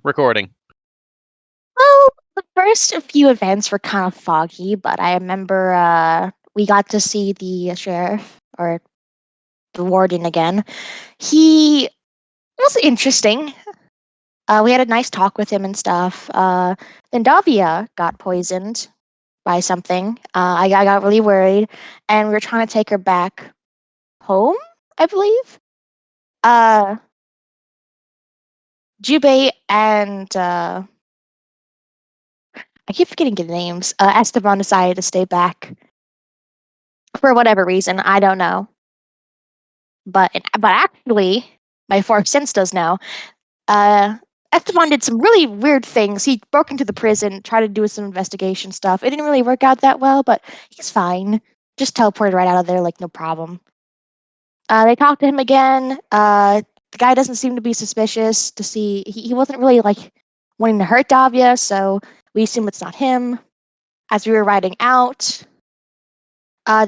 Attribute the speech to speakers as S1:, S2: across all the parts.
S1: recording?
S2: Well, the first few events were kind of foggy, but I remember we got to see the sheriff or the warden again. He was interesting. We had a nice talk with him and stuff. Then Davia got poisoned by something. I got really worried, and we were trying to take her back home, I believe. Uh, Jubei and I keep forgetting the names. Esteban decided to stay back for whatever reason. I don't know. But actually, my fourth sense does now. Uh, Esteban did some really weird things. He broke into the prison, tried to do some investigation stuff. It didn't really work out that well, but he's fine. Just teleported right out of there, like no problem. They talked to him again. The guy doesn't seem to be suspicious. To see, he wasn't really like wanting to hurt Davia, so we assume it's not him. As we were riding out,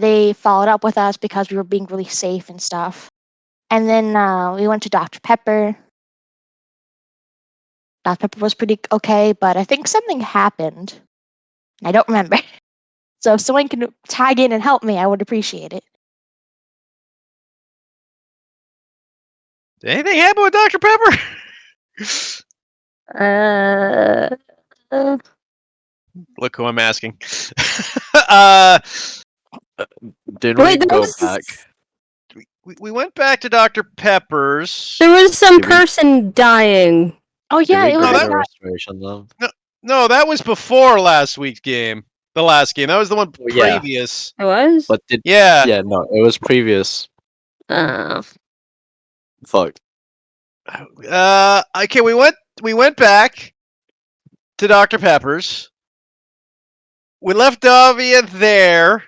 S2: they followed up with us because we were being really safe and stuff. And then we went to Dr. Pepper. Dr. Pepper was pretty okay, but I think something happened. I don't remember. So if someone can tag in and help me, I would appreciate it.
S1: Did anything happen with Dr. Pepper? Look who I'm asking.
S3: Did we go back?
S1: We went back to Dr. Pepper's.
S4: There was some
S3: Did we-
S4: person dying.
S2: Oh yeah,
S3: Did
S2: it
S3: we
S2: was
S3: go
S1: that-
S3: to restoration though?
S1: No, that was before last week's game. The last game. That was the one
S3: Oh, yeah.
S1: previous.
S4: It was?
S3: But did
S1: Yeah.
S3: yeah, no, it was previous.
S4: Oh.
S3: Fuck.
S1: Okay, we went back to Dr. Pepper's. We left Davia there.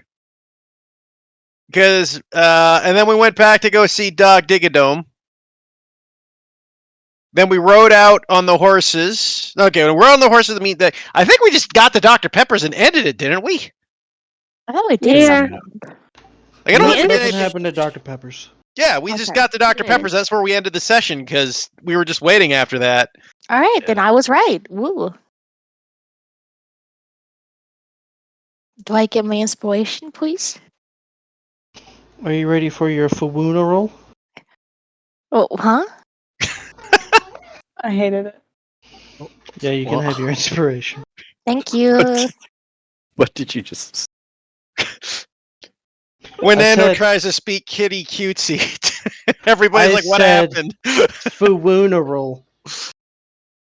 S1: Because and then we went back to go see Dog Digadome. Then we rode out on the horses. Okay, we're on the horses. I think we just got the Dr. Peppers and ended it, didn't we?
S2: I thought we did
S4: Yeah.
S2: something.
S1: Like, I don't
S4: We
S1: think
S4: ended
S1: we
S5: What
S1: did-
S5: happened to Dr. Peppers?
S1: Yeah, we just
S2: Okay.
S1: got the Dr.
S4: Yeah.
S1: Peppers. That's where we ended the session because we were just waiting after that.
S2: All right, then
S3: Yeah.
S2: I was right. Woo. Do I get my inspiration, please?
S5: Are you ready for your Fawuna roll?
S2: Oh, huh?
S4: I hated it.
S5: Yeah, you can
S3: What?
S5: have your inspiration.
S2: Thank you.
S3: What did you just?
S1: When
S5: I
S1: Nano
S5: said-
S1: tries to speak kitty cutesy, everybody's
S5: I
S1: like, "What
S5: said-
S1: happened?"
S5: Fawuna roll.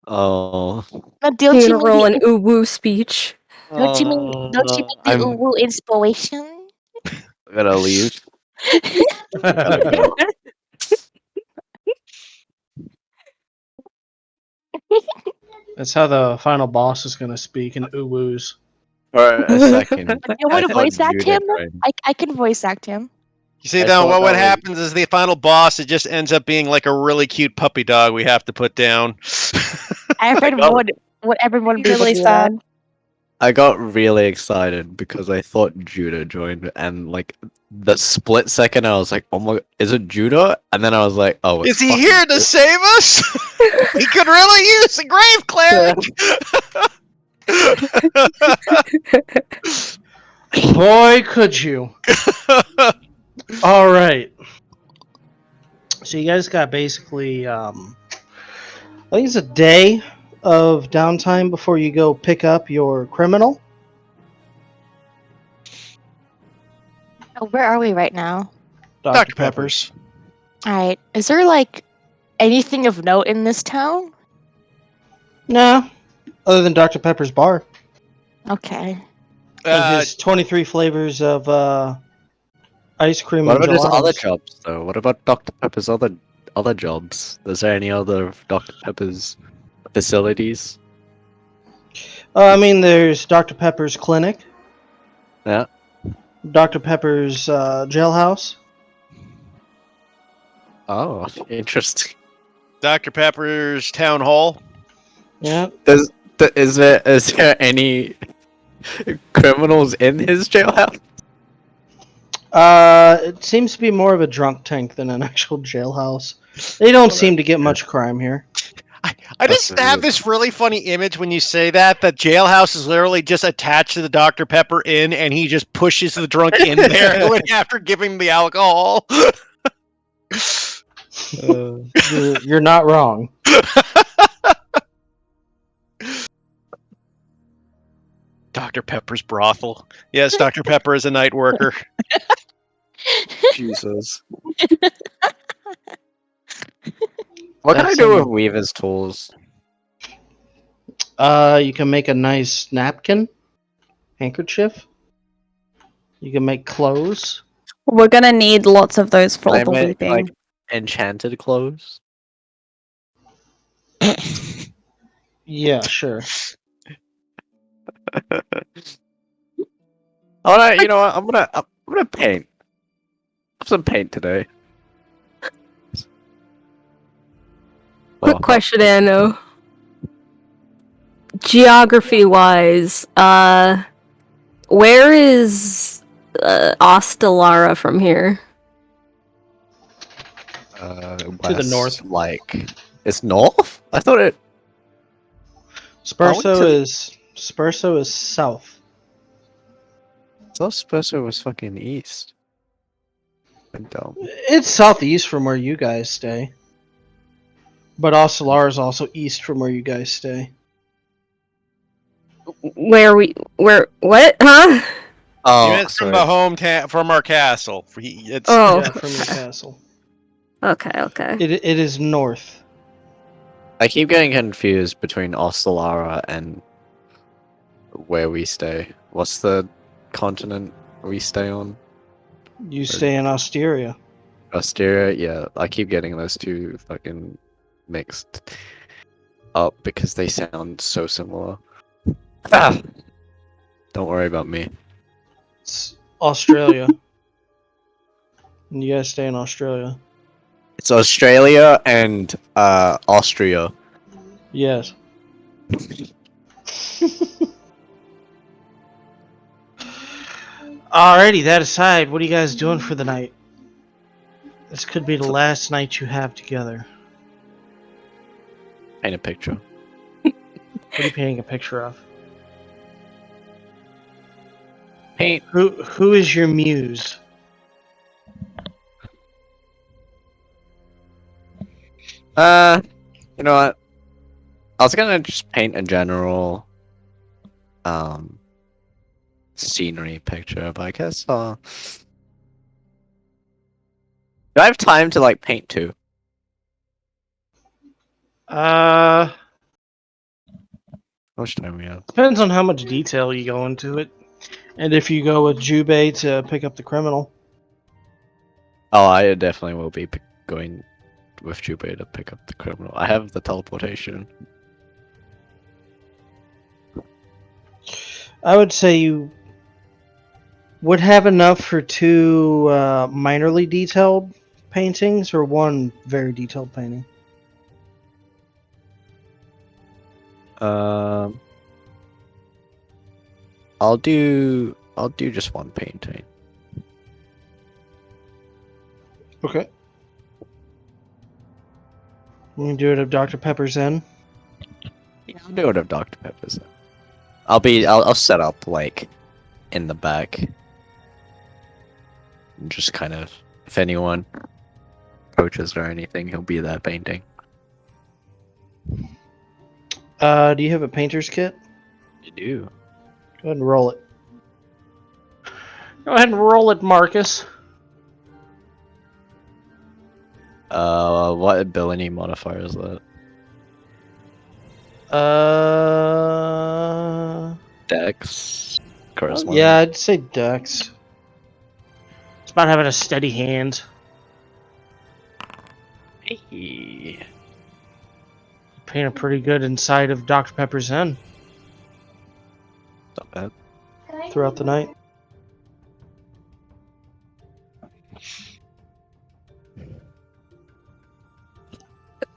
S3: Oh.
S2: Now, don't you mean
S4: Funeral
S2: the,
S4: and uwu speech.
S2: don't you mean the
S3: I'm
S2: uwu inspiration?
S3: gonna leave.
S5: That's how the final boss is going to speak in uwus.
S3: For a second.
S2: You want
S3: I
S2: to
S3: thought
S2: voice act
S3: Judah
S2: him?
S3: joined.
S2: I can voice act him.
S1: You see,
S3: I
S1: now
S3: thought
S1: what
S3: that was-
S1: happens is the final boss. It just ends up being like a really cute puppy dog we have to put down.
S2: I heard
S3: got-
S2: what everyone
S4: Really
S2: really do
S4: sad.
S2: that.
S3: I got really excited because I thought Judah joined, and like the split second, I was like, "Oh my, is it Judah?" And then I was like, "Oh,
S1: Is
S3: it's
S1: he
S3: fucking
S1: here to
S3: Judah."
S1: save us? He could really use a grave cleric.
S5: Boy, could you. All right. So you guys got basically, I think it's a day of downtime before you go pick up your criminal.
S2: Oh, where are we right now?
S1: Dr. Peppers.
S2: All right. Is there like anything of note in this town?
S5: No, other than Dr. Pepper's bar
S2: Okay.
S5: and his 23 flavors of ice cream
S3: What
S5: and
S3: about his other
S5: gelatos.
S3: jobs though? What about Dr. Pepper's other jobs? Is there any other Dr. Pepper's facilities?
S5: I mean, there's Dr. Pepper's clinic,
S3: Yeah.
S5: Dr. Pepper's jailhouse.
S3: Oh, interesting.
S1: Dr. Pepper's town hall.
S5: Yeah,
S3: Is there any criminals in his jailhouse?
S5: it seems to be more of a drunk tank than an actual jailhouse. They don't seem to get much crime here.
S1: I just
S3: That's
S1: have
S3: weird.
S1: this really funny image when you say that Jailhouse is literally just attached to the Dr. Pepper inn, and he just pushes the drunk in there after giving the alcohol.
S5: You're not wrong.
S1: Dr. Pepper's brothel. Yes, Dr. Pepper is a night worker.
S3: Jesus. What can I
S5: That's
S3: do with
S5: some-
S3: Weaver's tools?
S5: You can make a nice napkin, handkerchief. You can make clothes.
S4: We're gonna need lots of those for
S3: Can I
S4: the
S3: make
S4: weeping.
S3: like enchanted clothes?
S5: Yeah, sure.
S3: Alright, you know what? I'm gonna paint. Some paint today.
S4: Quick
S3: Well,
S4: question, Anno. Geography-wise, where is Ostellara from here?
S5: To the north.
S3: Like, it's north? I thought it.
S5: Spurso
S3: to the-
S5: is south.
S3: I thought Spencer was fucking east. I'm dumb.
S5: It's southeast from where you guys stay. But Ostelar is also east from where you guys stay.
S4: Where, what? Huh?
S3: Oh,
S1: It's from
S3: sorry.
S1: the hometown, from our castle. It's
S4: Oh.
S5: Yeah, from your castle.
S4: Okay.
S5: It is north.
S3: I keep getting confused between Ostellaria and where we stay. What's the continent we stay on?
S5: You stay in Osteria.
S3: Osteria? Yeah, I keep getting those two fucking mixed up because they sound so similar. Ah! Don't worry about me.
S5: It's Australia. And you guys stay in Australia.
S3: It's Australia and Austria.
S5: Yes. Alrighty, that aside, what are you guys doing for the night? This could be the last night you have together.
S3: Paint a picture.
S5: What are you painting a picture of?
S3: Paint.
S5: Who is your muse?
S3: You know what? I was gonna just paint a general scenery picture, but I guess do I have time to like paint too?
S5: Uh,
S3: How much time we have?
S5: depends on how much detail you go into it. And if you go with Jubei to pick up the criminal.
S3: Oh, I definitely will be going with Jubei to pick up the criminal. I have the teleportation.
S5: I would say you would have enough for two minorly detailed paintings or one very detailed painting.
S3: I'll do just one painting.
S5: Okay. You can do it of Dr. Pepper's Inn.
S3: Yeah, I'll do it of Dr. Pepper's. I'll set up like in the back. And just kind of, if anyone approaches or anything, he'll be there painting.
S5: Do you have a painter's kit?
S3: You do.
S5: Go ahead and roll it. Go ahead and roll it, Marcus.
S3: What ability modifier is that? Dex. Charisma.
S5: Yeah, I'd say Dex. It's about having a steady hand.
S3: Hey.
S5: Painted pretty good inside of Dr. Pepper's Inn
S3: Not bad.
S5: throughout the night.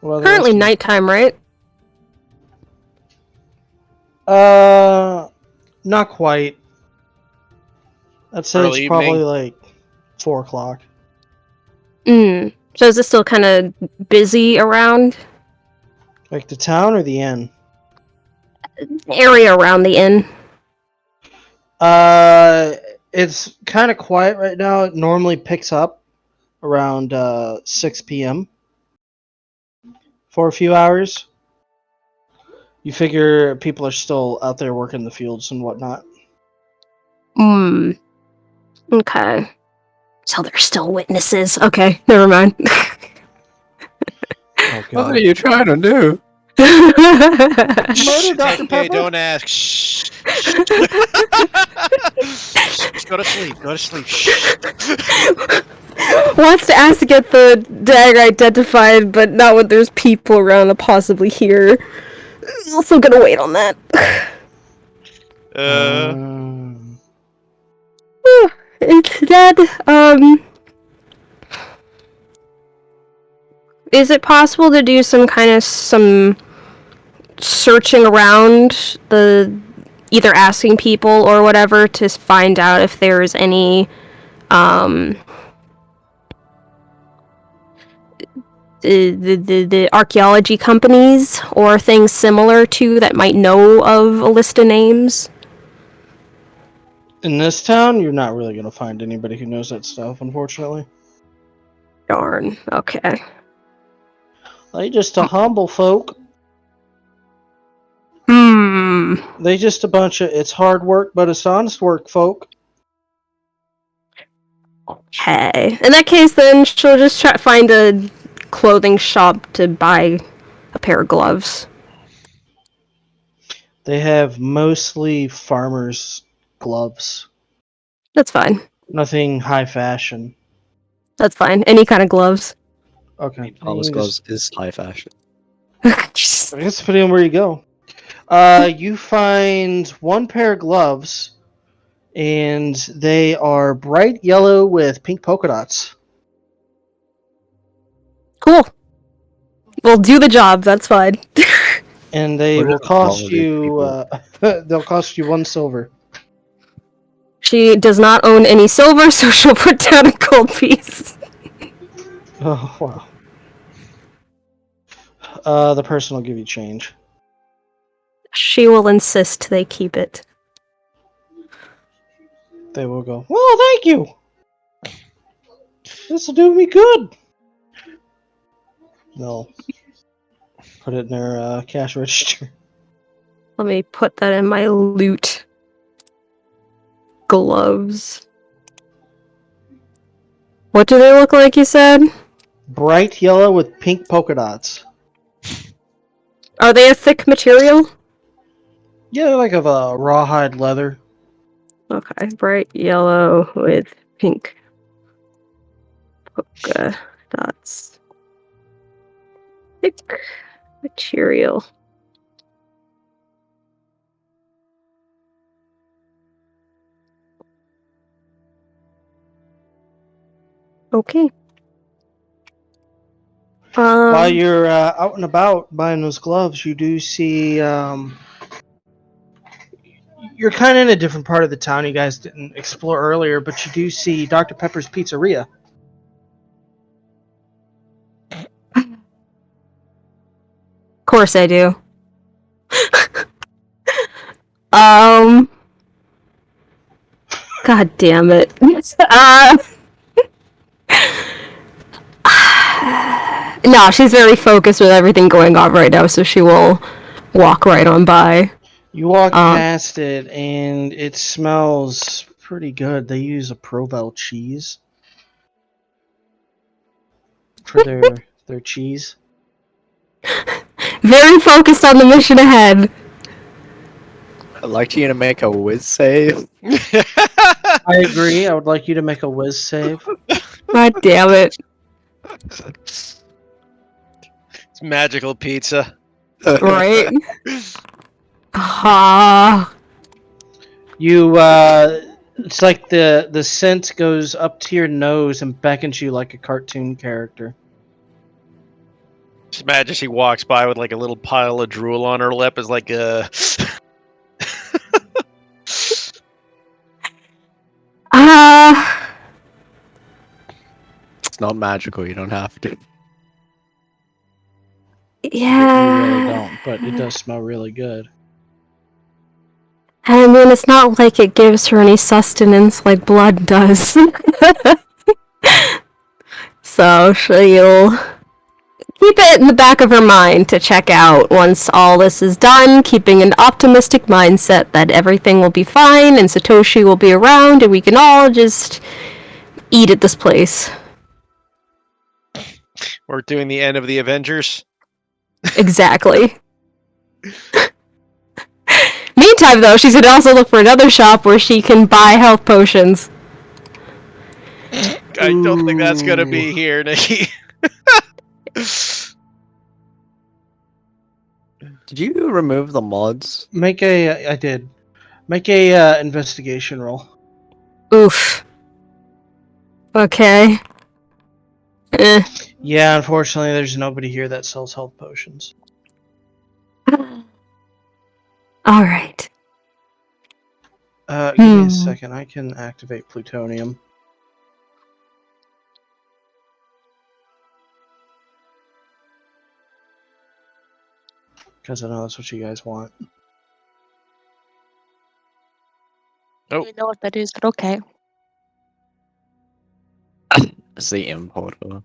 S5: Well,
S4: Currently nighttime, right?
S5: Not quite. I'd say
S1: Early
S5: it's probably
S1: evening.
S5: like 4 o'clock.
S4: So is it still kind of busy around?
S5: Like the town or the inn?
S4: Area around the inn.
S5: It's kind of quiet right now. It normally picks up around 6 p.m. for a few hours. You figure people are still out there working the fields and whatnot.
S4: Hmm. Okay. So there's still witnesses. Okay, never mind.
S5: Oh
S3: What
S5: god.
S3: are you trying to do?
S5: Murder Dr.
S1: Okay,
S5: Pepper?
S1: don't ask. Shh. Shh. Shh. Go to sleep. Go to sleep. Shh.
S4: Wants to ask to get the dagger identified, but not when there's people around to possibly hear. Also gonna wait on that.
S5: Um,
S4: Instead, is it possible to do some searching around either asking people or whatever to find out if there's any, the archaeology companies or things similar to that might know of a list of names?
S5: in this town, you're not really going to find anybody who knows that stuff, unfortunately.
S4: Darn. Okay.
S5: They just a humble folk.
S4: Hmm.
S5: They just a bunch of, it's hard work, but it's honest work, folk.
S4: Okay. In that case, then she'll just try to find a clothing shop to buy a pair of gloves.
S5: They have mostly farmers' gloves.
S4: That's fine.
S5: Nothing high fashion.
S4: That's fine. Any kind of gloves.
S5: Okay.
S3: Thomas
S5: You
S3: gloves is high fashion.
S5: I guess depending on where you go. You find one pair of gloves, and they are bright yellow with pink polka dots.
S4: Cool. We'll do the job. That's fine.
S5: And they
S3: What
S5: will
S3: is wrong
S5: cost
S3: with these
S5: you.
S3: people?
S5: They'll cost you 1 silver.
S4: She does not own any silver, so she'll put down a gold piece.
S5: Oh wow. The person will give you change.
S4: She will insist they keep it.
S5: They will go. Well, thank you. This will do me good. They'll put it in their cash register.
S4: Let me put that in my loot. Gloves. What do they look like, you said?
S5: Bright yellow with pink polka dots.
S4: Are they a thick material?
S5: Yeah, they're like of a rawhide leather.
S4: Okay, bright yellow with pink polka dots. Thick material. Okay.
S5: While you're out and about buying those gloves, you do see. You're kind of in a different part of the town you guys didn't explore earlier, but you do see Dr. Pepper's Pizzeria.
S4: Of course I do. God damn it. No, she's very focused with everything going on right now, so she will walk right on by.
S5: You walk past it, and it smells pretty good. They use a Provel cheese for their cheese.
S4: Very focused on the mission ahead.
S3: I'd like you to make a whiz save.
S5: I agree. I would like you to make a whiz save.
S4: God damn it.
S1: It's magical pizza.
S4: Right? Ah.
S5: You, it's like the scent goes up to your nose and beckons you like a cartoon character.
S1: Just imagine she walks by with like a little pile of drool on her lip, as like a.
S3: It's not magical. You don't have to.
S4: Yeah.
S5: You really don't, but it does smell really good.
S4: I mean, it's not like it gives her any sustenance like blood does. So she'll keep it in the back of her mind to check out once all this is done, keeping an optimistic mindset that everything will be fine and Satoshi will be around and we can all just eat at this place.
S1: We're doing the end of the Avengers.
S4: Exactly. Meantime, though, she's gonna also look for another shop where she can buy health potions.
S1: I don't think that's gonna be here, Nikki.
S3: Did you remove the mods?
S5: I did. Make a investigation roll.
S4: Oof. Okay. Eh.
S5: Yeah, unfortunately, there's nobody here that sells health potions.
S4: Alright.
S5: Give me a second. I can activate plutonium. Because I know that's what you guys want.
S1: Oh.
S2: I don't know what that is, but okay.
S3: It's the importer.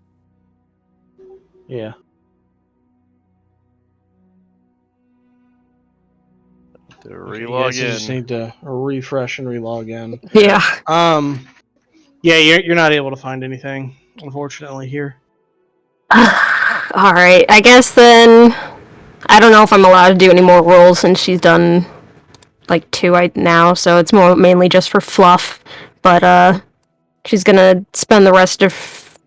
S5: Yeah.
S1: To
S5: Okay, you
S1: relog
S5: guys just
S1: in.
S5: need to refresh and relog in.
S4: Yeah.
S5: Yeah, you're not able to find anything, unfortunately, here.
S4: Alright, I guess then I don't know if I'm allowed to do any more rolls since she's done like 2 right now, so it's more mainly just for fluff. But she's gonna spend the rest of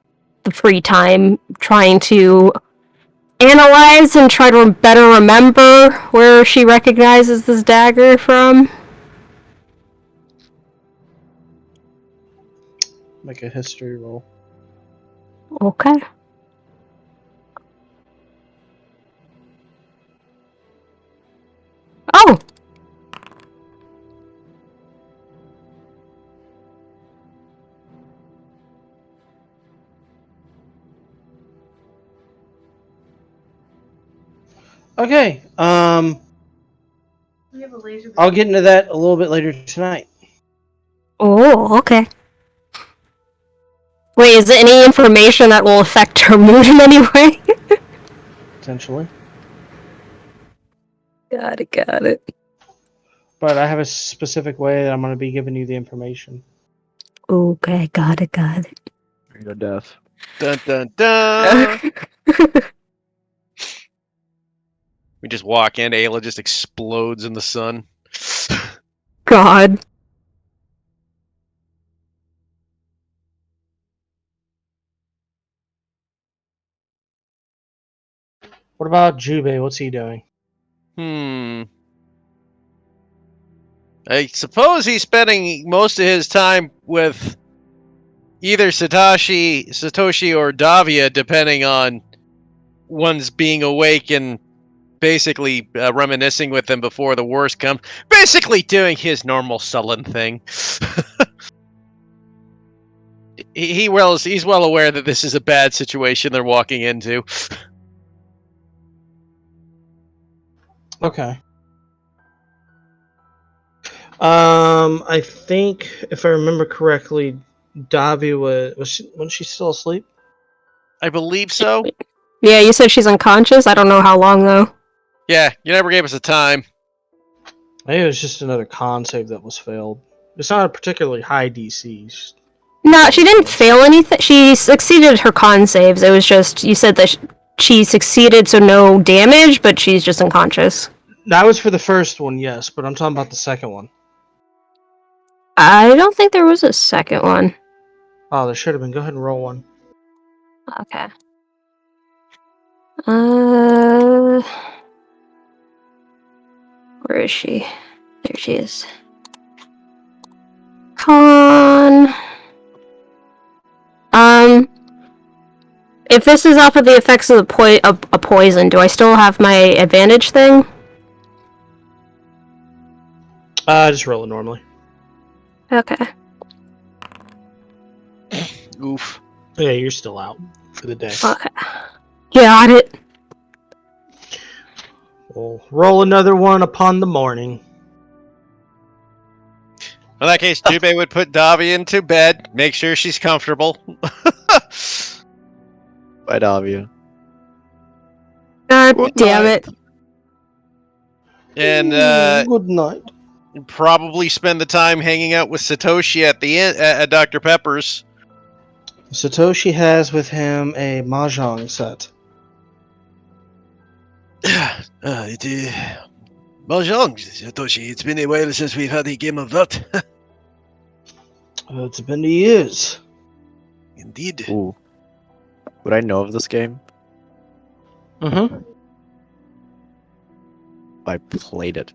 S4: the free time trying to analyze and try to better remember where she recognizes this dagger from.
S5: Make a history roll.
S4: Okay. Oh!
S5: Okay. I'll get into that a little bit later tonight.
S4: Oh, okay. Wait, is there any information that will affect her mood in any way?
S5: Potentially.
S4: Got it.
S5: But I have a specific way that I'm going to be giving you the information.
S4: Okay, got it.
S3: You're deaf.
S1: Dun dun dun. We just walk in, Ayla just explodes in the sun.
S4: God.
S5: What about Jubei? What's he doing?
S1: I suppose he's spending most of his time with either Satoshi or Davia, depending on one's being awake and basically reminiscing with them before the worst comes. Basically doing his normal sullen thing. He's well aware that this is a bad situation they're walking into.
S5: Okay. I think if I remember correctly, Davi wasn't she still asleep?
S1: I believe so.
S4: Yeah, you said she's unconscious? I don't know how long, though.
S1: Yeah, you never gave us a time.
S5: I think it was just another con save that was failed. It's not a particularly high DC.
S4: No, she didn't fail anything. She succeeded her con saves. It was just, you said that she succeeded, so no damage, but she's just unconscious.
S5: That was for the first one, yes, but I'm talking about the second one.
S4: I don't think there was a second one.
S5: Oh, there should have been. Go ahead and roll one.
S4: Okay. Where is she? There she is. Con. If this is off of the effects of a poison, do I still have my advantage thing?
S5: Just roll it normally.
S4: Okay.
S1: Oof.
S5: Yeah, you're still out for the day.
S4: Okay. Got it.
S5: will roll another one upon the morning.
S1: In that case, Jubei would put Davi into bed, make sure she's comfortable.
S3: Right, Avia.
S4: God
S3: Good
S4: damn
S3: night.
S4: it.
S1: And
S5: Good night.
S1: probably spend the time hanging out with Satoshi at the end at Dr. Pepper's.
S5: Satoshi has with him a mahjong set.
S1: Mahjong, Satoshi. It's been a while since we've had a game of that.
S5: It's been years.
S1: Indeed.
S3: Ooh. Would I know of this game?
S5: Mm-hmm.
S3: I played it.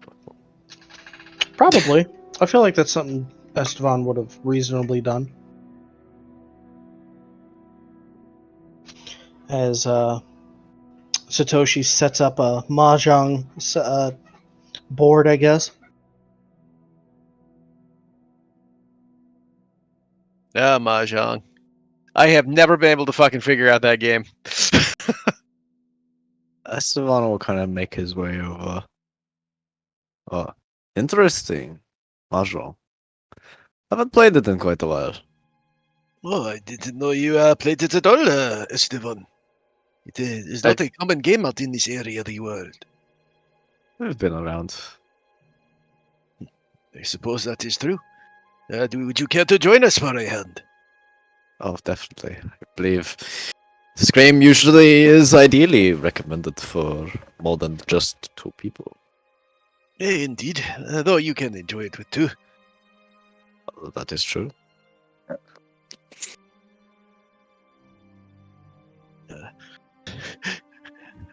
S5: Probably. I feel like that's something Esteban would have reasonably done. As Satoshi sets up a mahjong board, I guess.
S1: Mahjong. I have never been able to fucking figure out that game.
S3: Esteban will kind of make his way over. Oh, interesting. Mahjong. Haven't played it in quite a while.
S1: Oh, I didn't know you played it at all, Esteban. It is not a common game out in this area of the world.
S3: We've been around.
S1: I suppose that is true. Would you care to join us for a hand?
S3: Oh, definitely. I believe this game usually is ideally recommended for more than just 2 people.
S1: Indeed, though you can enjoy it with 2.
S3: That is true.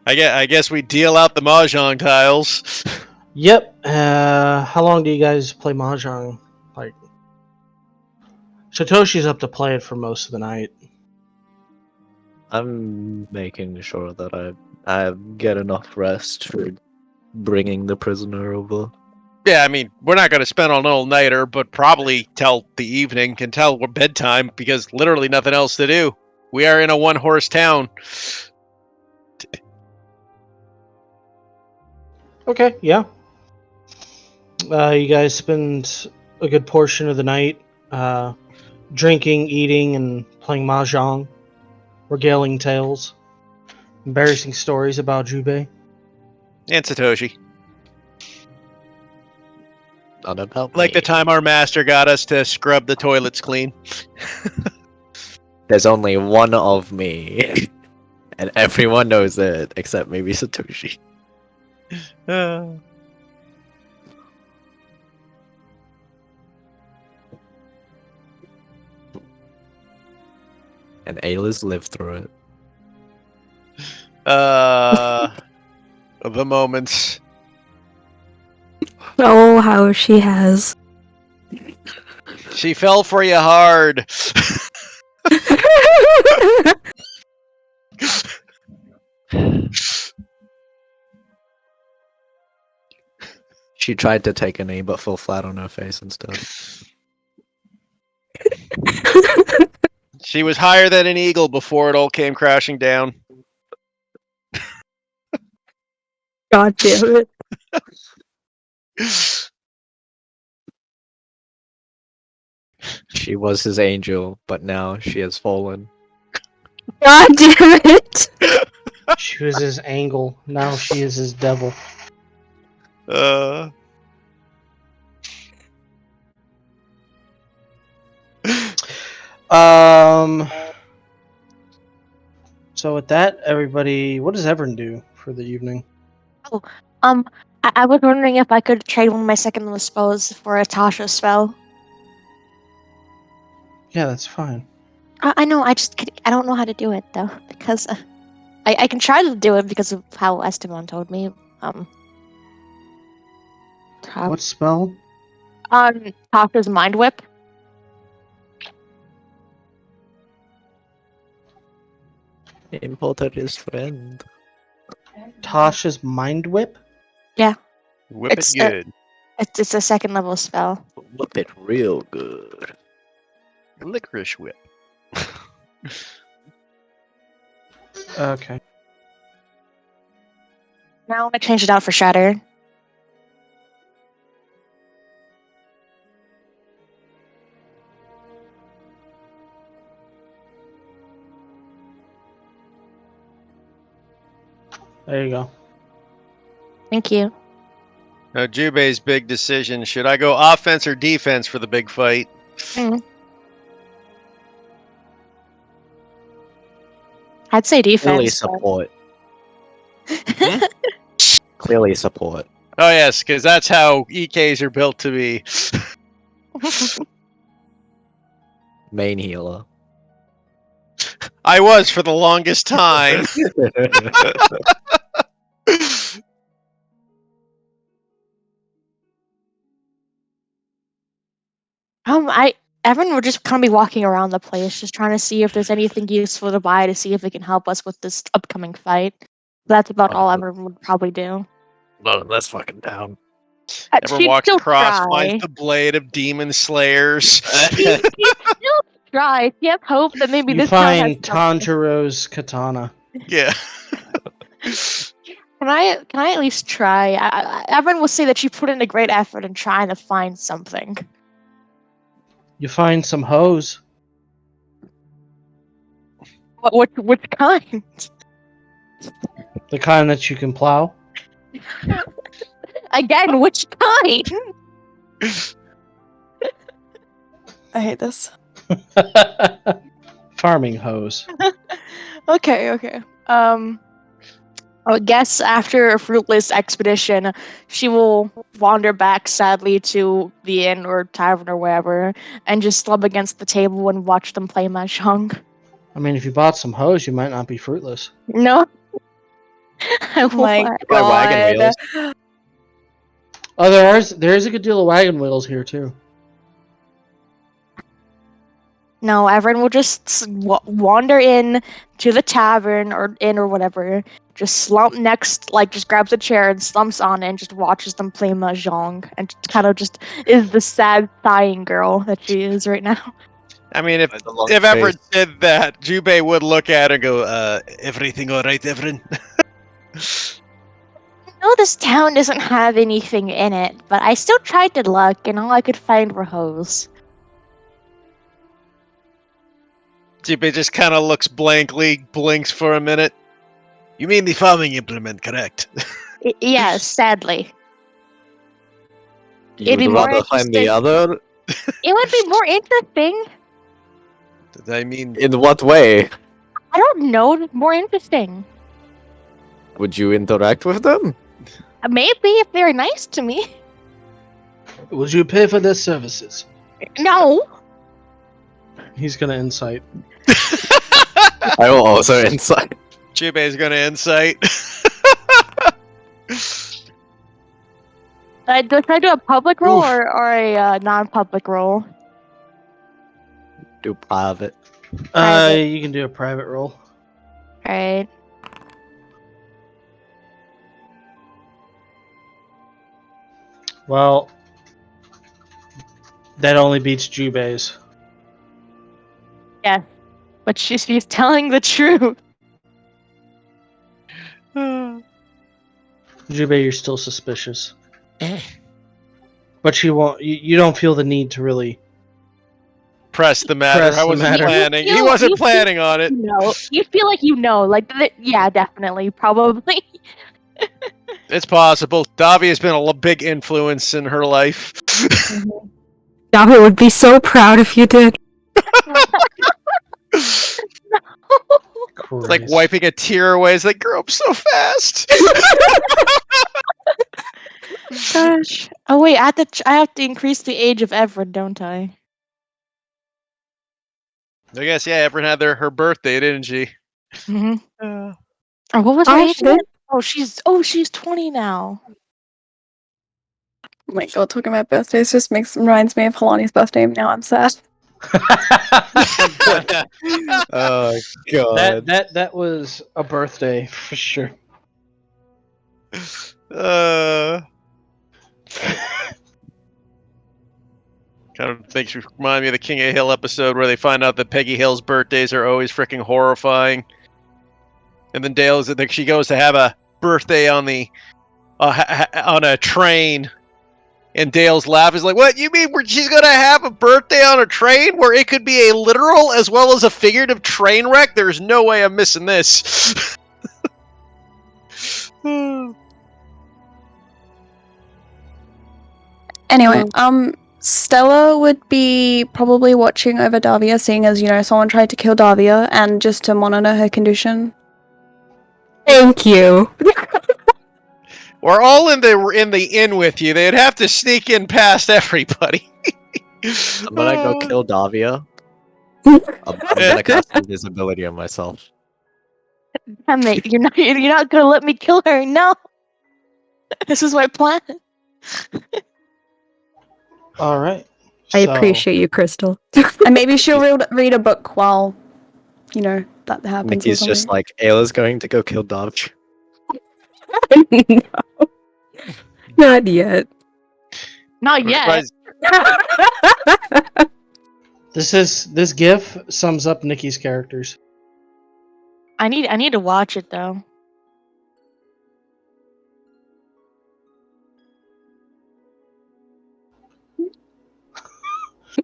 S1: I guess we deal out the mahjong tiles.
S5: Yep. How long do you guys play mahjong? Like, Satoshi's up to play it for most of the night.
S3: I'm making sure that I get enough rest for bringing the prisoner over.
S1: Yeah, I mean, we're not going to spend an all-nighter, but probably till the evening, until we're bedtime, because literally nothing else to do. We are in a one-horse town.
S5: Okay, yeah. You guys spend a good portion of the night drinking, eating, and playing mahjong, regaling tales, embarrassing stories about Jubei.
S1: And Satoshi.
S3: Not about
S1: Like
S3: me.
S1: the time our master got us to scrub the toilets clean.
S3: There's only one of me. And everyone knows it, except maybe Satoshi. And Ayla's lived through it.
S1: The moments.
S4: Oh, how she has.
S1: She fell for you hard.
S3: She tried to take a knee, but fell flat on her face instead.
S1: She was higher than an eagle before it all came crashing down.
S4: God damn it.
S3: She was his angel, but now she has fallen.
S4: God damn it.
S5: She was his angle. Now she is his devil. So with that, everybody, what does Everin do for the evening?
S2: I was wondering if I could trade one of my second level spells for a Tasha spell.
S5: Yeah, that's fine.
S2: I know, I don't know how to do it though, because I can try to do it because of how Esteban told me.
S5: What spell?
S2: Tasha's Mind Whip.
S3: Imported his friend.
S5: Tasha's Mind Whip?
S1: Whip
S2: It's
S1: it good.
S2: It's a second level spell.
S3: Whip it real good.
S1: Licorice whip.
S5: Okay.
S2: Now I changed it out for Shatter.
S5: There you go.
S2: Thank you.
S1: Now, Jubei's big decision: should I go offense or defense for the big fight?
S2: I'd say
S3: Clearly
S2: defense.
S3: support.
S1: Hmm?
S3: Clearly support.
S1: Oh yes, because that's how EKs are built to be.
S3: Main healer.
S1: I was for the longest time.
S2: Evan would just kind of be walking around the place, just trying to see if there's anything useful to buy to see if it can help us with this upcoming fight. That's about all Evan would probably do.
S3: No, that's fucking down.
S1: Everyone
S2: She'd
S1: walks
S2: still
S1: across,
S2: try.
S1: finds the blade of demon slayers.
S2: She'd still try. She has hope that maybe
S5: You
S2: this town has
S5: find
S2: something.
S5: Tanjiro's katana.
S1: Yeah.
S2: Can I at least try? Evan will say that she put in a great effort in trying to find something.
S5: You find some hose.
S2: Which kind?
S5: The kind that you can plow.
S2: Again, which kind?
S6: I hate this.
S5: Farming hose.
S2: Okay. I would guess after a fruitless expedition, she will wander back sadly to the inn or tavern or wherever, and just slub against the table and watch them play mahjong.
S5: I mean, if you bought some hose, you might not be fruitless.
S2: No. I
S6: Oh my
S2: won't.
S3: Buy wagon
S6: god.
S3: wheels.
S5: Oh, there is a good deal of wagon wheels here too.
S2: No, everyone will just wander in to the tavern or inn or whatever, just slump next, like just grabs a chair and slumps on it and just watches them play mahjong and just kind of just is the sad sighing girl that she is right now.
S1: I mean, if
S3: The long
S1: Everett
S3: face.
S1: did that, Jubei would look at her and go, everything alright, Everett?
S2: I know this town doesn't have anything in it, but I still tried to look and all I could find were hoes.
S1: Jubei just kind of looks blankly, blinks for a minute. You mean the farming implement, correct?
S2: Yes, sadly.
S3: You
S2: It'd be
S3: would
S2: more
S3: rather find the
S2: interesting.
S3: other?
S2: It would be more interesting.
S1: I mean,
S3: In what way?
S2: I don't know, more interesting.
S3: Would you interact with them?
S2: Maybe if they're nice to me.
S5: Would you pay for their services?
S2: No.
S5: He's gonna insight.
S3: I will also insight.
S1: Jubei's gonna insight.
S2: Should I do a public roll
S1: Oof.
S2: or a non-public roll?
S3: Do private.
S2: Private.
S5: You can do a private roll.
S2: Alright.
S5: Well, that only beats Jubei's.
S2: Yes. But she's telling the truth.
S5: Jubei, you're still suspicious. But she won't. You don't feel the need to really.
S1: Press the matter.
S5: Press
S1: I
S5: the
S1: wasn't
S5: matter.
S1: planning. He
S2: You
S1: wasn't
S2: feel-
S1: planning on it.
S2: You feel like you know. Like, yeah, definitely. Probably.
S1: It's possible. Davi has been a big influence in her life.
S4: Davi would be so proud if you did.
S1: It's like wiping a tear away. It's like, grow up so fast.
S2: Gosh. Oh wait, I have to increase the age of Everett, don't I?
S1: I guess, yeah, Everett had her birthday, didn't she?
S2: Mm-hmm. Oh, what was her
S4: Oh,
S2: age
S4: she did?
S2: again? She's 20 now.
S6: Oh my god, talking about birthdays just reminds me of Halani's birthday. Now I'm sad.
S3: Oh god.
S5: that was a birthday for sure.
S1: Kind of makes me remind me of the King of Hill episode where they find out that Peggy Hill's birthdays are always freaking horrifying. And then she goes to have a birthday on the on a train. And Dale's laugh is like, "What you mean? She's gonna have a birthday on a train where it could be a literal as well as a figurative train wreck? There's no way I'm missing this."
S6: Anyway, Stella would be probably watching over Davia, seeing as, someone tried to kill Davia, and just to monitor her condition.
S4: Thank you.
S1: We're all in the inn with you. They'd have to sneak in past everybody.
S3: I'm gonna go kill Davia. I'm gonna cast invisibility on myself.
S2: Damn it, you're not gonna let me kill her. No. This is my plan.
S5: All right.
S4: I appreciate you, Crystal.
S6: And maybe she'll read a book while, that happens.
S3: Nikki's
S6: or something.
S3: just like, Ayla's going to go kill Davia.
S4: No. Not yet.
S2: Not yet.
S5: This GIF sums up Nikki's characters.
S2: I need to watch it though.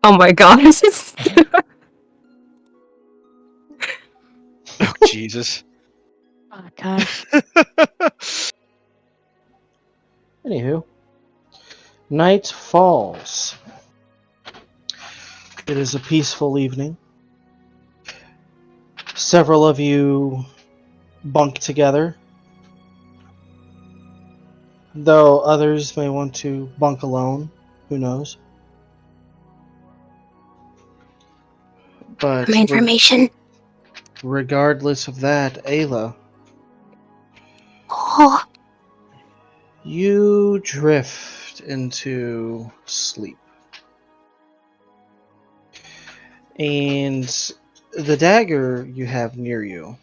S4: Oh my god.
S1: Oh, Jesus.
S2: Oh gosh.
S5: Anywho, night falls. It is a peaceful evening. Several of you bunk together, though others may want to bunk alone. Who knows? But
S4: My information.
S5: regardless of that, Ayla,
S4: Oh.
S5: you drift into sleep. And the dagger you have near you,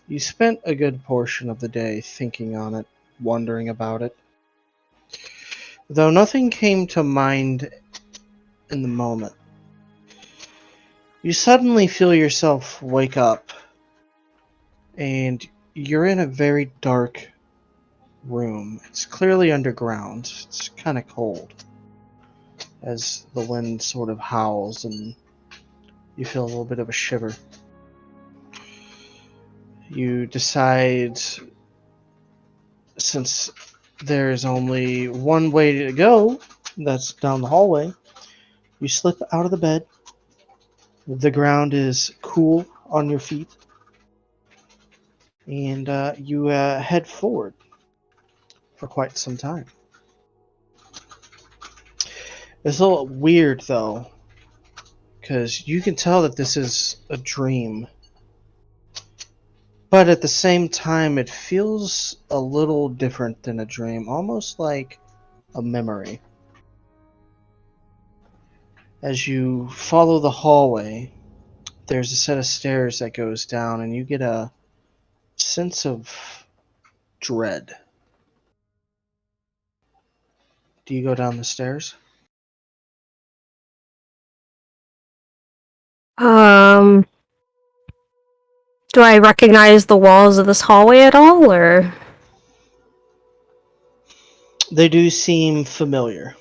S5: you spent a good portion of the day thinking on it, wondering about it. Though nothing came to mind in the moment, you suddenly feel yourself wake up, and you're in a very dark room. It's clearly underground. It's kind of cold, as the wind sort of howls and you feel a little bit of a shiver. You decide, since there's only one way to go, that's down the hallway, you slip out of the bed. The ground is cool on your feet, and you head forward for quite some time. It's a little weird, though, because you can tell that this is a dream. But at the same time, it feels a little different than a dream, almost like a memory. As you follow the hallway, there's a set of stairs that goes down, and you get a sense of dread. Do you go down the stairs?
S4: Do I recognize the walls of this hallway at all, or?
S5: They do seem familiar.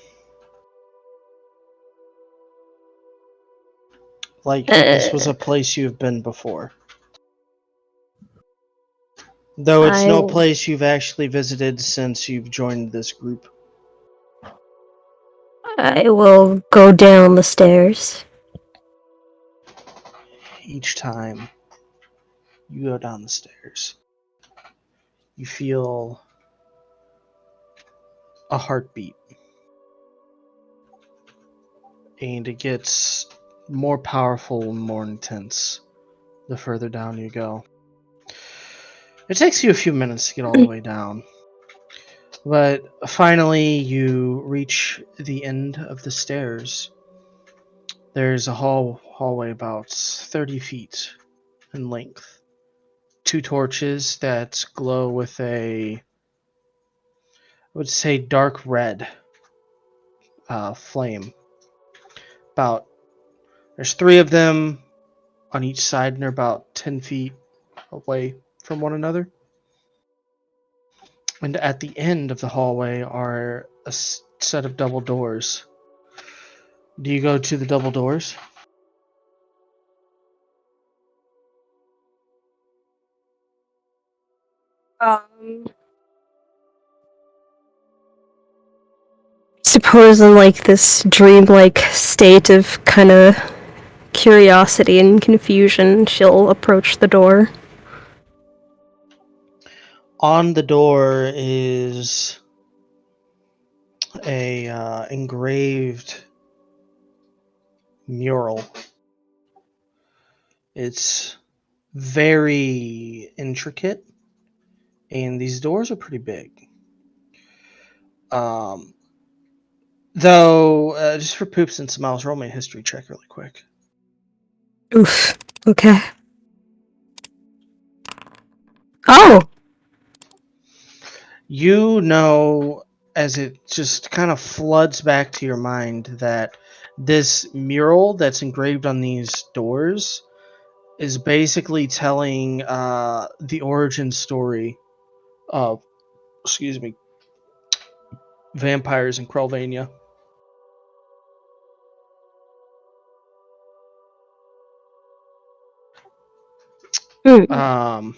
S5: Like this was a place you've been before. Though it's no place you've actually visited since you've joined this group.
S4: I will go down the stairs.
S5: Each time you go down the stairs, you feel a heartbeat. And it gets more powerful and more intense the further down you go. It takes you a few minutes to get all the way down. But finally, you reach the end of the stairs. There's a hallway about 30 feet in length. 2 torches that glow with I would say, dark red flame. There's 3 of them on each side, and they're about 10 feet away from one another. And at the end of the hallway are a set of double doors. Do you go to the double doors?
S4: Suppose in like this dreamlike state of kind of curiosity and confusion, she'll approach the door.
S5: On the door is a engraved mural. It's very intricate, and these doors are pretty big. Though, just for poops and smiles, roll me a history check really quick.
S4: Oof. Okay. Oh!
S5: You know, as it just kind of floods back to your mind, that this mural that's engraved on these doors is basically telling the origin story of, excuse me, vampires in Krelvania.
S4: Hmm.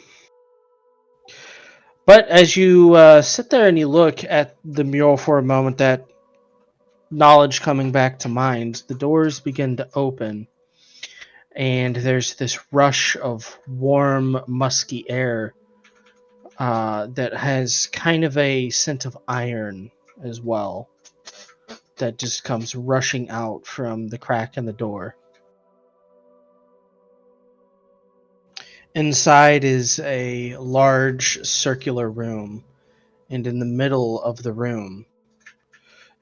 S5: But as you sit there and you look at the mural for a moment, that knowledge coming back to mind, the doors begin to open, and there's this rush of warm, musky air that has kind of a scent of iron as well, that just comes rushing out from the crack in the door. Inside is a large circular room, and in the middle of the room,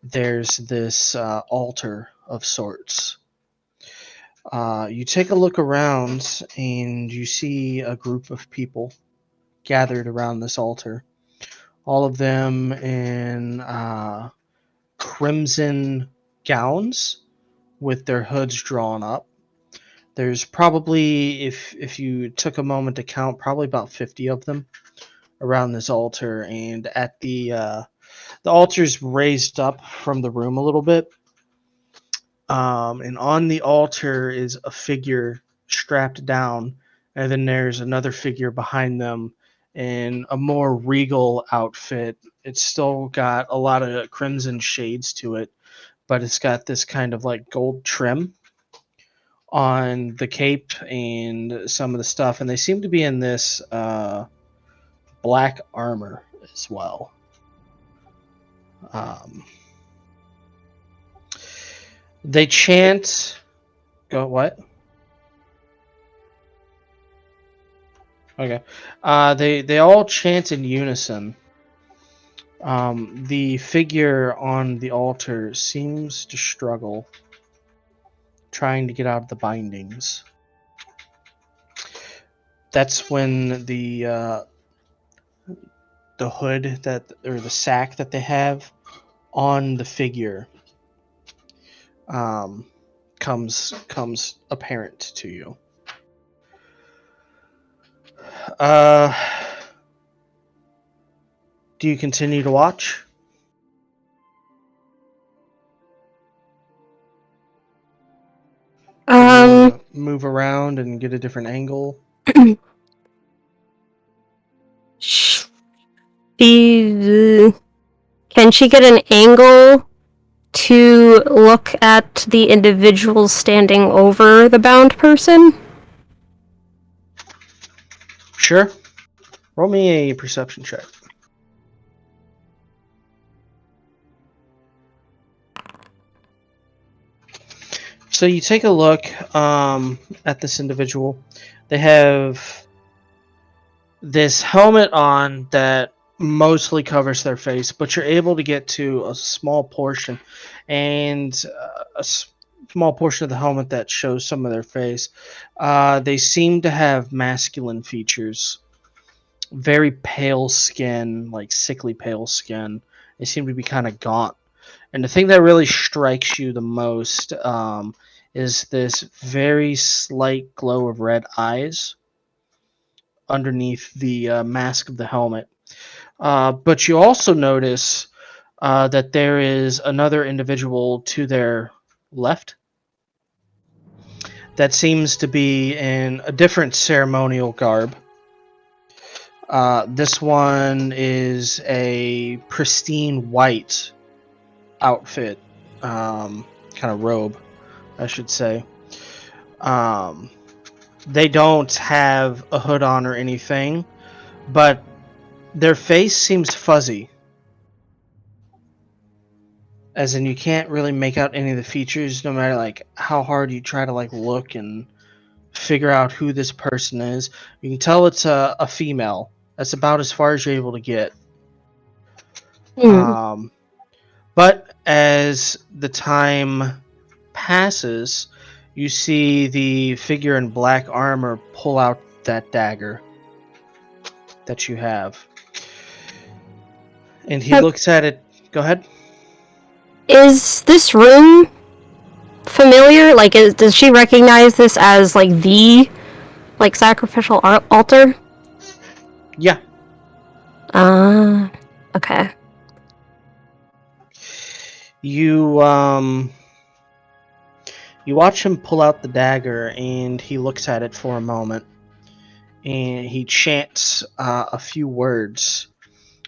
S5: there's this altar of sorts. You take a look around, and you see a group of people gathered around this altar. All of them in crimson gowns with their hoods drawn up. There's probably, if you took a moment to count, probably about 50 of them around this altar. And at the altar's raised up from the room a little bit. And on the altar is a figure strapped down, and then there's another figure behind them in a more regal outfit. It's still got a lot of crimson shades to it, but it's got this kind of like gold trim on the cape and some of the stuff, and they seem to be in this black armor as well. They chant. Go what? Okay. They all chant in unison. The figure on the altar seems to struggle, trying to get out of the bindings. That's when the hood that, or the sack that they have on the figure comes apparent to you. Do you continue to watch? Or do you want to move around and get a different angle?
S4: Can she get an angle to look at the individuals standing over the bound person?
S5: Sure. Roll me a perception check. So you take a look at this individual. They have this helmet on that mostly covers their face, but you're able to get to a small portion, and small portion of the helmet that shows some of their face. They seem to have masculine features, very pale skin, like sickly pale skin. They seem to be kind of gaunt. And the thing that really strikes you the most is this very slight glow of red eyes underneath the mask of the helmet. But you also notice that there is another individual to their left that seems to be in a different ceremonial garb. This one is a pristine white outfit, kind of robe, I should say. They don't have a hood on or anything, but their face seems fuzzy. As in, you can't really make out any of the features, no matter like how hard you try to like look and figure out who this person is. You can tell it's a female. That's about as far as you're able to get. But as the time passes, you see the figure in black armor pull out that dagger that you have. And he looks at it. Go ahead.
S4: Is this room familiar? Like, does she recognize this as, like, the, like, sacrificial altar?
S5: Yeah.
S4: Okay.
S5: You watch him pull out the dagger, and he looks at it for a moment, and he chants a few words,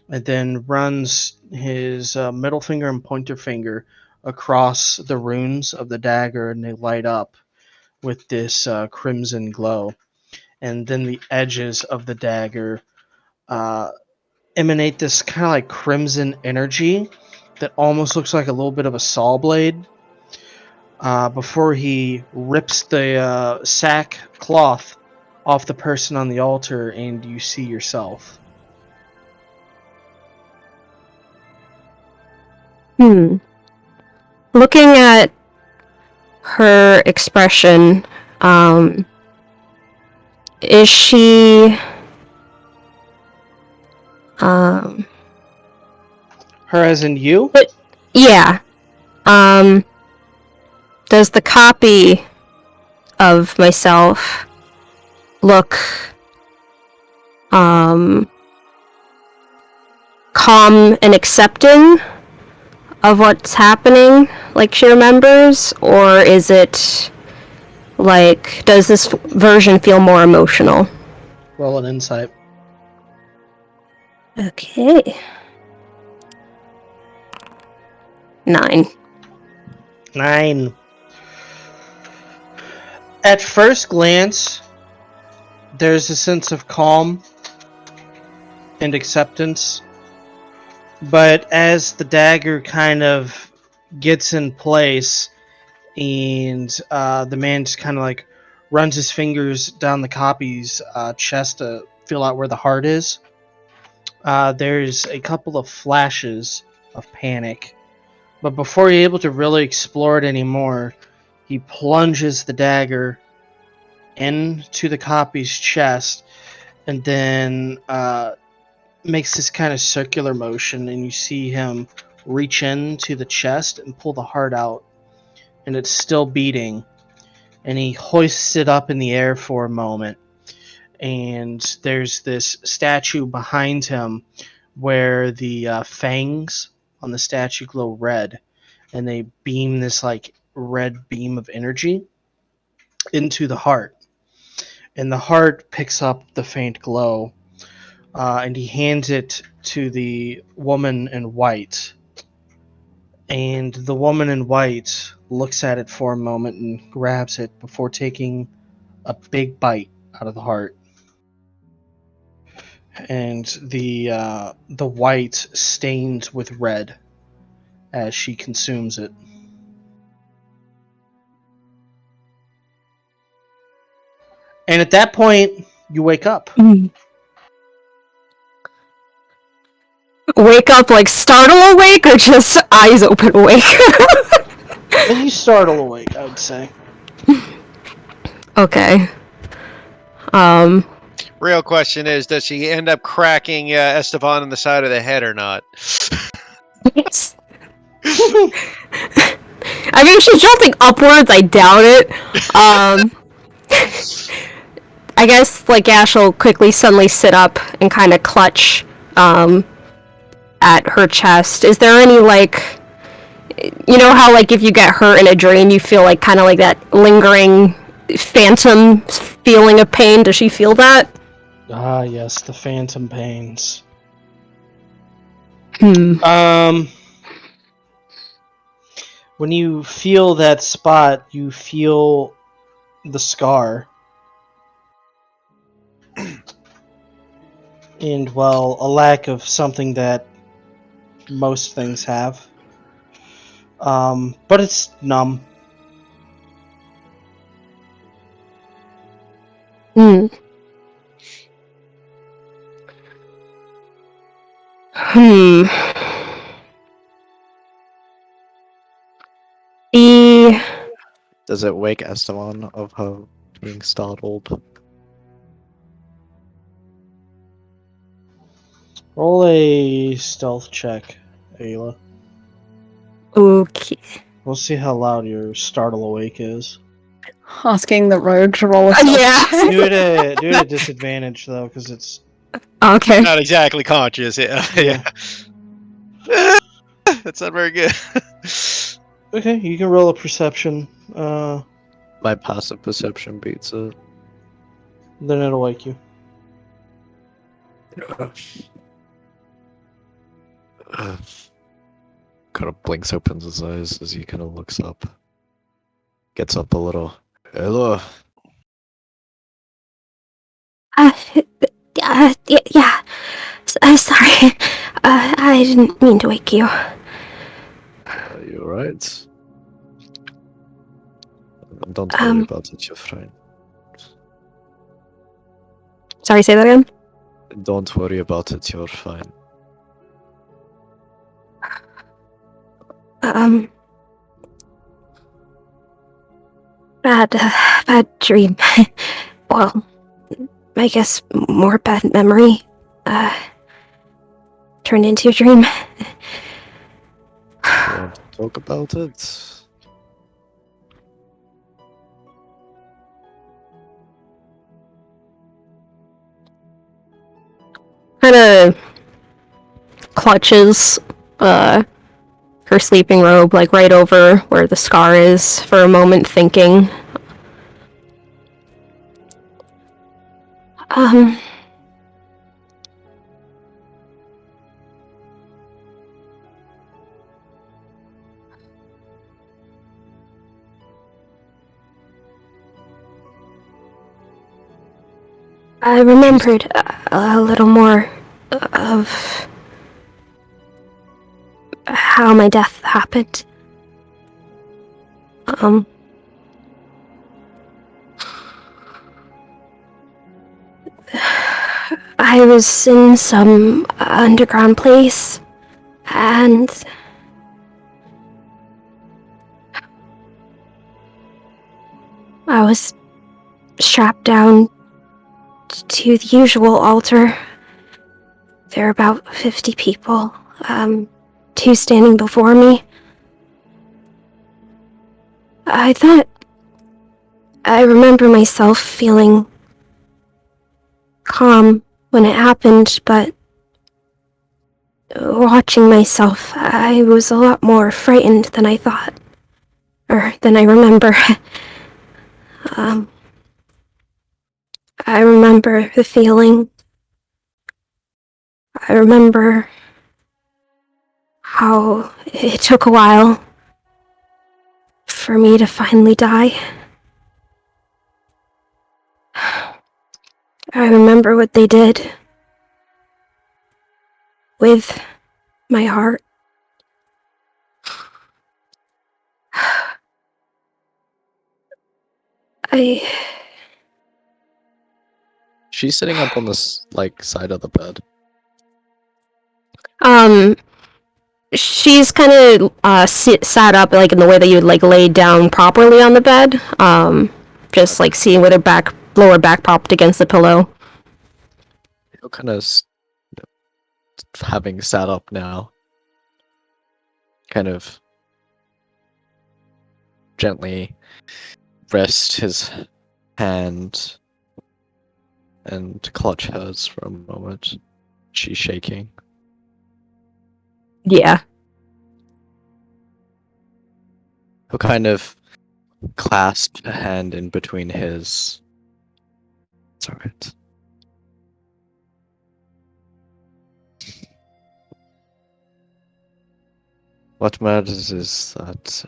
S5: and then runs his middle finger and pointer finger across the runes of the dagger, and they light up with this crimson glow. And then the edges of the dagger emanate this kind of like crimson energy that almost looks like a little bit of a saw blade. Before he rips the sack cloth off the person on the altar, and you see yourself.
S4: Looking at her expression, is she...
S5: Her as in you?
S4: Yeah. Does the copy of myself look calm and accepting of what's happening, like she remembers? Or is it like, does this version feel more emotional?
S5: Roll an insight.
S4: Okay. 9.
S5: 9. At first glance, there's a sense of calm and acceptance, but as the dagger kind of gets in place and the man just kind of like runs his fingers down the copy's chest to feel out where the heart is, there's a couple of flashes of panic. But before you're able to really explore it anymore, he plunges the dagger into the copy's chest and then makes this kind of circular motion, and you see him reach into the chest and pull the heart out, and it's still beating, and he hoists it up in the air for a moment, and there's this statue behind him where the fangs on the statue glow red, and they beam this like red beam of energy into the heart, and the heart picks up the faint glow, and he hands it to the woman in white, and the woman in white looks at it for a moment and grabs it before taking a big bite out of the heart, and the white stains with red as she consumes it. And at that point, you wake up.
S4: Wake up like startle awake, or just eyes open awake?
S5: And you startle awake, I would say.
S4: Okay.
S1: Real question is, does she end up cracking Esteban in the side of the head or not?
S4: Yes. I mean, she's jumping upwards, I doubt it. I guess, like, Ash will quickly suddenly sit up and kind of clutch at her chest. Is there any, like, you know how, like, if you get hurt in a dream, you feel like kind of like that lingering phantom feeling of pain? Does she feel that?
S5: Ah, yes, the phantom pains.
S4: Hmm.
S5: When you feel that spot, you feel the scar. And, well, a lack of something that most things have. But it's numb.
S4: Hmm. Hmm. The
S3: Does it wake Esteban of her being startled?
S5: Roll a stealth check, Ayla.
S4: okay.
S5: We'll see how loud your startle awake is.
S6: Asking the rogue to roll a stealth
S4: Yeah.
S6: check.
S5: Do it at disadvantage though, because it's
S4: Okay.
S1: Not exactly conscious. Yeah.
S5: Yeah.
S1: Yeah. That's not very good.
S5: okay. You can roll a perception.
S3: My passive perception beats it.
S5: Then it'll wake you.
S3: Kind of blinks, opens his eyes as he kind of looks up. Gets up a little. Hello.
S4: Yeah. I'm sorry. I didn't mean to wake you.
S3: Are you alright? Don't worry about it, you're fine.
S4: Sorry, say that again?
S3: Don't worry about it, you're fine.
S4: Bad dream. Well, I guess more bad memory. Turned into a dream.
S3: You want to talk about it?
S4: Kinda clutches, her sleeping robe, like right over where the scar is for a moment, thinking. I remembered a little more of how my death happened. I was in some underground place, and I was strapped down to the usual altar. There are about 50 people, two standing before me. I thought I remember myself feeling calm when it happened, but watching myself, I was a lot more frightened than I thought, or than I remember. I remember the feeling. I remember how it took a while for me to finally die. I remember what they did with my heart. I...
S3: She's sitting up on this, like, side of the bed.
S4: She's kind of sat up, like, in the way that you would, like, lay down properly on the bed. Just, like, seeing with her lower back propped against the pillow.
S3: You're kind of having sat up now. Kind of gently rest his hand and clutch hers for a moment. She's shaking.
S4: Yeah.
S3: He'll kind of clasp a hand in between his. It's alright. What matters is that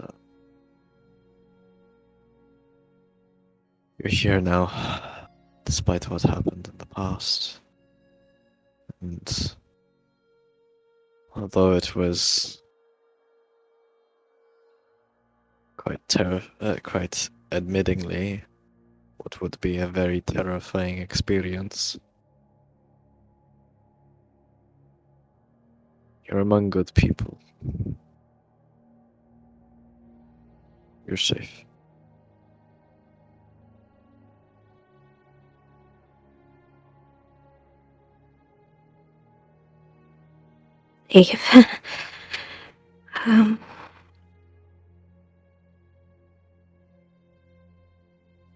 S3: you're here now, despite what happened in the past. And although it was quite admittingly, what would be a very terrifying experience, you're among good people. You're safe.
S4: Eve. um,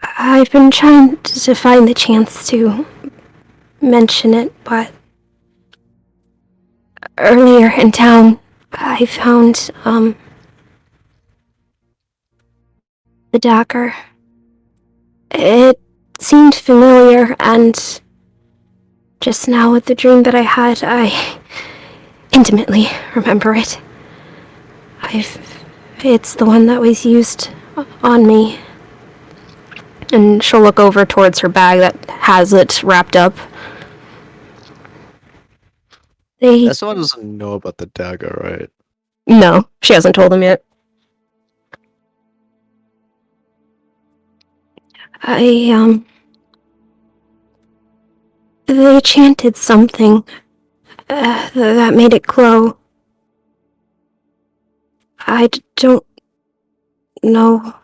S4: I've been trying to find the chance to mention it, but earlier in town, I found, the dagger. It seemed familiar, and just now with the dream that I had, I intimately remember it. It's the one that was used on me. And she'll look over towards her bag that has it wrapped up.
S3: This one doesn't know about the dagger, right?
S4: No, she hasn't told him yet. They chanted something that made it glow. Don't know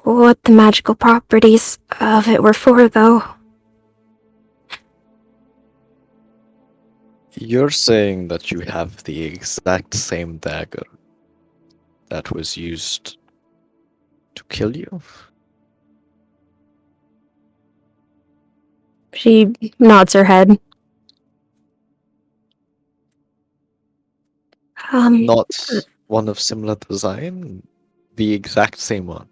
S4: what the magical properties of it were for, though.
S3: You're saying that you have the exact same dagger that was used to kill you?
S4: She nods her head.
S3: Not one of similar design? The exact same one.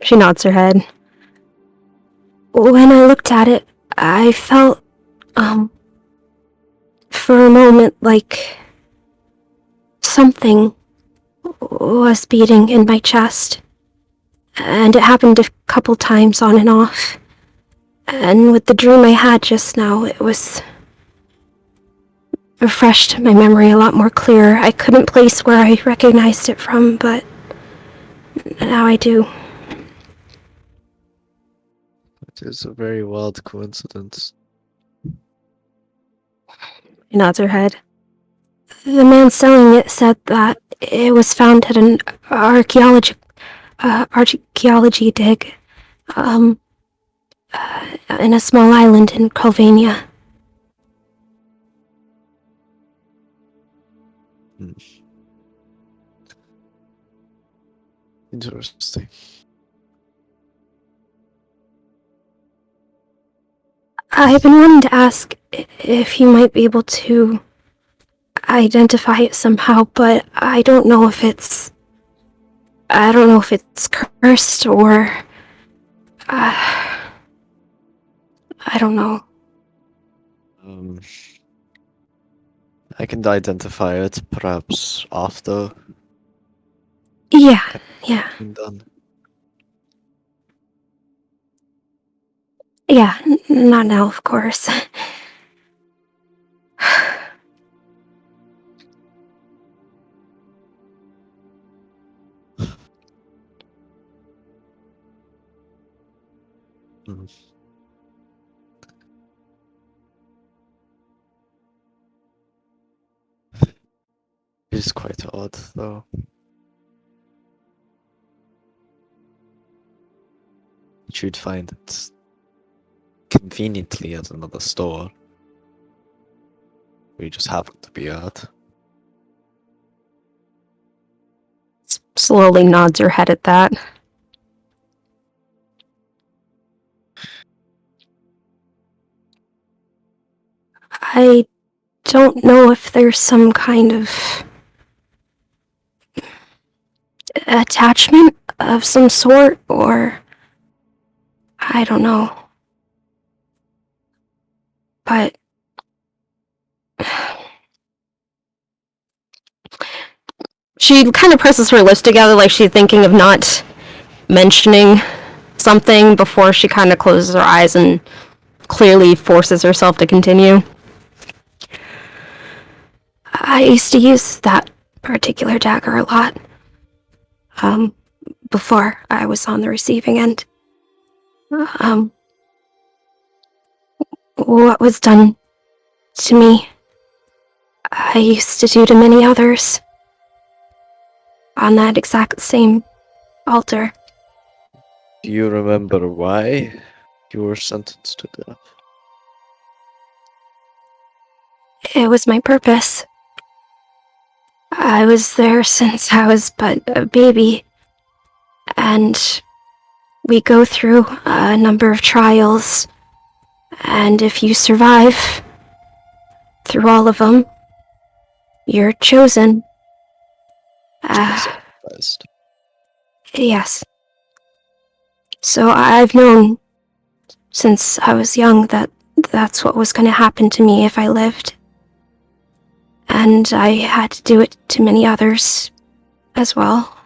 S4: She nods her head. When I looked at it, I felt, for a moment like something was beating in my chest. And it happened a couple times on and off. And with the dream I had just now, it was refreshed my memory a lot more clear. I couldn't place where I recognized it from, but now I do.
S3: It is a very wild coincidence.
S4: She nods her head. The man selling it said that it was found at an archaeology dig, in a small island in Calvania.
S3: Interesting.
S4: I've been wanting to ask if you might be able to identify it somehow, but I don't know if it's cursed or I don't know.
S3: I can identify it perhaps after
S4: Yeah.
S3: I'm done.
S4: Yeah, not now, of course.
S3: Mm. It is quite odd, though. You'd find it conveniently at another store. We just happen to be at.
S4: Slowly nods her head at that. I don't know if there's some kind of attachment of some sort, or I don't know. But she kind of presses her lips together like she's thinking of not mentioning something before she kind of closes her eyes and clearly forces herself to continue. I used to use that particular dagger a lot. Before I was on the receiving end. What was done to me, I used to do to many others. On that exact same altar.
S3: Do you remember why you were sentenced to death?
S4: It was my purpose. I was there since I was but a baby, and we go through a number of trials, and if you survive through all of them, you're chosen.
S3: Sacrificed.
S4: Yes. So I've known since I was young that that's what was going to happen to me if I lived. And I had to do it to many others as well.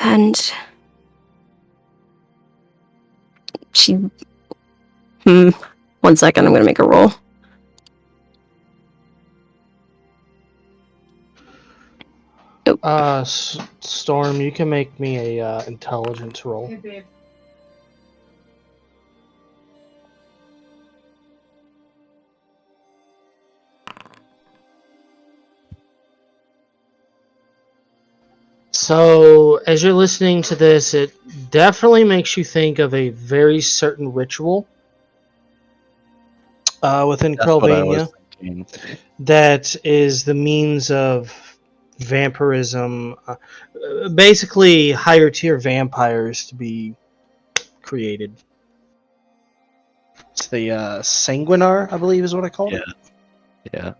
S4: And she... 1 second, I'm going to make a roll.
S5: Storm, you can make me a intelligence roll. So, as you're listening to this, it definitely makes you think of a very certain ritual within
S3: That's what I was
S5: Krylvania
S3: thinking.
S5: that is the means of vampirism, basically higher tier vampires to be created. It's the Sanguinar, I believe is what I called it.
S3: Yeah.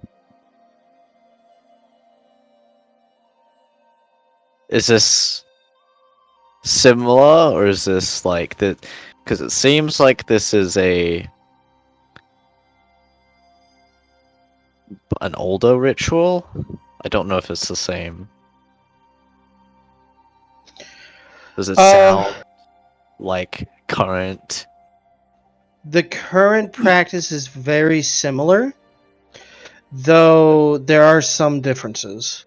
S3: Is this similar, or is this like that? Because it seems like this is an older ritual. I don't know if it's the same. Does it sound like current?
S5: The current practice is very similar, though there are some differences.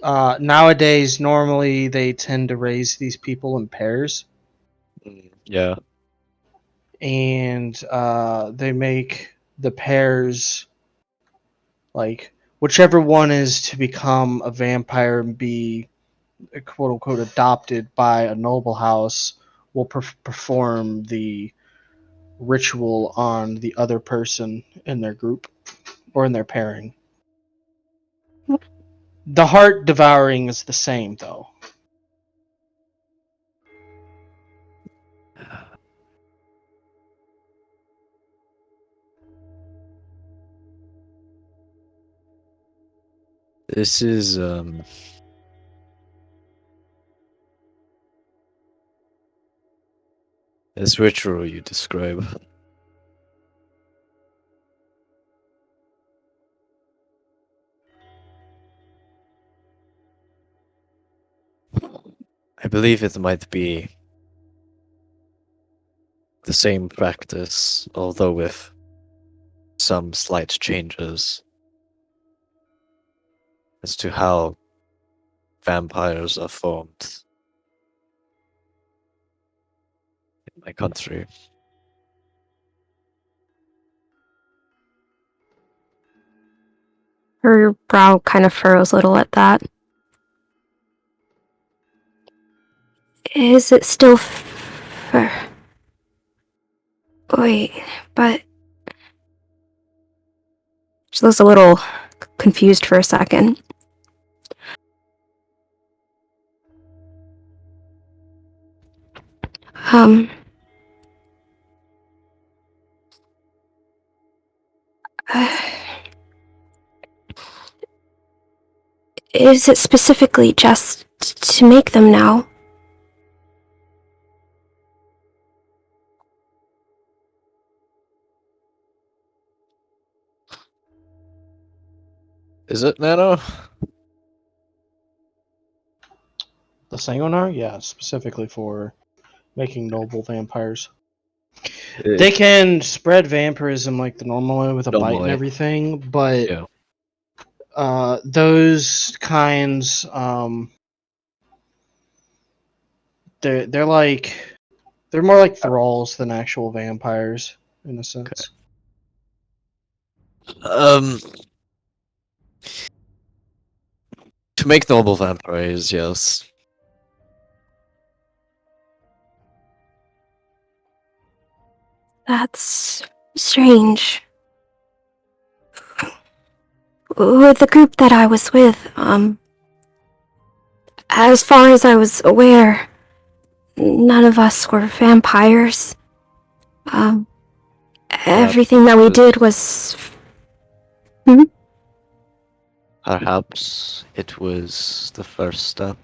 S5: Nowadays, normally they tend to raise these people in pairs,
S3: Yeah.
S5: and they make the pairs like whichever one is to become a vampire and be quote unquote adopted by a noble house will perform the ritual on the other person in their group or in their pairing. The heart devouring is the same, though.
S3: This is this ritual you describe. I believe it might be the same practice, although with some slight changes as to how vampires are formed in my country.
S4: Her brow kind of furrows a little at that. Is it still Wait, but... She looks a little confused for a second. Is it specifically just to make them now?
S3: Is it Nano?
S5: The Sanguinar? Yeah, specifically for making noble vampires. They can spread vampirism like the normal way with a bite and
S3: Normally.
S5: everything, but
S3: Yeah.
S5: those kinds, they're like they're more like thralls than actual vampires in a sense.
S3: To make noble vampires, yes.
S4: That's strange. With the group that I was with, as far as I was aware, none of us were vampires. Everything that we did was...
S3: Perhaps it was the first step.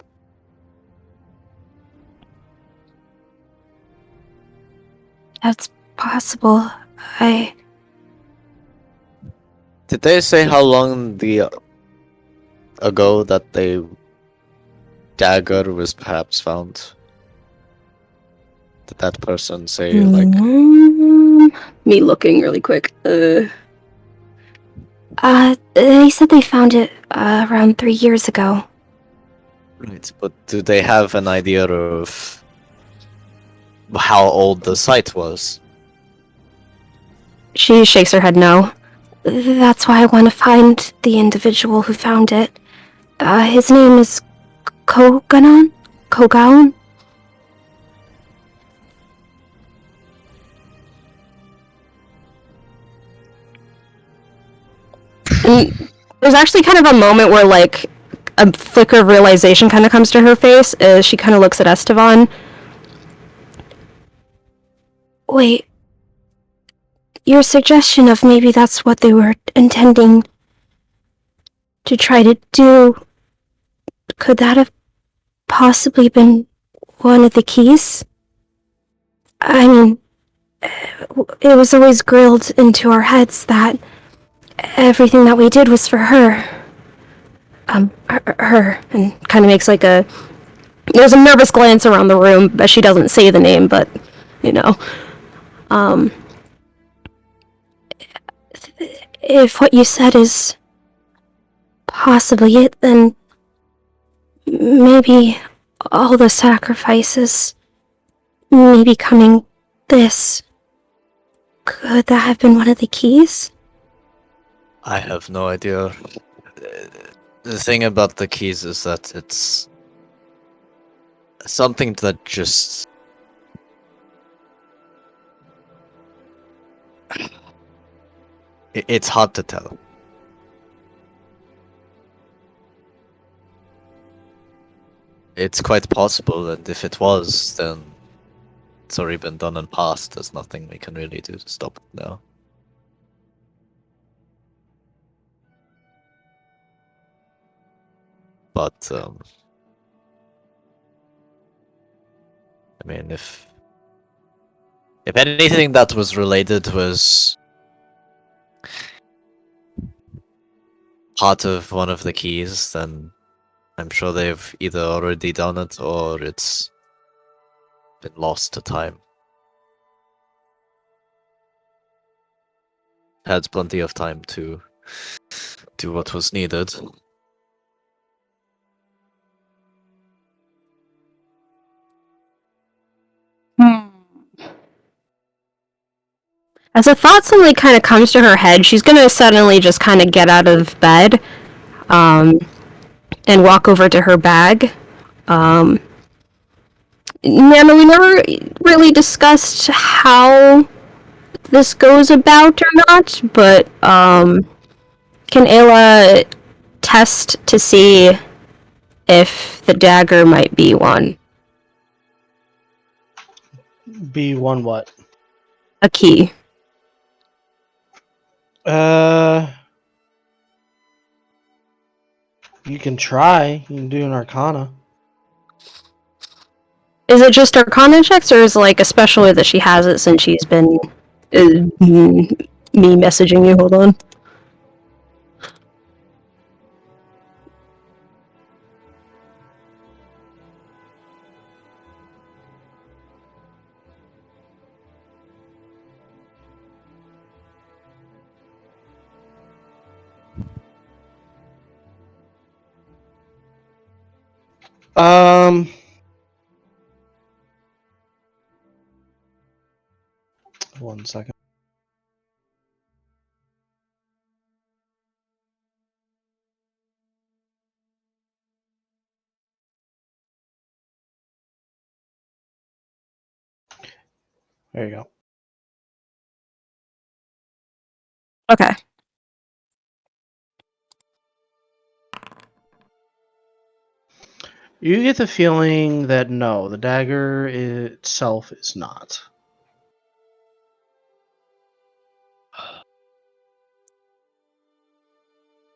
S4: That's possible.
S3: Did they say how long ago that the dagger was perhaps found? Did that person say
S4: Me looking really quick. They said they found it around 3 years ago.
S3: Right, but do they have an idea of how old the site was?
S4: She shakes her head no. That's why I want to find the individual who found it. His name is Kogaon? Kogaon? And there's actually kind of a moment where, like, a flicker of realization kind of comes to her face as she kind of looks at Esteban. Wait. Your suggestion of maybe that's what they were intending to try to do, could that have possibly been one of the keys? I mean, it was always grilled into our heads that everything that we did was for her. Her, and kind of makes like a... There's a nervous glance around the room, but she doesn't say the name, but, you know. If what you said is possibly it, then maybe all the sacrifices, me becoming this, could that have been one of the keys?
S3: I have no idea. The thing about the keys is that it's something that just... It's hard to tell. It's quite possible, and if it was, then it's already been done and past. There's nothing we can really do to stop it now. But, I mean, if anything that was related was part of one of the keys, then I'm sure they've either already done it or it's been lost to time. Had plenty of time to do what was needed.
S4: As a thought suddenly kind of comes to her head, she's gonna suddenly just kind of get out of bed, and walk over to her bag. Nana, we never really discussed how this goes about or not, but, can Ayla test to see if the dagger might be one?
S5: Be one what?
S4: A key.
S5: You can try. You can do an Arcana.
S4: Is it just Arcana checks, or is it like especially that she has it since she's been me messaging you? Hold on.
S5: One second. There you go.
S4: Okay.
S5: You get the feeling that no, the dagger itself is not.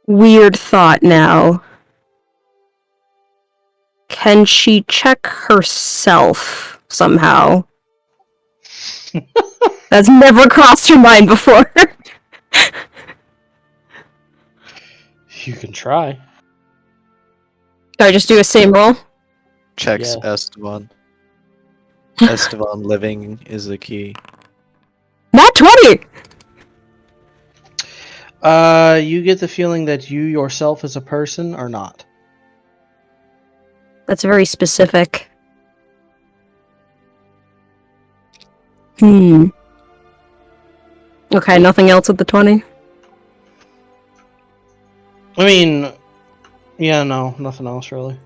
S4: Weird thought now. Can she check herself somehow? That's never crossed her mind before.
S5: You can try.
S4: Do I just do a same roll?
S3: Checks
S5: Yeah.
S3: Esteban. Esteban living is the key.
S4: Not 20!
S5: You get the feeling that you yourself as a person are not.
S4: That's very specific. Okay, nothing else with the 20?
S5: I mean, yeah, no, nothing else really.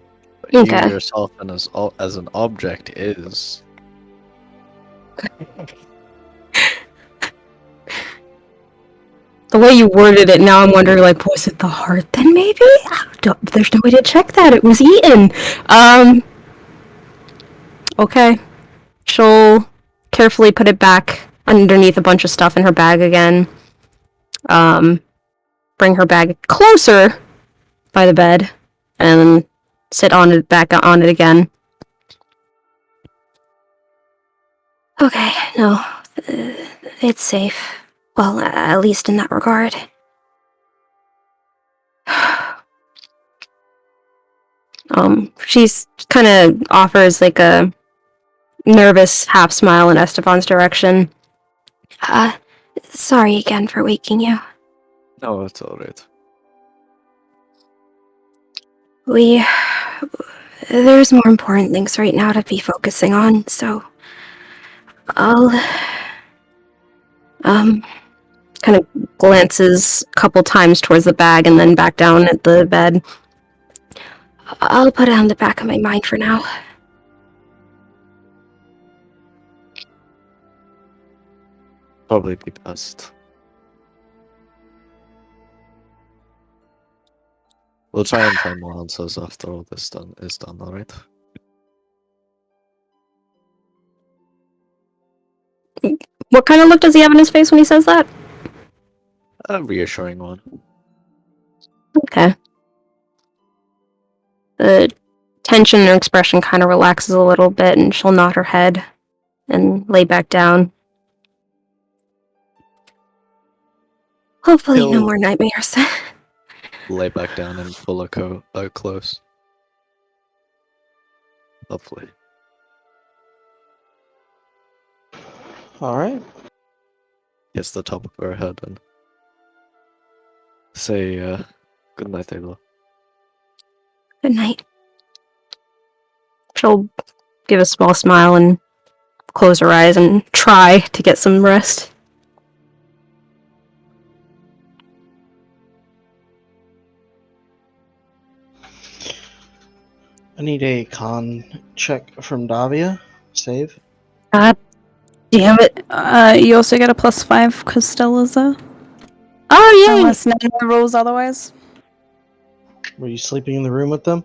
S3: But you
S4: Okay.
S3: yourself and as an object is.
S4: The way you worded it, now I'm wondering, like, was it the heart then, maybe? There's no way to check that. It was eaten. Okay. She'll carefully put it back underneath a bunch of stuff in her bag again. Bring her bag closer by the bed, and then sit on it, back on it again. Okay, no. It's safe. Well, at least in that regard. She's kind of offers like a nervous half smile in Esteban's direction. Sorry again for waking you.
S3: No, it's alright.
S4: There's more important things right now to be focusing on, so I'll, kind of glances a couple times towards the bag and then back down at the bed. I'll put it on the back of my mind for now.
S3: Probably be best. We'll try and find more answers after all this is done, alright?
S4: What kind of look does he have in his face when he says that?
S3: A reassuring one.
S4: Okay. The tension in her expression kind of relaxes a little bit, and she'll nod her head and lay back down. Hopefully no
S3: He'll-
S4: more nightmares.
S3: Lay back down and pull her close. Lovely.
S5: Alright.
S3: Kiss the top of her head and say, good night, Ayla.
S4: Good night. She'll give a small smile and close her eyes and try to get some rest.
S5: I need a con check from Davia. Save.
S4: Damn it.
S6: You also get a +5 because Stella's there.
S4: Oh, yay!
S6: Unless Nana rules otherwise.
S5: Were you sleeping in the room with them?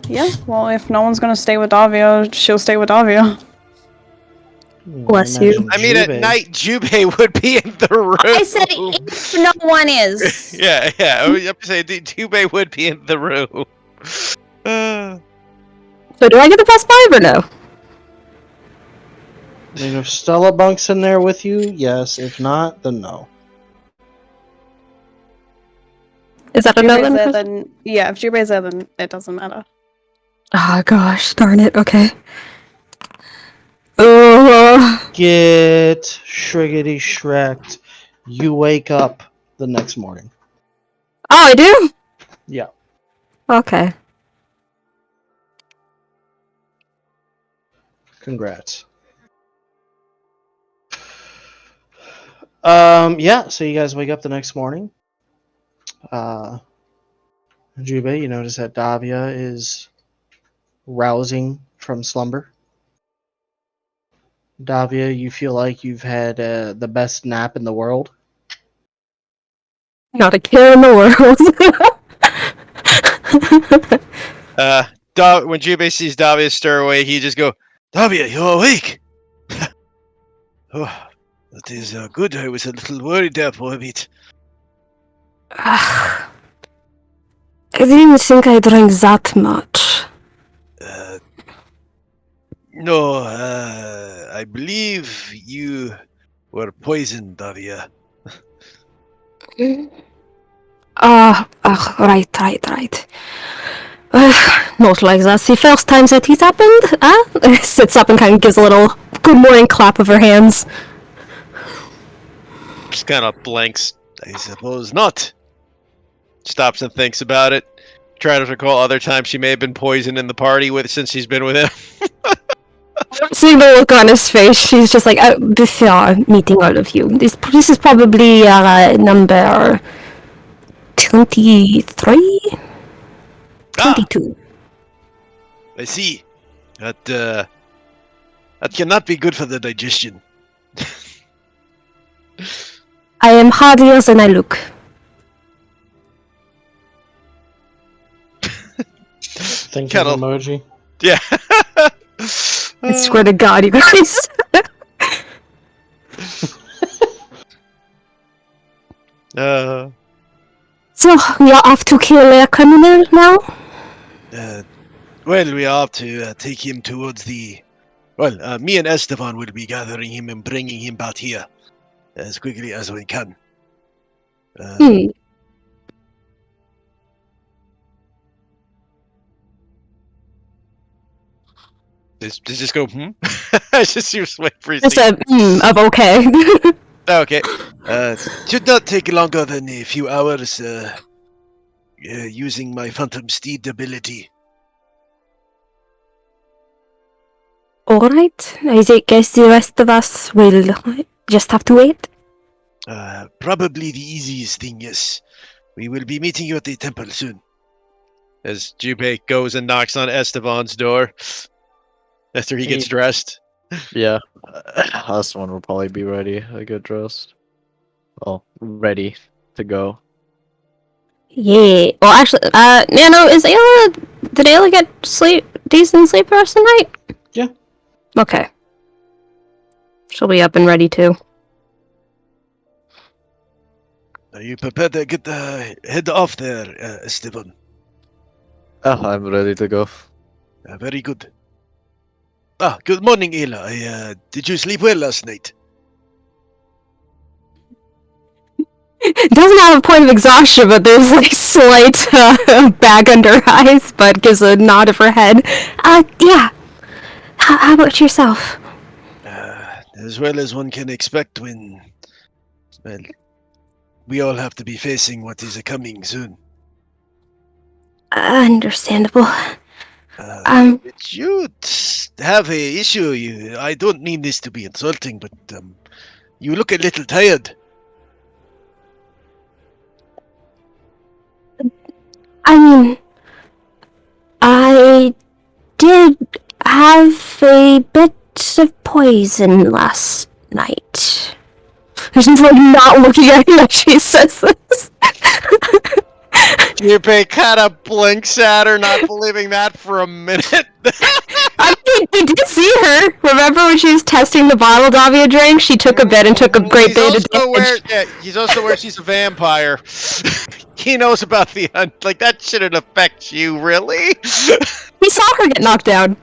S6: Yeah, well, if no one's gonna stay with Davia, she'll stay with Davia.
S4: Bless you.
S1: I mean, at night, Jubei would be in the room.
S6: I said if no one is.
S1: yeah. I was up to say Jubei would be in the room.
S4: So do I get the +5 or no?
S5: I mean, if Stella bunks in there with you, yes. If not, then no.
S4: Is that a no
S6: Jubei's there,
S4: then?
S6: then yeah. If Jubei's there, then it doesn't matter.
S4: Oh gosh, darn it. Okay.
S5: Get shriggity shreked. You wake up the next morning.
S4: Oh, I do?
S5: Yeah.
S4: Okay.
S5: Congrats. Yeah, so you guys wake up the next morning. Jubei, you notice that Davia is rousing from slumber. Davia, you feel like you've had the best nap in the world.
S4: Not a care in the world.
S1: When Jubei sees Davia stir away, he just go, Davia, you're awake! Oh, that is good. I was a little worried there for a bit.
S4: I didn't think I drank that much.
S1: No, I believe you were poisoned, Davia.
S4: Right. Not like that's the first time that it's happened, huh? Sits up and kind of gives a little good morning clap of her hands.
S1: Just kind of blanks. I suppose not. Stops and thinks about it. Trying to recall other times she may have been poisoned in the party since she's been with him.
S4: Seeing the look on his face, she's just like, before meeting all of you, this is probably number 23? 22.
S1: I see. That cannot be good for the digestion.
S4: I am hardier than I look.
S5: Thinking
S1: Kettle.
S5: emoji.
S1: Yeah.
S4: I swear to God, you guys. So, you're off to kill a criminal now?
S1: Well, we are up to take him towards the... Well, me and Esteban will be gathering him and bringing him back here as quickly as we can. Just go, I just was waiting for you to
S4: Just a of okay.
S1: Okay. Should not take longer than a few hours using my Phantom Steed ability.
S4: Alright, I guess the rest of us will just have to wait.
S1: Probably the easiest thing, yes. We will be meeting you at the temple soon. As Jubei goes and knocks on Esteban's door after he gets dressed.
S3: Yeah. Esteban will probably be ready to get dressed. Well, ready to go.
S4: Yeah. Well, actually, Nano, did Ayla get decent sleep rest tonight?
S5: Yeah.
S4: Okay. She'll be up and ready too.
S1: Are you prepared to get head off there, Esteban?
S3: I'm ready to go.
S1: Very good. Good morning, Ayla. Did you sleep well last night?
S4: Doesn't have a point of exhaustion, but there's like slight bag under her eyes, but gives a nod of her head. Yeah. How about yourself?
S1: As well as one can expect when, well, we all have to be facing what is coming soon.
S4: Understandable.
S1: If you have a issue, I don't mean this to be insulting, but you look a little tired.
S4: I mean, I did have a bit of poison last night. She's like not looking at me as she says this.
S1: Junpei kind of blinks at her, not believing that for a minute.
S4: I mean, you did see her. Remember when she was testing the bottle Davia drank? She took a bit and took a great bit of damage.
S1: He's also aware she's a vampire. He knows about the like that shouldn't affect you, really.
S4: We saw her get knocked down.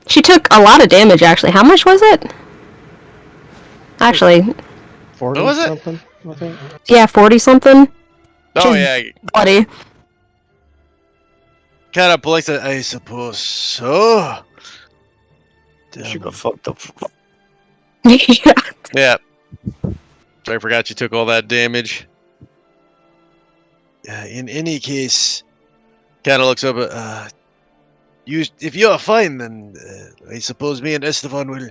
S4: She took a lot of damage, actually. How much was it? Actually,
S5: 40
S1: What was it?
S5: something, I think.
S4: yeah, 40 something.
S1: Oh
S4: She's
S1: yeah,
S4: bloody.
S1: kind of blinks at. I suppose so.
S3: She got fucked up.
S4: Yeah.
S1: Yeah. I forgot you took all that damage. In any case, kind of looks up at. If you are fine, then I suppose me and Esteban will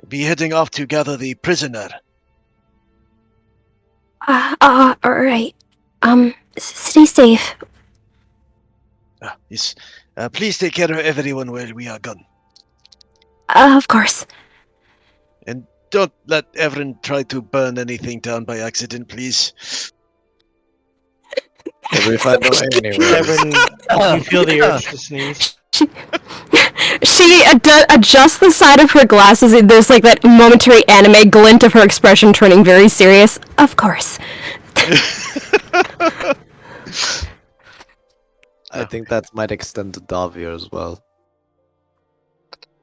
S1: be heading off to gather the prisoner.
S4: Alright. Stay safe.
S1: Yes. Please take care of everyone while we are gone.
S4: Of course.
S1: And don't let Everin try to burn anything down by accident, please.
S3: If we find a way anyway.
S5: Evan, you feel the urge to sneeze.
S4: She adjusts the side of her glasses, and there's like that momentary anime glint of her expression turning very serious. Of course.
S3: I think that might extend to Davia as well.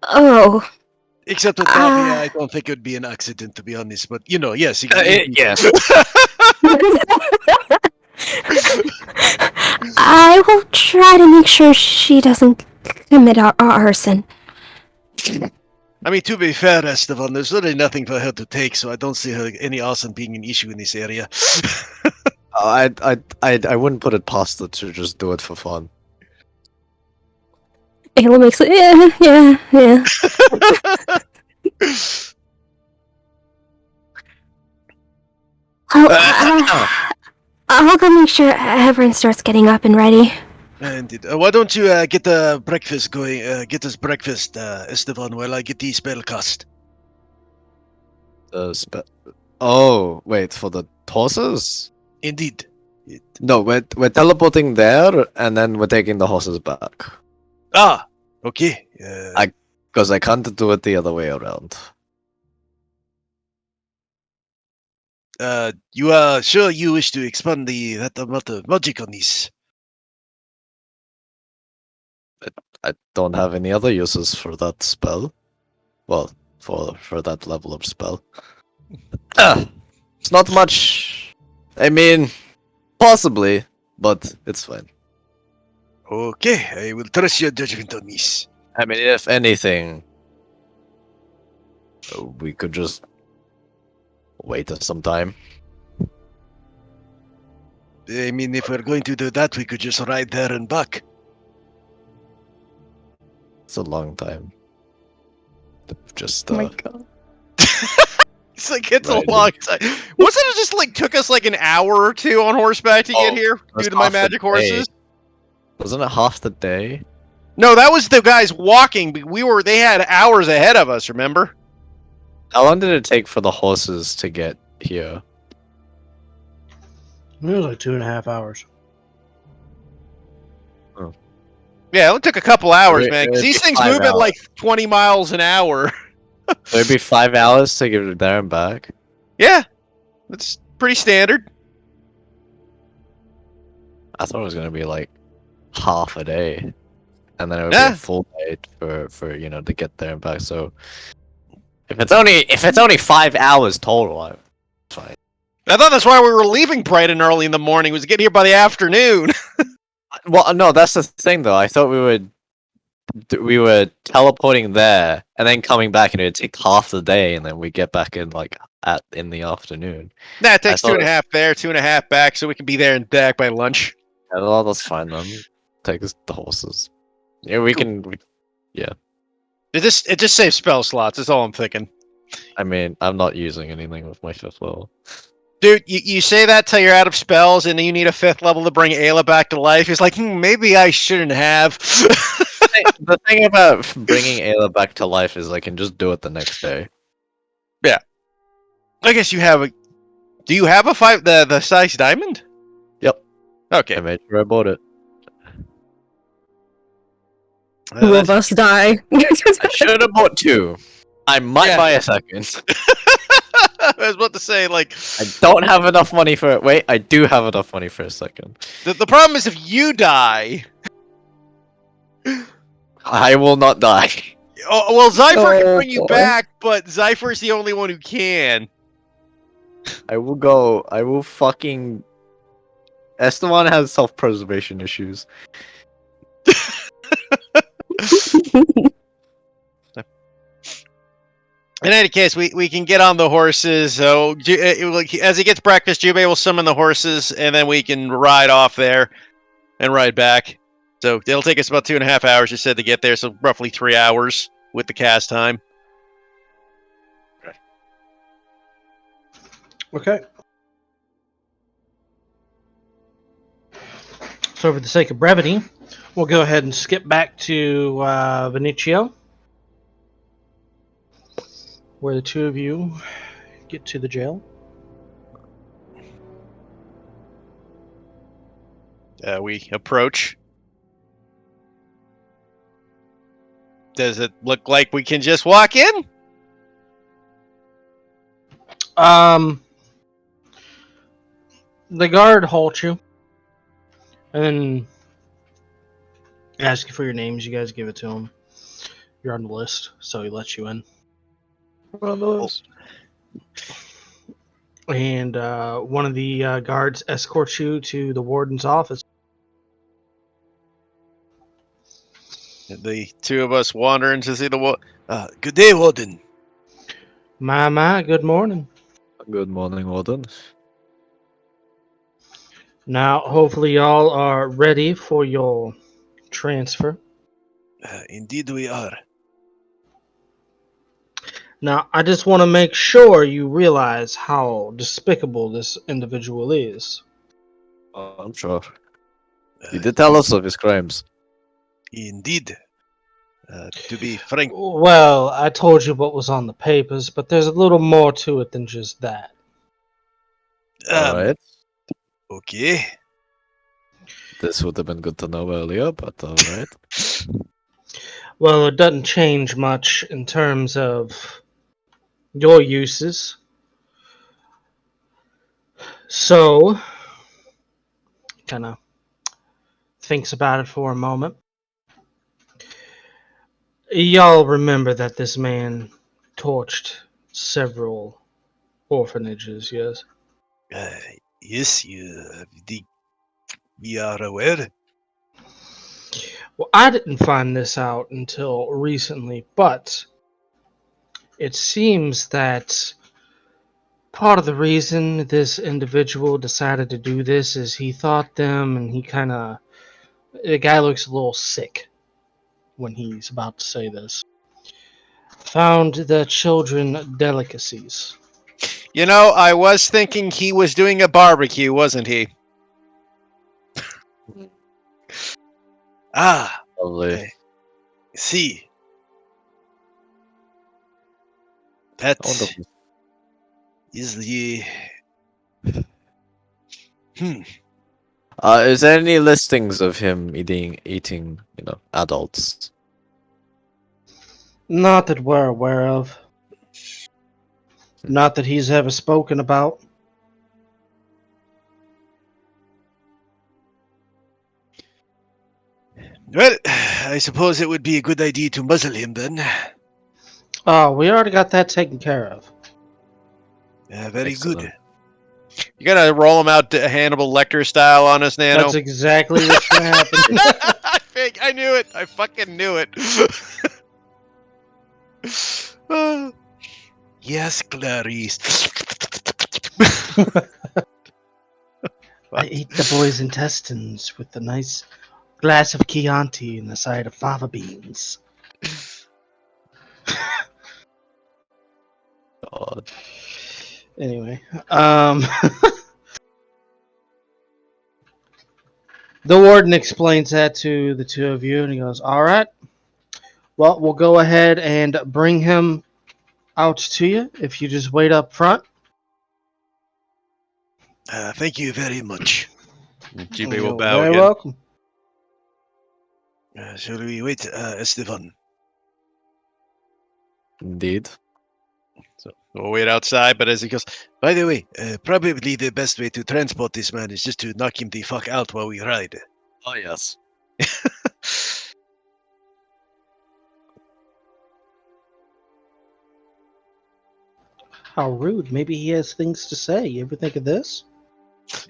S4: Oh.
S1: Except with Davia, I don't think it would be an accident, to be honest. But, yes.
S3: Yes.
S4: I will try to make sure she doesn't commit arson.
S1: I mean, to be fair, Esteban, there's really nothing for her to take, so I don't see any arson being an issue in this area.
S3: I wouldn't put it past her to just do it for fun.
S4: Ayla makes it. Yeah. I'll go make sure everyone starts getting up and ready.
S1: Indeed. Why don't you get the breakfast going? Get us breakfast, Esteban, while I get the spell cast.
S3: Oh, wait, for the horses?
S1: Indeed.
S3: No, we're teleporting there, and then we're taking the horses back.
S1: Ah, okay.
S3: Because I can't do it the other way around.
S1: You are sure you wish to expand that amount of magic on this?
S3: I don't have any other uses for that spell. Well, for that level of spell. It's not much. I mean, possibly, but it's fine.
S1: Okay, I will trust your judgment on this.
S3: I mean, if anything, we could just wait some time.
S1: I mean, if we're going to do that, we could just ride there and back.
S3: It's a long time. Just
S6: Oh my god.
S1: It's like, it's
S3: Right.
S1: a long time. Wasn't it just like took us like an hour or two on horseback to get here
S3: that's
S1: due to my
S3: half the
S1: magic
S3: day.
S1: horses?
S3: Wasn't it half the day?
S1: No, that was the guys walking. They had hours ahead of us, remember?
S3: How long did it take for the horses to get here?
S5: It was like 2.5 hours.
S1: Yeah, it took a couple hours,
S3: It-
S1: man. 'Cause
S3: it'd
S1: these
S3: be
S1: things
S3: 5
S1: move at
S3: hours.
S1: like 20 miles an hour.
S3: So it'd be 5 hours to get it there and back.
S1: Yeah, that's pretty standard.
S3: I thought it was gonna be like half a day, and then it would be
S1: Yeah.
S3: a full day for to get there and back. So if it's only 5 hours total, I'm fine.
S1: I thought that's why we were leaving bright and early in the morning, was to get here by the afternoon.
S3: Well, no, that's the thing though. I thought we were teleporting there and then coming back, and it'd take half the day, and then we get back in in the afternoon.
S1: Nah, it takes
S3: I thought
S1: 2.5 there, 2.5 back, so we can be there and back by lunch.
S3: Yeah, well, that's fine then. Take the horses. Yeah, we can.
S1: It just saves spell slots, that's all I'm thinking.
S3: I mean, I'm not using anything with my 5th level.
S1: Dude, you say that till you're out of spells, and then you need a 5th level to bring Ayla back to life. It's like, maybe I shouldn't have.
S3: The thing about bringing Ayla back to life is I can just do it the next day.
S1: I guess you have a... Do you have the size diamond? Okay.
S3: I made sure I bought it.
S4: Two of us die.
S3: I should have bought 2. I might
S1: Yeah.
S3: buy a second.
S1: I was about to say, like,
S3: I don't have enough money for it. Wait, I do have enough money for a second.
S1: the problem is if you die.
S3: I will not die.
S1: Oh, well, Zypher can
S6: Oh,
S1: bring you
S6: boy.
S1: back, but Zypher's the only one who can.
S3: I will go. I will fucking. Esteban has self-preservation issues.
S1: In any case, we can get on the horses. So as he gets breakfast, Jubei will summon the horses, and then we can ride off there and ride back. So it'll take us about 2.5 hours, you said, to get there. So roughly 3 hours with the cast time.
S5: Okay. So, for the sake of brevity, we'll go ahead and skip back to Benicio, where the two of you get to the jail.
S1: We approach. Does it look like we can just walk in?
S5: The guard halts you, and then asks you for your names. You guys give it to him. You're on the list, so he lets you in. And one of the guards escorts you to the warden's office.
S1: The two of us wander in to see the good day, Warden.
S5: My, good morning.
S3: Good morning, Warden.
S5: Now, hopefully, y'all are ready for your transfer.
S1: Indeed, we are.
S5: Now, I just want to make sure you realize how despicable this individual is.
S3: I'm sure. He did tell us of his crimes.
S1: Indeed. To be frank,
S5: Well, I told you what was on the papers, but there's a little more to it than just that.
S3: Alright.
S1: Okay.
S3: This would have been good to know earlier, but alright.
S5: Well, it doesn't change much in terms of your uses. So, kind of thinks about it for a moment. Y'all remember that this man torched several orphanages, yes?
S1: Yes, we are aware.
S5: Well, I didn't find this out until recently, but it seems that part of the reason this individual decided to do this is he thought them, and the guy looks a little sick when he's about to say this. Found the children delicacies.
S1: You know, I was thinking he was doing a barbecue, wasn't he? Ah,
S3: Lovely.
S1: see. That
S3: Wonderful.
S1: is the...
S3: Is there any listings of him eating, adults?
S5: Not that we're aware of. Not that he's ever spoken about.
S1: Well, I suppose it would be a good idea to muzzle him then.
S5: Oh, we already got that taken care of.
S1: Very
S3: Excellent.
S1: good. You gotta roll him out Hannibal Lecter style on us, Nano.
S5: That's exactly what's gonna happen.
S1: I knew it. I fucking knew it. Yes, Clarice.
S5: I eat the boy's intestines with a nice glass of Chianti and a side of fava beans.
S3: God.
S5: Anyway, the warden explains that to the two of you, and he goes, "All right. Well, we'll go ahead and bring him out to you if you just wait up front."
S1: Thank you very much. Jubei will
S5: You're
S1: bow
S5: very
S1: again.
S5: welcome.
S1: Shall we wait, Esteban?
S3: Indeed.
S1: So we'll wait outside, but as he goes, by the way, probably the best way to transport this man is just to knock him the fuck out while we ride.
S3: Oh, yes.
S5: How rude. Maybe he has things to say. You ever think of this?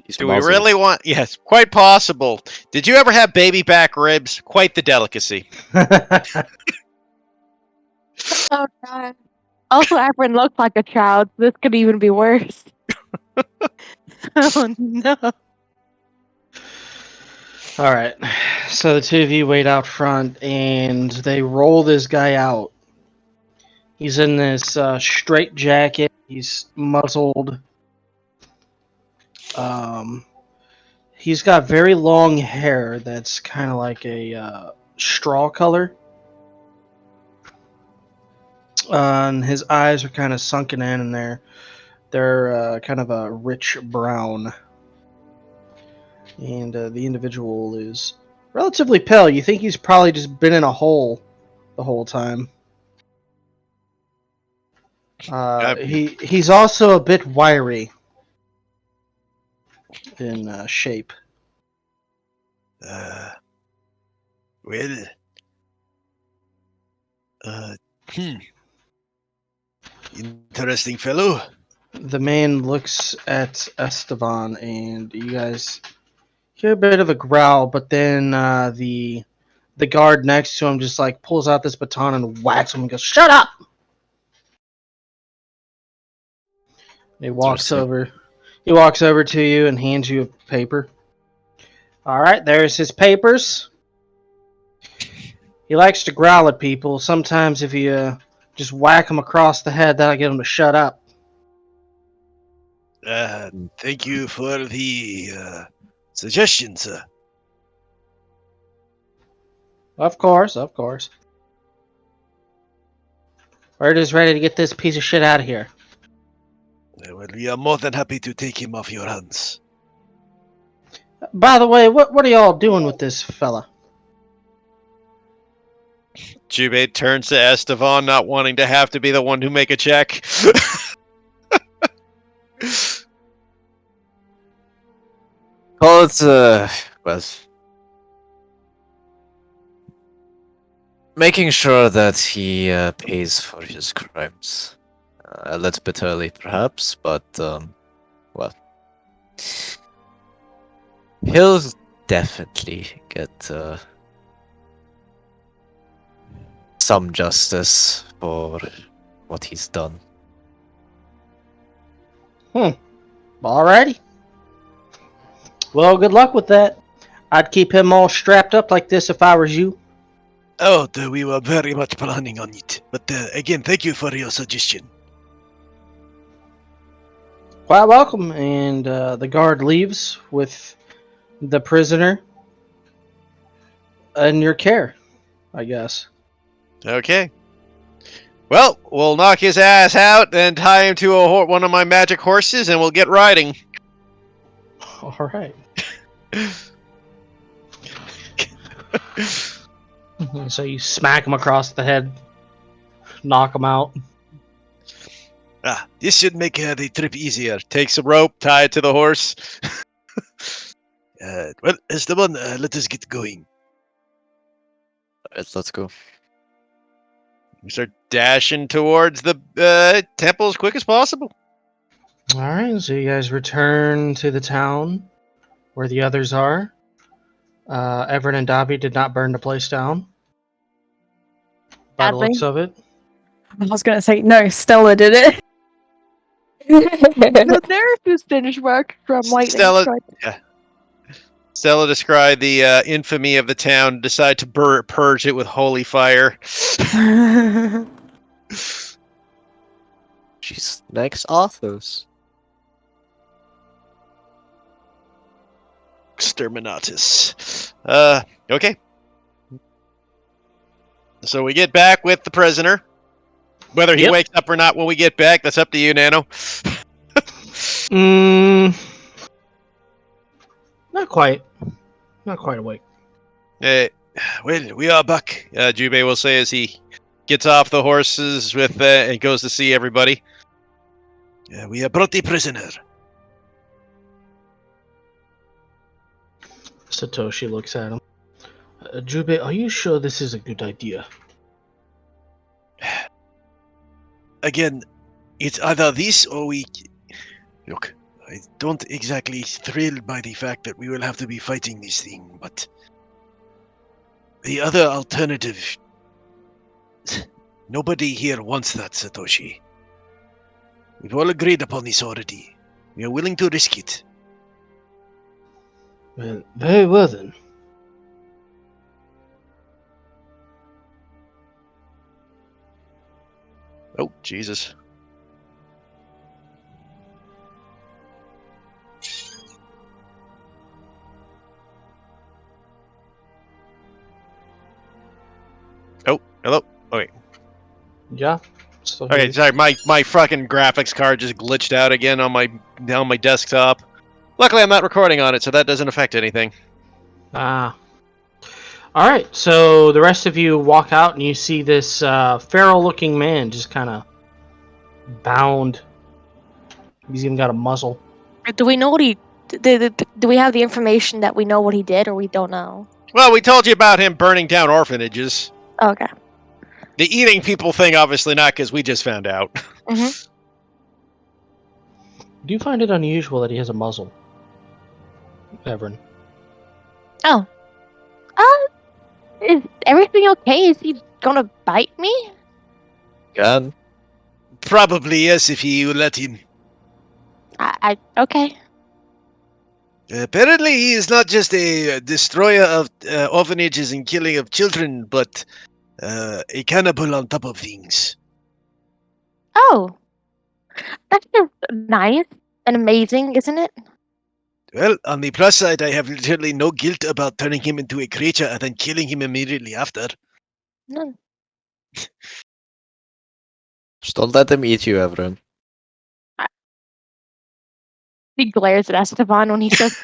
S3: He's
S1: Do we
S3: muzzled.
S1: really want? Yes, quite possible. Did you ever have baby back ribs? Quite the delicacy.
S2: Oh god. Also, Apron looks like a child. This could even be worse. Oh no.
S5: All right. So the two of you wait out front, and they roll this guy out. He's in this straight jacket. He's muzzled. He's got very long hair that's kind of like a straw color. And his eyes are kind of sunken in, and they're kind of a rich brown. And the individual is relatively pale. You think he's probably just been in a hole the whole time. He's also a bit wiry in shape.
S1: Well, interesting fellow.
S5: The man looks at Esteban, and you guys hear a bit of a growl, but then the guard next to him just like pulls out this baton and whacks him and goes, "Shut up!" He walks over. He walks over to you and hands you a paper. All right, there's his papers. He likes to growl at people. Sometimes if you just whack him across the head, that'll get him to shut up.
S1: Thank you for the suggestion, sir.
S5: Of course. Bird is ready to get this piece of shit out of here.
S1: Well, we are more than happy to take him off your hands.
S5: By the way, what are y'all doing with this fella?
S1: Jubei turns to Esteban, not wanting to have to be the one to make a check.
S3: Well, it's, making sure that he pays for his crimes. A little bit early, perhaps, but, well. He'll definitely get some justice for what he's done.
S5: Alrighty. Well, good luck with that. I'd keep him all strapped up like this if I was you.
S1: Oh, we were very much planning on it. But again, thank you for your suggestion.
S5: Quite welcome. And the guard leaves with the prisoner in your care, I guess.
S1: Okay. Well, we'll knock his ass out and tie him to one of my magic horses, and we'll get riding.
S5: All right. So you smack him across the head, knock him out.
S1: This should make the trip easier. Takes a rope, tie it to the horse. Well, Esteban, let us get going.
S3: Let's go.
S1: We start dashing towards the temple as quick as possible.
S5: All right, so you guys return to the town where the others are. Everett and Dobby did not burn the place down. By the looks of it.
S6: I was gonna say no, Stella did it.
S2: The narrative finished work from lightning
S1: Stella,
S2: strike.
S1: Stella described the infamy of the town, decide to purge it with holy fire.
S3: She's next Arthos.
S1: Exterminatus. Okay. So we get back with the prisoner. Whether he
S5: Yep.
S1: wakes up or not when we get back, that's up to you, Nano.
S5: Not quite. Not quite awake.
S1: Well, we are back, Jubei will say as he gets off the horses with and goes to see everybody. We have brought the prisoner.
S5: Satoshi looks at him. Jubei, are you sure this is a good idea?
S1: Again, it's either this or we... Look, I don't exactly thrilled by the fact that we will have to be fighting this thing, but... The other alternative... Nobody here wants that, Satoshi. We've all agreed upon this already. We are willing to risk it.
S5: Well, very well then.
S1: Oh, Jesus. Oh, hello. Oh, wait.
S5: Yeah. Still
S1: Okay,
S5: here.
S1: sorry. My fucking graphics card just glitched out again on my desktop. Luckily, I'm not recording on it, so that doesn't affect anything.
S5: Ah. Alright, so the rest of you walk out and you see this feral looking man just kind of bound. He's even got a muzzle.
S2: Do we know what he? Do we have the information that we know what he did, or we don't know?
S1: Well, we told you about him burning down orphanages.
S2: Okay.
S1: The eating people thing, obviously not, because we just found out.
S2: Mm-hmm.
S5: Do you find it unusual that he has a muzzle? Everin.
S2: Oh. Is everything okay? Is he gonna bite me?
S3: Can?
S1: Probably yes, if you let him.
S2: I okay.
S1: Apparently, he is not just a destroyer of orphanages and killing of children, but a cannibal on top of things.
S2: Oh. That's just nice and amazing, isn't it?
S1: Well, on the plus side, I have literally no guilt about turning him into a creature and then killing him immediately after.
S2: No.
S3: Just don't let them eat you, everyone.
S2: He glares at Esteban when he says,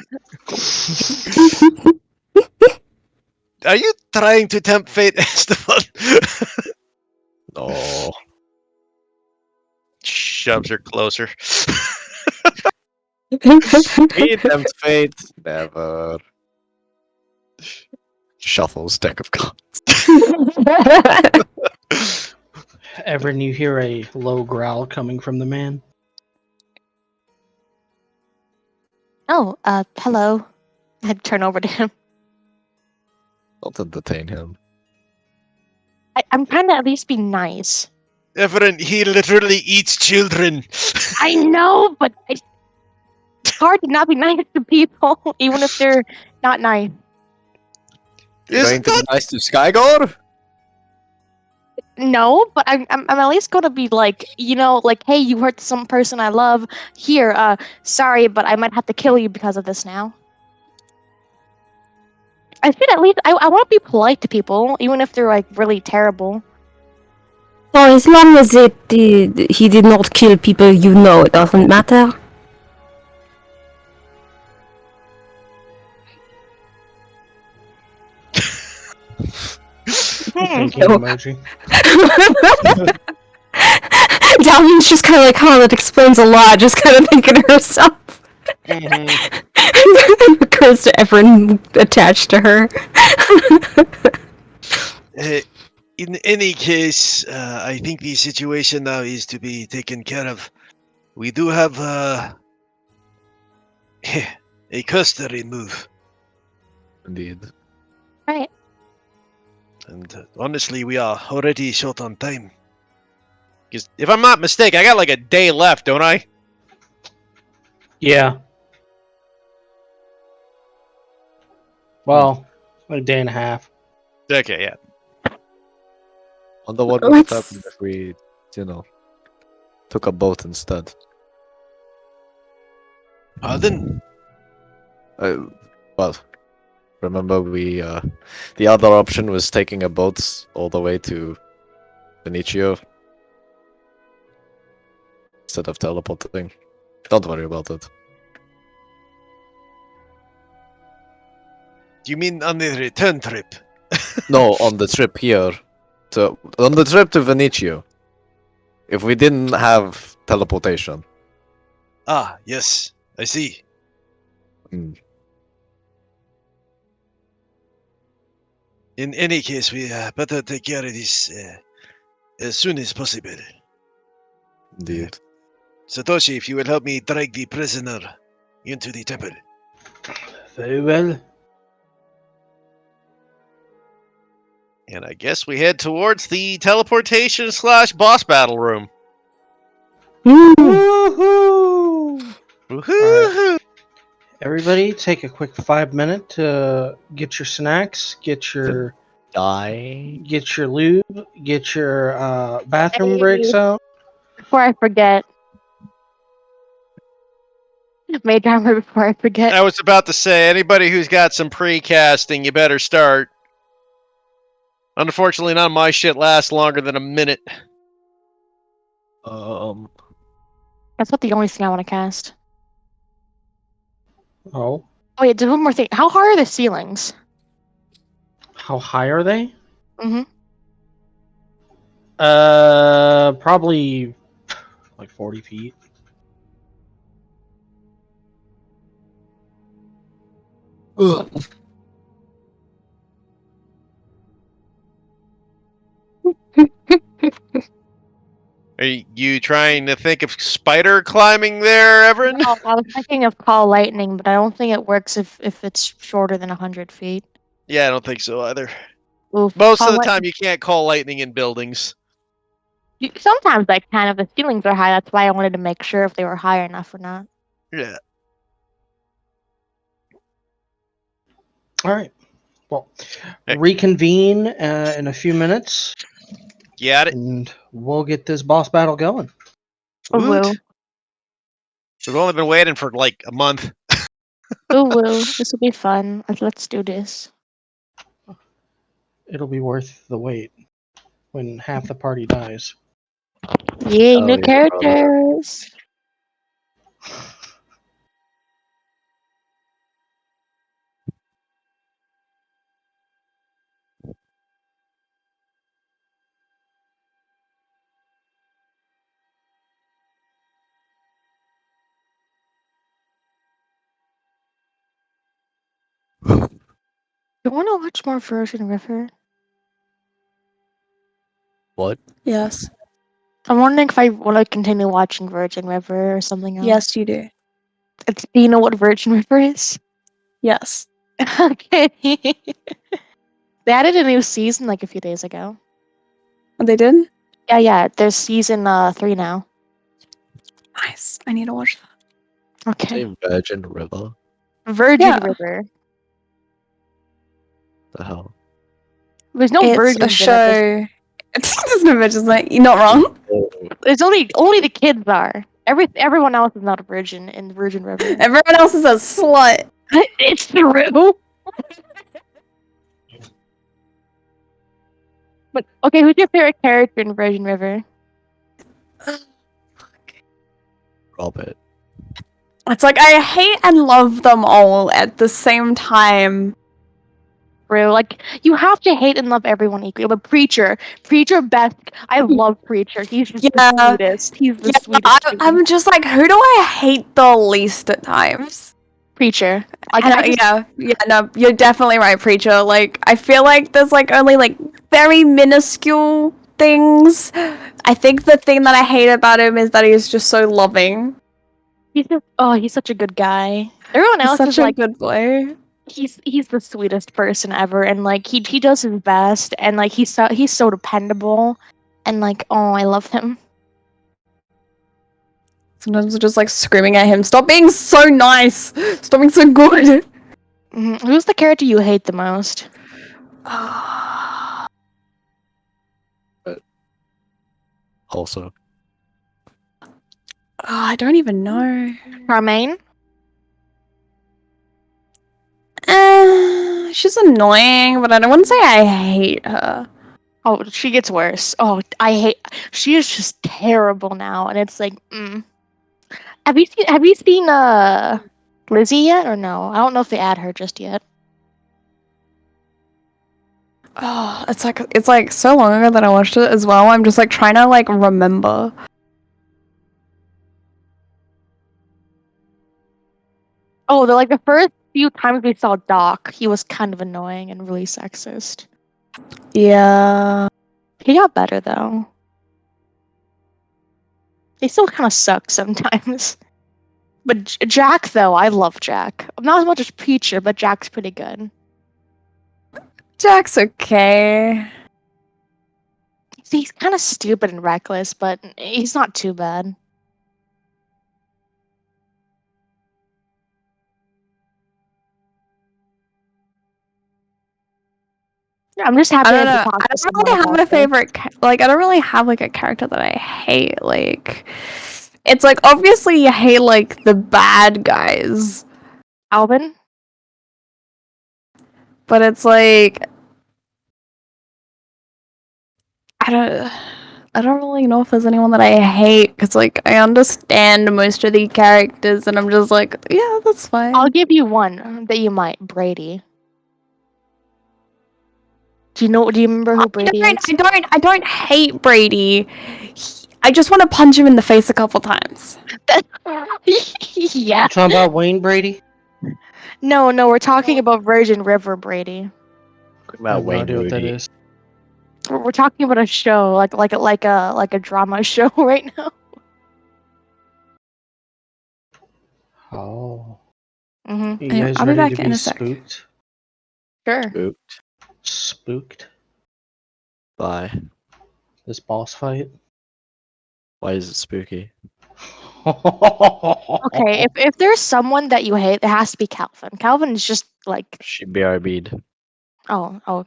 S1: Are you trying to tempt fate, Esteban?
S3: No.
S1: Shoves her closer.
S3: We tempt fate. Never. Shuffles deck of cards.
S5: Everin, you hear a low growl coming from the man.
S2: "Oh, hello." I'd turn over to him.
S3: Don't entertain him.
S2: I'm trying to at least be nice.
S1: Everett, he literally eats children.
S2: I know, but it's hard to not be nice to people, even if they're not nice.
S3: You're
S1: Is
S3: going to
S1: that-
S3: be nice to Skygore?
S2: No, but I'm at least gonna be like, like, hey, you hurt some person I love. Here, sorry, but I might have to kill you because of this now. I feel at least I want to be polite to people, even if they're like really terrible.
S4: So as long as he did not kill people, it doesn't matter.
S5: Thinking
S4: No.
S5: emoji.
S4: Dalvin's just kind of like, that explains a lot, just kind of thinking to herself.
S1: Mhm.
S4: Occurs to everyone attached to her.
S1: In any case, I think the situation now is to be taken care of. We do have a curse to remove.
S3: Indeed.
S2: Right.
S1: And honestly, we are already short on time. Because if I'm not mistaken, I got like a day left, don't I?
S5: Yeah. Well, like a day and a half.
S1: Okay, yeah.
S3: Wonder what would have
S4: Let's-
S3: happened if we, took a boat instead.
S1: Pardon?
S3: Well, remember the other option was taking a boat all the way to Benicio instead of teleporting. Don't worry about it.
S1: You mean on the return trip?
S3: No, on the trip here. On the trip to Venicio. If we didn't have teleportation.
S1: Ah, yes, I see.
S3: Hmm.
S1: In any case, we better take care of this as soon as possible.
S3: Indeed.
S1: Satoshi, if you will help me drag the prisoner into the temple.
S5: Very well.
S1: And I guess we head towards the teleportation / boss battle room.
S5: Woohoo!
S1: Woohoo!
S5: Everybody, take a quick 5 minute to get your snacks, get your
S3: Die.
S5: lube, get your bathroom breaks
S2: Hey,
S5: out.
S2: before I forget, May timer before I forget.
S1: I was about to say, anybody who's got some pre-casting, you better start. Unfortunately, none of my shit lasts longer than a minute.
S2: That's not the only thing I want to cast.
S5: Oh,
S2: Oh wait, there's one more thing. How high are the ceilings?
S5: how high are they?
S2: Mm-hmm.
S5: Probably like 40 feet.
S1: Are you trying to think of spider climbing there, Everin?
S2: No, I was thinking of call lightning, but I don't think it works if it's shorter than 100 feet.
S1: Yeah, I don't think so either.
S2: Oof,
S1: Most
S2: call
S1: of the
S2: light-
S1: time, you can't call lightning in buildings.
S2: Sometimes I can if the ceilings are high. That's why I wanted to make sure if they were high enough or not.
S1: Yeah.
S5: All right. Well,
S1: Hey.
S5: reconvene in a few minutes,
S1: Got it.
S5: and we'll get this boss battle going.
S2: Ooh
S1: Woot.
S2: woo.
S1: We've only been waiting for like a month.
S2: Ooh woo. This will be fun. Let's do this.
S5: It'll be worth the wait when half the party dies.
S2: Yay,
S3: Hell
S2: new
S3: yeah, brother.
S2: characters. You want to watch more Virgin River?
S3: What?
S6: Yes.
S2: I'm wondering if I want to continue watching Virgin River or something else.
S6: Yes, you do.
S2: Do you know what Virgin River is?
S6: Yes.
S2: Okay. They added a new season like a few days ago.
S6: They did?
S2: Yeah. There's season 3 now.
S6: Nice. I need to watch that.
S2: Okay.
S3: Say Virgin River?
S2: Virgin
S6: Yeah.
S2: River.
S3: The hell?
S2: There's no
S6: It's
S2: virgins
S6: a
S2: in it.
S6: show. There's no bitches, like, you're not wrong.
S2: There's only the kids are. Everyone else is not a virgin in Virgin River.
S6: Everyone else is a slut.
S2: It's true. But okay, who's your favorite character in Virgin River?
S3: Robert.
S6: It's like I hate and love them all at the same time.
S2: Bro, like you have to hate and love everyone equally. But Preacher best. I love Preacher. He's just
S6: Yeah.
S2: the sweetest. He's the
S6: Yeah,
S2: sweetest. dude.
S6: I'm just like, who do I hate the least at times?
S2: Preacher. Like
S6: And
S2: I just,
S6: no, you're definitely right, Preacher. Like, I feel like there's like only like very minuscule things. I think the thing that I hate about him is that he's just so loving.
S2: he's such a good guy. Everyone
S6: He's
S2: else
S6: such
S2: is
S6: a
S2: like
S6: good boy.
S2: he's the sweetest person ever, and like he does his best, and like he's so dependable, and like oh I love him.
S6: Sometimes I'm just like screaming at him, stop being so nice! Stop being so good!
S2: Who's the character you hate the most?
S3: Also.
S6: I don't even know.
S2: Charmaine?
S6: She's annoying, but I don't want to say I hate her.
S2: Oh, she gets worse. Oh, she is just terrible now, and it's like Have you seen Lizzie yet or no? I don't know if they add her just yet.
S6: Oh, it's like so long ago that I watched it as well. I'm just like trying to like remember.
S2: Oh, the first few times we saw Doc, he was kind of annoying and really sexist.
S6: Yeah.
S2: He got better though. He still kind of sucks sometimes. But Jack, though, I love Jack. Not as much as Preacher, but Jack's pretty good.
S6: Jack's okay.
S2: See, he's kind of stupid and reckless, but he's not too bad. Yeah, I'm just happy
S6: I don't
S2: to
S6: know.
S2: talk
S6: I
S2: to
S6: don't
S2: someone
S6: really have
S2: about
S6: a
S2: this.
S6: favorite. Like, I don't really have like a character that I hate. Like, it's like obviously you hate like the bad guys,
S2: Alvin?
S6: but it's like I don't really know if there's anyone that I hate because like I understand most of the characters and I'm just like, yeah, that's fine.
S2: I'll give you one that you might. Brady. Do you remember who Brady is?
S6: I don't hate Brady. I just want to punch him in the face a couple times.
S2: Yeah.
S5: You talking about Wayne Brady?
S2: No, we're talking about Virgin River Brady.
S3: Talking
S5: I
S3: about
S5: have no
S3: Wayne
S5: idea what that
S3: Moody.
S5: is.
S2: We're talking about a show, like a drama show right now.
S5: Oh.
S2: Mm-hmm.
S5: You
S6: Yeah,
S5: guys
S6: I'll be
S5: ready
S6: back
S5: to
S6: in
S5: be
S6: a sec.
S5: spooked?
S2: Sure.
S3: Spooked
S5: Spooked?
S3: by.
S5: This boss fight?
S3: Why is it spooky?
S2: Okay, if there's someone that you hate, it has to be Calvin. Calvin is just like,
S3: She BRB'd.
S2: oh,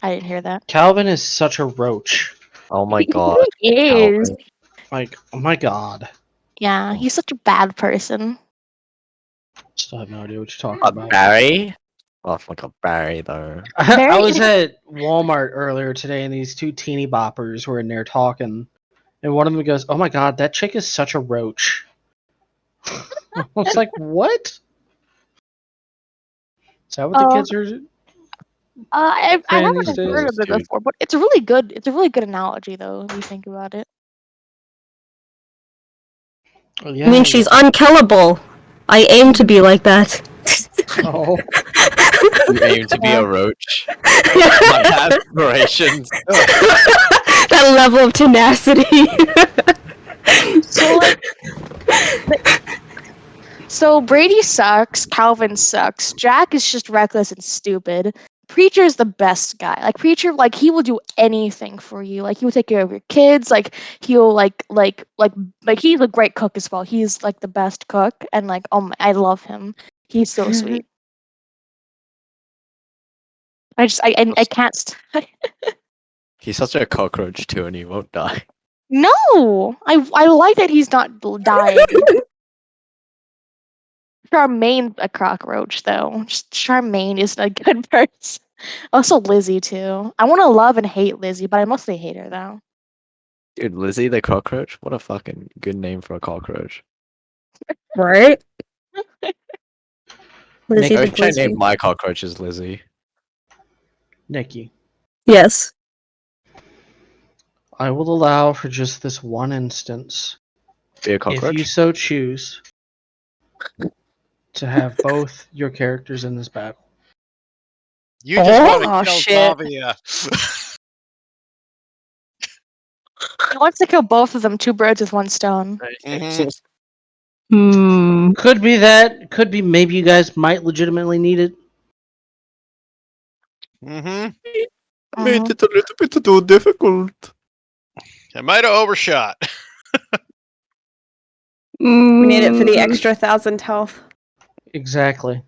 S2: I didn't hear that.
S5: Calvin is such a roach.
S3: Oh my god.
S2: He is.
S3: Calvin.
S5: Like, oh my god.
S2: Yeah, he's such a bad person.
S5: Still have no idea what you're talking about.
S3: Barry? Oh, fuck up Barry though.
S5: I was at Walmart earlier today and these two teeny boppers were in there talking. And one of them goes, "Oh my god, that chick is such a roach." I was like, "What? Is that what the
S2: Oh,
S5: kids are?"
S2: I
S5: saying
S2: haven't
S5: these days?
S2: heard of it
S3: Dude.
S2: before, but it's a really good analogy though, if you think about it.
S5: Oh,
S4: I
S5: yeah,
S4: mean, she's unkillable. I aim to be like that.
S5: Oh,
S3: You aim to be
S2: Yeah.
S3: a roach. My aspirations.
S4: That level of tenacity.
S2: So Brady sucks, Calvin sucks, Jack is just reckless and stupid. Preacher's the best guy. Like Preacher, like he will do anything for you. Like he will take care of your kids. Like he'll like he's a great cook as well. He's like the best cook, and like I love him. He's so sweet. I can't.
S3: He's such a cockroach too, and he won't die.
S2: No, I like that he's not dying. Charmaine's a cockroach, though. Just Charmaine is a good person. Also, Lizzie too. I want to love and hate Lizzie, but I mostly hate her though.
S3: Dude, Lizzie the cockroach? What a fucking good name for a cockroach.
S4: Right? Lizzie
S3: I
S4: the
S3: wish I
S4: Glizzy.
S3: named my cockroach as Lizzie.
S5: Nikki,
S4: Yes.
S5: I will allow for just this one instance,
S3: Be a
S5: if
S3: cockroach?
S5: you so choose, to have both your characters in this battle.
S1: You just want
S6: Oh,
S1: to kill
S6: shit.
S1: Davia.
S2: He wants to kill both of them, two birds with one stone.
S1: Mhm.
S4: Hmm.
S5: Could be that. Could be maybe you guys might legitimately need it.
S1: Mhm.
S2: Mhm.
S3: it a little bit too difficult.
S1: I might have overshot.
S6: We need it for the extra 1,000 health.
S5: Exactly.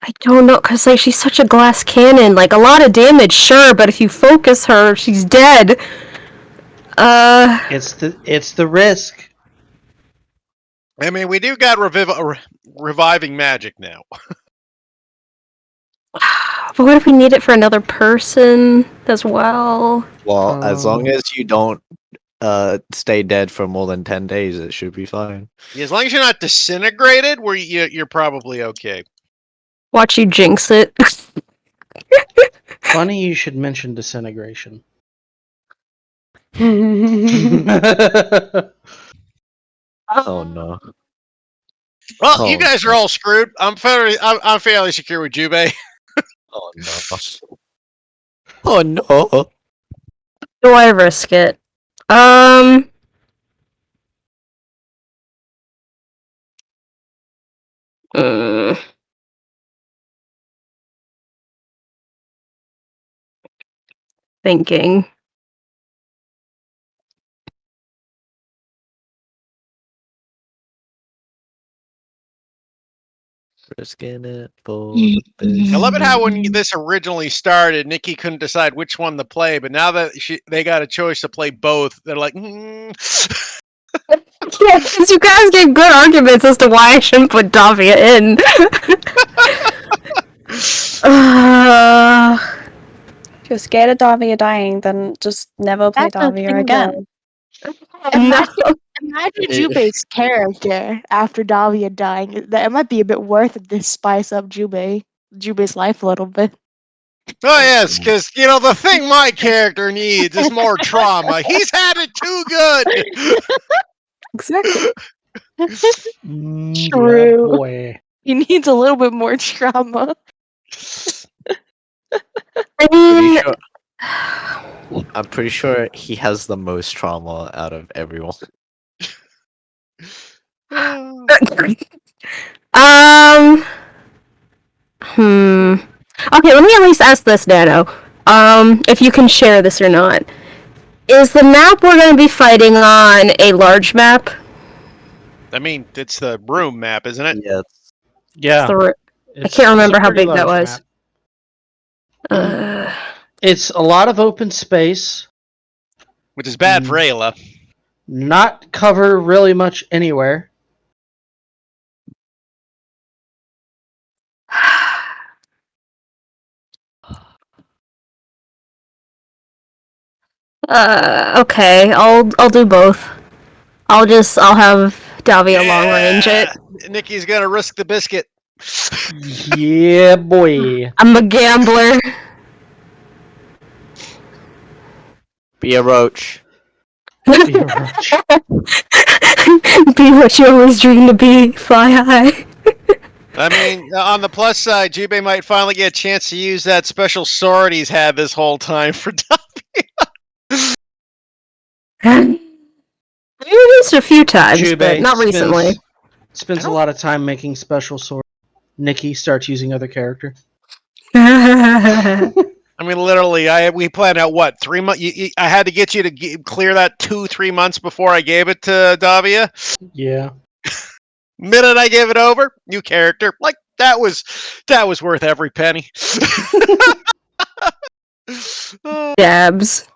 S4: I don't know, cause like she's such a glass cannon. Like a lot of damage, sure, but if you focus her, she's dead.
S5: It's the risk.
S1: I mean, we do got reviving magic now.
S4: But what if we need it for another person as well?
S3: Well, as long as you don't stay dead for more than 10 days, it should be fine.
S1: As long as you're not disintegrated, you're probably okay.
S4: Watch you jinx it.
S5: Funny you should mention disintegration.
S3: Oh no.
S1: Well, you
S3: Oh,
S1: guys are all screwed. I'm fairly secure with Jubei.
S3: Oh no. Oh no.
S4: Do I risk it? Mm. Thinking.
S3: Risking it for the
S1: I love it how when
S4: Mm.
S1: this originally started, Nikki couldn't decide which one to play, but now that they got a choice to play both, they're like,
S4: Yeah, because you guys gave good arguments as to why I shouldn't put Davia in.
S6: If you're scared of Davia dying, then just never play
S2: That's the
S6: Davia
S2: thing,
S6: again.
S4: No.
S2: Imagine Jubei's character after Davia dying. It might be a bit worth it to spice up Jubei's life a little bit.
S1: Oh yes, because the thing my character needs is more trauma. He's had it too good.
S6: Exactly.
S5: Yeah,
S2: True.
S5: boy.
S2: He needs a little bit more trauma.
S4: I mean,
S3: I'm pretty sure he has the most trauma out of everyone.
S4: Okay, let me at least ask this, Nano. If you can share this or not. Is the map we're going to be fighting on a large map?
S1: I mean, it's the room map, isn't it?
S3: Yes.
S5: Yeah.
S4: I can't remember
S5: a
S4: how
S5: pretty
S4: big that
S5: large
S4: was.
S5: map. It's a lot of open space.
S1: Which is bad for Ayla.
S5: Not cover really much anywhere.
S4: Okay, I'll do both. I'll have Davia long range it.
S1: Nikki's gonna risk the biscuit.
S5: Yeah, boy.
S4: I'm a gambler.
S3: Be a roach.
S5: Be a roach.
S4: Be what you always dream to be. Fly high.
S1: I mean, on the plus side, Jubei might finally get a chance to use that special sword he's had this whole time for
S4: I used it a few times, but
S5: Jubei
S4: not recently.
S5: Spends a lot of time making special swords. Nikki starts using other character.
S1: I mean, literally, we planned out what 3 months. I had to get you to clear that 2-3 months before I gave it to Davia.
S5: Yeah.
S1: Minute I gave it over, new character. Like that was worth every penny.
S4: Dabs.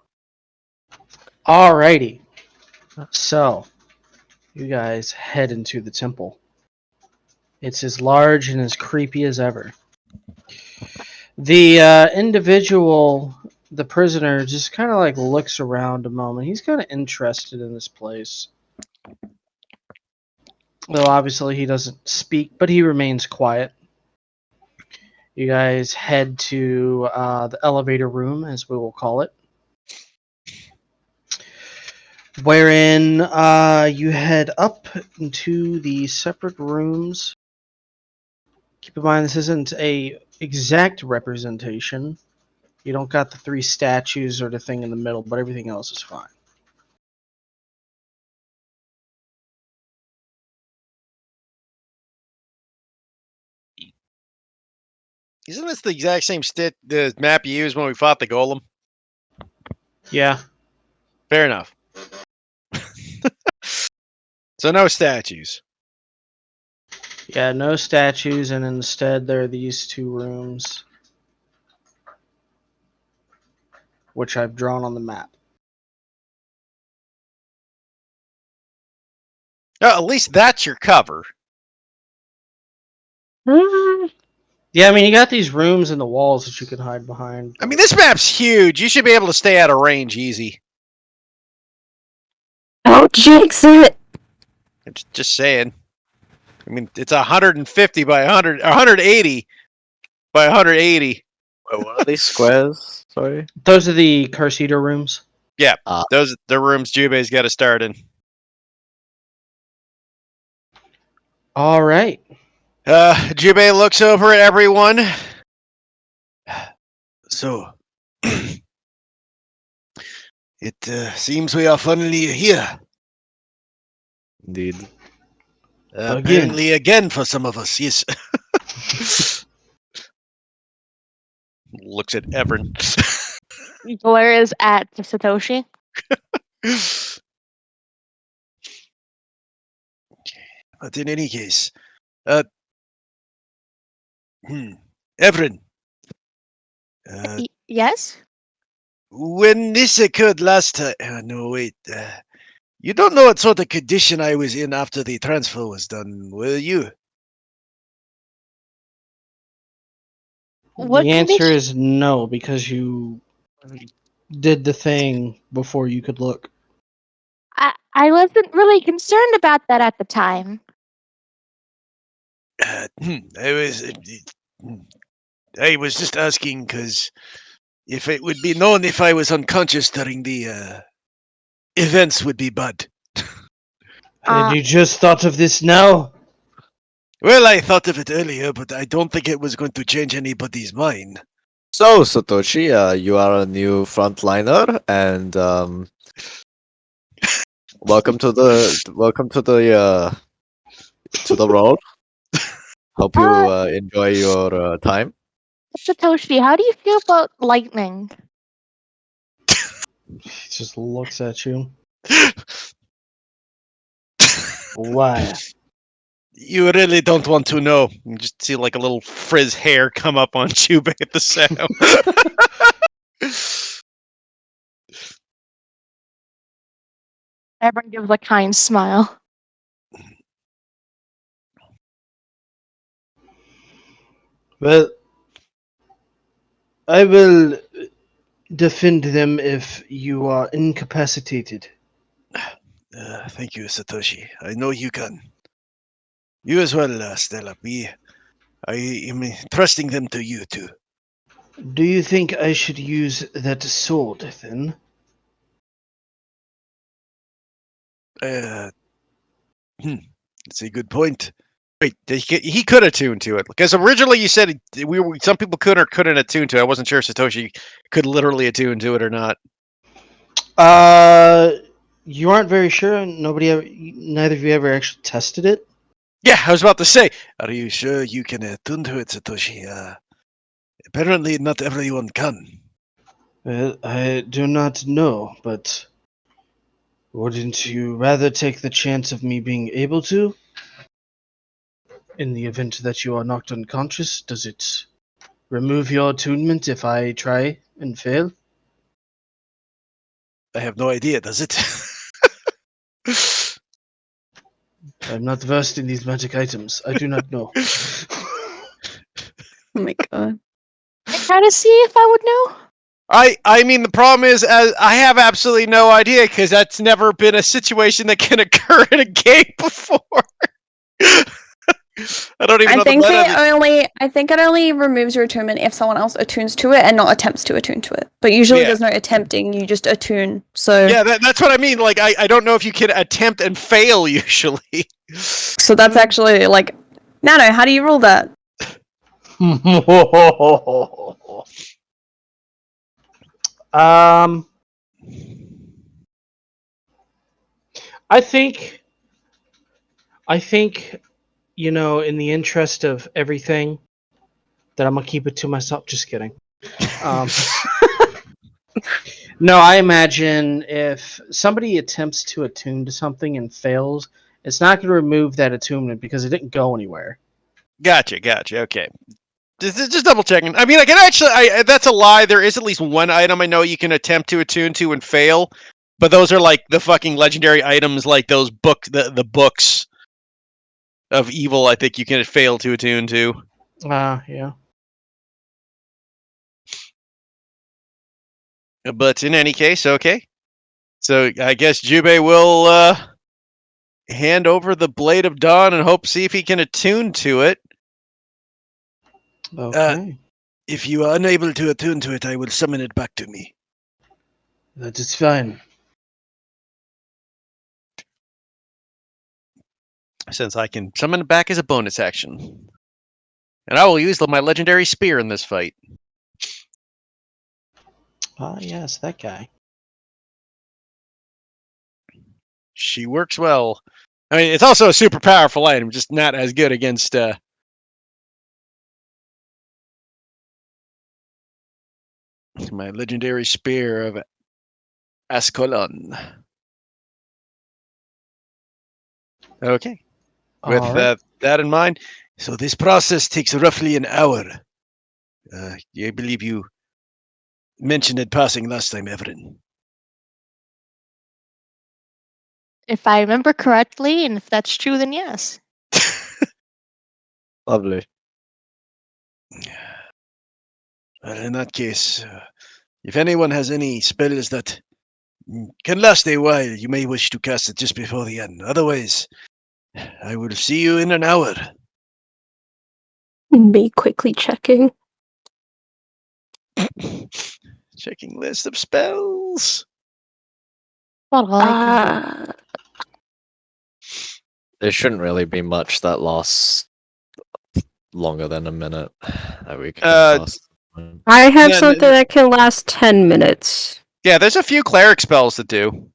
S5: Alrighty. So, you guys head into the temple. It's as large and as creepy as ever. The individual, the prisoner, just kind of like looks around a moment. He's kind of interested in this place. Though obviously he doesn't speak, but he remains quiet. You guys head to the elevator room, as we will call it. Wherein you head up into the separate rooms. Keep in mind this isn't a exact representation. You don't got the 3 statues or the thing in the middle, but everything else is fine.
S1: Isn't this the exact same the map you used when we fought the golem?
S5: Yeah.
S1: Fair enough. So no statues.
S5: Yeah, no statues, and instead there are these 2 rooms, which I've drawn on the map.
S1: Oh, at least that's your cover.
S5: Yeah, I mean, you got these rooms in the walls that you can hide behind.
S1: I mean, this map's huge. You should be able to stay out of range easy.
S4: Don't jinx it.
S1: Just saying. I mean, it's 150 by 100, 180 by 180.
S3: What are these squares? Sorry.
S5: Those are the curse eater rooms.
S1: Those are the rooms Jubei's got to start in.
S5: All right.
S1: Jubei looks over at everyone. So, it seems we are finally here.
S3: Indeed.
S1: Apparently again for some of us, yes. Looks at Everin.
S2: Glares at Satoshi.
S1: But in any case, Everin.
S2: Yes?
S1: When this occurred last time, no wait, you don't know what sort of condition I was in after the transfer was done, will you?
S2: What
S5: The answer
S2: condition?
S5: is no, because you did the thing before you could look.
S2: I wasn't really concerned about that at the time.
S1: I was just asking because if it would be known if I was unconscious during the events would be bad.
S5: Had you just thought of this now?
S1: Well, I thought of it earlier, but I don't think it was going to change anybody's mind.
S3: So, Satoshi, you are a new frontliner, and welcome to the role. Hope you enjoy your time.
S2: Satoshi, how do you feel about lightning?
S5: He just looks at you. Why?
S1: You really don't want to know. You just see like a little frizz hair come up on Jubei at the sound.
S2: Everyone gives a kind smile.
S5: Well, I will defend them if you are incapacitated.
S1: Thank you, Satoshi. I know you can. You as well, Stella. I am trusting them to you too.
S5: Do you think I should use that sword then?
S1: It's a good point. Wait, he could attune to it because originally you said some people could or couldn't attune to it. I wasn't sure if Satoshi could literally attune to it or not.
S5: You aren't very sure. Neither of you ever actually tested it.
S1: Yeah, I was about to say. Are you sure you can attune to it, Satoshi? Apparently, not everyone can.
S5: Well, I do not know, but wouldn't you rather take the chance of me being able to? In the event that you are knocked unconscious, does it remove your attunement if I try and fail?
S1: I have no idea, does it?
S5: I'm not versed in these magic items. I do not know.
S6: Oh my god.
S2: I try to see if I would know.
S1: I mean, the problem is, I have absolutely no idea because that's never been a situation that can occur in a game before. I don't even
S6: I
S1: know
S6: think
S1: the meta.
S6: I think it only removes your attunement if someone else attunes to it and not attempts to attune to it. But usually
S1: Yeah.
S6: there's no attempting, you just attune. So
S1: Yeah, that's what I mean. Like, I don't know if you can attempt and fail usually.
S6: so that's actually like Nano, how do you rule that?
S5: I think, in the interest of everything, that I'm gonna keep it to myself. Just kidding. No, I imagine if somebody attempts to attune to something and fails, it's not going to remove that attunement because it didn't go anywhere.
S1: Gotcha. Okay. Just double checking. I mean, I can actually. That's a lie. There is at least one item I know you can attempt to attune to and fail, but those are like the fucking legendary items, like those the books of evil. I think you can fail to attune to.
S5: Yeah.
S1: But in any case, okay. So I guess Jubei will hand over the Blade of Dawn and see if he can attune to it.
S5: Okay.
S1: If you are unable to attune to it, I will summon it back to me.
S5: That is fine.
S1: Since I can summon it back as a bonus action. And I will use my legendary spear in this fight.
S5: Ah, yes, that guy.
S1: She works well. I mean, it's also a super powerful item, just not as good against my legendary spear of Ascalon. Okay. With
S5: All right.
S1: that in mind, so this process takes roughly an hour. I believe you mentioned it passing last time, Everin.
S2: If I remember correctly, and if that's true, then yes.
S3: Lovely.
S1: Well, in that case, if anyone has any spells that can last a while, you may wish to cast it just before the end. Otherwise, I will see you in an hour.
S4: Me quickly checking.
S1: Checking list of spells.
S2: About all I can do.
S3: There shouldn't really be much that lasts longer than a minute that we can cast.
S4: I have
S1: Yeah,
S4: something that can last 10 minutes.
S1: Yeah, there's a few cleric spells that do.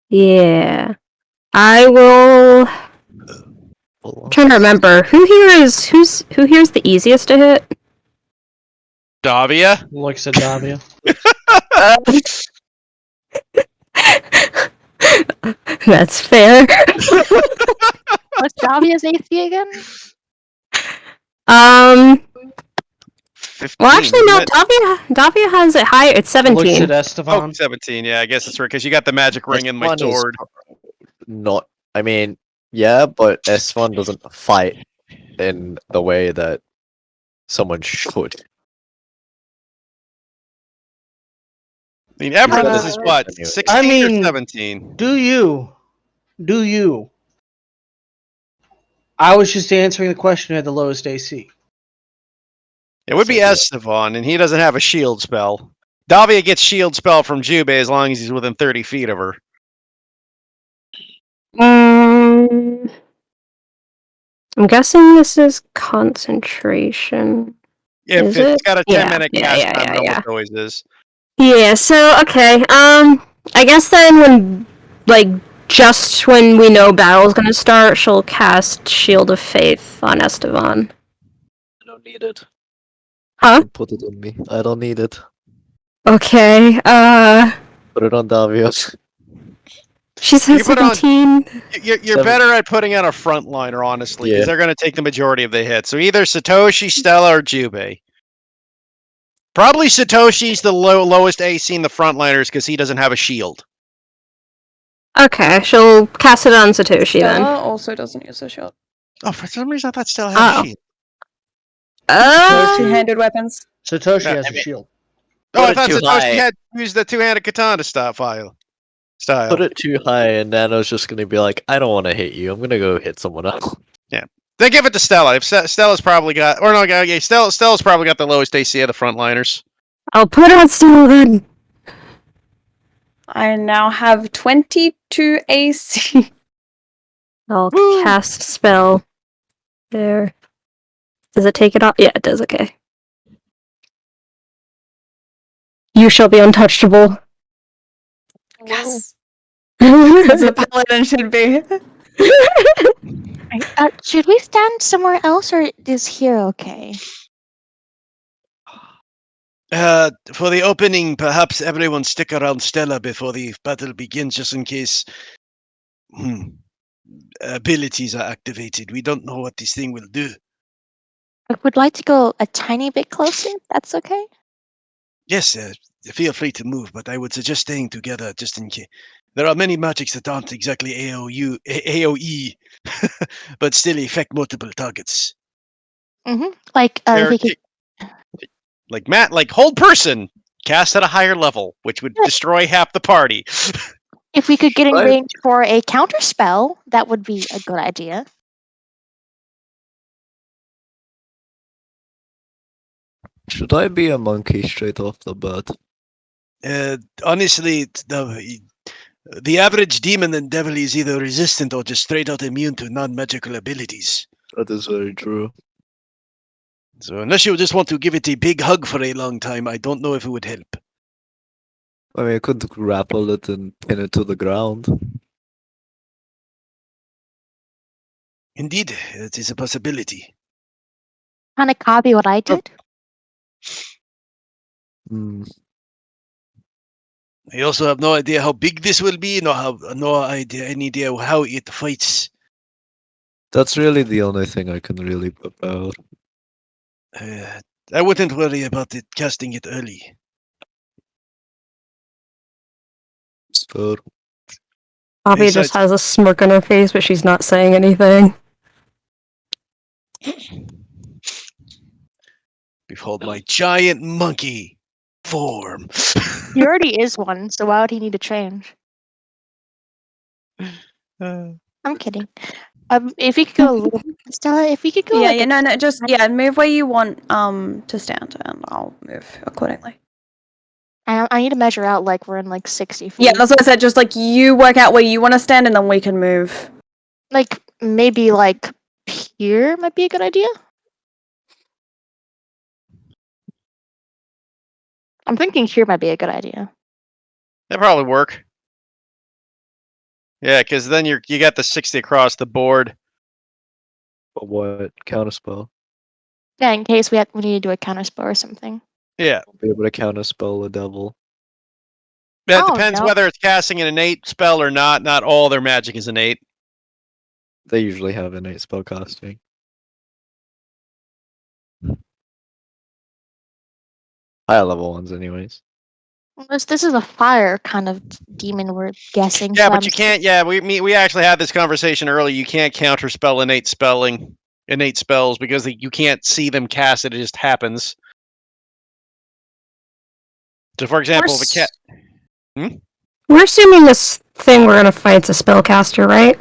S4: Yeah. I will. I'm trying to remember who here is the easiest to hit.
S1: Davia.
S5: Looks at Davia.
S4: That's fair.
S2: What's Davia's AC again?
S1: 15,
S4: Well, actually, no.
S1: isn't it?
S4: Davia has it higher. It's
S5: Looks
S4: 17.
S5: at Esteban.
S1: Oh, 17. Yeah, I guess that's right, because you got the magic ring in my
S3: S1 is
S1: sword.
S3: Not. I mean, yeah, but S1 doesn't fight in the way that someone should.
S1: I mean, Everett, this is what,
S3: Anyway.
S1: 16
S5: I mean,
S1: or 17?
S5: Do you? I was just answering the question who had the lowest AC.
S1: It would be
S3: So, yeah.
S1: Estevan, and he doesn't have a shield spell. Davia gets shield spell from Jubei as long as he's within 30 feet of her.
S4: I'm guessing this is concentration.
S1: If
S4: Is
S1: it's
S4: it?
S1: got a 10-minute
S4: Yeah,
S1: cast
S4: yeah,
S1: time,
S4: yeah,
S1: it almost
S4: yeah.
S1: always is.
S4: Yeah, so okay. I guess then just when we know battle's gonna start, she'll cast Shield of Faith on Esteban.
S3: I don't need it.
S4: Huh?
S3: Don't put it on me. I don't need it.
S4: Okay,
S3: Put it on Davia.
S4: she's at
S1: You put on-
S4: 17.
S1: You're better at putting out a frontliner, honestly, because
S3: Yeah.
S1: they're going to take the majority of the hits. So either Satoshi, Stella, or Jubei. Probably Satoshi's the lowest AC in the frontliners because he doesn't have a shield.
S4: Okay, she'll cast it on Satoshi
S6: Stella
S4: then.
S6: also doesn't use a shield.
S1: Oh, for some reason I thought Stella had
S4: Oh.
S1: a shield.
S6: Those two-handed weapons.
S5: Satoshi
S1: Yeah,
S5: has
S3: I
S5: a
S3: mean-
S5: shield.
S1: Oh, I
S3: Put it
S1: thought
S3: too
S1: Satoshi
S3: high.
S1: had used the two-handed katana style.
S3: Put it too high, and Nano's just gonna be like, I don't want to hit you. I'm gonna go hit someone else.
S1: They give it to Stella. If Stella's probably got, or no, yeah, Stella's probably got the lowest AC of the frontliners.
S4: I'll put on Stella then.
S6: I now have 22 AC.
S4: I'll
S1: Woo.
S4: cast spell. There. Does it take it off? Yeah, it does, okay. You shall be untouchable.
S6: Yes. As a paladin should be.
S2: Should we stand somewhere else, or is here okay?
S1: For the opening, perhaps everyone stick around Stella before the battle begins, just in case abilities are activated. We don't know what this thing will do.
S2: I would like to go a tiny bit closer, if that's okay.
S1: Yes, feel free to move, but I would suggest staying together just in case. There are many magics that aren't exactly AoE, but still affect multiple targets.
S2: Like,
S1: They're
S2: if we could,
S1: like hold person, cast at a higher level, which would
S2: Yeah.
S1: destroy half the party.
S2: If we could get in
S3: Right.
S2: range for a counter spell, that would be a good idea.
S3: Should I be a monkey straight off the bat?
S1: Honestly, the average demon and devil is either resistant or just straight out immune to non-magical abilities.
S3: That is very true.
S1: So unless you just want to give it a big hug for a long time, I don't know if it would help.
S3: I mean, I could grapple it and pin it to the ground.
S1: Indeed, it is a possibility.
S2: Kind of copy what I did.
S3: Hmm.
S1: I also have no idea how big this will be, any idea how it fights.
S3: That's really the only thing I can really prepare.
S1: I wouldn't worry about it casting it early.
S3: So,
S4: Poppy
S1: Besides-
S4: just has a smirk on her face, but she's not saying anything.
S1: Behold my giant monkey form.
S2: He already is one, so why would he need to change? I'm kidding. If we could go a little, Stella, if we could go.
S6: Yeah,
S2: like
S6: yeah,
S2: a-
S6: no, just move where you want to stand, and I'll move accordingly.
S2: I need to measure out like we're in like 60 feet.
S6: Yeah, that's what I said. Just like you work out where you want to stand, and then we can move.
S2: Like maybe like here might be a good idea. I'm thinking here might be a good idea.
S1: That probably work. Yeah, because then you got the 60 across the board.
S3: but what? Counterspell?
S2: Yeah, in case we need to do a counter spell or something.
S1: Yeah.
S3: Be able to counterspell a devil.
S1: It
S2: Oh,
S1: depends
S2: no.
S1: whether it's casting an innate spell or not. Not all their magic is innate.
S3: They usually have innate spellcasting. Higher level ones, anyways.
S2: Unless this is a fire kind of demon we're guessing.
S1: Yeah,
S2: so
S1: but
S2: I'm
S1: you can't. Yeah, we actually had this conversation earlier. You can't counterspell innate spells because you can't see them cast it. It just happens. So, for example, if a cat.
S4: We're assuming this thing we're gonna fight's a spellcaster, right?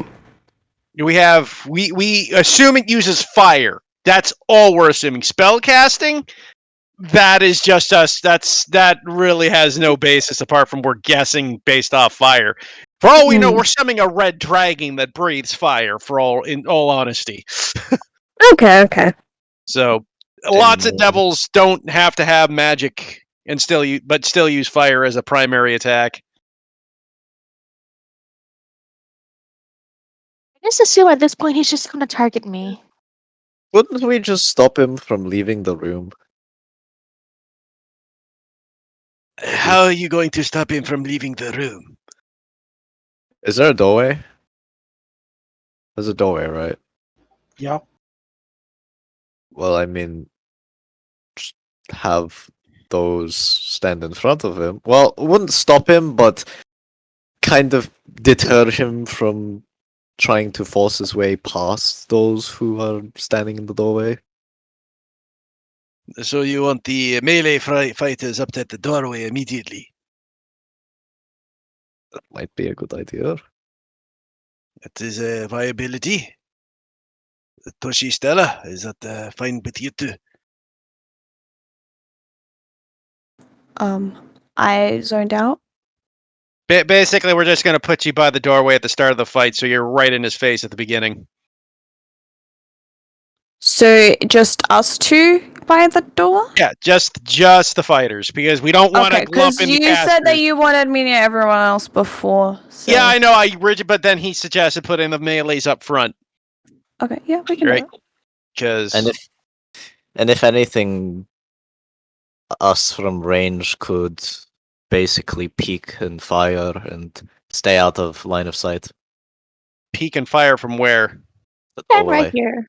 S1: We assume it uses fire. That's all we're assuming. Spell casting, that is just us. That really has no basis apart from we're guessing based off fire. For all we know, we're summoning a red dragon that breathes fire. In all honesty,
S4: Okay.
S1: so lots of
S3: more.
S1: devils don't have to have magic and still use fire as a primary attack.
S2: I just assume at this point he's just going to target me.
S3: Wouldn't we just stop him from leaving the room?
S1: How are you going to stop him from leaving the room?
S3: Is there a doorway? There's a doorway, right?
S5: Yep.
S3: Well, I mean, just have those stand in front of him. Well, it wouldn't stop him, but kind of deter him from trying to force his way past those who are standing in the doorway.
S1: So you want the melee fighters up at the doorway immediately?
S3: That might be a good idea.
S1: That is a viability. Toshi Stella, is that fine with you too?
S6: I zoned out.
S1: Basically, we're just going to put you by the doorway at the start of the fight, so you're right in his face at the beginning.
S6: So just us two by the door.
S1: Yeah, just the fighters, because we don't want to
S6: Okay,
S1: lump
S6: because
S1: in the
S6: you said that
S1: casters.
S6: you wanted me near everyone else before. So.
S1: Yeah, I know. But then he suggested putting the melees up front,
S6: Okay, yeah, we can
S1: right?
S6: do it.
S1: Because
S3: And if anything, us from range could basically peek and fire and stay out of line of sight.
S1: peek and fire from where?
S3: The
S2: Stand right
S3: doorway.
S2: here.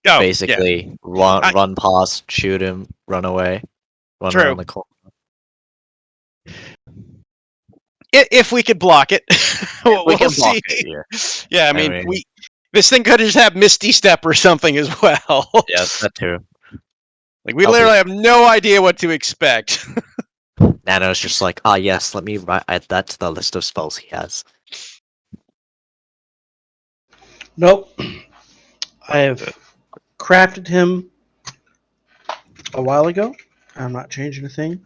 S1: Oh,
S3: Basically, run past, shoot him, run away, run
S1: True.
S3: around the corner.
S1: If we could block it,
S3: We can block
S1: see.
S3: it, yeah.
S1: Yeah, I
S3: I
S1: mean,
S3: mean-
S1: this thing could just have Misty Step or something as well.
S3: Yes, that too.
S1: Like we
S3: I'll
S1: literally have no idea what to expect.
S3: Nano's just like, ah, yes, let me add that to the list of spells he has.
S5: Nope. I have crafted him a while ago. I'm not changing a thing.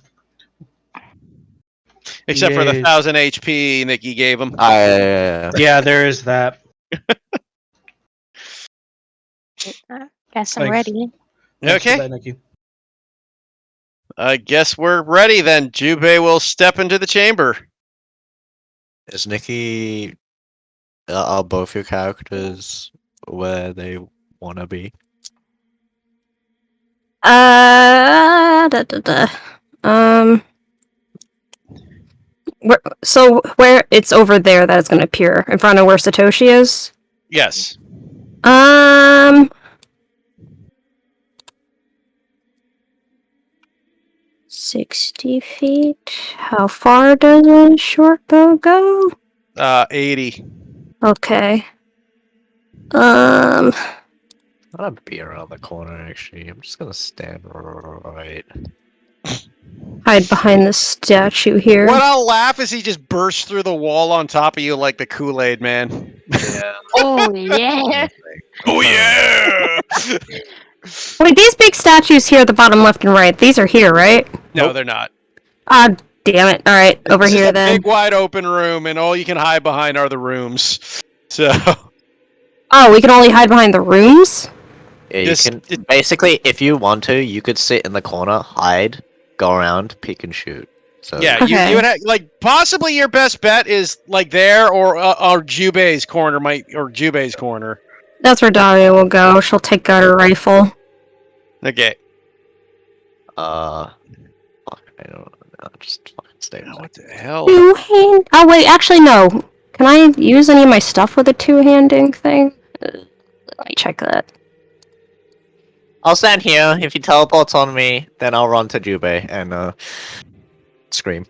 S1: Except for the
S5: Yes.
S1: 1000 HP Nikki gave him.
S5: Yeah, there is that.
S2: Guess I'm
S5: Thanks.
S2: ready.
S5: Thanks for
S1: Okay.
S5: that, Nikki.
S1: I guess we're ready then. Jubei will step into the chamber.
S3: Is Nikki... are both your characters where they want to be?
S4: Where it's over there that it's gonna appear in front of where Satoshi is.
S1: Yes.
S4: 60 feet. How far does a short bow go?
S1: 80.
S4: Okay.
S3: I'm gonna be around the corner, actually. I'm just gonna stand right.
S4: Hide behind the statue here.
S1: What I'll laugh is he just bursts through the wall on top of you like the Kool-Aid man.
S3: Yeah.
S2: Oh yeah.
S1: Oh yeah!
S4: Wait, these big statues here at the bottom left and right, these are here, right?
S1: No,
S3: Nope.
S1: they're not.
S4: Ah, damn it. Alright, over
S1: This is
S4: here
S1: a
S4: then.
S1: big wide open room, and all you can hide behind are the rooms. So
S4: Oh, we can only hide behind the rooms?
S3: Yeah, you
S1: Just-
S3: can... Basically, if you want to, you could sit in the corner, hide, go around, peek and shoot. So
S1: yeah,
S4: Okay.
S1: you would have, like, possibly your best bet is like there or Jubei's corner Jubei's corner.
S4: That's where Daria will go. She'll take out her rifle.
S1: Okay.
S3: fuck, I don't know. Just fucking stay
S1: Oh,
S3: back.
S1: what the hell?
S4: Two-hand... Oh, wait, actually, no. Can I use any of my stuff with a two-handing thing? Let me check that.
S3: I'll stand here. If he teleports on me, then I'll run to Jubei and scream.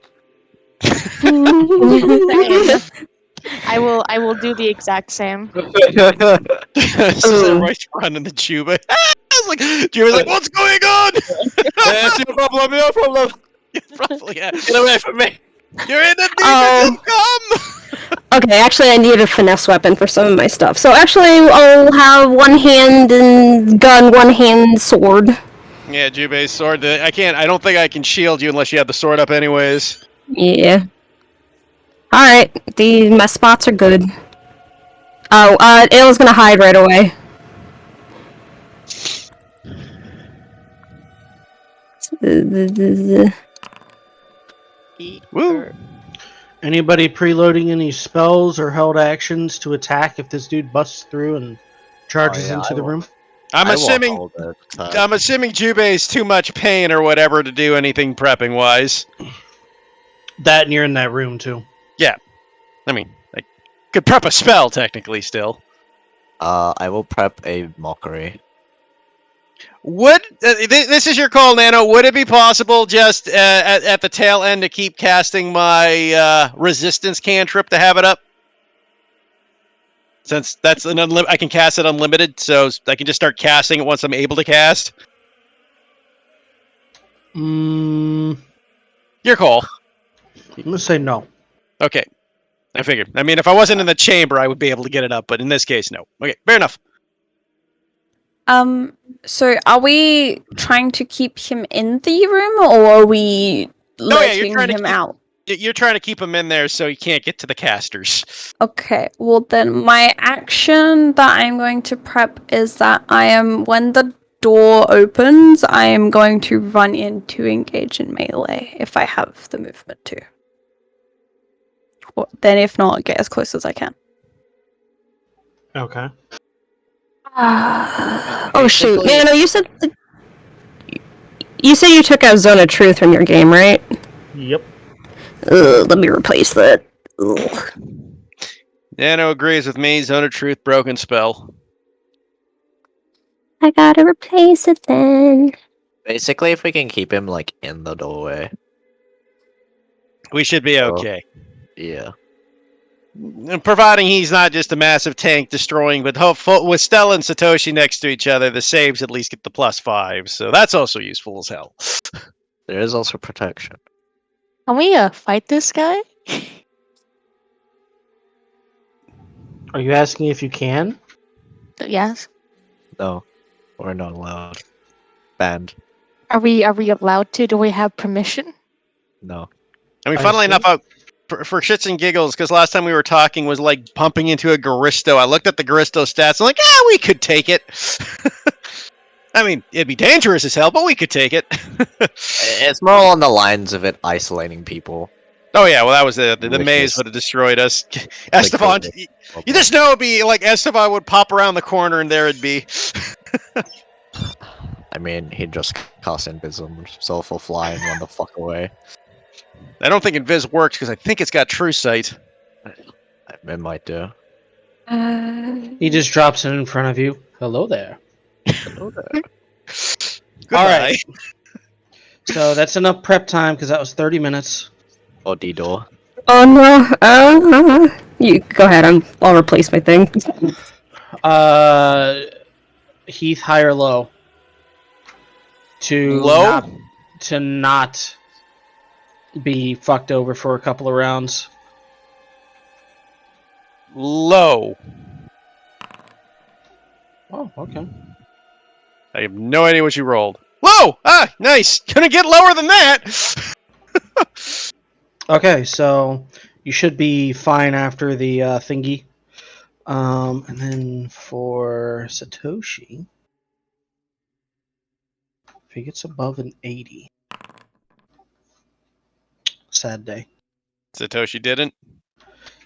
S2: I will do the exact same.
S1: So everybody's running the Jubei. It's like Jubei's like, what's going on?
S3: That's your problem, your problem.
S1: Probably, yeah.
S3: Get away from me.
S1: You're in the
S4: Oh.
S1: demon, come!
S4: Okay, actually, I need a finesse weapon for some of my stuff. So actually, I'll have one hand and gun, one hand sword.
S1: Yeah, Jubei's sword. I don't think I can shield you unless you have the sword up anyways.
S4: Yeah. Alright, my spots are good. Oh, Ayla's gonna hide right away.
S1: Woo!
S5: Anybody preloading any spells or held actions to attack if this dude busts through and charges
S3: yeah,
S5: into
S3: I
S5: the
S3: will.
S5: room?
S1: I'm assuming Jubei's too much pain or whatever to do anything prepping wise.
S5: That and you're in that room too.
S1: I mean, I could prep a spell technically still.
S3: I will prep a mockery.
S1: Would this is your call, Nano? Would it be possible just at the tail end to keep casting my resistance cantrip to have it up? Since that's an I can cast it unlimited, so I can just start casting it once I'm able to cast.
S5: I'm
S1: Your call.
S5: gonna say no.
S1: Okay. I figured. I mean, if I wasn't in the chamber, I would be able to get it up, but in this case, no. Okay, fair enough.
S6: So are we trying to keep him in the room, or are we
S1: No, yeah, you're
S6: letting
S1: trying to
S6: him
S1: keep-
S6: out?
S1: You're trying to keep him in there so he can't get to the casters.
S6: Okay, well then my action that I'm going to prep is that when the door opens, I am going to run in to engage in melee if I have the movement to. Or, then if not, get as close as I can.
S5: Okay.
S4: Oh shoot, Nano, you said you took out Zone of Truth from your game, right?
S5: Yep.
S4: Let me replace that. Ugh.
S1: Nano agrees with me. Zone of Truth, broken spell.
S4: I gotta replace it then.
S3: Basically, if we can keep him like in the doorway.
S1: We should be
S3: Oh.
S1: okay.
S3: Yeah.
S1: Providing he's not just a massive tank destroying, but with Stella and Satoshi next to each other, the saves at least get the +5, so that's also useful as hell.
S3: There is also protection.
S2: Can we fight this guy?
S5: Are you asking if you can?
S2: Yes.
S3: No, we're not allowed. Banned.
S2: Are we allowed to? Do we have permission?
S3: No.
S1: I mean,
S5: I
S1: funnily
S5: see.
S1: enough, for shits and giggles, because last time we were talking was like bumping into a Garisto. I looked at the Garisto stats. I'm like, we could take it. I mean, it'd be dangerous as hell, but we could take it.
S3: It's more along the lines of it isolating people.
S1: Oh yeah, well that was the
S3: Which
S1: maze
S3: is
S1: would have destroyed us.
S3: the
S1: Esteban,
S3: great
S1: you just know it'd be like Esteban would pop around the corner and there it'd be.
S3: I mean, he'd just cast Invism himself or fly and run the fuck away.
S1: I don't think Invis works because I think it's got True Sight.
S3: It might do.
S5: He just drops it in front of you. Hello there.
S3: Hello there.
S1: Goodbye.
S5: All right. So that's enough prep time because that was 30 minutes.
S3: Or D-door.
S4: Oh no. You go ahead. I'll replace my thing.
S5: Heath, high or low?
S1: Low?
S5: To not be fucked over for a couple of rounds.
S1: Low.
S5: Oh, okay.
S1: I have no idea what you rolled. Low! Ah, nice! Couldn't get lower than that!
S5: Okay, so you should be fine after the thingy. And then for Satoshi, if he gets above an 80, sad day.
S1: Satoshi didn't.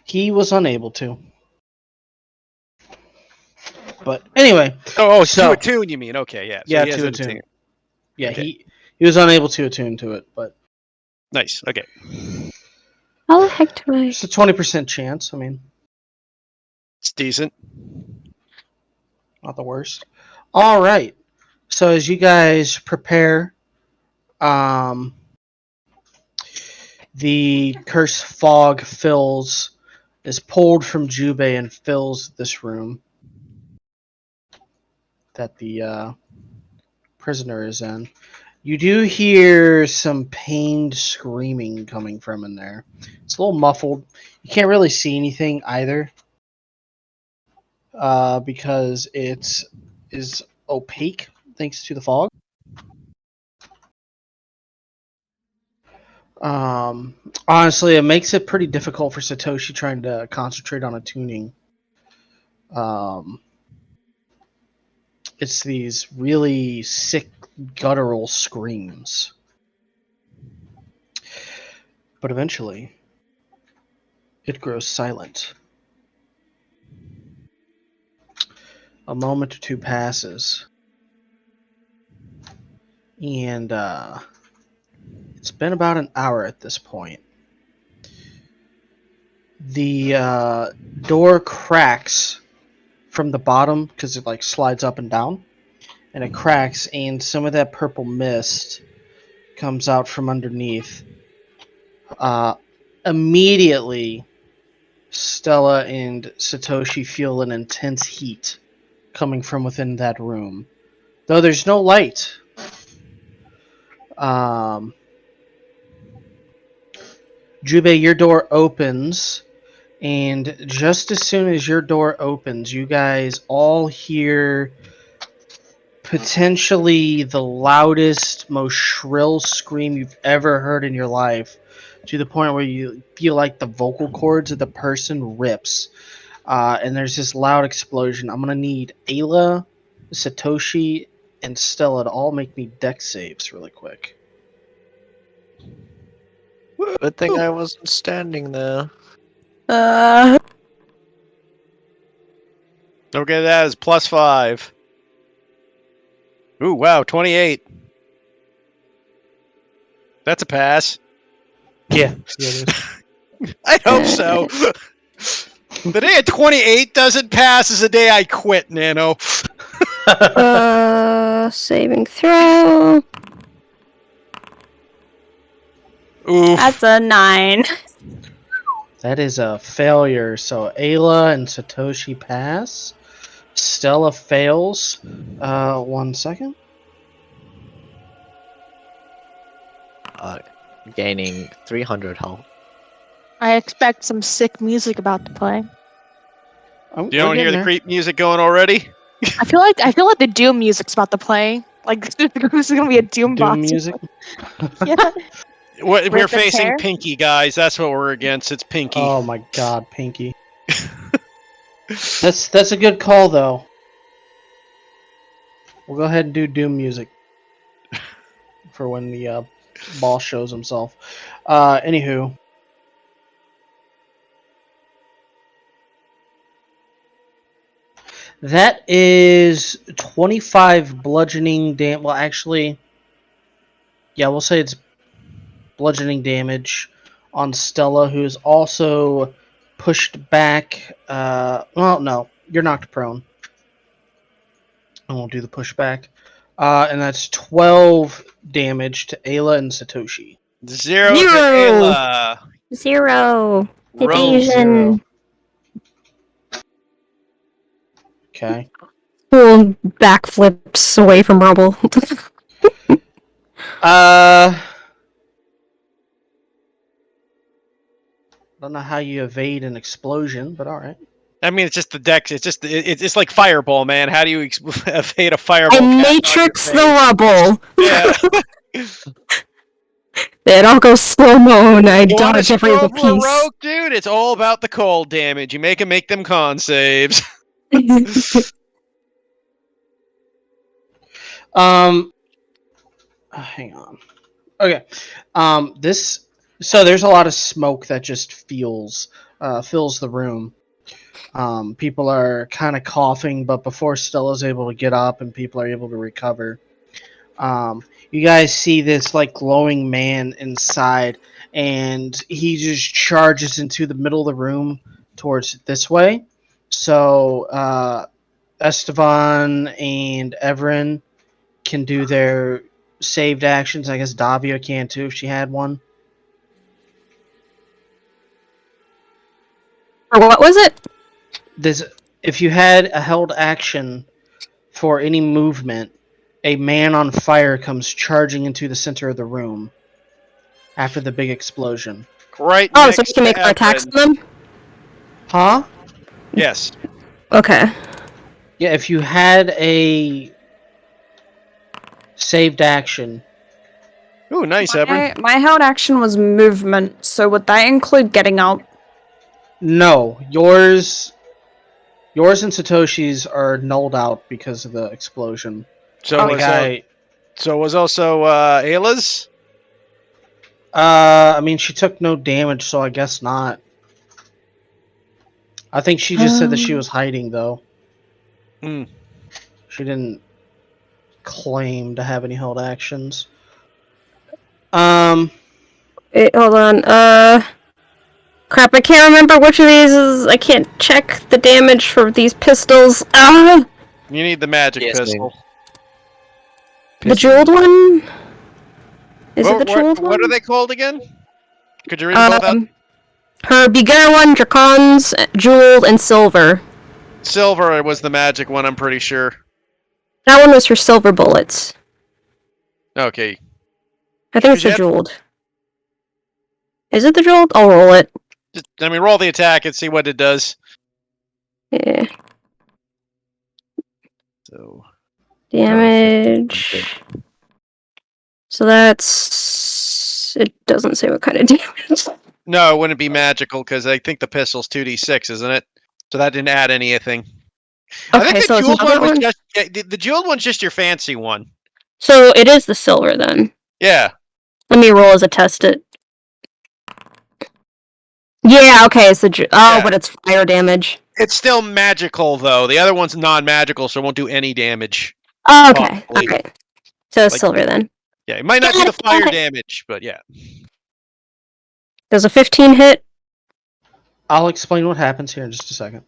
S5: He was unable to. But anyway,
S1: Oh,
S5: So-
S1: to attune, you mean? Okay, yeah. So
S5: yeah,
S1: he has
S5: to
S1: an
S5: attune. Yeah,
S1: Okay.
S5: he was unable to attune to it, but
S1: Nice. Okay.
S4: How the heck do I?
S5: it's a 20% chance. I mean,
S1: It's decent.
S5: not the worst. All right. So as you guys prepare, the cursed fog is pulled from Jubei and fills this room that the prisoner is in. You do hear some pained screaming coming from in there. It's a little muffled. You can't really see anything either, because it is opaque thanks to the fog. Honestly, it makes it pretty difficult for Satoshi trying to concentrate on a tuning. It's these really sick, guttural screams. But eventually, it grows silent. A moment or two passes. And it's been about an hour at this point. The door cracks from the bottom because it like slides up and down. And it cracks, and some of that purple mist comes out from underneath. Immediately, Stella and Satoshi feel an intense heat coming from within that room. Though there's no light. Jubei, your door opens, and just as soon as your door opens, you guys all hear potentially the loudest, most shrill scream you've ever heard in your life, to the point where you feel like the vocal cords of the person rips. And there's this loud explosion. I'm going to need Ayla, Satoshi, and Stella to all make me dex saves really quick.
S3: Good thing I wasn't standing there.
S1: Okay, that is +5. Ooh, wow, 28. That's a pass.
S5: Yeah, it is.
S1: I hope so. The day a 28 doesn't pass is the day I quit, Nano.
S4: Saving throw.
S1: Oof.
S6: That's a 9.
S5: That is a failure. So Ayla and Satoshi pass. Stella fails. 1 second.
S3: gaining 300 health.
S2: I expect some sick music about to play.
S1: Do you want to hear the creep music going already?
S2: I feel like the Doom music's about to play. Like this is gonna be a Doom boss.
S5: Doom music?
S2: Yeah.
S1: We're
S2: Rip and
S1: facing
S2: tear?
S1: Pinky, guys. That's what we're against. It's Pinky.
S5: Oh my god, Pinky. That's a good call though. We'll go ahead and do Doom music for when the boss shows himself. Anywho. That is 25 bludgeoning damage. Well, actually, yeah, we'll say it's bludgeoning damage on Stella, who's also pushed back. Well, no, you're knocked prone. I won't do the pushback. And that's 12 damage to Ayla and Satoshi.
S1: 0 to
S4: Zero.
S1: Ayla.
S4: 0.
S1: Roll.
S4: Evasion.
S5: Okay.
S4: Cool backflips away from rubble.
S5: Don't know how you evade an explosion, but all right.
S1: I mean, it's just the dex. It's just it's like fireball, man. How do you evade a fireball?
S4: I
S1: cast on your
S4: matrix the
S1: face?
S4: rubble.
S1: Yeah.
S4: It all goes slow-mo and I
S1: You want to
S4: dodge every
S1: scroll
S4: other
S1: for a
S4: piece.
S1: rogue, dude? It's all about the cold damage. You make them con saves.
S5: Hang on. Okay. So there's a lot of smoke that just fills the room. People are kind of coughing, but before Stella's able to get up and people are able to recover, you guys see this like glowing man inside, and he just charges into the middle of the room towards this way. So Esteban and Everin can do their saved actions. I guess Davia can too if she had one.
S4: Or what was it?
S5: If you had a held action for any movement, a man on fire comes charging into the center of the room after the big explosion.
S1: Right.
S4: Oh,
S1: next
S4: so we can make
S1: to
S4: our attacks
S1: Evan.
S4: on them?
S5: Huh?
S1: Yes.
S4: Okay.
S5: Yeah, if you had a saved action.
S1: Ooh, nice, Evan.
S6: My held action was movement, so would that include getting out?
S5: No, yours and Satoshi's are nulled out because of the explosion.
S1: So was also Ayla's.
S5: I mean, she took no damage, so I guess not. I think she just said that she was hiding, though.
S1: Hmm.
S5: She didn't claim to have any held actions. Hold
S4: on. Crap, I can't remember which of these is. I can't check the damage for these pistols. Ah!
S1: You need the magic
S3: Yes,
S1: pistol.
S4: The jeweled one? Is it the
S1: What
S4: jeweled one?
S1: are they called again? Could you read them both out?
S4: Her beginner one, Dracons, jeweled, and silver.
S1: Silver was the magic one, I'm pretty sure.
S4: That one was for silver bullets.
S1: Okay.
S4: I think it's the jeweled. Is it the jeweled? I'll roll it.
S1: Roll the attack and see what it does.
S4: Yeah.
S1: So
S4: damage. So that's. It doesn't say what kind of damage.
S1: No, it wouldn't be magical because I think the pistol's 2d6, isn't it? So that didn't add anything.
S4: Okay,
S1: I think
S4: so
S1: the jeweled
S4: another
S1: one was
S4: one?
S1: just the jeweled one's just your fancy one.
S4: So it is the silver then.
S1: Yeah.
S4: Let me roll as a test it. Yeah, okay, it's the
S1: Yeah.
S4: but it's fire damage.
S1: It's still magical though. The other one's non-magical, so it won't do any damage.
S4: Oh, okay,
S1: Possibly.
S4: alright. So it's
S1: Like-
S4: silver then.
S1: Yeah, it might not do the fire damage, but yeah.
S4: Does a 15 hit?
S5: I'll explain what happens here in just a second.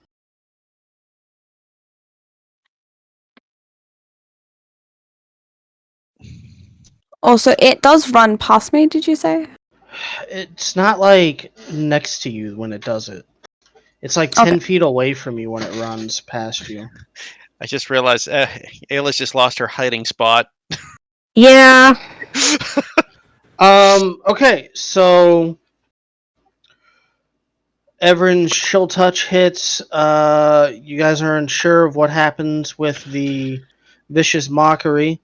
S6: Also, it does run past me, did you say?
S5: It's not like next to you when it does it. It's like 10
S6: Okay.
S5: feet away from you when it runs past you.
S1: I just realized Ayla's just lost her hiding spot.
S4: Yeah.
S5: Okay, so Everin's chill touch hits. You guys are unsure of what happens with the vicious mockery.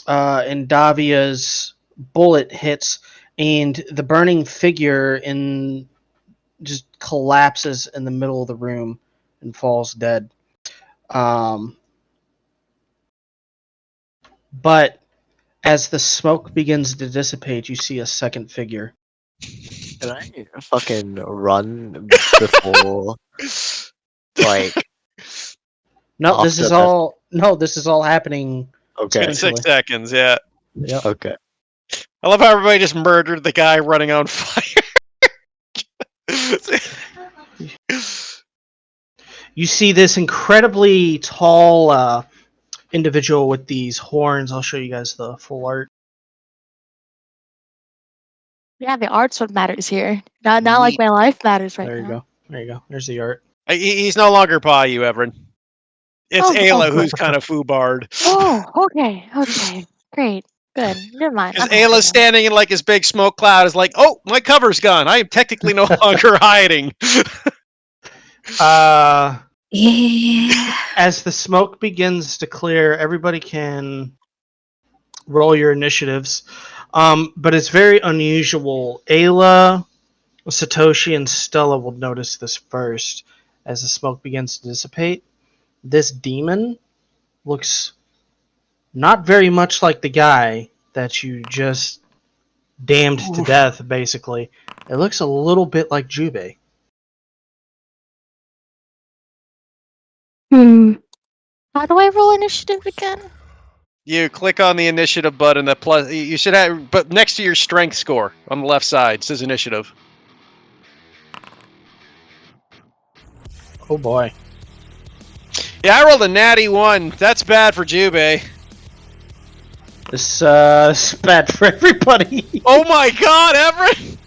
S5: And Davia's bullet hits, and the burning figure in just collapses in the middle of the room and falls dead. But as the smoke begins to dissipate, you see a second figure.
S3: Can I fucking run before, like,
S5: No, this
S3: after
S5: is
S3: that?
S5: all. No, this is all happening.
S1: It's been
S3: Okay,
S5: Sequentially.
S1: 6 seconds, yeah.
S5: Yep.
S3: okay.
S1: I love how everybody just murdered the guy running on fire.
S5: You see this incredibly tall individual with these horns. I'll show you guys the full art.
S2: Yeah, the art's what matters here. Not like
S1: Neat.
S2: my life matters right
S5: There you
S2: now.
S5: go. There you go. There's the art.
S1: He's no longer Payu, Everin. It's
S2: Oh,
S1: Ayla
S2: oh.
S1: who's kind of foobarred.
S2: Oh, okay, okay, great, good. Never mind.
S1: Because
S2: I'm happy
S1: Ayla's
S2: now.
S1: standing in like his big smoke cloud is like, oh, my cover's gone. I am technically no longer hiding.
S4: Yeah.
S5: As the smoke begins to clear, everybody can roll your initiatives. But it's very unusual. Ayla, Satoshi, and Stella will notice this first as the smoke begins to dissipate. This demon looks not very much like the guy that you just damned to death, basically. It looks a little bit like Jubei.
S2: How do I roll initiative again?
S1: You click on the initiative button. That plus, you should have, but next to your strength score on the left side says initiative.
S5: Oh boy.
S1: Yeah, I rolled a natty 1. That's bad for Jubei.
S5: This is bad for everybody.
S1: Oh my god, Everett!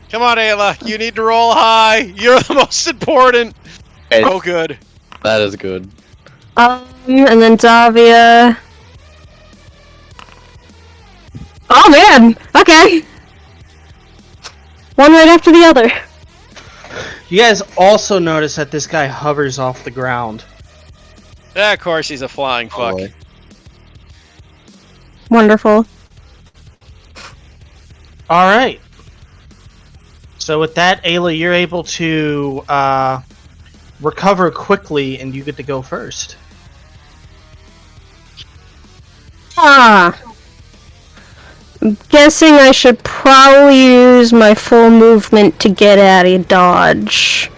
S1: Come on, Ayla. You need to roll high. You're the most important.
S3: Hey,
S1: Oh, good.
S3: that is good.
S4: And then Davia. Oh man! Okay! One right after the other.
S5: You guys also notice that this guy hovers off the ground.
S1: Yeah, of course, he's a flying fuck.
S3: Boy.
S4: Wonderful.
S5: Alright. So with that, Ayla, you're able to recover quickly, and you get to go first.
S4: Ah! I'm guessing I should probably use my full movement to get out of dodge.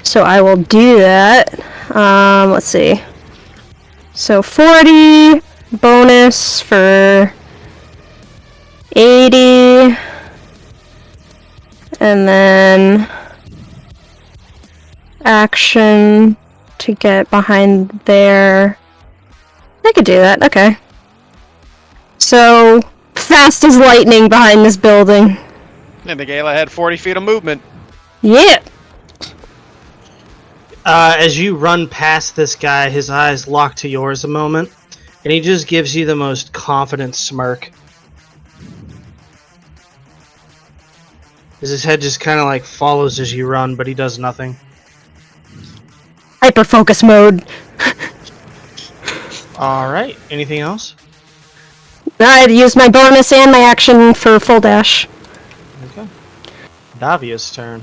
S4: So I will do that. Let's see. So 40 bonus for 80. And then action to get behind there. I could do that, okay. So, fast as lightning behind this building.
S1: And the Ayla had 40 feet of movement.
S4: Yeah!
S5: As you run past this guy, his eyes lock to yours a moment, and he just gives you the most confident smirk. As his head just kind of like follows as you run, but he does nothing.
S4: Hyper focus mode.
S5: Alright, anything else?
S4: I'd use my bonus and my action for full dash.
S5: Okay. Davia's turn.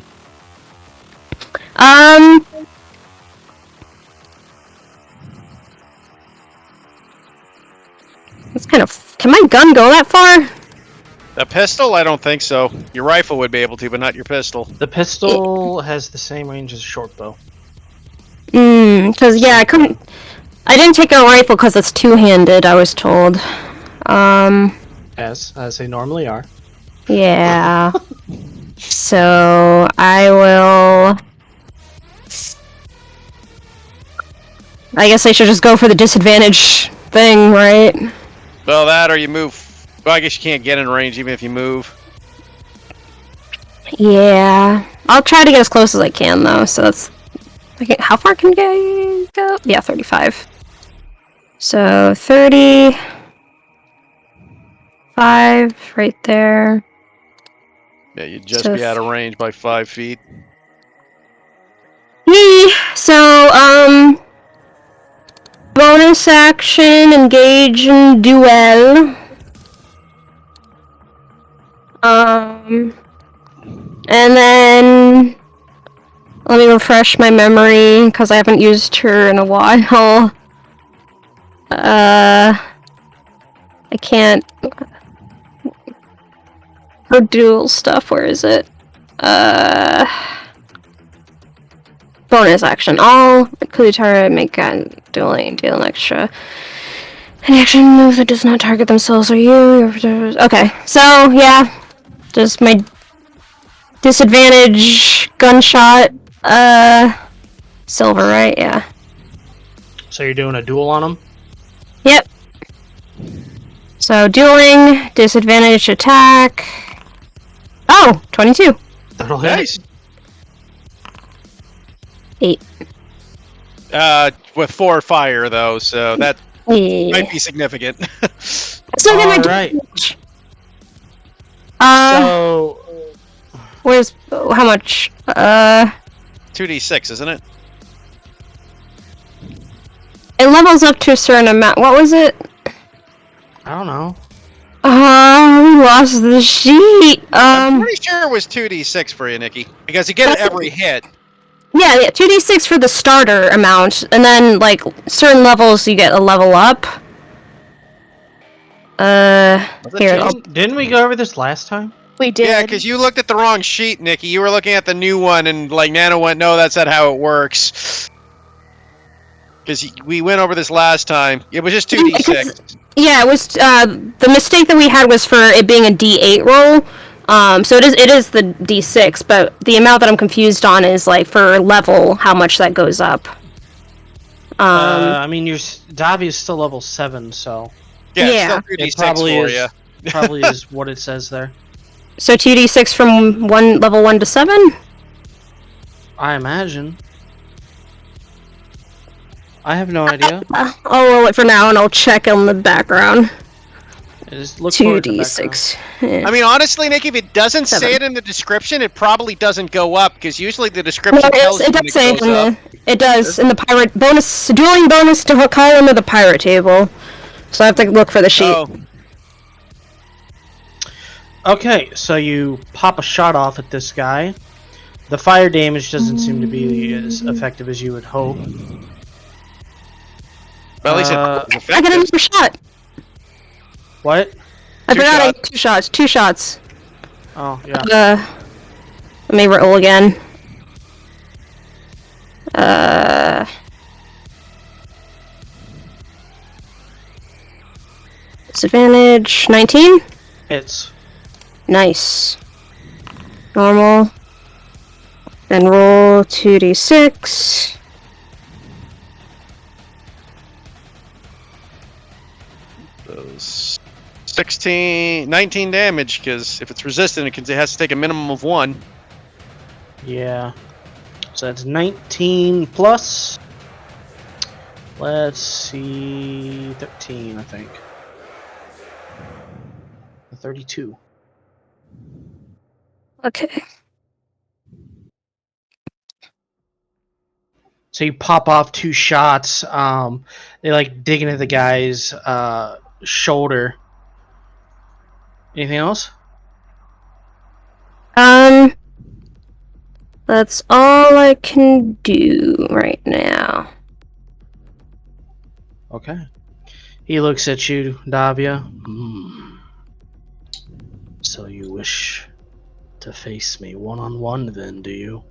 S4: That's kind of... Can my gun go that far?
S1: The pistol? I don't think so. Your rifle would be able to, but not your pistol.
S5: The pistol has the same range as a short bow.
S4: Because, yeah, I couldn't... I didn't take a rifle because it's two-handed, I was told.
S5: As they normally are.
S4: Yeah. So, I will... I guess I should just go for the disadvantage thing, right?
S1: Well, that or you move. Well, I guess you can't get in range even if you move.
S4: Yeah. I'll try to get as close as I can, though, so that's... Okay, how far can I go? Yeah, 35. So, 30... 5 right there.
S1: Yeah, you'd just
S4: So
S1: be out of range by 5 feet.
S4: Yee! So, bonus action, engage in duel. And then let me refresh my memory because I haven't used her in a while. I can't. Her duel stuff. Where is it? Bonus action. All include target make dueling deal an extra. An action move that does not target themselves or you. Okay, so yeah, just my disadvantage gunshot. Silver, right? Yeah.
S5: So you're doing a duel on him?
S4: Yep. So dueling, disadvantage attack. Oh, 22.
S5: That'll hit.
S1: Nice.
S4: 8.
S1: With 4 fire though, so that
S4: Yeah.
S1: might be significant.
S4: So then my
S5: Alright.
S4: damage.
S5: So
S4: Where's how much?
S1: 2d6, isn't it?
S4: It levels up to a certain amount. What was it?
S5: I don't know.
S4: We lost the sheet.
S1: I'm pretty sure it was 2d6 for you, Nikki, because you get it every hit.
S4: Yeah, 2d6 for the starter amount, and then like certain levels you get a level up. Here.
S5: Didn't we go over this last time?
S2: We did.
S1: Yeah, because you looked at the wrong sheet, Nikki. You were looking at the new one, and like Nana went, "No, that's not how it works." Because we went over this last time. It was just 2d6.
S4: Yeah, it was the mistake that we had was for it being a D8 roll. So it is the D6, but the amount that I'm confused on is like for level how much that goes up.
S5: I mean, Davi is still level 7, so
S1: Yeah,
S4: Yeah.
S1: it's still 2d6
S5: it probably
S1: for
S5: is.
S1: you.
S5: Probably is what it says there.
S4: So 2d6 from level 1 to 7.
S5: I imagine. I have no idea.
S4: I'll roll it for now, and I'll check on the background.
S5: Just look forward to the background.
S4: 2d6. Yeah.
S1: I mean, honestly, Nick, if it doesn't say
S4: 7.
S1: it in the description, it probably doesn't go up, because usually the description
S4: No,
S1: tells you
S4: it
S1: when
S4: does say it
S1: goes
S4: in
S1: up.
S4: it does in the pirate bonus dueling bonus to column of the pirate table. So I have to look for the sheet.
S1: Oh,
S5: Okay, so you pop a shot off at this guy. The fire damage doesn't seem to be as effective as you would hope.
S1: well, at least it was
S4: I got
S1: effective.
S4: another shot.
S5: What?
S4: I
S1: Two
S4: forgot I
S1: shots.
S4: had 2 shots. 2 shots.
S5: Oh, yeah.
S4: Let me roll again. Disadvantage 19.
S5: Hits.
S4: Nice. Normal. Then roll 2d6.
S1: Those 19 damage, because if it's resistant, it has to take a minimum of 1.
S5: Yeah. So that's 19 plus. Let's see. 13, I think. 32.
S4: Okay.
S5: So you pop off 2 shots. They like dig into the guy's shoulder. Anything else?
S4: That's all I can do right now.
S5: Okay. He looks at you, Davia. So you wish to face me one-on-one then, do you?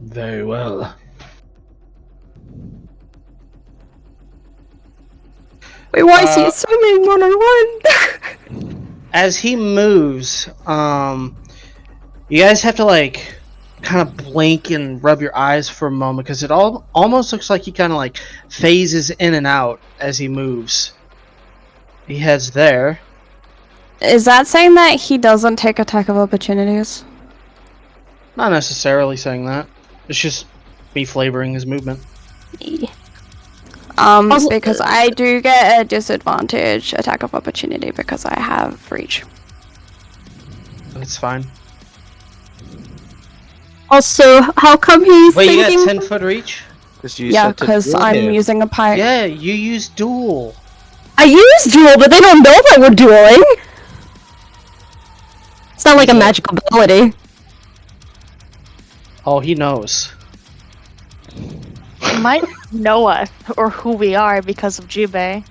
S5: Very well.
S4: Wait, why is he swimming 1-on-1?
S5: As he moves, you guys have to like kind of blink and rub your eyes for a moment because it almost looks like he kind of like phases in and out as he moves. He heads there.
S6: Is that saying that he doesn't take attack of opportunities?
S5: Not necessarily saying that. It's just me flavoring his movement.
S6: Because I do get a disadvantage attack of opportunity because I have reach.
S5: That's fine.
S4: Also, how come he's
S5: Wait, you
S4: thinking?
S5: got 10-foot reach?
S6: Yeah, because I'm using a pike.
S5: Yeah, you use duel.
S4: I used duel, but they don't know that we're dueling. It's not like a magical ability.
S5: Oh, he knows.
S2: He might know us or who we are because of Jubei.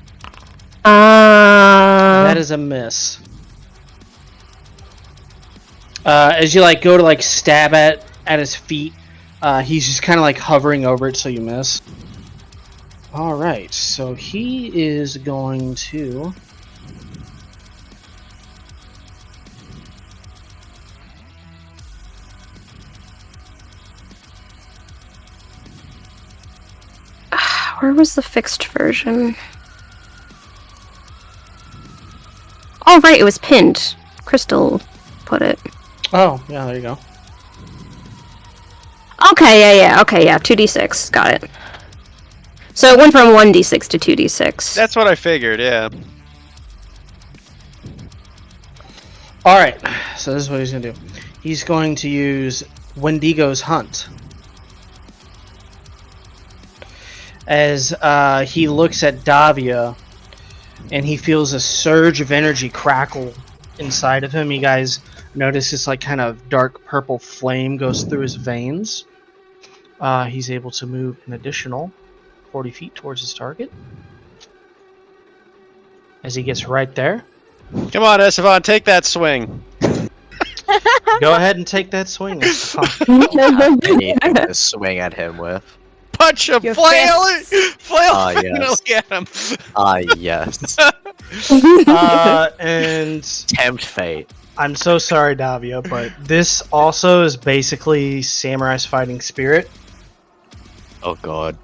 S5: That is a miss. As you go to stab at his feet, he's just kind of hovering over it, so you miss. All right, so he is going to.
S4: Where was the fixed version? Oh, right, it was pinned. Crystal put it.
S5: Oh, yeah, there you go.
S4: Okay, yeah, 2d6, got it. So it went from 1d6 to 2d6.
S1: That's what I figured, yeah.
S5: Alright, so this is what he's going to do. He's going to use Wendigo's Hunt. As he looks at Davia, and he feels a surge of energy crackle inside of him. You guys notice this kind of dark purple flame goes through his veins. He's able to move an additional 40 feet towards his target. As he gets right there.
S1: Come on, Esteban, take that swing.
S5: Go ahead and take that swing.
S3: Anything to swing at him with.
S1: Punch him!
S6: Your
S1: Flail
S3: yes.
S1: at him!
S3: Yes.
S5: And
S3: Tempt fate.
S5: I'm so sorry, Davia, but this also is basically Samurai's Fighting Spirit.
S3: Oh god.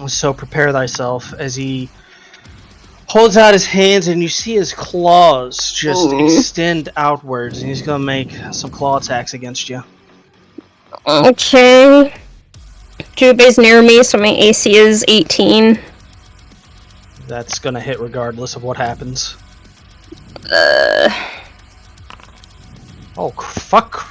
S5: So prepare thyself as he holds out his hands and you see his claws just extend outwards, and he's going to make some claw attacks against you.
S4: Okay. Jubei's near me, so my AC is 18.
S5: That's going to hit regardless of what happens. Oh, fuck.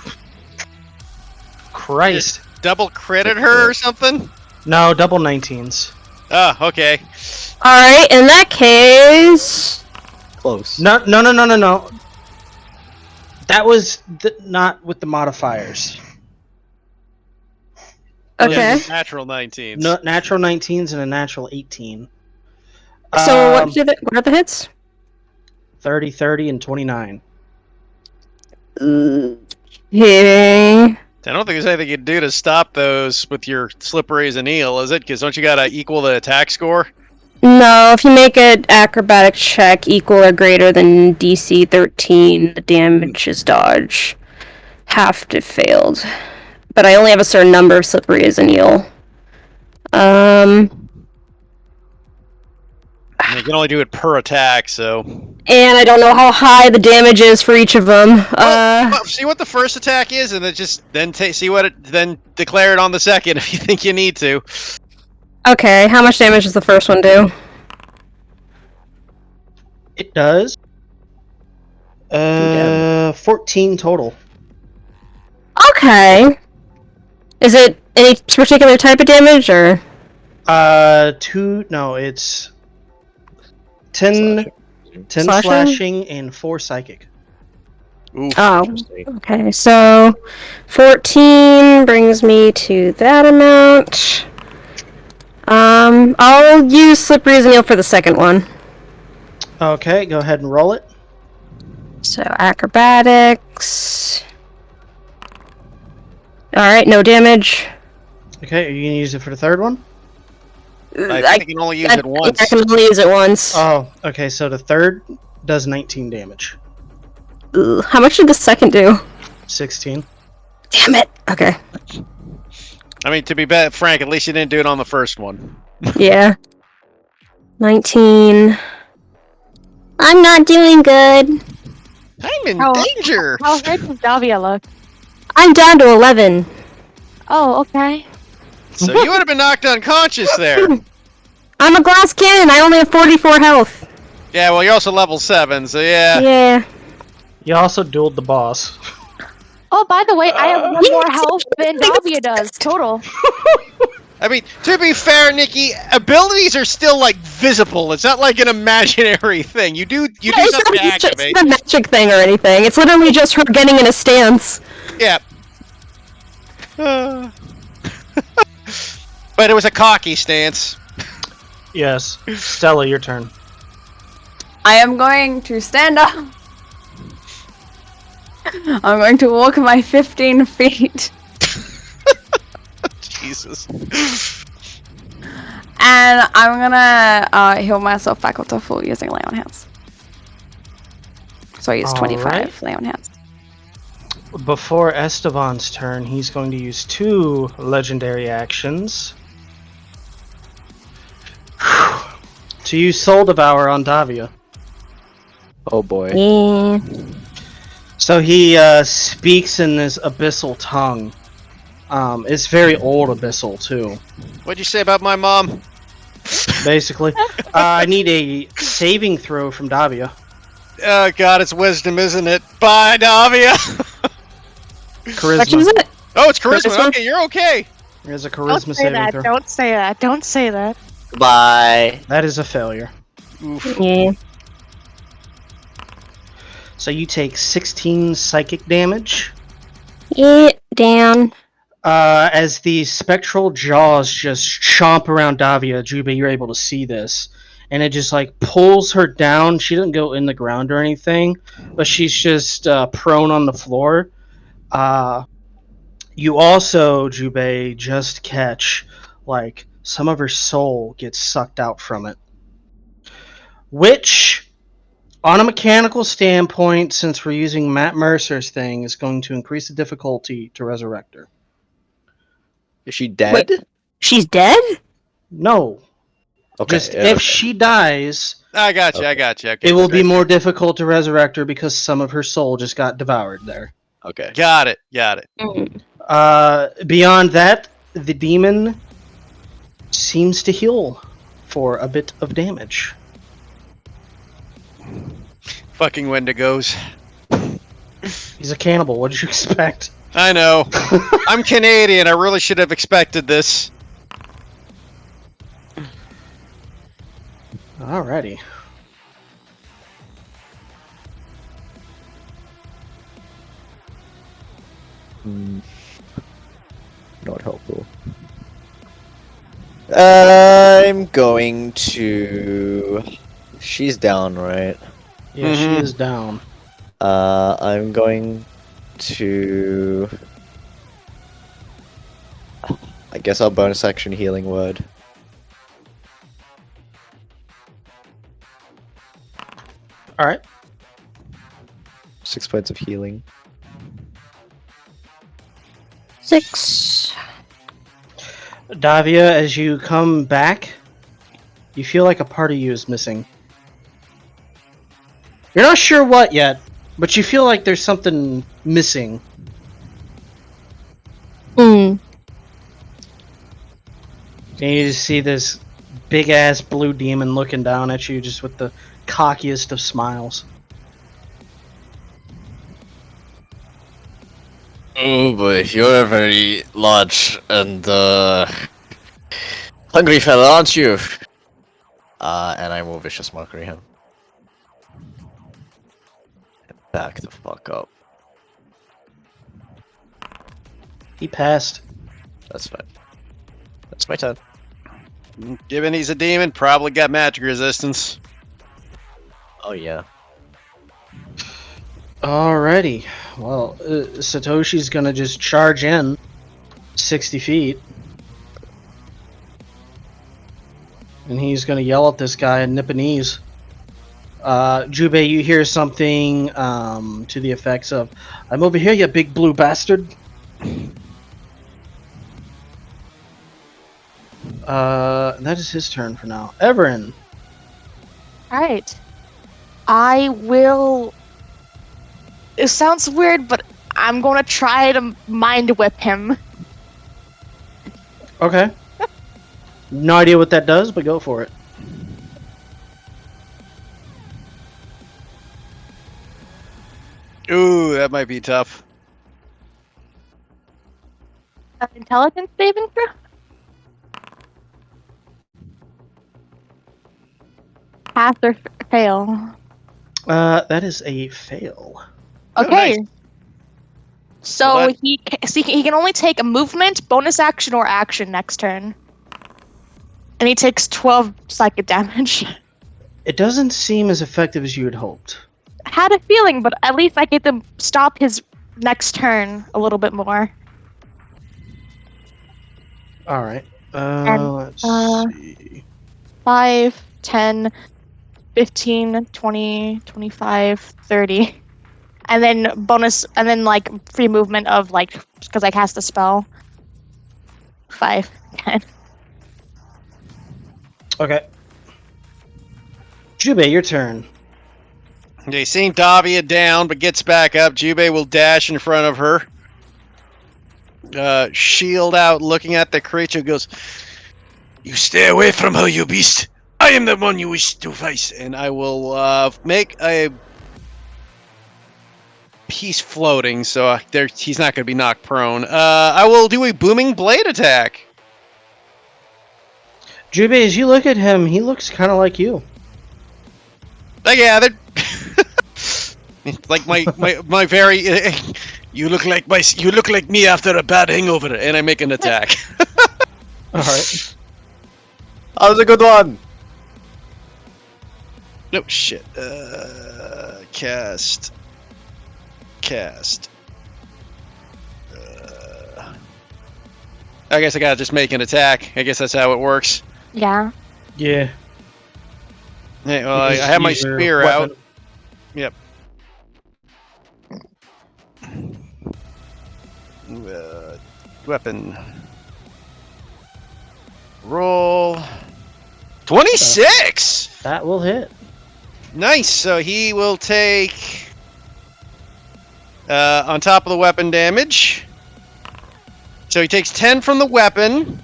S5: Christ.
S1: Double critted her or something?
S5: No, double 19s.
S1: Oh, okay.
S4: Alright, in that case...
S3: Close.
S5: No. That was not with the modifiers.
S4: Okay.
S1: Natural 19s.
S5: No, natural 19s and a natural 18.
S4: So what are the hits?
S5: 30, 30, and 29.
S4: Okay.
S1: I don't think there's anything you can do to stop those with your slippery as an eel, is it? Because don't you gotta equal the attack score?
S4: No, if you make an acrobatic check equal or greater than DC 13, the damage is dodge. Half to failed. But I only have a certain number of slippery as an eel.
S1: You can only do it per attack, so...
S4: And I don't know how high the damage is for each of them.
S1: Well, see what the first attack is, and then declare it on the second if you think you need to.
S4: Okay, how much damage does the first one do?
S5: It does. 14 total.
S4: Okay. Is it any particular type of damage, or?
S5: It's 10 slashing and 4 psychic.
S1: Oof.
S4: Oh, okay. So 14 brings me to that amount. I'll use slippery as an eel for the second one.
S5: Okay, go ahead and roll it.
S4: So acrobatics. Alright, no damage.
S5: Okay, are you going to use it for the third one?
S1: I think you can only use it once.
S4: I can only use it once.
S5: Oh, okay, so the third does 19 damage.
S4: How much did the second do?
S5: 16.
S4: Damn it. Okay.
S1: I mean, to be frank, at least you didn't do it on the first one.
S4: Yeah. 19. I'm not doing good.
S1: I'm in
S2: Oh.
S1: danger!
S2: How hurt does Davia look?
S4: I'm down to 11.
S2: Oh, okay.
S1: So you would have been knocked unconscious there.
S4: I'm a glass cannon. I only have 44 health.
S1: Yeah, well, you're also level 7, so yeah.
S4: Yeah.
S5: You also dueled the boss.
S2: Oh, by the way, I have one more health than Davia does total.
S1: I mean, to be fair, Nikki, abilities are still like visible. It's not like an imaginary thing. You do
S4: It's
S1: something to
S4: not, it's
S1: activate.
S4: not a magic thing or anything. It's literally just her getting in a stance.
S1: Yeah. But it was a cocky stance.
S5: Yes. Stella, your turn.
S6: I am going to stand up. I'm going to walk my 15 feet.
S1: Jesus.
S6: And I'm gonna heal myself back up to full using Lay on Hands. So I use 25
S5: Alright.
S6: Lay on Hands.
S5: Before Esteban's turn, he's going to use 2 legendary actions to use Soul Devour on Davia.
S3: Oh boy.
S4: Yeah.
S5: So he speaks in this abyssal tongue. It's very old abyssal too.
S1: What'd you say about my mom?
S5: Basically, I need a saving throw from Davia.
S1: Oh god, it's wisdom, isn't it? Bye, Davia!
S4: What was
S5: Charisma.
S4: it?
S1: Oh, it's charisma.
S4: Charisma?
S1: Okay, you're okay.
S5: There's a
S2: Don't
S5: charisma
S2: say
S5: saving
S2: that.
S5: throw.
S2: Don't say that. Don't say that.
S3: Bye.
S5: That is a failure.
S1: Oof.
S4: Yeah.
S5: So you take 16 psychic damage.
S4: Yeah, down.
S5: As the spectral jaws just chomp around Davia, Jube, you're able to see this. And it just like pulls her down. She doesn't go in the ground or anything, but she's just prone on the floor. You also, Jube, just catch like some of her soul gets sucked out from it. Which, on a mechanical standpoint, since we're using Matt Mercer's thing, is going to increase the difficulty to resurrect her.
S3: Is she dead?
S4: Wait. She's dead?
S5: No.
S3: Okay.
S5: Just
S3: yeah,
S5: if
S3: okay.
S5: she dies,
S1: I got you. I
S3: Okay.
S1: got you. Okay,
S5: it will be
S1: okay.
S5: more difficult to resurrect her because some of her soul just got devoured there.
S3: Okay.
S1: Got it. Got it.
S5: Beyond that, the demon seems to heal for a bit of damage.
S1: Fucking Wendigos.
S5: He's a cannibal. What did you expect?
S1: I know. I'm Canadian. I really should have expected this.
S5: Alrighty.
S3: Not helpful. I'm going to. She's down, right?
S5: Yeah, she
S1: Mhm.
S5: is down.
S3: I'm going to. I guess I'll bonus action healing word.
S5: Alright.
S3: 6 points of healing.
S4: 6.
S5: Davia, as you come back, you feel like a part of you is missing. You're not sure what yet, but you feel like there's something missing.
S4: Mm.
S5: And you just see this big ass blue demon looking down at you just with the cockiest of smiles.
S3: Oh boy, you're a very large and hungry fella, aren't you? And I will vicious mockery him. Back the fuck up.
S5: He passed.
S3: That's fine. That's my turn.
S1: Given he's a demon, probably got magic resistance.
S3: Oh yeah.
S5: Alrighty. Well, Satoshi's gonna just charge in 60 feet. And he's gonna yell at this guy in Nipponese. Jubei, you hear something to the effects of, "I'm over here, you big blue bastard." That is his turn for now. Everin.
S2: Alright. I will. It sounds weird, but I'm gonna try to mind whip him.
S5: Okay. No idea what that does, but go for it.
S1: Ooh, that might be tough.
S2: Intelligence saving throw? Pass or fail?
S5: That is a fail.
S1: Oh,
S2: Okay.
S1: nice.
S2: So
S1: Well, that-
S2: he can only take a movement, bonus action, or action next turn. And he takes 12 psychic damage.
S5: It doesn't seem as effective as you had hoped.
S2: I had a feeling, but at least I get to stop his next turn a little bit more.
S5: All right.
S2: And,
S5: Let's see.
S2: 5, 10, 15, 20, 25, 30. And then bonus, and then like free movement of like, because I cast a spell. 5, 10.
S5: Okay. Jubei, your turn.
S1: Okay, seeing Davia down, but gets back up, Jubei will dash in front of her. Shield out, looking at the creature, goes, "You stay away from her, you beast! I am the one you wish to face!" And I will make a piece floating, so he's not going to be knocked prone. I will do a booming blade attack.
S5: Jubei, as you look at him, he looks kind of like you.
S1: I gathered. Like my very you look like me after a bad hangover, and I make an attack.
S5: All right.
S3: That was a good one.
S1: No shit. Cast. I guess I gotta just make an attack. I guess that's how it works.
S2: Yeah.
S5: Yeah.
S1: Hey, well, I
S5: Because
S1: have my
S5: your
S1: spear
S5: weapon-
S1: out. Yep. Weapon. Roll. 26!
S5: That will hit.
S1: Nice. So he will take, on top of the weapon damage. So he takes 10 from the weapon.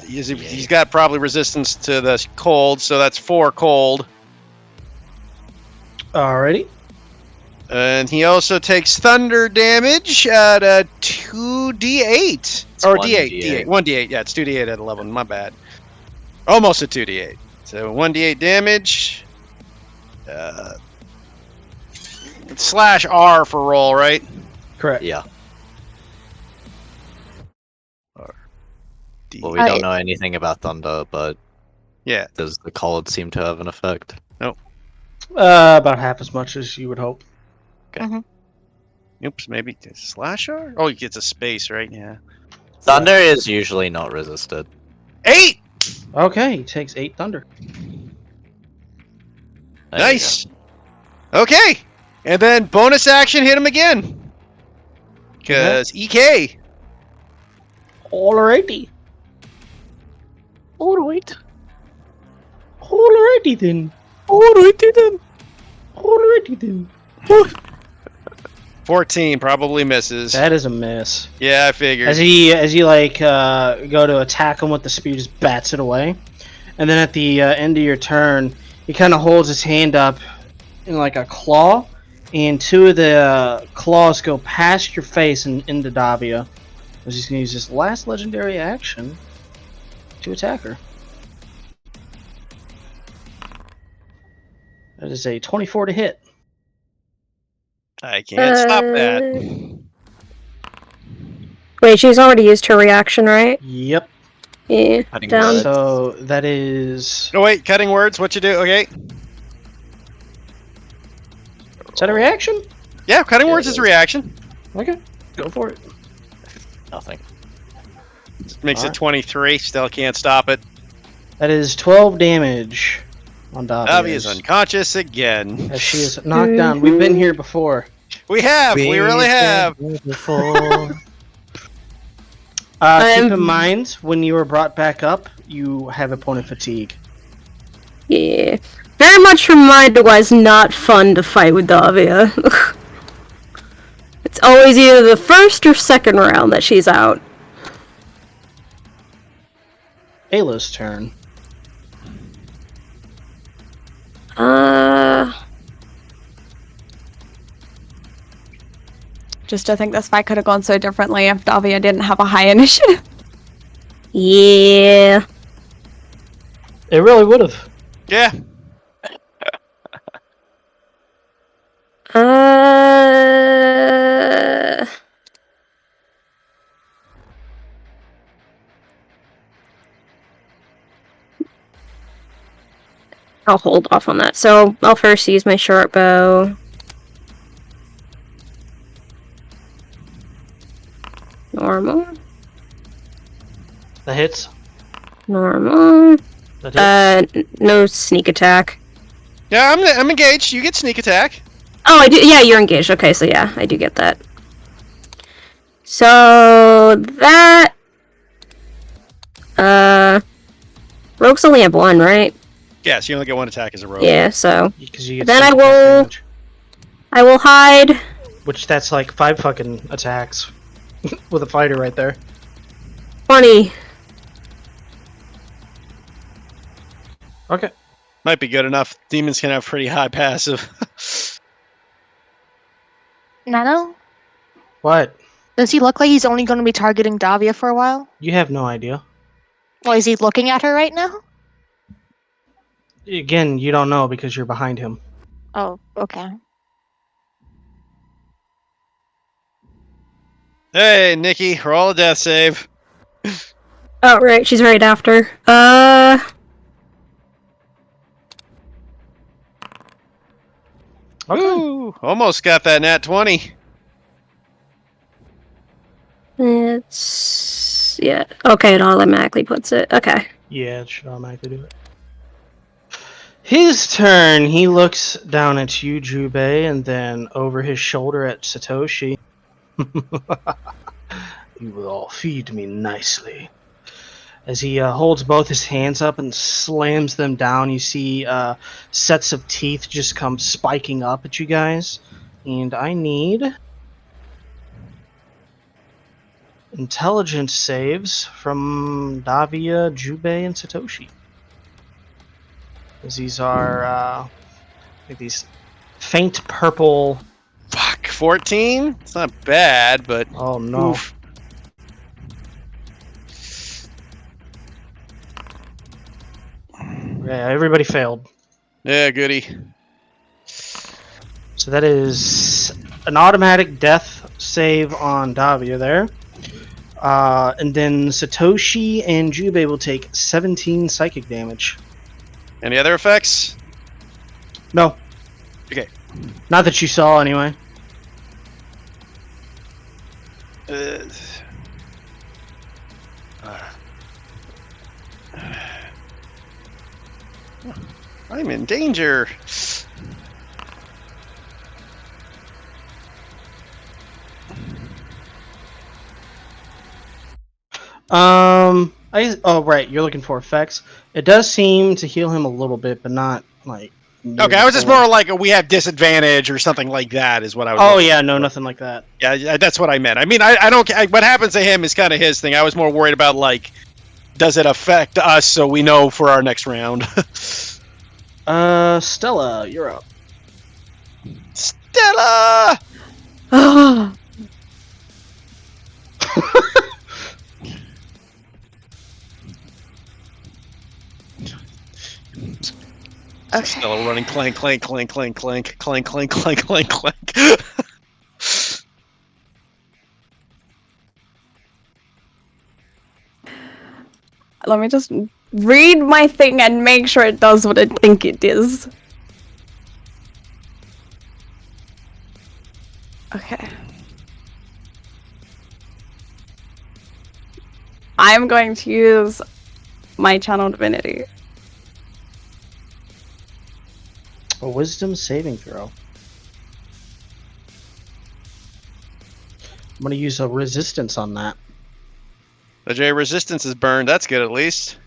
S1: He's got probably resistance to the cold, so that's 4 cold.
S5: Alrighty.
S1: And he also takes thunder damage at a 2d8. Or
S3: 1d8.
S1: D8. 1d8. Yeah, it's 2d8 at 11. My bad. Almost a 2d8. So 1d8 damage. Slash R for roll, right?
S5: Correct.
S3: Yeah.
S1: D.
S3: Well, we don't know anything about thunder, but
S1: Yeah.
S3: does the cold seem to have an effect?
S5: About half as much as you would hope.
S1: Oops, maybe slash R? Oh, he gets a space, right? Yeah.
S3: Thunder is usually not resisted.
S1: 8!
S5: Okay, he takes 8 thunder.
S3: There you
S1: Nice. Okay. And then bonus action, hit him again. Because EK.
S5: Alrighty.
S2: Alright.
S5: Alrighty then.
S3: Alrighty then.
S5: Alrighty then.
S1: 14 probably misses.
S5: That is a miss.
S1: Yeah, I figured.
S5: As you like go to attack him with the spear, just bats it away, and then at the end of your turn, he kind of holds his hand up in like a claw, and 2 of the claws go past your face and into Davia. He's just gonna use his last legendary action to attack her. That is a 24 to hit.
S1: I can't stop that.
S4: Wait, she's already used her reaction, right?
S5: Yep.
S4: Yeah.
S3: Cutting
S4: Down.
S3: words.
S5: So that is.
S1: Oh, wait, cutting words. What you do? Okay.
S5: Is that a reaction?
S1: Yeah, cutting
S3: Yeah,
S1: words
S3: it
S1: is a
S3: is.
S1: reaction.
S5: Okay, go for it.
S3: Nothing.
S1: Makes it
S5: Alright.
S1: 23. Still can't stop it.
S5: That is 12 damage on Davia.
S1: Avi is unconscious again.
S5: As she is knocked down. We've been here before.
S1: We have. We really have.
S5: Keep in mind, when you were brought back up, you have a point of fatigue.
S4: Yeah. Very much reminded it was not fun to fight with Davia. It's always either the first or second round that she's out.
S5: Ayla's turn.
S6: Just to think this fight could have gone so differently if Davia didn't have a high initiative.
S4: Yeah.
S5: It really would have.
S1: Yeah.
S4: I'll hold off on that. So I'll first use my short bow. Normal.
S5: That hits.
S4: Normal.
S5: That hits.
S4: No sneak attack.
S1: Yeah, I'm engaged. You get sneak attack.
S4: Oh, I do. Yeah, you're engaged. Okay, so yeah, I do get that. So that. Rogues only have one, right?
S1: Yes, you only get one attack as a rogue.
S4: Yeah. So
S5: Because you get
S4: then I
S5: sneak attack
S4: will-
S5: damage,
S4: I will hide.
S5: which that's like 5 fucking attacks with a fighter right there.
S4: 20.
S5: Okay.
S1: Might be good enough. Demons can have pretty high passive.
S2: Nano?
S5: What?
S2: Does he look like he's only going to be targeting Davia for a while?
S5: You have no idea.
S2: Well, is he looking at her right now?
S5: Again, you don't know because you're behind him.
S2: Oh, okay.
S1: Hey, Nikki, roll a death save.
S4: Oh, right. She's right after.
S5: Okay.
S1: Ooh, almost got that nat 20.
S4: It's yeah. Okay, it automatically puts it. Okay.
S5: Yeah, it should automatically do it. His turn. He looks down at you, Jubei, and then over his shoulder at Satoshi. You will all feed me nicely. As he holds both his hands up and slams them down, you see sets of teeth just come spiking up at you guys. And I need intelligence saves from Davia, Jubei, and Satoshi. As these are like these faint purple.
S1: Fuck, 14? It's not bad, but
S5: Oh no.
S1: oof.
S5: Yeah, everybody failed.
S1: Yeah, goody.
S5: So that is an automatic death save on Davia there. And then Satoshi and Jubei will take 17 psychic damage.
S1: Any other effects?
S5: No.
S1: Okay.
S5: Not that you saw, anyway.
S1: I'm in danger.
S5: Oh right, you're looking for effects. It does seem to heal him a little bit, but not like.
S1: Okay, I was just more like we have disadvantage or something like that is what I was.
S5: Oh
S1: looking
S5: yeah, no,
S1: for.
S5: nothing like that.
S1: Yeah, that's what I meant. I mean, I don't. What happens to him is kind of his thing. I was more worried about like, does it affect us so we know for our next round?
S5: Stella, you're up.
S1: Stella.
S2: Okay.
S1: Stella running clank, clank, clank, clank, clank, clank, clank, clank, clank, clank.
S6: Let me just read my thing and make sure it does what I think it is. Okay. I'm going to use my channel divinity.
S5: A wisdom saving throw. I'm gonna use a resistance on that.
S1: The J resistance is burned. That's good at least.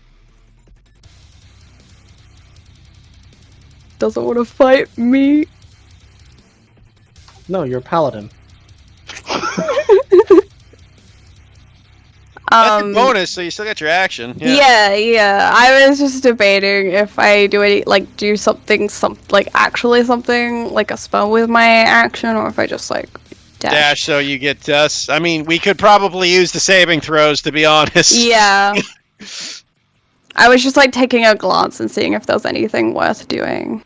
S6: Doesn't want to fight me.
S5: No, you're a paladin.
S1: That's your bonus, so you still got your action.
S6: Yeah. I was just debating if I do any do something actually something like a spell with my action, or if I just
S1: Dash, so you get dust. I mean, we could probably use the saving throws, to be honest.
S6: Yeah. I was just taking a glance and seeing if there was anything worth doing.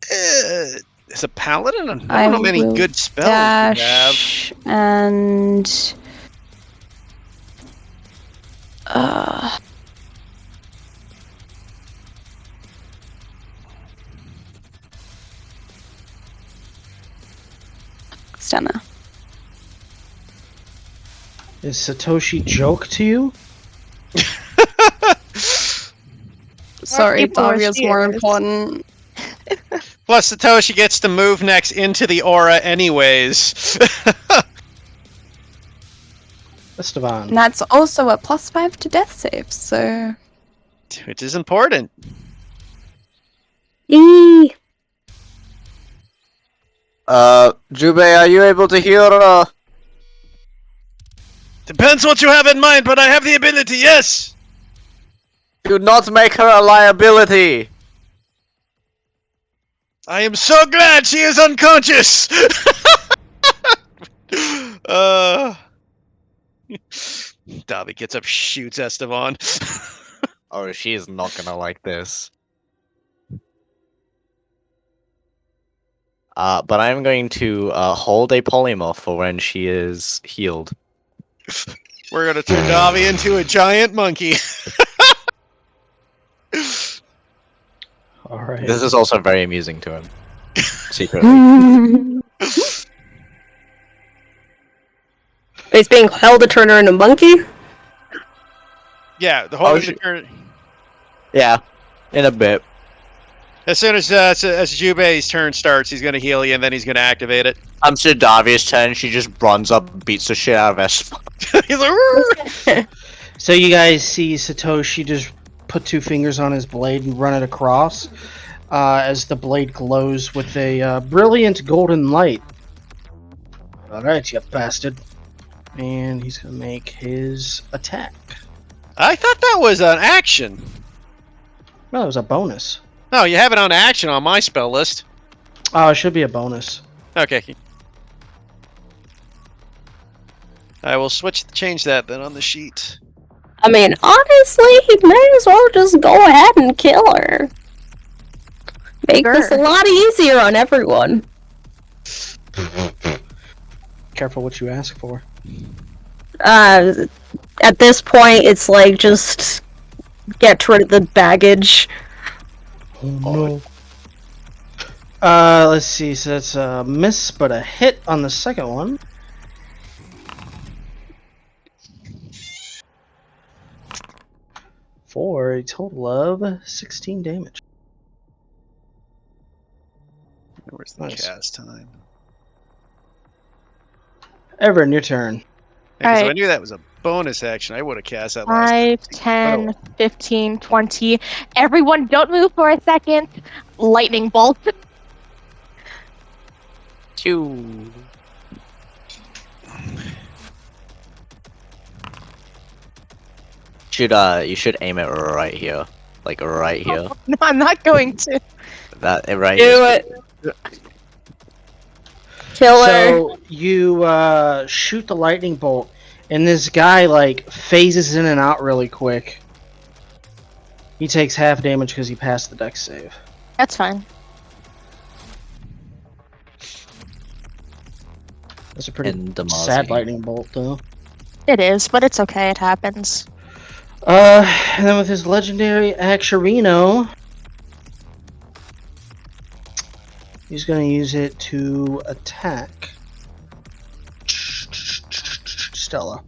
S1: As a paladin, I don't know many good spells
S6: dash
S1: you have.
S6: And stand there.
S5: Is Satoshi joke to you?
S6: Sorry,
S2: people are
S6: Davia's more
S2: cheers.
S6: important.
S1: Plus, Satoshi gets to move next into the aura anyways.
S5: Esteban.
S6: And that's also a +5 to death save, so
S1: Which is important.
S4: Eee.
S3: Jubei, are you able to hear,
S1: Depends what you have in mind, but I have the ability, yes!
S3: Do not make her a liability!
S1: I am so glad she is unconscious! Davi gets up, shoots Esteban.
S3: Oh, she is not gonna like this. But I'm going to hold a polymorph for when she is healed.
S1: We're gonna turn Davi into a giant monkey.
S5: All right.
S3: This is also very amusing to him. Secretly.
S4: He's being held to turn her into a monkey?
S1: Yeah, the whole
S3: Oh, Yeah, in a bit.
S1: as soon as Jubei's turn starts, he's gonna heal you, and then he's gonna activate it.
S3: Comes to Davia's turn, she just runs up and beats the shit out of Esteban.
S1: He's like,
S5: So you guys see Satoshi just put 2 fingers on his blade and run it across as the blade glows with a brilliant golden light. Alright, you bastard. And he's going to make his attack.
S1: I thought that was an action.
S5: No, it was a bonus.
S1: No, you have it on action on my spell list.
S5: Oh, it should be a bonus.
S1: Okay. I will change that then on the sheet.
S4: I mean, honestly, he may as well just go ahead and kill her. Make this a
S2: Sure.
S4: lot easier on everyone.
S5: Careful what you ask for.
S4: At this point, it's just get rid of the baggage.
S5: Oh no. Let's see, so that's a miss, but a hit on the second one. For a total of 16 damage.
S1: Where's the
S5: Nice.
S1: cast time?
S5: Everett, your turn.
S1: Yeah, 'cause if I
S2: Alright.
S1: knew that was a bonus action, I would have cast that last
S2: 5,
S1: time.
S2: 10, 15, 20. Everyone, don't move for a second. Lightning bolt.
S3: Two. You should aim it right here. Like right here.
S2: No, I'm not going to.
S3: That right
S4: Do
S3: here.
S4: it. Kill her.
S5: So you shoot the lightning bolt, and this guy phases in and out really quick. He takes half damage because he passed the dex save.
S2: That's fine.
S5: That's a pretty
S3: And Damazi.
S5: sad lightning bolt, though.
S2: It is, but it's okay. It happens.
S5: And then with his legendary Axorino, he's gonna use it to attack Stella.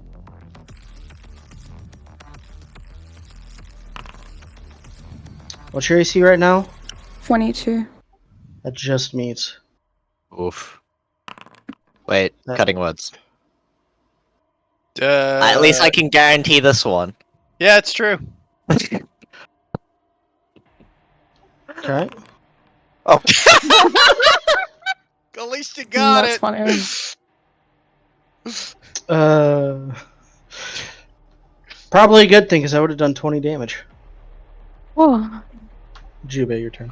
S5: What's your AC right now?
S6: 22.
S5: That just meets.
S3: Oof. Wait,
S5: That-
S3: cutting words.
S1: At
S3: At least I can guarantee this one.
S1: Yeah, it's true.
S5: Okay.
S3: Oh.
S1: At least you got
S6: That's
S1: it.
S6: funny.
S5: Probably a good thing, because I would have done 20 damage.
S2: Whoa.
S5: Jubei, your turn.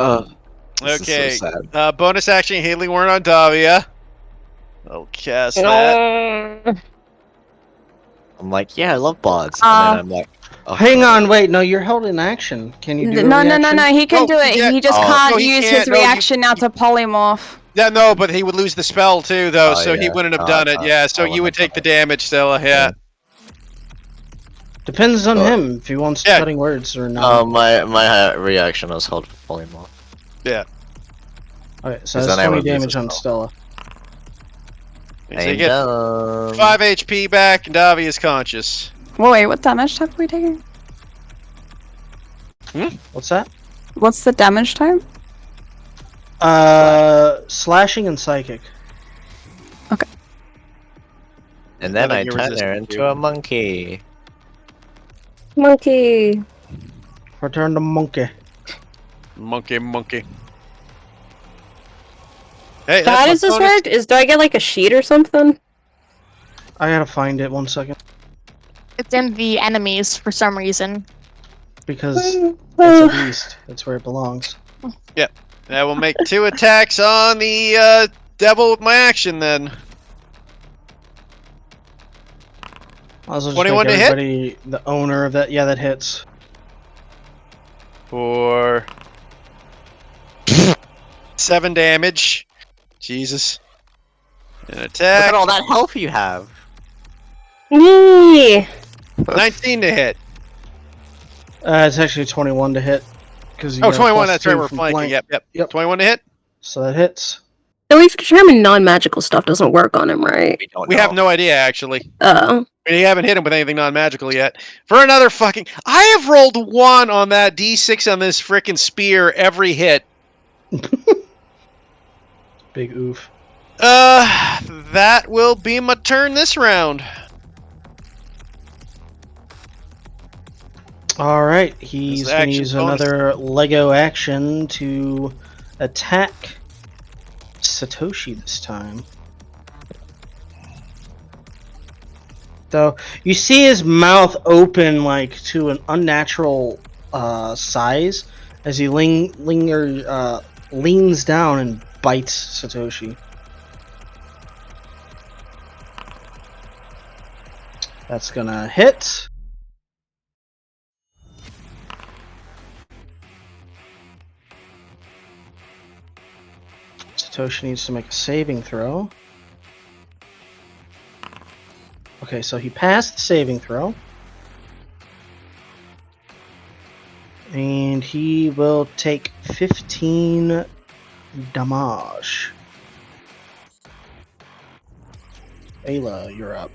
S3: This
S1: Okay.
S3: is so sad.
S1: Bonus action, Healing Word on Davia. I'll cast that.
S3: I'm like, yeah, I love bots. And then I'm like, oh,
S5: Hang on, wait, no, you're held in action. Can you do a
S6: No,
S5: reaction?
S6: he can
S1: No,
S6: do it.
S1: yeah.
S6: He just
S3: Oh.
S6: can't
S1: No, he
S6: use
S1: can't.
S6: his
S1: No, you-
S6: reaction now to polymorph.
S1: Yeah, no, but he would lose the spell too, though,
S3: Oh,
S1: so he
S3: yeah.
S1: wouldn't have
S3: No,
S1: done
S3: I
S1: it.
S3: can't.
S1: Yeah, so
S3: I
S1: you
S3: wouldn't
S1: would
S3: have
S1: take the
S3: done
S1: damage, Stella. Yeah.
S5: Depends on
S3: But-
S5: him, if he wants
S1: Yeah.
S5: cutting words or not.
S3: My reaction was held for polymorph.
S5: Okay, so
S3: Because
S5: that's
S3: then I
S5: 20
S3: would lose
S5: damage
S3: a
S5: on
S3: spell.
S5: Stella.
S1: So you
S3: I'm
S1: get
S3: done.
S1: 5 HP back, and Davi is conscious.
S6: Wait, what damage type are we taking?
S5: What's that?
S6: What's the damage type?
S5: Slashing and psychic.
S3: And then I
S1: Nothing
S3: turn her
S1: irresistible
S3: into
S1: to.
S3: a monkey.
S4: Monkey.
S5: Return to monkey.
S1: Monkey. Hey,
S4: So how does this work? Do I get like a sheet or something?
S5: I gotta find it, 1 second.
S2: It's in the enemies for some reason.
S5: Because it's a beast. That's where it belongs.
S1: I will make 2 attacks on the devil with my action then.
S5: I'll also just
S1: 21
S5: make
S1: to hit?
S5: everybody the owner of that. Yeah, that hits.
S1: For 7 damage. Jesus. An
S3: Look
S1: attack.
S3: at all that health you have.
S4: Yee.
S1: 19 to hit.
S5: It's actually 21 to hit. Cause you
S1: Oh,
S5: got a
S1: 21,
S5: plus
S1: that's right,
S5: 2
S1: we're
S5: from
S1: flanking.
S5: flank.
S1: Yep.
S5: Yep.
S1: 21 to hit?
S5: So that hits.
S4: So we've determined non-magical stuff doesn't work on him, right?
S3: We don't
S1: We
S3: know.
S1: have no idea, actually.
S4: Oh.
S1: We haven't hit him with anything non-magical yet. For another fucking... I have rolled 1 on that D6 on this frickin' spear every hit.
S5: Big oof.
S1: That will be my turn this round.
S5: Alright, he's
S1: This
S5: gonna
S1: action
S5: use
S1: bonus.
S5: another Lego action to attack Satoshi this time. So you see his mouth open like to an unnatural size as he leans down and bites Satoshi. That's gonna hit. Satoshi needs to make a saving throw. Okay, so he passed the saving throw. And he will take 15 damage. Ayla, you're up.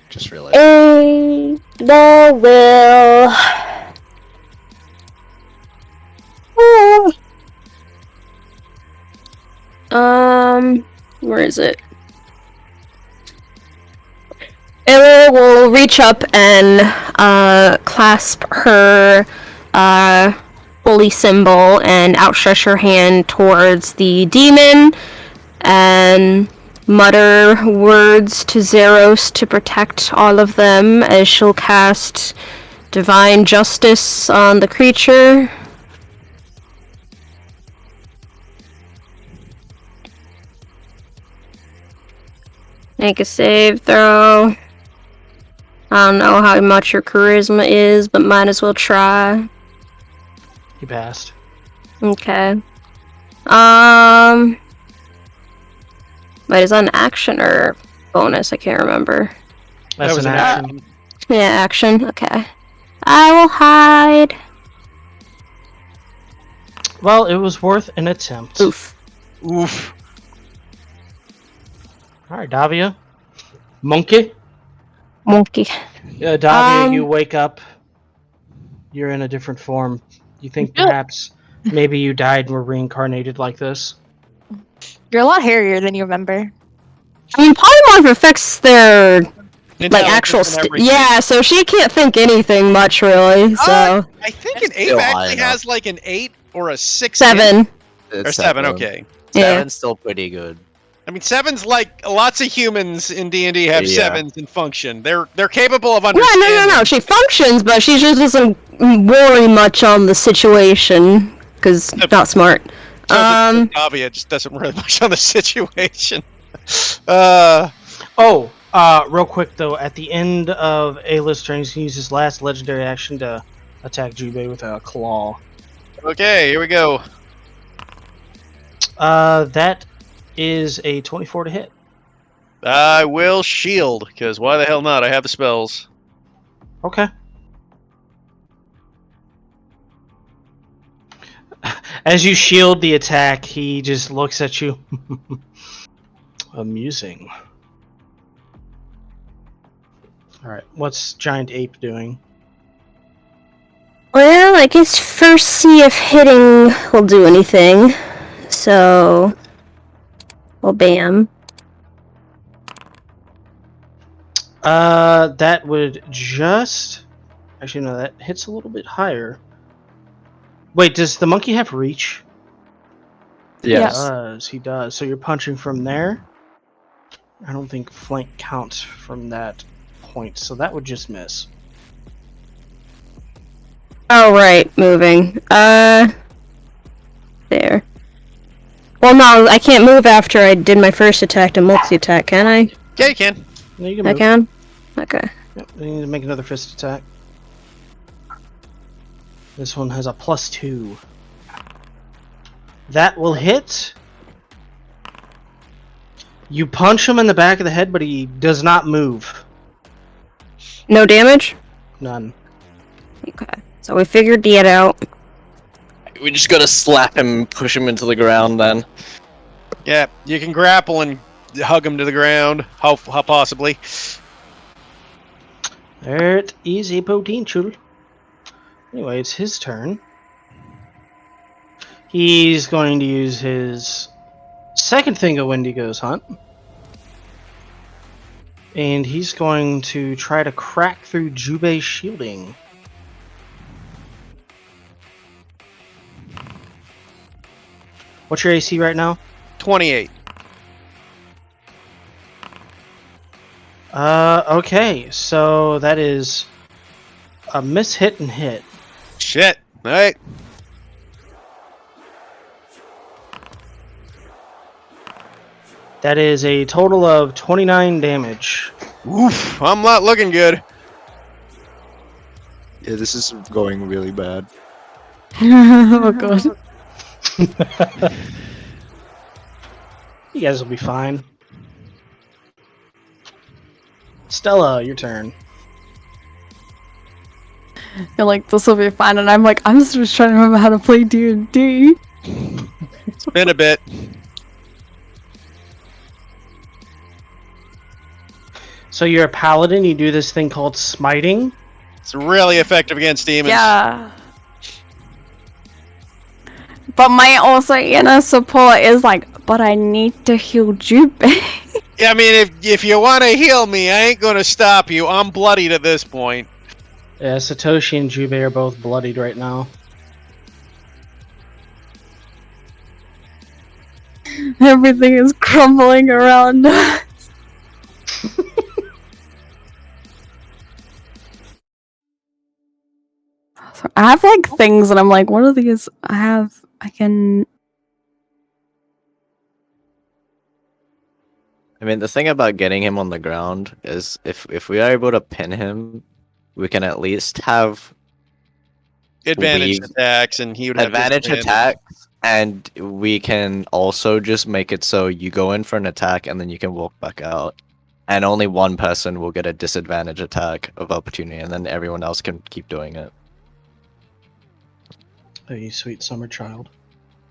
S3: Just realized.
S4: The will. Where is it? Ella will reach up and clasp her holy symbol and outstretch her hand towards the demon and mutter words to Zeros to protect all of them as she'll cast Divine Justice on the creature. Make a save throw. I don't know how much your charisma is, but might as well try.
S5: He passed.
S4: Okay. Wait, is that an action or bonus? I can't remember.
S5: That's
S1: was
S5: an
S1: an
S5: action.
S4: Yeah, action. Okay. I will hide.
S5: Well, it was worth an attempt.
S4: Oof.
S1: Oof.
S5: Alright, Davia. Monkey.
S4: Monkey.
S5: Yeah, Davia, you
S4: Um,
S5: wake up. You're in a different form. You think perhaps maybe you died and were reincarnated like this?
S2: You're a lot hairier than you remember.
S4: I mean, polymorph affects their like actual.
S1: Intelligence and everything.
S4: Yeah, so she can't think anything much really. So
S1: I think an 8
S3: still high
S1: actually
S3: enough.
S1: has like an 8 or a 6.
S4: 7.
S3: It's
S1: Or 7, okay.
S4: Yeah.
S3: 7's still pretty good.
S1: I mean, 7's like lots of humans in D&D have
S3: Yeah.
S1: 7s and function. They're capable of
S4: Yeah,
S1: understanding.
S4: no. She functions, but she just doesn't worry much on the situation because not smart.
S1: So Davia just doesn't really much on the situation.
S5: Real quick though, at the end of Ayla's turn, he can use his last legendary action to attack Jubei with a claw.
S1: Okay, here we go.
S5: That is a 24 to hit.
S1: I will shield, because why the hell not? I have the spells.
S5: Okay. As you shield the attack, he just looks at you. Amusing. Alright, what's Giant Ape doing?
S4: Well, I guess first see if hitting will do anything. So, well, bam.
S5: That would just... Actually, no, that hits a little bit higher. Wait, does the monkey have reach?
S3: Yes.
S5: He does. So you're punching from there? I don't think flank counts from that point, so that would just miss.
S4: Oh, right, moving. There. Well, no, I can't move after I did my first attack to multi-attack, can I?
S1: Yeah, you can.
S5: No, you can
S4: I
S5: move.
S4: can? Okay.
S5: Yep, you need to make another fist attack. This one has a +2. That will hit. You punch him in the back of the head, but he does not move.
S4: No damage?
S5: None.
S4: Okay. So we figured that out.
S3: We just gotta slap him, push him into the ground then.
S1: Yeah, you can grapple and hug him to the ground. How possibly?
S5: That is a potential. Anyway, it's his turn. He's going to use his second thing of Wendigo's hunt. And he's going to try to crack through Jubei's shielding. What's your AC right now?
S1: 28.
S5: Okay, so that is a miss, hit, and hit.
S1: Shit. Alright.
S5: That is a total of 29 damage.
S1: Oof, I'm not looking good.
S3: Yeah, this is going really bad.
S4: Oh, God.
S5: You guys will be fine. Stella, your turn.
S6: You're like, this will be fine, and I'm like, I'm just trying to remember how to play D&D.
S1: It's been a bit.
S5: So you're a paladin, you do this thing called smiting.
S1: It's really effective against demons.
S6: Yeah. But my also inner support is like, but I need to heal Jubei.
S1: Yeah, I mean, if you want to heal me, I ain't gonna stop you. I'm bloodied at this point.
S5: Yeah, Satoshi and Jubei are both bloodied right now.
S6: Everything is crumbling around us. So I have like things and I'm like, what are these? I can.
S3: I mean, the thing about getting him on the ground is if we are able to pin him, we can at least have
S1: Advantage
S3: We-
S1: attacks, and he would have
S3: advantage
S1: disadvantage.
S3: attacks, and we can also just make it so you go in for an attack and then you can walk back out. And only one person will get a disadvantage attack of opportunity, and then everyone else can keep doing it.
S5: Oh, you sweet summer child.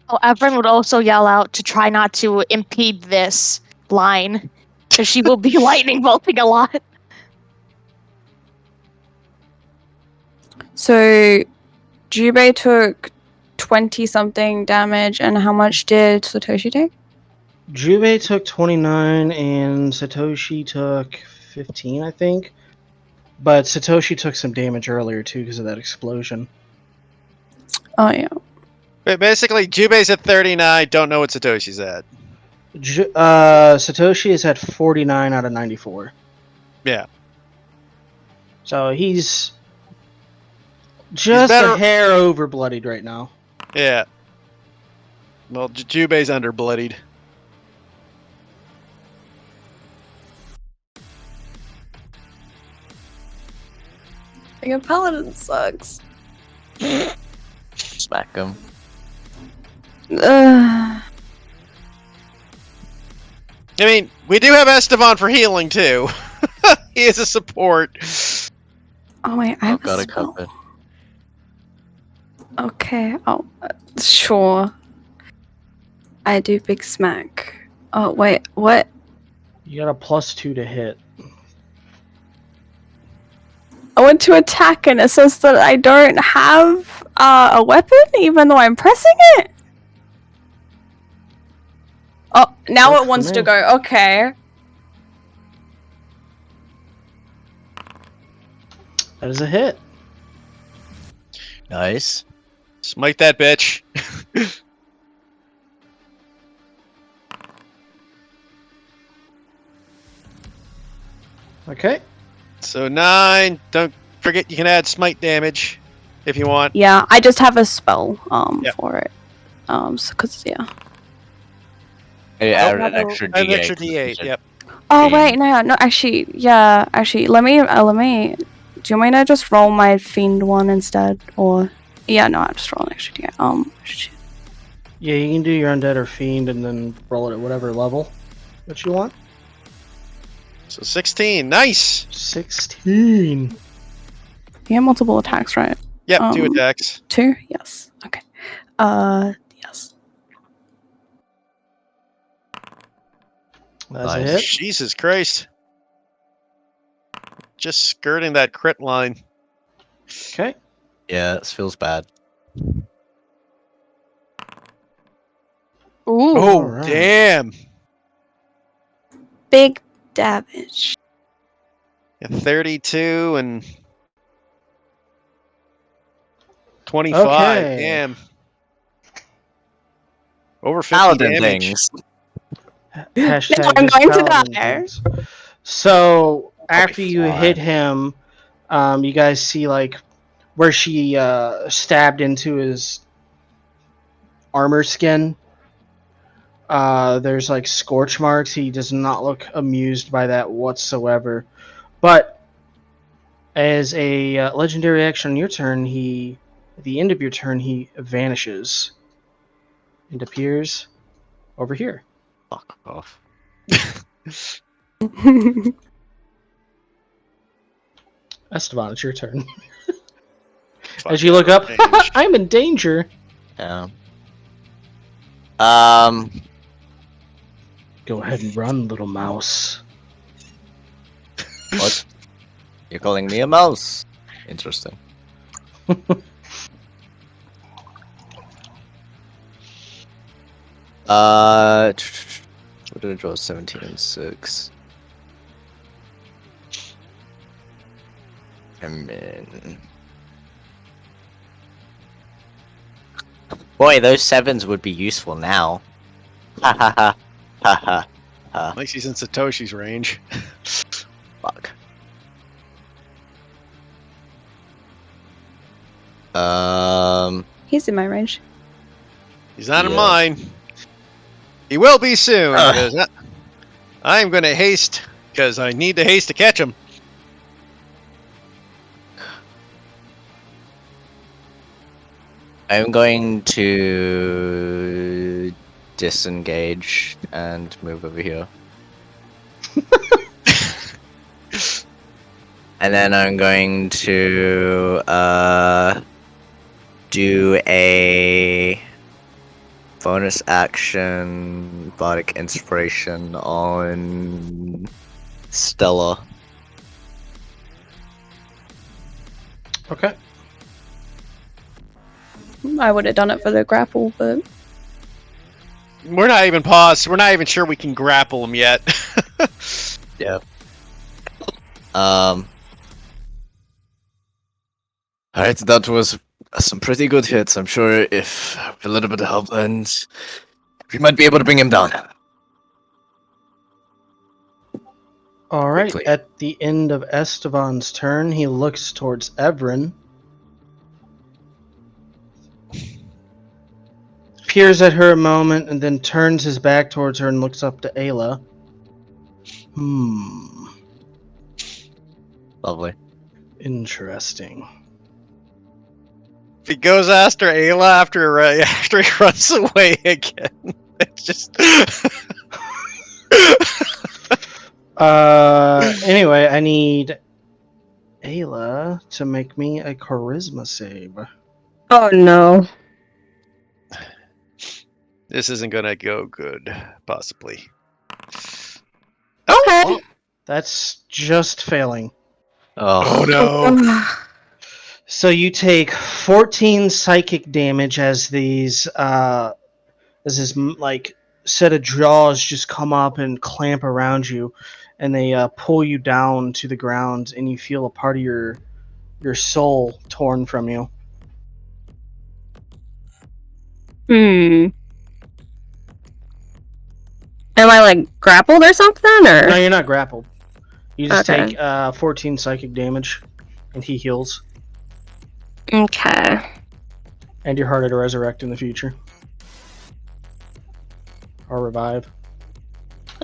S2: Oh, Everin would also yell out to try not to impede this line, because she will be lightning bolting a lot.
S6: So, Jubei took 20-something damage, and how much did Satoshi take?
S5: Jubei took 29 and Satoshi took 15, I think. But Satoshi took some damage earlier too because of that explosion.
S6: Oh, yeah.
S1: Basically, Jubei's at 39. Don't know what Satoshi's at.
S5: Satoshi is at 49 out of 94.
S1: Yeah.
S5: So he's just
S1: better-
S5: a hair over bloodied right now.
S1: Yeah. Well, Jubei's under bloodied.
S6: Being a paladin sucks.
S7: Smack him.
S1: I mean, we do have Esteban for healing too. He is a support.
S6: Oh wait, I have
S7: Got
S6: a
S7: it
S6: spell.
S7: covered.
S6: Okay. Oh, sure. I do big smack. Oh wait, what?
S5: You got a +2 to hit.
S6: I went to attack and it says that I don't have a weapon, even though I'm pressing it. Oh, now
S5: Works
S6: it
S5: for
S6: wants to
S5: me.
S6: go. Okay.
S5: That is a hit.
S7: Nice.
S1: Smite that bitch.
S5: Okay.
S1: So 9. Don't forget you can add smite damage if you want.
S6: Yeah, I just have a spell
S1: Yep.
S6: for it. So, cause yeah.
S7: Hey, add an
S6: have a-
S7: extra D8.
S1: An extra D8. Yep.
S6: Oh
S7: Fiend.
S6: wait, no, actually, yeah, actually, let me. Do you mind I just roll my fiend one instead, or yeah, no, I just roll an extra D8. Shit.
S5: Yeah, you can do your undead or fiend and then roll it at whatever level that you want.
S1: So 16. Nice.
S5: 16.
S6: You have multiple attacks, right?
S1: Yep. 2
S6: Um,
S1: attacks.
S6: 2? Yes. Okay. Yes.
S5: That's a
S7: Nice.
S5: hit.
S1: Jesus Christ. Just skirting that crit line.
S5: Okay.
S7: Yeah, this feels bad.
S2: Ooh.
S1: Oh,
S5: Alright.
S1: damn.
S6: Big damage.
S1: Yeah, 32 and 25.
S5: Okay.
S1: Damn. Over 50
S7: Paladin
S1: damage.
S7: things.
S5: Hashtag
S6: I'm
S5: just
S6: going to
S5: paladin
S6: die.
S5: things. So after
S7: Probably
S5: you
S7: fly.
S5: hit him, you guys see like where she stabbed into his armor skin. There's like scorch marks. He does not look amused by that whatsoever. But as a legendary action on your turn, at the end of your turn, he vanishes and appears over here.
S7: Fuck off.
S5: Esteban, it's your turn.
S1: Fuck,
S5: As you look up,
S1: damage.
S5: I'm in danger.
S7: Yeah.
S5: Go ahead and run, little mouse.
S7: What? You're calling me a mouse? Interesting. What did I draw? 17 and 6. And then... Boy, those 7s would be useful now. Ha ha ha. Ha ha ha.
S1: At least he's in Satoshi's range.
S7: Fuck.
S6: He's in my range.
S1: He's not in
S7: Yeah.
S1: mine. He will be soon. Because I'm going to haste because I need to haste to catch him.
S7: I'm going to disengage and move over here. And then I'm going to do a bonus action bardic inspiration on Stella.
S5: Okay.
S6: I would have done it for the grapple, but
S1: We're not even paused. We're not even sure we can grapple him yet.
S7: Alright, that was
S3: some pretty good hits. I'm sure if with a little bit of help, and we might be able to bring him down.
S5: All right.
S3: Quickly.
S5: At the end of Esteban's turn, he looks towards Evren. Peers at her a moment and then turns his back towards her and looks up to Ayla.
S3: Lovely.
S5: Interesting.
S1: If he goes after Ayla after he runs away again, it's just.
S5: Anyway, I need Ayla to make me a charisma save.
S4: Oh no.
S1: This isn't gonna go good, possibly.
S4: Okay.
S5: That's just failing.
S1: Oh no!
S5: So you take 14 psychic damage as these like set of jaws just come up and clamp around you, and they pull you down to the ground, and you feel a part of your soul torn from you.
S4: Am I like grappled or something, or?
S5: No, you're not grappled. You just
S4: Okay.
S5: take 14 psychic damage, and he heals,
S4: Okay.
S5: and you're harder to resurrect in the future or revive.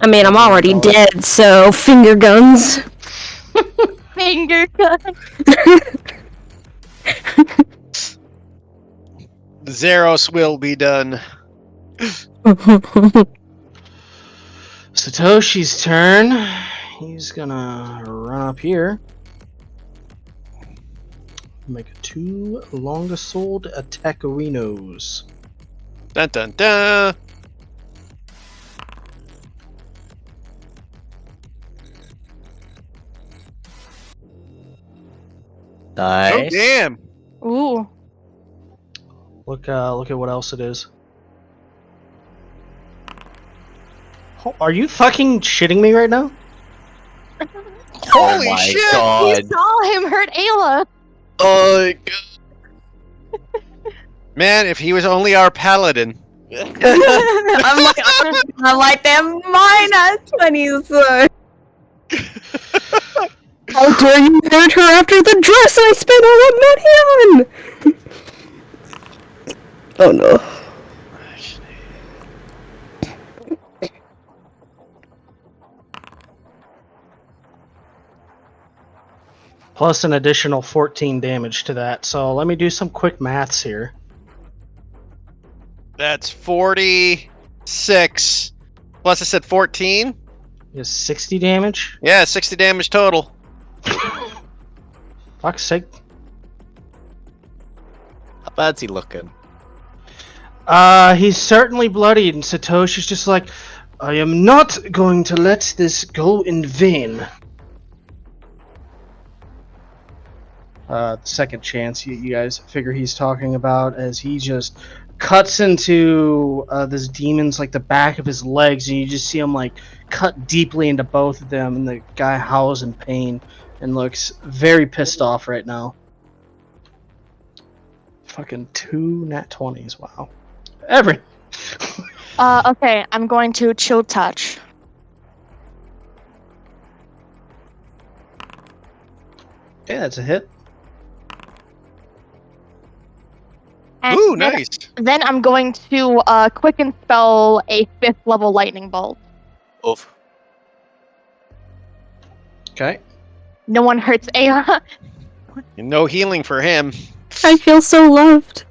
S4: I mean, I'm already dead, so finger guns.
S2: Finger gun.
S1: Zeros will be done.
S5: Satoshi's turn. He's gonna run up here. Make 2 longest-sword attackerinos.
S1: Dun dun dun.
S7: Nice.
S1: Oh damn!
S2: Ooh.
S5: Look at what else it is. Are you fucking shitting me right now?
S1: Holy
S7: my
S1: shit!
S2: You
S7: God.
S2: saw him hurt Ayla.
S3: Oh,
S1: Man, if he was only our paladin.
S6: I'm like them minus 20s.
S4: How dare you hurt her after the dress I spent all that money on? Oh no.
S5: Plus an additional 14 damage to that. So let me do some quick maths here.
S1: That's 46. Plus I said 14.
S5: Is 60 damage?
S1: Yeah, 60 damage total.
S5: Fuck's sake.
S3: how bad's he looking?
S5: He's certainly bloodied, and Satoshi's just like, I am not going to let this go in vain. Second chance you guys figure he's talking about as he just cuts into this demon's like the back of his legs, and you just see him like cut deeply into both of them, and the guy howls in pain and looks very pissed off right now. Fucking 2 nat 20s, wow. Every
S2: Okay, I'm going to chill touch.
S5: yeah, that's a hit.
S2: And
S1: Ooh,
S2: then-
S1: nice.
S2: Then I'm going to quicken spell a 5th level lightning bolt.
S3: Oof.
S5: Okay.
S2: No one hurts Ayla.
S1: No healing for him.
S4: I feel so loved.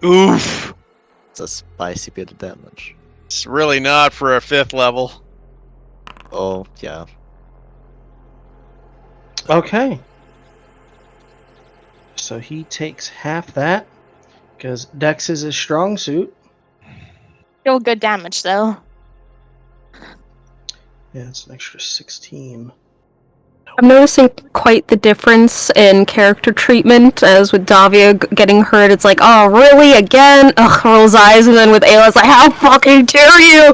S1: Oof.
S3: It's a spicy bit of damage.
S1: It's really not for a 5th level.
S3: Oh, yeah.
S5: Okay. So he takes half that, because Dex is his strong suit.
S2: Still good damage though.
S5: Yeah, it's an extra 16.
S4: I'm noticing quite the difference in character treatment, as with Davia getting hurt, it's like, oh, really? Again? Ugh, rolls eyes, and then with Ayla, it's like, how fucking dare you?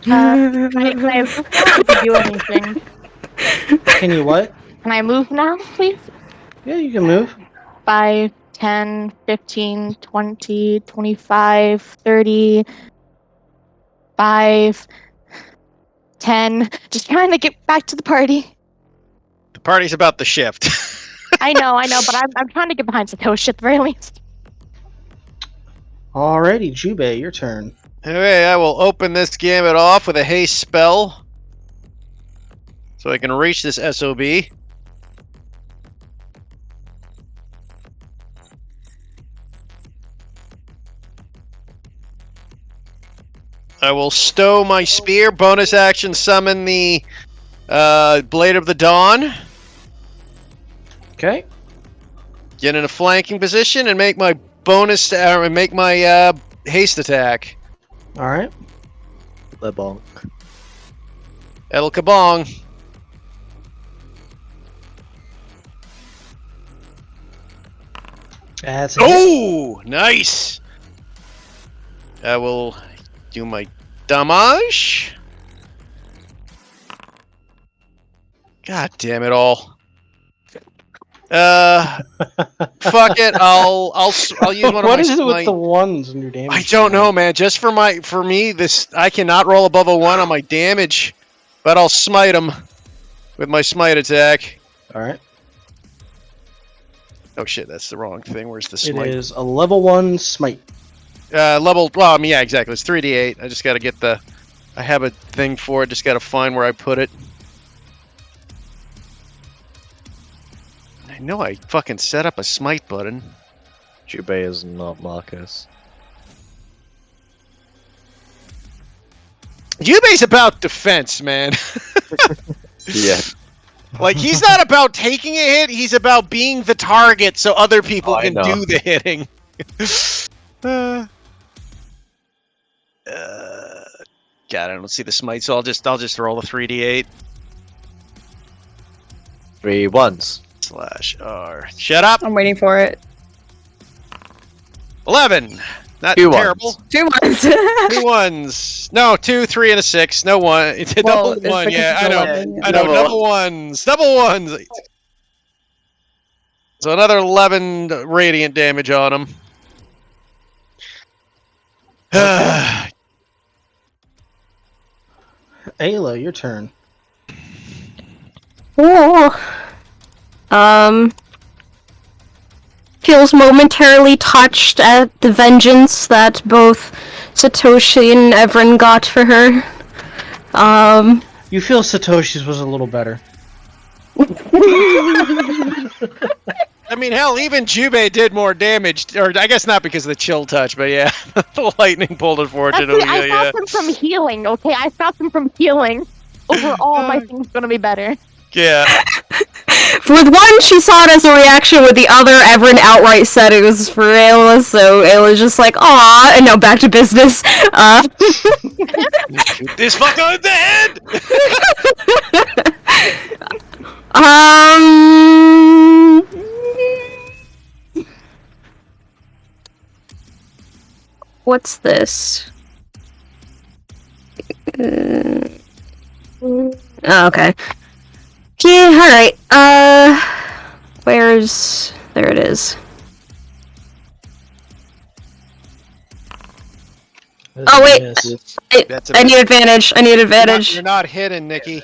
S2: I do anything.
S5: Can you what?
S2: Can I move now, please?
S5: Yeah, you can move.
S2: 5, 10, 15, 20, 25, 30, 5, 10. Just trying to get back to the party.
S1: The party's about to shift.
S2: I know, but I'm trying to get behind Satoshi at the very least.
S5: Alrighty, Jubei, your turn.
S1: Okay, I will open this gambit off with a haste spell. So I can reach this SOB. I will stow my spear, bonus action summon the Blade of the Dawn,
S5: Okay.
S1: get in a flanking position, and make my haste attack.
S5: Alright.
S3: LeBlanc.
S1: El Kabong.
S5: That's it.
S1: Oh, nice. I will do my damage. God damn it all. Fuck it. I'll use one of
S5: What
S1: my
S5: is it with
S1: smite.
S5: the ones in your damage?
S1: I don't know, man. Just for me, this I cannot roll above a 1 on my damage, but I'll smite him with my smite attack.
S5: Alright.
S1: Oh shit, that's the wrong thing. Where's the
S5: It
S1: smite?
S5: is a level 1 smite.
S1: Well, I mean, yeah, exactly. It's 3d8. I just got to get the. I have a thing for it. Just got to find where I put it. I know I fucking set up a smite button.
S3: Jubei is not Marcus.
S1: Yubei's about defense, man.
S3: Yeah.
S1: Like, he's not about taking a hit. He's about being the target so other people
S3: I
S1: can
S3: know.
S1: do the hitting. God, I don't see the smite, so I'll just roll a 3d8
S3: 3 1s.
S1: /R. Shut up.
S6: I'm waiting for it.
S1: 11. Not
S3: 2
S1: terrible.
S6: 2 months.
S1: 2 1s. No, 2, 3, and a 6. No 1. It's a
S6: Well,
S1: double
S6: it's
S1: 1.
S6: because
S1: Yeah,
S6: it's
S1: I know.
S6: 11, yeah.
S1: I know.
S3: Double.
S1: Double 1s. Double 1s. So another 11 radiant damage on him.
S5: Ayla, your turn.
S4: Oh. Feels momentarily touched at the vengeance that both Satoshi and Evren got for her.
S5: You feel Satoshi's was a little better.
S1: I mean, hell, even Jubei did more damage. Or I guess not because of the chill touch, but yeah. The lightning pulled it fortunately.
S2: I stopped him from healing, okay? I stopped him from healing. Overall, my thing's gonna be better.
S1: Yeah.
S4: With one, she saw it as a reaction. With the other, Evren outright said it was for Ayla, so Ayla's just like, "Aw," and now back to business.
S1: Shoot this fucker in the head!
S4: What's this? Oh, okay. Yeah, alright. There it is. Oh, wait. I need advantage.
S1: You're not hidden, Nikki.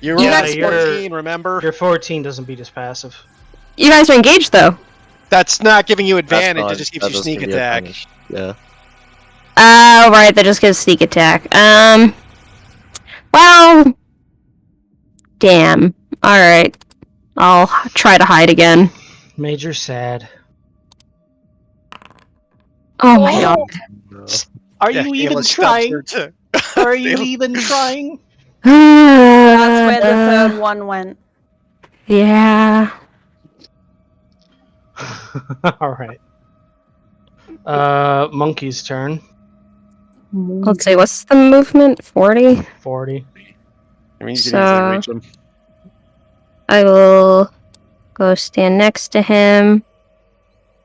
S1: You're
S5: Yeah,
S1: only
S5: you're-
S1: 14, remember?
S5: Your 14 doesn't beat his passive.
S4: You guys are engaged, though.
S1: That's not giving you
S3: That's
S1: advantage,
S3: not-
S1: it just gives
S3: that
S1: you
S3: doesn't
S1: sneak
S3: give you
S1: attack.
S3: advantage. Yeah.
S4: Oh, right, that just gives sneak attack. Well... Damn. Alright. I'll try to hide again.
S5: Major sad.
S4: Oh my god.
S5: Are
S1: Yeah,
S5: you even
S1: Ayla stubs
S5: trying?
S1: her too.
S5: Are you even trying?
S6: That's where the third one went.
S4: Yeah.
S5: Alright. Monkey's turn.
S4: Let's see, what's the movement? 40?
S5: 40.
S1: I mean, you can
S4: So-
S1: easily reach him.
S4: I will go stand next to him.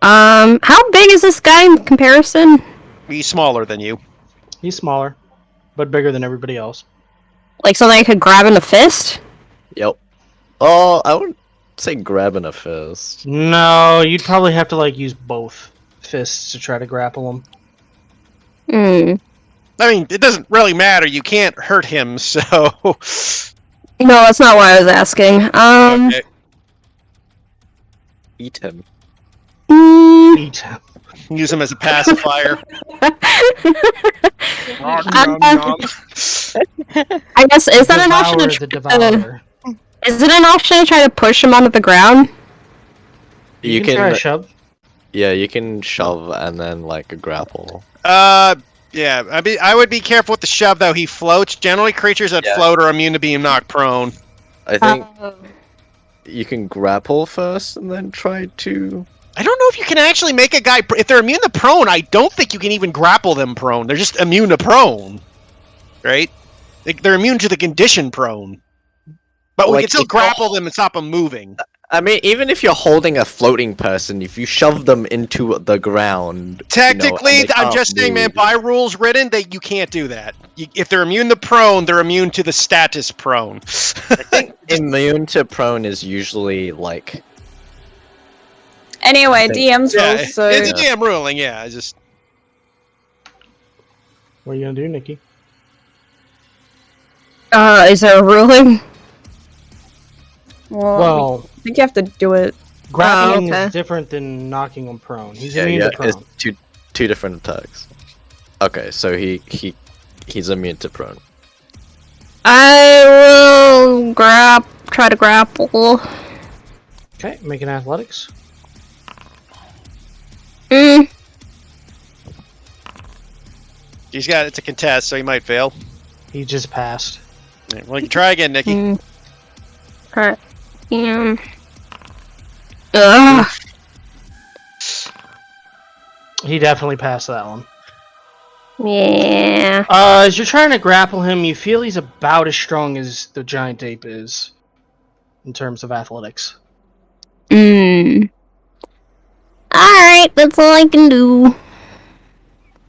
S4: How big is this guy in comparison?
S1: He's smaller than you.
S5: He's smaller, but bigger than everybody else.
S4: Like something I could grab in the fist?
S3: Yep. Oh, I would say grabbing a fist.
S5: No, you'd probably have to like use both fists to try to grapple him.
S4: Hmm.
S1: I mean, it doesn't really matter. You can't hurt him, so.
S4: No, that's not why I was asking.
S1: Okay.
S3: Eat him.
S5: Eat him.
S1: Use him as a pacifier.
S4: I guess is that an option
S5: Devour
S4: to
S5: the
S4: try
S5: devourer.
S4: is it an option to try to push him onto the ground?
S5: You can try a shove.
S3: Yeah, you can shove and then like a grapple.
S1: Yeah. I would be careful with the shove though. He floats. Generally, creatures that
S3: Yeah.
S1: float are immune to being knocked prone.
S3: I think you can grapple first and then try to.
S1: I don't know if you can actually make a guy if they're immune to prone. I don't think you can even grapple them prone. They're just immune to prone, right? They're immune to the condition prone. But we
S3: Like,
S1: can still
S3: if
S1: grapple them and stop them moving.
S3: I mean, even if you're holding a floating person, if you shove them into the ground,
S1: Technically,
S3: and they
S1: I'm
S3: can't
S1: just saying, man,
S3: move-
S1: by rules written, that you can't do that. If they're immune to prone, they're immune to the status prone.
S3: I think immune to prone is usually like.
S6: Anyway,
S3: I think-
S6: DM's
S1: Yeah,
S6: rules, so
S1: it's a damn ruling, yeah. I just
S5: What are you gonna do, Nikki?
S4: Is there a ruling?
S5: Well,
S6: I think you have to do it.
S5: grappling
S4: okay.
S5: is different than knocking him prone. He's
S3: Yeah,
S5: immune
S3: yeah,
S5: to prone.
S3: it's two different attacks. Okay, so he's immune to prone.
S4: I will try to grapple.
S5: Okay, make an athletics.
S1: it's a contest, so he might fail.
S5: He just passed.
S1: Yeah, well, you can try again, Nikki.
S4: Ugh. Ugh.
S5: He definitely passed that one.
S4: Yeah.
S5: As you're trying to grapple him, you feel he's about as strong as the giant ape is in terms of athletics.
S4: Alright, that's all I can do.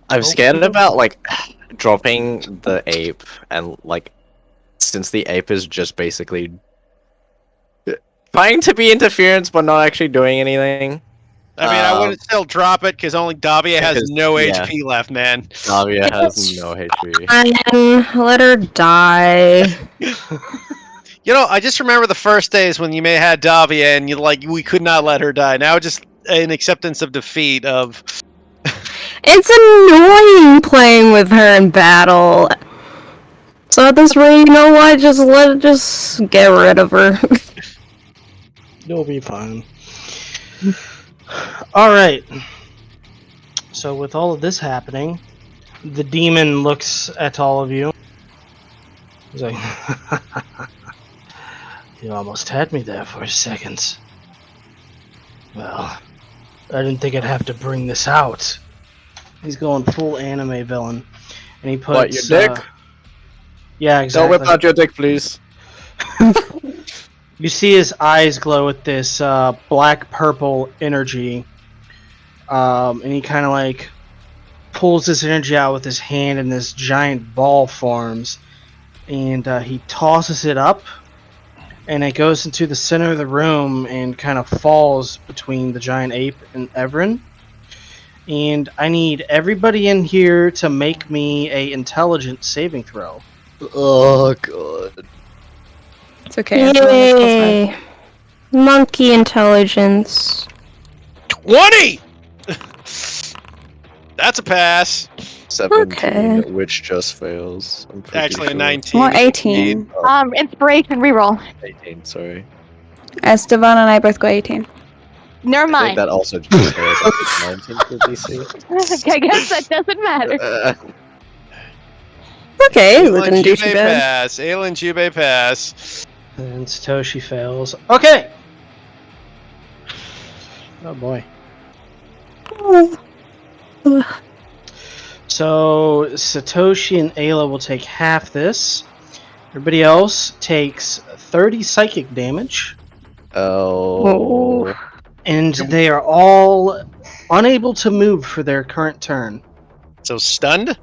S3: I'm scared about like dropping the ape and like since the ape is just basically trying to be interference but not actually doing anything.
S1: I mean, I wouldn't still drop it because only Davia has
S3: because-
S1: no
S3: yeah.
S1: HP left, man.
S3: Navia has no HP.
S4: And let her die.
S1: You know, I just remember the first days when you may have had Davia and we could not let her die. Now just an acceptance of defeat of.
S4: It's annoying playing with her in battle. So at this rate, you know what? Just get rid of her.
S5: You'll be fine. Alright. So with all of this happening, the demon looks at all of you. He's like, you almost had me there for a second. Well, I didn't think I'd have to bring this out. He's going full anime villain. And he puts...
S3: What, your dick?
S5: Yeah,
S3: Don't
S5: exactly.
S3: whip out your dick, please.
S5: You see his eyes glow with this black-purple energy. And he kind of like pulls this energy out with his hand and this giant ball forms. And he tosses it up. And it goes into the center of the room and kind of falls between the giant ape and Everin. And I need everybody in here to make me a intelligence saving throw.
S3: Oh god.
S6: It's okay. everyone is
S4: Yay. Monkey intelligence.
S1: 20! That's a pass.
S3: 17,
S4: Okay.
S3: which just fails. I'm pretty
S1: Actually, a
S3: sure.
S1: 19.
S6: Or 18.
S2: Inspiration reroll.
S3: 18, sorry.
S6: Esteban and I both got 18.
S2: Never
S3: I think
S2: mind.
S3: that also just fails. I think 19 for DC.
S2: I guess that doesn't matter.
S4: Okay, we
S1: Aelin
S4: didn't do
S1: Jubei
S4: too bad.
S1: pass. Aelin Jubei pass.
S5: And Satoshi fails. Okay! Oh boy. So Satoshi and Ayla will take half this. Everybody else takes 30 psychic damage.
S3: Oh.
S5: And they are all unable to move for their current turn.
S1: So stunned?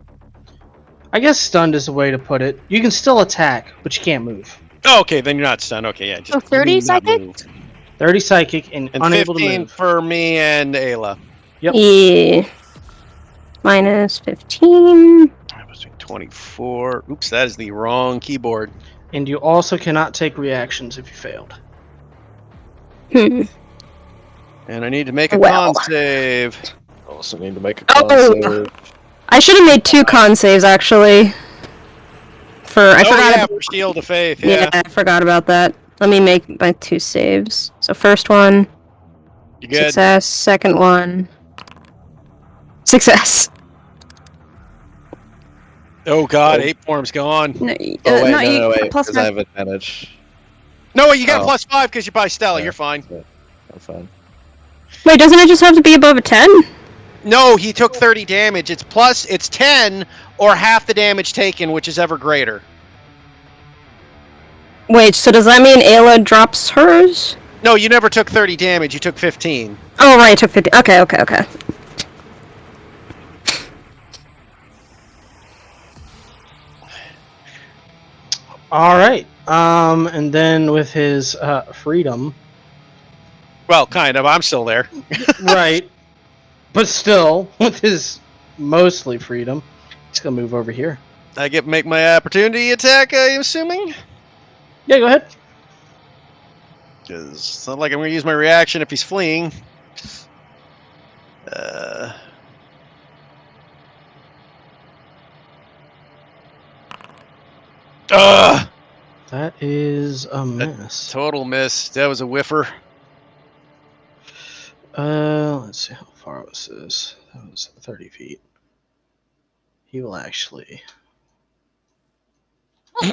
S5: I guess stunned is the way to put it. You can still attack, but you can't move.
S1: Oh, okay, then you're not stunned. Okay, yeah. Just
S2: So 30
S1: you not
S2: psychic?
S1: move.
S5: 30 psychic and,
S1: And
S5: unable to
S1: 15
S5: move.
S1: for me and Ayla.
S5: Yep.
S4: Yeah. Minus 15.
S1: I was doing 24. Oops, that is the wrong keyboard.
S5: And you also cannot take reactions if you failed.
S4: Hmm.
S1: And I need to make a
S4: Well.
S1: con save.
S3: Also need to make a con
S4: Oh.
S3: save.
S4: I should have made 2 con saves, actually. I forgot
S1: yeah,
S4: about,
S1: for Shield of Faith,
S4: yeah,
S1: yeah.
S4: I forgot about that. Let me make my 2 saves. So first one,
S1: You good?
S4: success. Second one, success.
S1: Oh god,
S3: Oh.
S1: 8 form's gone.
S6: No,
S3: Oh wait,
S6: no, you
S3: no, wait,
S6: plus
S3: because I
S6: 5.
S3: have advantage.
S1: No, you got
S3: Oh.
S1: +5 because you buy Stella.
S3: Yeah.
S1: You're fine.
S3: I'm fine.
S4: Wait, doesn't it just have to be above a 10?
S1: No, he took 30 damage. It's 10 or half the damage taken, which is ever greater.
S4: Wait, so does that mean Ayla drops hers?
S1: No, you never took 30 damage. You took 15.
S4: Oh, right, I took 50. Okay.
S5: All right. And then with his freedom,
S1: Well, kind of. I'm still there.
S5: right? But still, with his mostly freedom, he's gonna move over here.
S1: I get make my opportunity attack, I'm assuming?
S5: Yeah, go ahead.
S1: Because it's not like I'm going to use my reaction if he's fleeing.
S5: That is a miss.
S1: Total miss. That was a whiffer.
S5: Let's see how far was this. That was 30 feet. He will actually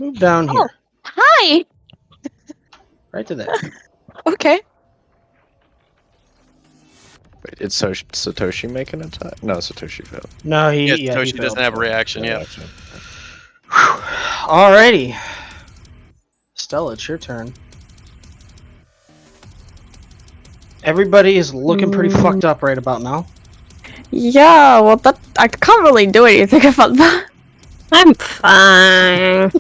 S5: move down here,
S2: Hi.
S5: right to there.
S2: Okay.
S3: Wait, did Satoshi make an attack? No, Satoshi failed.
S5: No, he.
S1: Yes,
S5: yeah,
S1: Toshi
S5: he
S1: doesn't
S5: failed.
S1: have a reaction, yeah.
S5: Alrighty. Stella, it's your turn. Everybody is looking pretty fucked up right about now.
S6: Yeah, well, that I can't really do anything about that.
S4: I'm fine.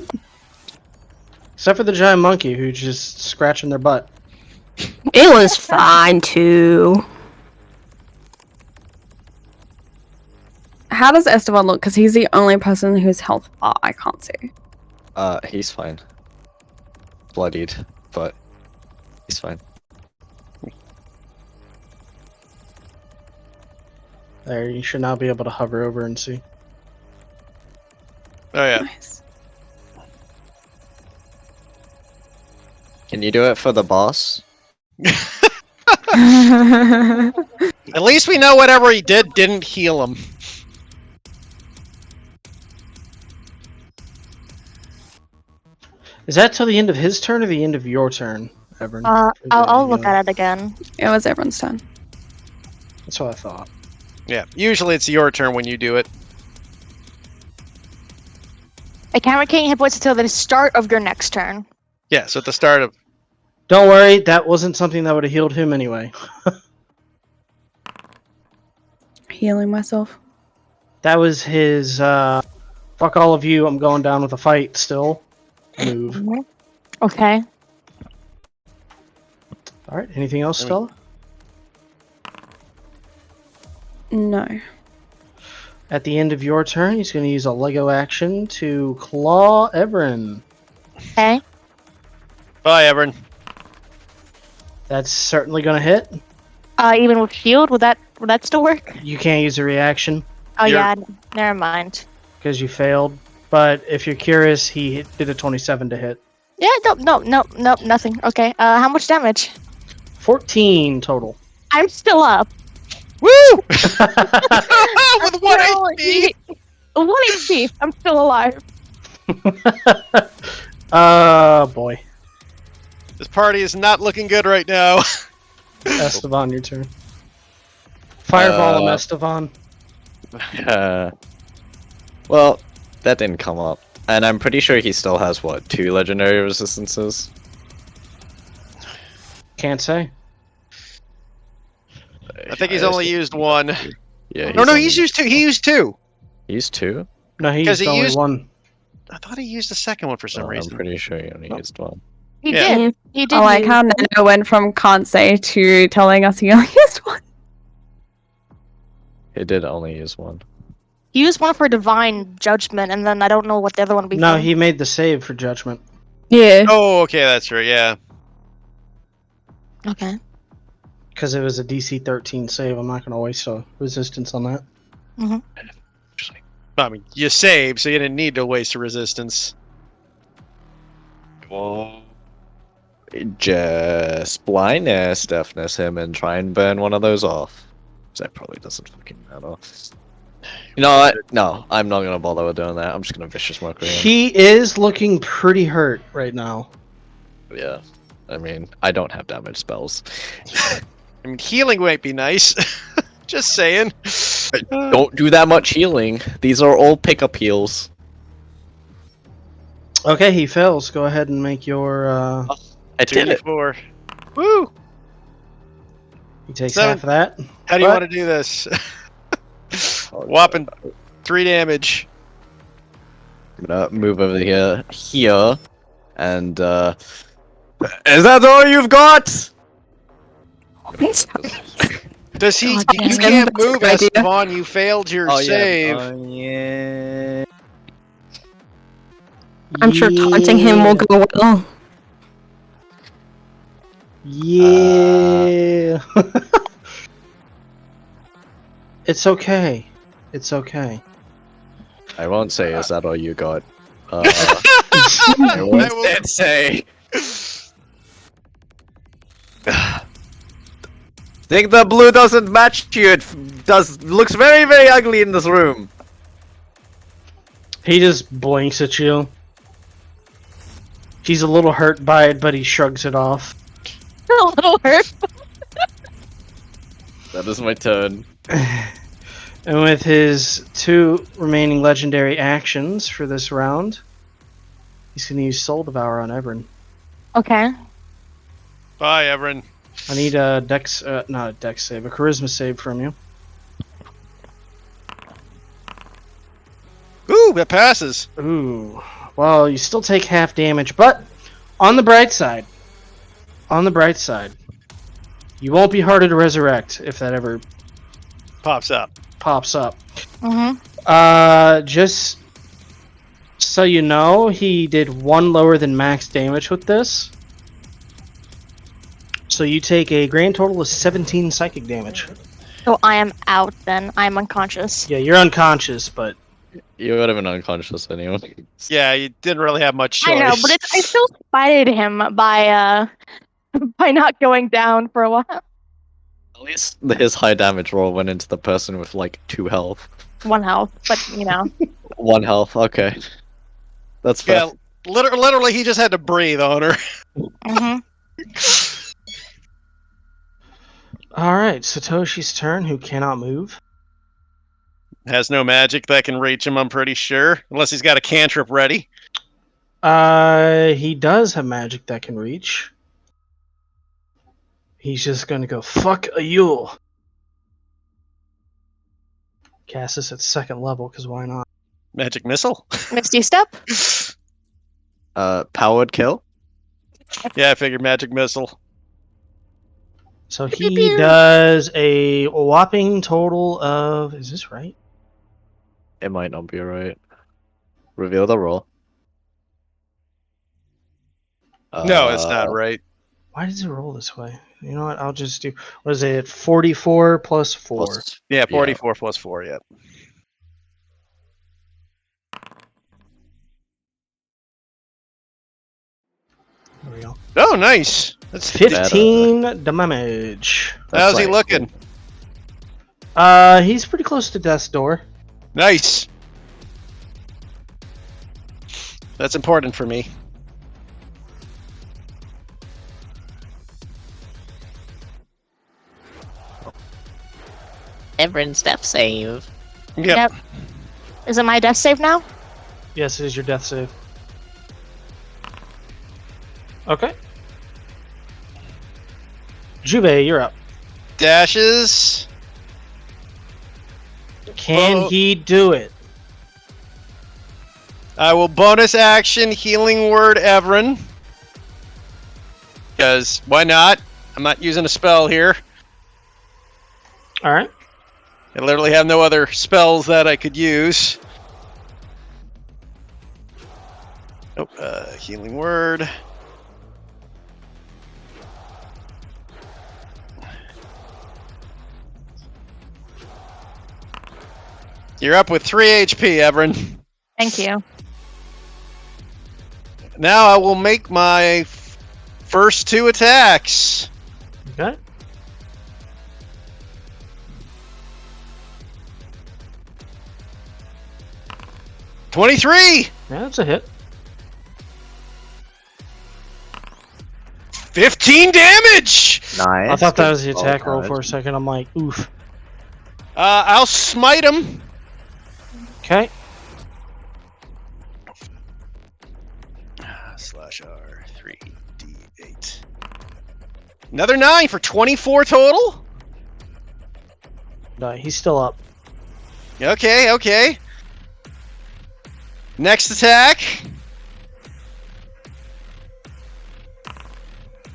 S5: Except for the giant monkey who's just scratching their butt.
S4: Ayla's fine, too.
S6: How does Esteban look? Because he's the only person whose health bar I can't see.
S3: He's fine. Bloodied, but he's fine.
S5: There, you should now be able to hover over and see.
S1: Oh, yeah.
S6: Nice.
S3: Can you do it for the boss?
S1: At least we know whatever he did didn't heal him.
S5: Is that till the end of his turn or the end of your turn, Everin?
S2: I'll look at it again.
S6: It was everyone's turn.
S5: That's what I thought.
S1: Yeah, usually it's your turn when you do it.
S2: I can't regain hit points until the start of your next turn.
S1: Yeah, so at the start of...
S5: Don't worry, that wasn't something that would have healed him anyway.
S6: Healing myself.
S5: That was his, fuck all of you, I'm going down with a fight still. Move.
S2: Okay.
S5: Alright, anything else, Stella?
S6: No.
S5: At the end of your turn, he's going to use a Lego action to claw Everin.
S2: Okay.
S1: Bye, Everin.
S5: That's certainly going to hit.
S2: Even with shield, would that still work?
S5: You can't use a reaction
S2: Oh
S1: You're-
S2: yeah, never mind.
S5: because you failed. But if you're curious, he did a 27 to hit.
S2: Yeah, no, nothing. Okay. How much damage?
S5: 14 total.
S2: I'm still up.
S1: Woo! With 1 HP!
S2: 1 HP. I'm still alive.
S5: Boy.
S1: This party is not looking good right now.
S5: Esteban, your turn. Fireball him, Esteban.
S3: Well, that didn't come up. And I'm pretty sure he still has, what, 2 legendary resistances?
S5: Can't say.
S1: I think he's only used 1.
S3: Yeah.
S1: No, he's used 2. He used 2.
S3: He's 2?
S5: No, he
S1: 'Cause
S5: used
S1: he
S5: only
S1: used-
S5: one.
S1: I thought he used the second one for some
S3: I'm
S1: reason.
S3: pretty sure he only used one.
S2: He
S1: Yeah.
S2: did. He did.
S6: I like
S2: use-
S6: how Nano went from can't say to telling us he only used one.
S3: He did only use one.
S2: He used one for divine judgment, and then I don't know what the other one would be.
S5: No,
S2: for.
S5: he made the save for judgment.
S4: Yeah.
S1: Oh, okay, that's right. Yeah.
S2: Okay.
S5: Because it was a DC 13 save. I'm not going to waste a resistance on that.
S1: I mean, you saved, so you didn't need to waste a resistance.
S3: Well, just blindness, deafness him, and try and burn one of those off. That probably doesn't fucking matter. You know what? No, I'm not gonna bother with doing that. I'm just gonna vicious mockery him.
S5: He is looking pretty hurt right now.
S3: Yeah. I mean, I don't have damage spells.
S1: I mean, healing might be nice. Just saying.
S3: Don't do that much healing. These are all pickup heals.
S5: Okay, he fails. Go ahead and make your.
S3: I did it.
S1: 2d4. Woo!
S5: He takes
S1: Seven.
S5: half of that.
S1: How do you
S5: What?
S1: want to do this? Whopping 3 damage.
S3: I'm gonna move over here, and is that all you've got?
S1: Does he?
S2: God
S1: You
S2: damn it.
S1: can't
S4: That's a
S1: move,
S4: good idea.
S1: Esteban. You failed your save.
S3: Yeah.
S4: I'm sure taunting him will go well.
S5: Yeah. It's okay. It's okay.
S3: I won't say, is that all you got? I will
S1: I will-
S3: instead say. Think the blue doesn't match you. It looks very, very ugly in this room.
S5: He just blinks at you. He's a little hurt by it, but he shrugs it off.
S2: A little hurt.
S3: That is my turn.
S5: And with his 2 remaining legendary actions for this round, he's going to use Soul Devour on Everin.
S2: Okay.
S1: Bye, Everin.
S5: I need a dex, not a dex save, a charisma save from you.
S1: Ooh, that passes.
S5: Ooh. Well, you still take half damage, but on the bright side, you won't be harder to resurrect if that ever
S1: Pops up.
S5: pops up.
S2: Mm-hmm.
S5: Just so you know, he did 1 lower than max damage with this. So you take a grand total of 17 psychic damage.
S2: So I am out then. I am unconscious.
S5: Yeah, you're unconscious, but
S3: You would have been unconscious anyway.
S1: Yeah, you didn't really have much choice.
S2: I know, but I still spited him by by not going down for a while.
S3: At least his high damage roll went into the person with like 2 health.
S2: 1 health, but you know.
S3: 1 health, okay. That's fair.
S1: Yeah, literally, he just had to breathe on her.
S2: Mm-hmm.
S5: alright, Satoshi's turn, who cannot move.
S1: Has no magic that can reach him, I'm pretty sure. Unless he's got a cantrip ready.
S5: He does have magic that can reach. He's just gonna go, fuck a Yule. Cast this at 2nd level, because why not?
S1: Magic missile?
S2: Misty Step?
S3: Powered kill?
S1: Yeah, I figured magic missile.
S5: So
S2: Pew,
S5: he
S2: pew.
S5: does a whopping total of... Is this right?
S3: It might not be right. Reveal the roll.
S1: No, it's not right.
S5: Why does it roll this way? You know what? I'll just do... What is it? 44 plus 4.
S3: Plus-
S1: Yeah, 44 plus 4, yeah.
S5: There we go.
S1: Oh, nice. That's
S5: 15 damage.
S3: That's
S1: How's he
S3: like-
S1: looking?
S5: He's pretty close to death's door.
S1: Nice. That's important for me.
S7: Everin's death save.
S1: Yep.
S2: Is it my death save now?
S5: Yes, it is your death save. Okay. Juve, you're up.
S1: Dashes.
S5: Can
S1: Oh.
S5: he do it?
S1: I will bonus action healing word Everin. Because why not? I'm not using a spell here.
S5: All right.
S1: I literally have no other spells that I could use. Nope. Healing word. You're up with 3 HP, Everin.
S2: Thank you.
S1: Now I will make my first 2 attacks.
S5: Okay.
S1: $23!
S5: Yeah, that's a hit.
S1: 15 damage!
S7: Nice.
S5: I thought that was the
S7: Good
S5: attack roll
S7: damage.
S5: for a second. I'm like, oof.
S1: I'll smite him.
S5: Okay.
S1: /R 3d8. Another 9 for 24 total?
S5: No, he's still up.
S1: Okay. Next attack.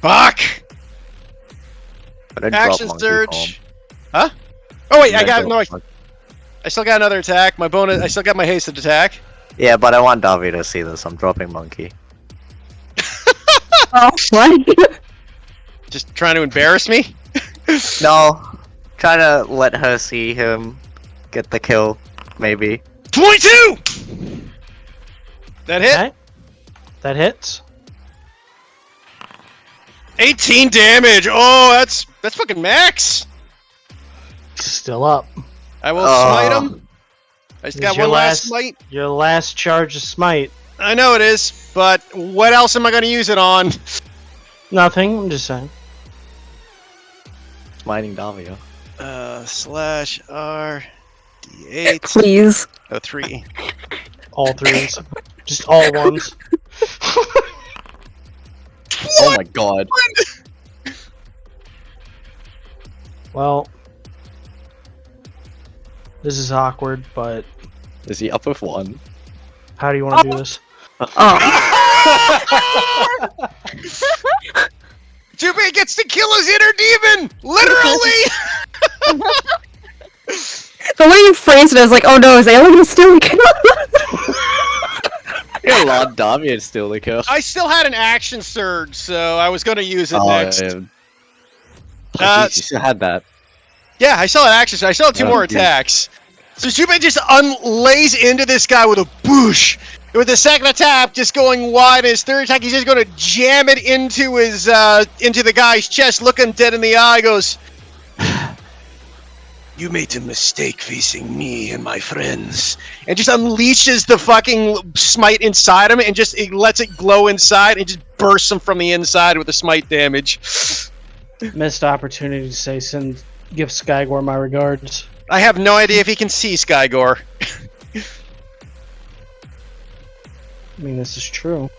S1: Fuck!
S7: I didn't drop
S1: Action
S7: monkey
S1: surge.
S7: home.
S1: Huh? Oh wait,
S7: I didn't drop monkey.
S1: I still got another attack. My bonus. I still got my hasted attack.
S7: Yeah, but I want Davi to see this. I'm dropping monkey.
S4: Oh, what?
S1: Just trying to embarrass me.
S7: No, trying to let her see him get the kill, maybe.
S1: 22. That hit.
S5: Okay. That hits.
S1: 18 damage. Oh, that's fucking max.
S5: Still up.
S1: I will smite him. I just
S5: This
S1: got
S5: is your
S1: one last
S5: last-
S1: smite.
S5: Your last charge of smite.
S1: I know it is, but what else am I going to use it on?
S5: Nothing. I'm just saying.
S7: Smiting Davio.
S1: /R D8.
S4: Please.
S1: Oh, 3.
S5: All threes. Just all ones.
S3: Oh my god.
S5: Well, this is awkward, but
S3: Is he up with 1?
S5: how do you want to do this?
S4: Oh.
S1: Jubei gets to kill his inner demon! Literally!
S4: The way you phrased it, I was like, oh no, is Alan gonna steal the kill?
S3: Yeah, Lord Davio is still the kill.
S1: I still had an action surge, so I was going to use it
S3: Oh,
S1: next.
S3: jeez,
S1: Uh,
S3: you still had that.
S1: Yeah, I still had action surge. I still have 2
S3: Oh,
S1: more
S3: geez.
S1: attacks. So Jubei just lays into this guy with a boosh. With the second attack just going wide, and his third attack, he's just going to jam it into his into the guy's chest, looking dead in the eye. Goes, "You made a mistake facing me and my friends," and just unleashes the fucking smite inside him, and just it lets it glow inside, and just bursts him from the inside with the smite damage.
S5: Missed opportunity to say give Skygore my regards.
S1: I have no idea if he can see Skygore.
S5: I mean, this is true.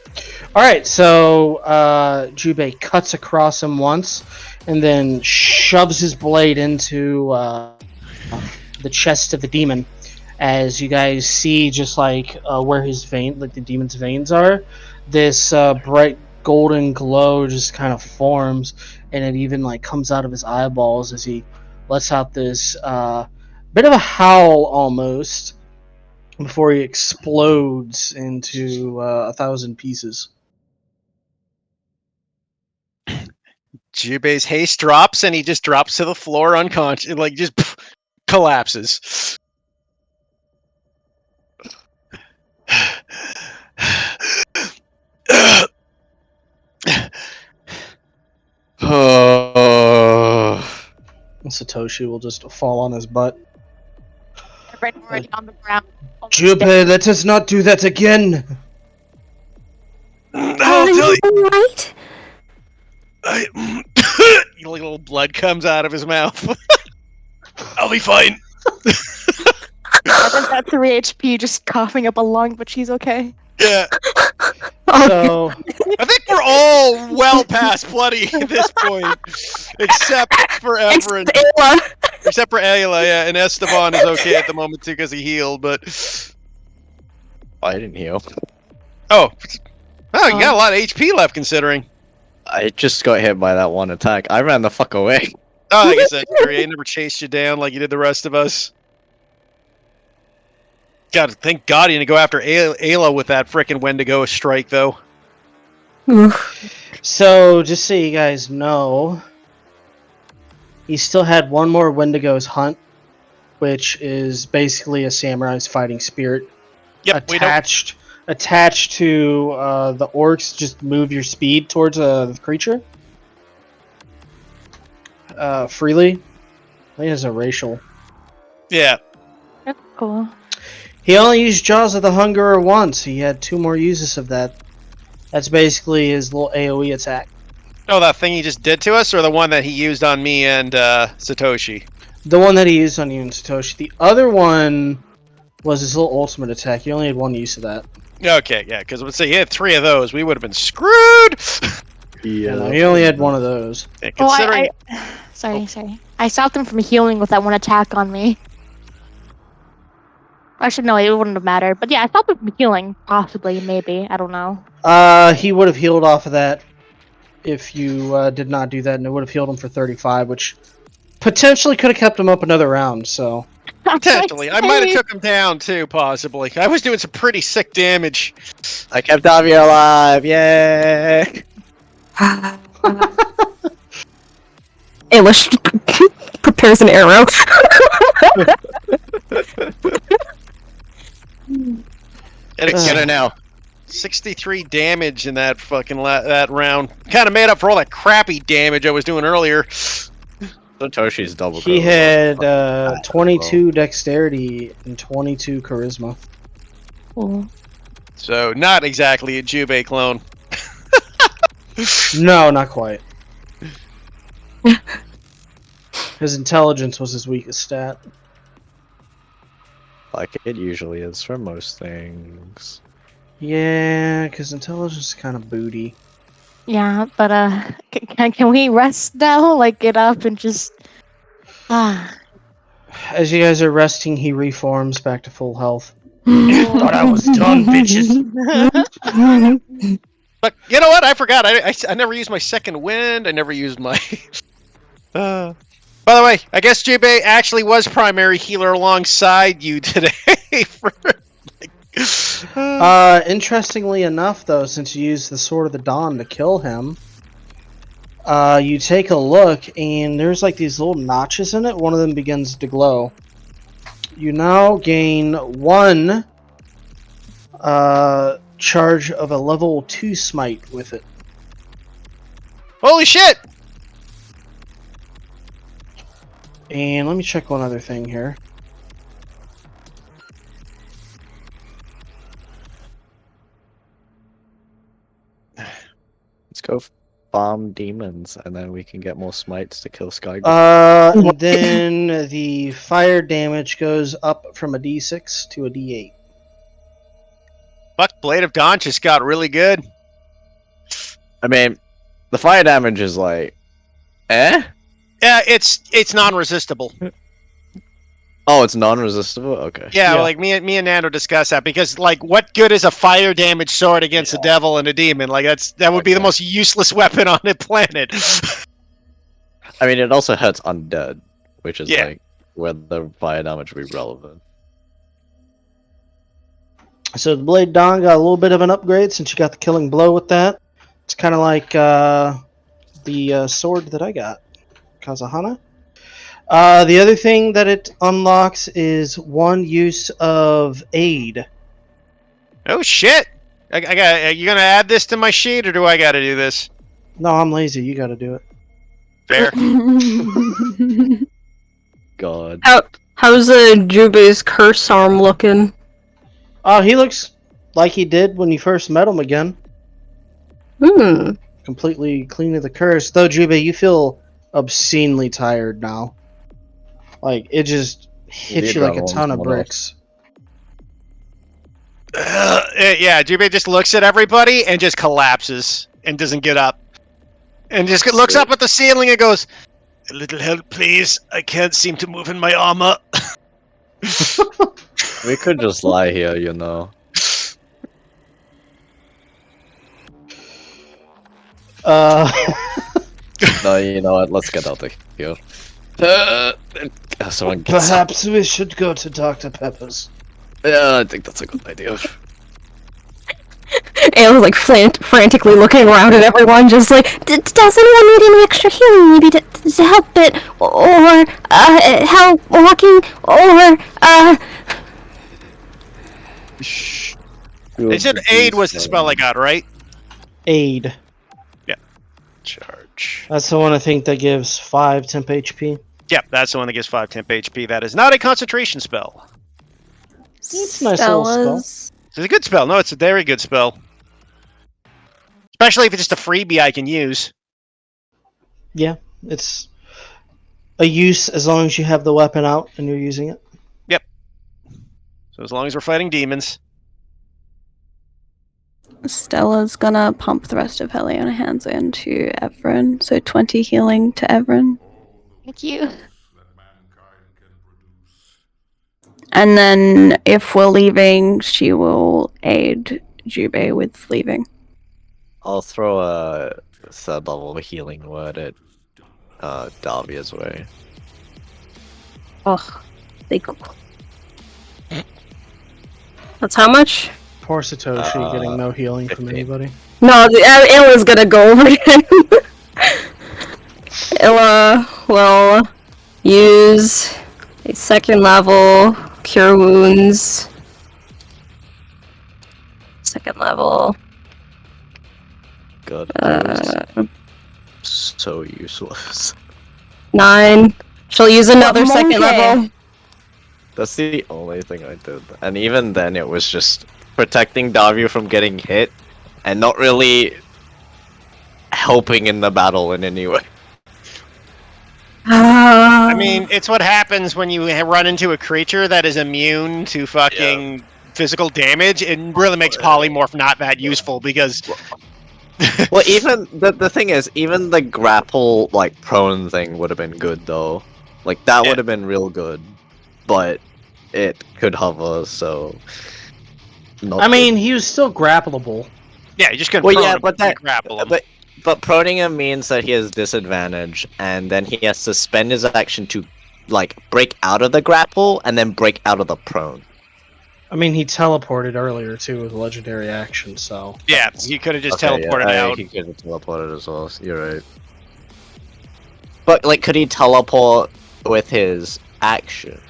S5: Alright, so Jubei cuts across him once and then shoves his blade into the chest of the demon. As you guys see, just like where his vein, like the demon's veins are, this bright golden glow just kind of forms, and it even like comes out of his eyeballs as he lets out this bit of a howl almost, before he explodes into 1,000 pieces.
S1: Jubei's haste drops, and he just drops to the floor unconscious, like just collapses.
S5: And Satoshi will just fall on his butt.
S2: Right already on the ground.
S5: Jubei, let us not do that again!
S1: I'll tell you.
S4: Right?
S1: Little blood comes out of his mouth. I'll be fine.
S2: Evan's at 3 HP, just coughing up a lung, but she's okay.
S1: Yeah,
S5: So,
S1: I think we're all well past bloody at this point, except for Everin.
S4: Ayla.
S1: Except for Ayla, yeah, and Esteban is okay at the moment too because he healed. But
S3: I didn't heal.
S1: Oh, you got a lot of HP left considering.
S3: I just got hit by that one attack. I ran the fuck away.
S1: Oh, I guess that's true. He never chased you down like you did the rest of us. God, thank God he didn't go after Ayla with that frickin' Wendigo strike, though.
S5: So, just so you guys know, he still had one more Wendigo's Hunt, which is basically a samurai's fighting spirit
S1: Yep,
S5: attached to the orcs. Just move your speed towards the creature freely. I think it's a racial.
S1: Yeah.
S2: That's cool.
S5: He only used Jaws of the Hungerer once. He had 2 more uses of that. That's basically his little AoE attack.
S1: Oh, that thing he just did to us, or the one that he used on me and Satoshi?
S5: The one that he used on you and Satoshi. The other one was his little ultimate attack. He only had 1 use of that.
S1: Okay, yeah, because let's say he had 3 of those, we would have been screwed.
S5: Yeah, he only had 1 of those.
S1: Yeah, considering,
S2: Sorry. I stopped him from healing with that one attack on me. Actually, no, it wouldn't have mattered. But yeah, I stopped him from healing. Possibly, maybe. I don't know.
S5: He would have healed off of that if you did not do that, and it would have healed him for 35, which potentially could have kept him up another round, so...
S1: potentially, I might have took him down too, possibly. I was doing some pretty sick damage.
S3: I kept Davia alive. Yay!
S4: Ayla prepares an arrow.
S1: Get it now. 63 damage in that fucking that round. Kind of made up for all that crappy damage I was doing earlier.
S3: Satoshi's double.
S5: He had 22 dexterity and 22 charisma.
S2: Cool.
S1: So, not exactly a Jubei clone.
S5: No, not quite. His intelligence was his weakest stat.
S3: Like it usually is for most things.
S5: Yeah, because intelligence is kind of booty.
S2: Yeah, but can we rest now? Like, get up and just...
S5: As you guys are resting, he reforms back to full health. Thought I was done, bitches.
S1: But you know what? I forgot. I never used my second wind. I never used my... By the way, I guess Jubei actually was primary healer alongside you today.
S5: Interestingly enough, though, since you used the Sword of the Dawn to kill him, you take a look, and there's like these little notches in it. One of them begins to glow. You now gain 1 charge of a level 2 smite with it.
S1: Holy shit!
S5: And let me check one other thing here.
S3: Let's go farm demons, and then we can get more smites to kill Sky.
S5: And then the fire damage goes up from a D6 to a D8.
S1: Fuck, Blade of Dawn just got really good.
S3: I mean, the fire damage is like, eh?
S1: Yeah, it's non-resistible.
S3: Oh, it's non-resistible. Okay.
S1: Yeah,
S5: Yeah.
S1: like me and Nando discussed that because like, what good is a fire damage sword against a devil and a demon? Like that would be the most useless weapon on the planet.
S3: I mean, it also hurts undead, which is
S1: Yeah.
S3: like where the fire damage would be relevant.
S5: So the Blade Dawn got a little bit of an upgrade since you got the killing blow with that. It's kind of like the sword that I got, Kazahana. The other thing that it unlocks is 1 use of aid.
S1: Oh shit! I got. You gonna add this to my sheet, or do I got to do this?
S5: No, I'm lazy. You got to do it.
S1: Fair.
S3: God.
S4: How's Jubei's curse arm looking?
S5: Oh, he looks like he did when you first met him again. Completely clean of the curse. Though, Jubei, you feel obscenely tired now. Like, it just hits you like a ton of bricks.
S1: Yeah, Jubei just looks at everybody and just collapses and doesn't get up. And just looks up at the ceiling and goes, "A little help, please. I can't seem to move in my armor."
S3: We could just lie here, you know. No, you know what? Let's get out of here. Someone get some.
S5: Perhaps we should go to Dr. Pepper's.
S3: Yeah, I think that's a good idea.
S4: Ayla's like frantically looking around at everyone, just like, does anyone need any extra healing, maybe to help it, or help walking, or
S3: Shh.
S1: They said aid was the spell I got, right?
S5: Aid.
S1: Charge.
S5: That's the one I think that gives 5 temp HP.
S1: Yep, that's the one that gives 5 temp HP. That is not a concentration spell.
S5: It's a nice little spell.
S1: It's a good spell. No, it's a very good spell. Especially if it's just a freebie I can use.
S5: Yeah, it's a use as long as you have the weapon out and you're using it.
S1: Yep. So as long as we're fighting demons.
S6: Stella's gonna pump the rest of Heliona hands into Everin, so 20 healing to Everin.
S2: Thank you.
S6: And then if we're leaving, she will aid Jubei with leaving.
S3: I'll throw a third level healing word at Davia's way.
S4: ugh, they go. That's how much?
S5: Poor Satoshi getting no healing from
S3: 15.
S5: anybody.
S4: No, Illa's gonna go over him. Illa will use a second level cure wounds. Second level.
S3: God, so useless.
S4: 9. She'll use another second
S6: monkey?
S4: level.
S3: That's the only thing I did, and even then, it was just protecting Davia from getting hit, and not really helping in the battle in any way.
S1: I mean, it's what happens when you run into a creature that is immune to fucking physical damage. It really makes polymorph not that useful because...
S3: Well, even the thing is, even the grapple like prone thing would have been good though. Like that would have been real good, but it could hover, so.
S5: I mean, he was still grappleable.
S1: Yeah, you just couldn't
S3: Well,
S1: prone
S3: yeah,
S1: him,
S3: but
S1: you
S3: that,
S1: grapple him.
S3: but proning him means that he has disadvantage, and then he has to spend his action to, like, break out of the grapple and then break out of the prone.
S5: I mean, he teleported earlier too with a legendary action, so.
S1: Yeah, you could have just teleported out.
S3: He could have teleported as well. You're right. But like, could he teleport with his action?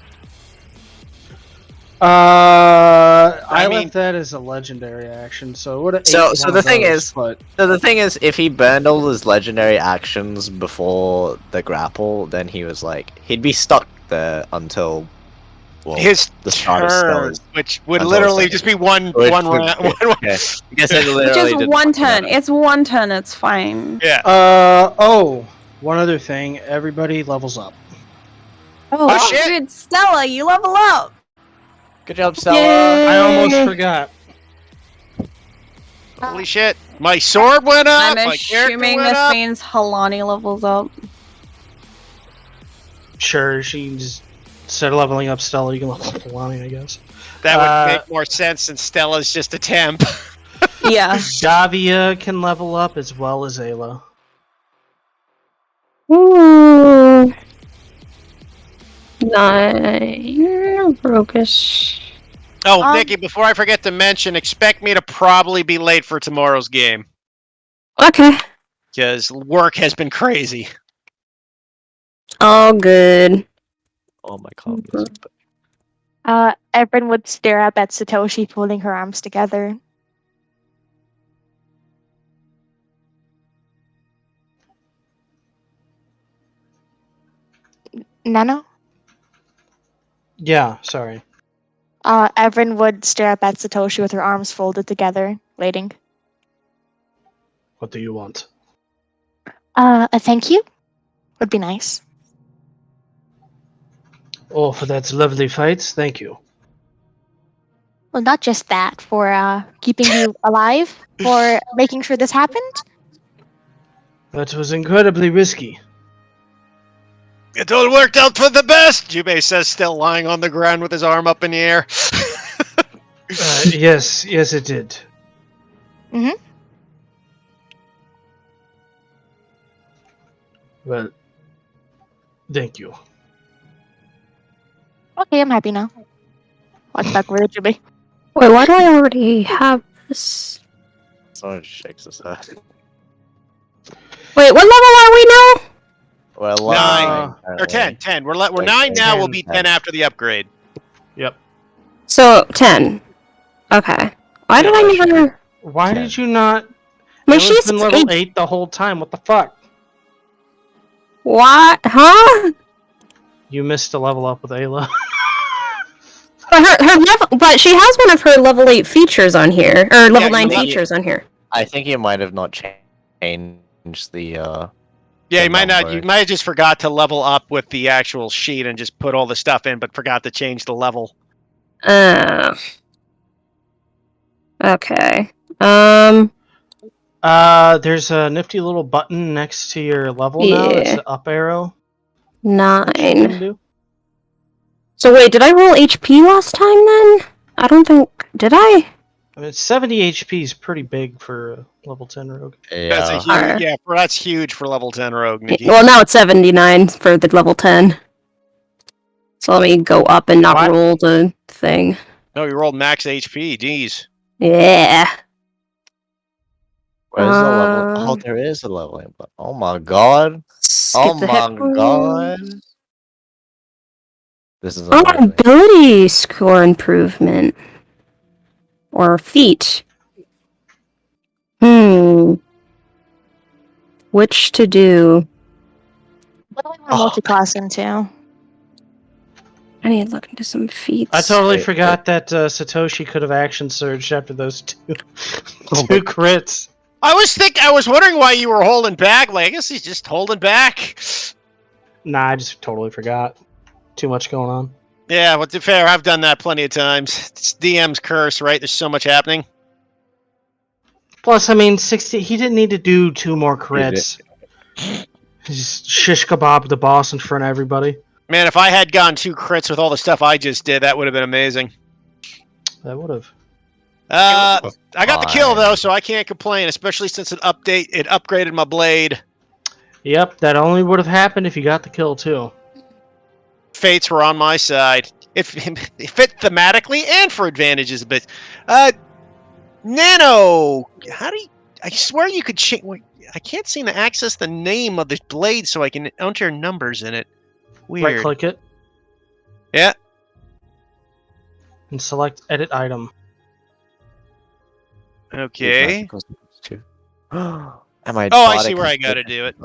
S5: I left that as a legendary action, so it would have.
S3: So the thing is, if he burned all his legendary actions before the grapple, then he was like, he'd be stuck there until
S1: his
S3: the start of
S1: turn,
S3: spells.
S1: which would
S3: Until
S1: literally
S3: second.
S1: just be one
S3: Which
S1: round.
S3: would- okay. I guess it literally
S6: Just
S3: didn't
S6: one
S3: fucking
S6: turn.
S3: matter.
S6: It's one turn. It's fine.
S1: Yeah.
S5: One other thing. Everybody levels up.
S6: Oh,
S1: shit.
S6: dude, Stella, you level up.
S3: Good job, Stella.
S5: I almost forgot.
S1: Holy shit! My sword went up.
S6: I'm
S1: My character
S6: assuming
S1: went
S6: this
S1: up.
S6: means Halani levels up.
S5: Sure, she just instead of leveling up Stella, you can level up Alani, I guess.
S1: That would make more sense since Stella's just a temp.
S6: Yeah.
S5: Davia can level up as well as Ayla.
S4: Ooh. 9. Roguish.
S1: Oh, Nikki, before I forget to mention, expect me to probably be late for tomorrow's game.
S4: Okay.
S1: Because work has been crazy.
S4: All good.
S3: Oh my god.
S2: Everyone would stare up at Satoshi folding her arms together. Nano?
S5: Yeah, sorry.
S2: Everyone would stare up at Satoshi with her arms folded together, waiting.
S5: What do you want?
S2: A thank you? Would be nice.
S5: Oh, for that lovely fight, thank you.
S2: Well, not just that, for keeping you alive, for making sure this happened.
S5: That was incredibly risky.
S1: It all worked out for the best, Jubei says, still lying on the ground with his arm up in the air.
S5: Yes, it did. Well, thank you.
S2: Okay, I'm happy now. Watch back where it should be.
S4: Wait, why do I already have this?
S3: Someone shakes his head.
S4: Wait, what level are we now?
S3: Well,
S1: 9 or
S3: apparently.
S1: 10. 10. We're
S3: Like
S1: 9 now. We'll
S5: 10.
S1: be 10 after the upgrade.
S5: Yep.
S4: So 10. Okay. Why did I
S3: Yeah,
S4: never?
S5: Why
S3: 10.
S5: did you not?
S4: My
S5: Ayla's
S4: she's
S5: been level
S4: 8.
S5: 8 the whole time. What the fuck?
S4: What? Huh?
S5: You missed a level up with Ayla.
S4: But her level, but she has one of her level 8 features on here, or level
S1: Yeah,
S4: 9
S1: you-
S4: features on here.
S3: I think you might have not changed the.
S1: Yeah,
S3: The
S1: you might not. You
S3: number.
S1: might have just forgot to level up with the actual sheet and just put all the stuff in, but forgot to change the level.
S4: Okay.
S5: There's a nifty little button next to your level now. That's
S4: Yeah.
S5: the up arrow. What you
S4: 9.
S5: can do?
S4: So wait, did I roll HP last time then? I don't think. Did I?
S5: I mean, 70 HP is pretty big for a level 10 rogue.
S1: That's a
S3: Yeah.
S1: huge.
S4: Alright.
S1: Yeah, that's huge for level 10 rogue. Nikki.
S4: Well, now it's 79 for the level 10. So let me go up and not
S5: What?
S4: roll the thing.
S1: No, you rolled max HP. Jeez.
S4: Yeah.
S3: Where's the level? Oh,
S4: Uh,
S3: there is a leveling button. Oh my god.
S4: Skip
S3: Oh
S4: the hit
S3: my
S4: points.
S3: god. This is
S4: Oh,
S3: amazing.
S4: ability score improvement. Or feat. Which to do?
S2: What do we want
S3: Oh,
S2: multi-class into?
S4: I need to look into some feats.
S5: I totally
S3: Wait,
S5: forgot that Satoshi could have action surged after those two
S3: Oh my-
S5: crits.
S1: I was wondering why you were holding back. Like, I guess he's just holding back.
S5: Nah, I just totally forgot. Too much going on.
S1: Yeah, well, to be fair, I've done that plenty of times. It's DM's curse, right? There's so much happening.
S5: Plus, I mean, 60. He didn't need to do 2 more
S3: did.
S5: crits. He just shish kebab the boss in front of everybody.
S1: Man, if I had gone 2 crits with all the stuff I just did, that would have been amazing.
S5: That would have.
S1: I got the kill
S3: Fine.
S1: though, so I can't complain. Especially since it upgraded my blade.
S5: Yep, that only would have happened if you got the kill too.
S1: Fates were on my side. It fit thematically and for advantages a bit. Nano, how do you? I swear you could change. I can't seem to access the name of the blade so I can enter numbers in it. Weird.
S5: Right click it.
S1: Yeah.
S5: And select edit item.
S1: Okay.
S3: Am I?
S1: Oh, I see where I gotta do it.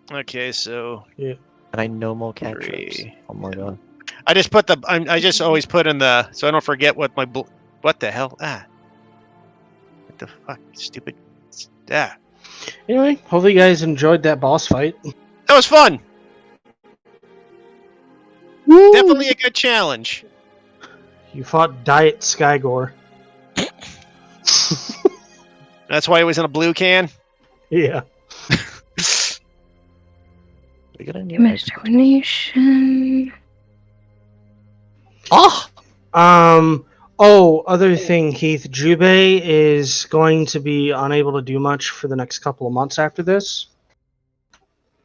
S1: Okay, so
S3: And I no more cantrips.
S1: 3.
S3: Oh my god.
S1: I just put the. I just always put in the so I don't forget what my. What the hell? What the fuck? Stupid.
S5: Anyway, hopefully you guys enjoyed that boss fight.
S1: That was fun.
S4: Woo.
S1: Definitely a good challenge.
S5: You fought Diet Skygore.
S1: That's why it was in a blue can.
S5: Yeah.
S3: We got a new
S4: Damage termination.
S3: Oh!
S5: Other thing, Keith. Jubei is going to be unable to do much for the next couple of months after this.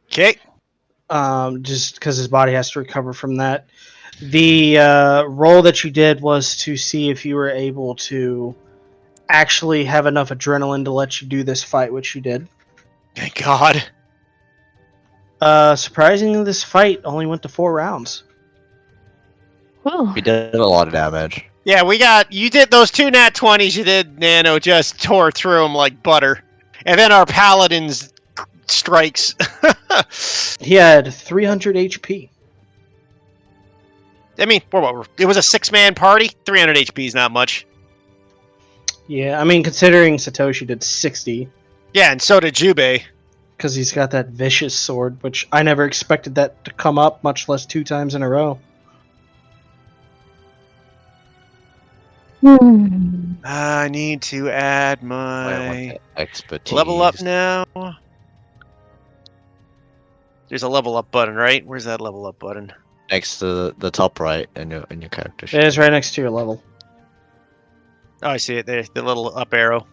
S1: Okay.
S5: Just because his body has to recover from that. The roll that you did was to see if you were able to actually have enough adrenaline to let you do this fight, which you did.
S1: Thank God.
S5: Surprisingly, this fight only went to 4 rounds.
S2: Whew.
S3: We did a lot of damage.
S1: Yeah, you did those 2 nat 20s you did, Nano, just tore through them like butter. And then our paladin's strikes.
S5: He had 300 HP.
S1: I mean, it was a 6-man party. 300 HP is not much.
S5: Yeah, I mean, considering Satoshi did 60,
S1: Yeah, and so did Jubei.
S5: because he's got that vicious sword, which I never expected that to come up, much less 2 times in a row.
S1: I need to add
S3: I
S1: my
S3: want the expertise.
S1: level up now. There's a level up button, right? Where's that level up button?
S3: Next to the top right in your character sheet.
S5: It is right next to your level.
S1: Oh, I see it there. The little up arrow.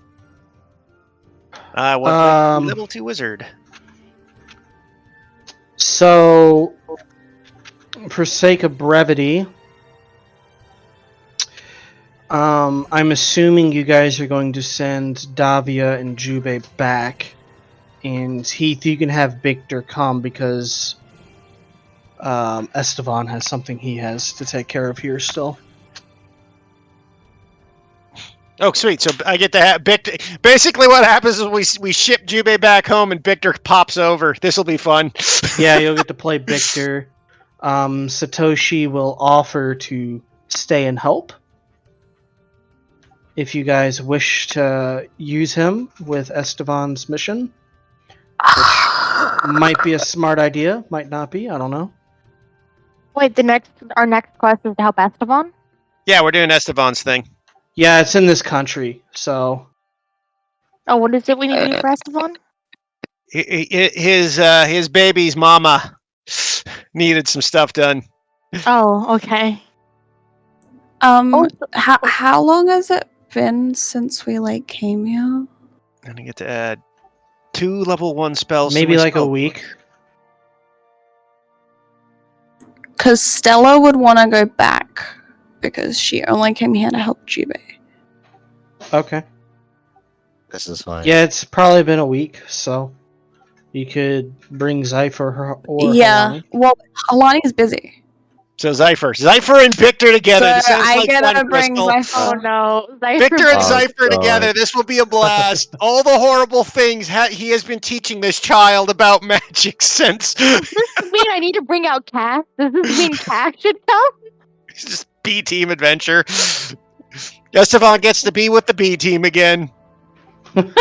S1: I want my
S5: Um,
S1: level 2 wizard.
S5: So, for sake of brevity, I'm assuming you guys are going to send Davia and Jube back, and Heath, you can have Victor come because Esteban has something he has to take care of here still.
S1: Oh, sweet. So I get to have Victor. Basically, what happens is we ship Jubei back home, and Victor pops over. This will be fun.
S5: Yeah, you'll get to play Victor. Satoshi will offer to stay and help if you guys wish to use him with Esteban's mission, which might be a smart idea, might not be. I don't know.
S2: Wait, our next quest is to help Esteban?
S1: Yeah, we're doing Esteban's thing.
S5: Yeah, it's in this country, so
S2: Oh, what is it we need to do for Esteban?
S1: His baby's mama needed some stuff done.
S2: Oh, okay.
S6: Um,
S2: Oh,
S6: how long has it been since we came here?
S1: And I get to add 2 level 1 spells. to
S5: maybe
S1: my
S5: like a
S1: spell
S5: week.
S6: Because Stella would want to go back because she only came here to help Jube.
S5: Okay.
S3: This is fine.
S5: Yeah, it's probably been a week, so you could bring Zypher or
S6: Yeah,
S5: Halani.
S6: well, Alani is busy.
S1: So Zypher and Victor together.
S6: So
S1: This sounds
S6: I
S1: like
S6: get
S1: fun,
S6: to bring
S1: Crystal.
S2: oh
S6: Zypher.
S2: no.
S1: Victor and
S3: Oh,
S1: Zypher
S3: God.
S1: together. This will be a blast. All the horrible things he has been teaching this child about magic since.
S2: Does this mean I need to bring out Cass? Does this mean Cass should come?
S1: It's just B team adventure. Esteban gets to be with the B team again.
S2: Cass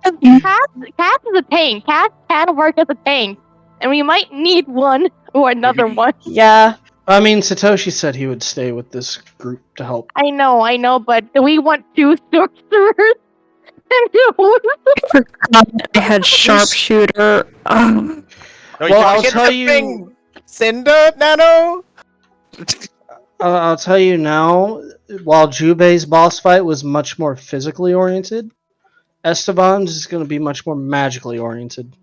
S2: is a tank. Cass can work as a tank. And we might need one or another one.
S6: Yeah.
S5: I mean, Satoshi said he would stay with this group to help.
S2: I know, but do we want 2 sorcerers?
S4: I had sharpshooter.
S1: Oh,
S5: Well, I'll tell you.
S7: Cinder Nano?
S5: I'll tell you now. While Jubei's boss fight was much more physically oriented, Esteban's is going to be much more magically oriented.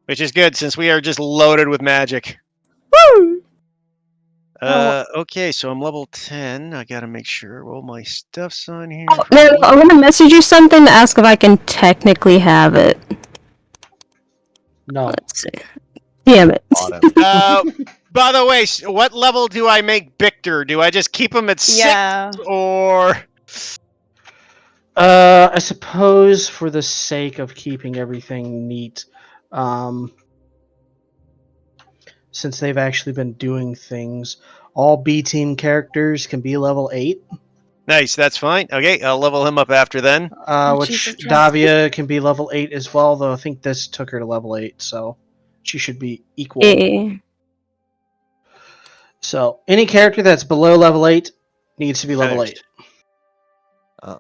S1: which is good since we are just loaded with magic.
S6: Woo!
S1: Okay, so I'm level 10. I gotta make sure all my stuff's on here.
S4: Oh, no, I'm gonna message you something to ask if I can technically have it.
S5: No.
S4: Let's see. Damn it.
S1: By the way, what level do I make Victor? Do I just keep him at 6
S6: Yeah.
S1: or?
S5: I suppose for the sake of keeping everything neat, since they've actually been doing things, all B team characters can be level 8.
S1: Nice, that's fine. Okay, I'll level him up after then.
S5: Which
S6: Jesus, yes.
S5: Davia can be level 8 as well, though I think this took her to level 8, so she should be equal.
S4: Eh.
S5: So any character that's below level 8 needs to be level 8.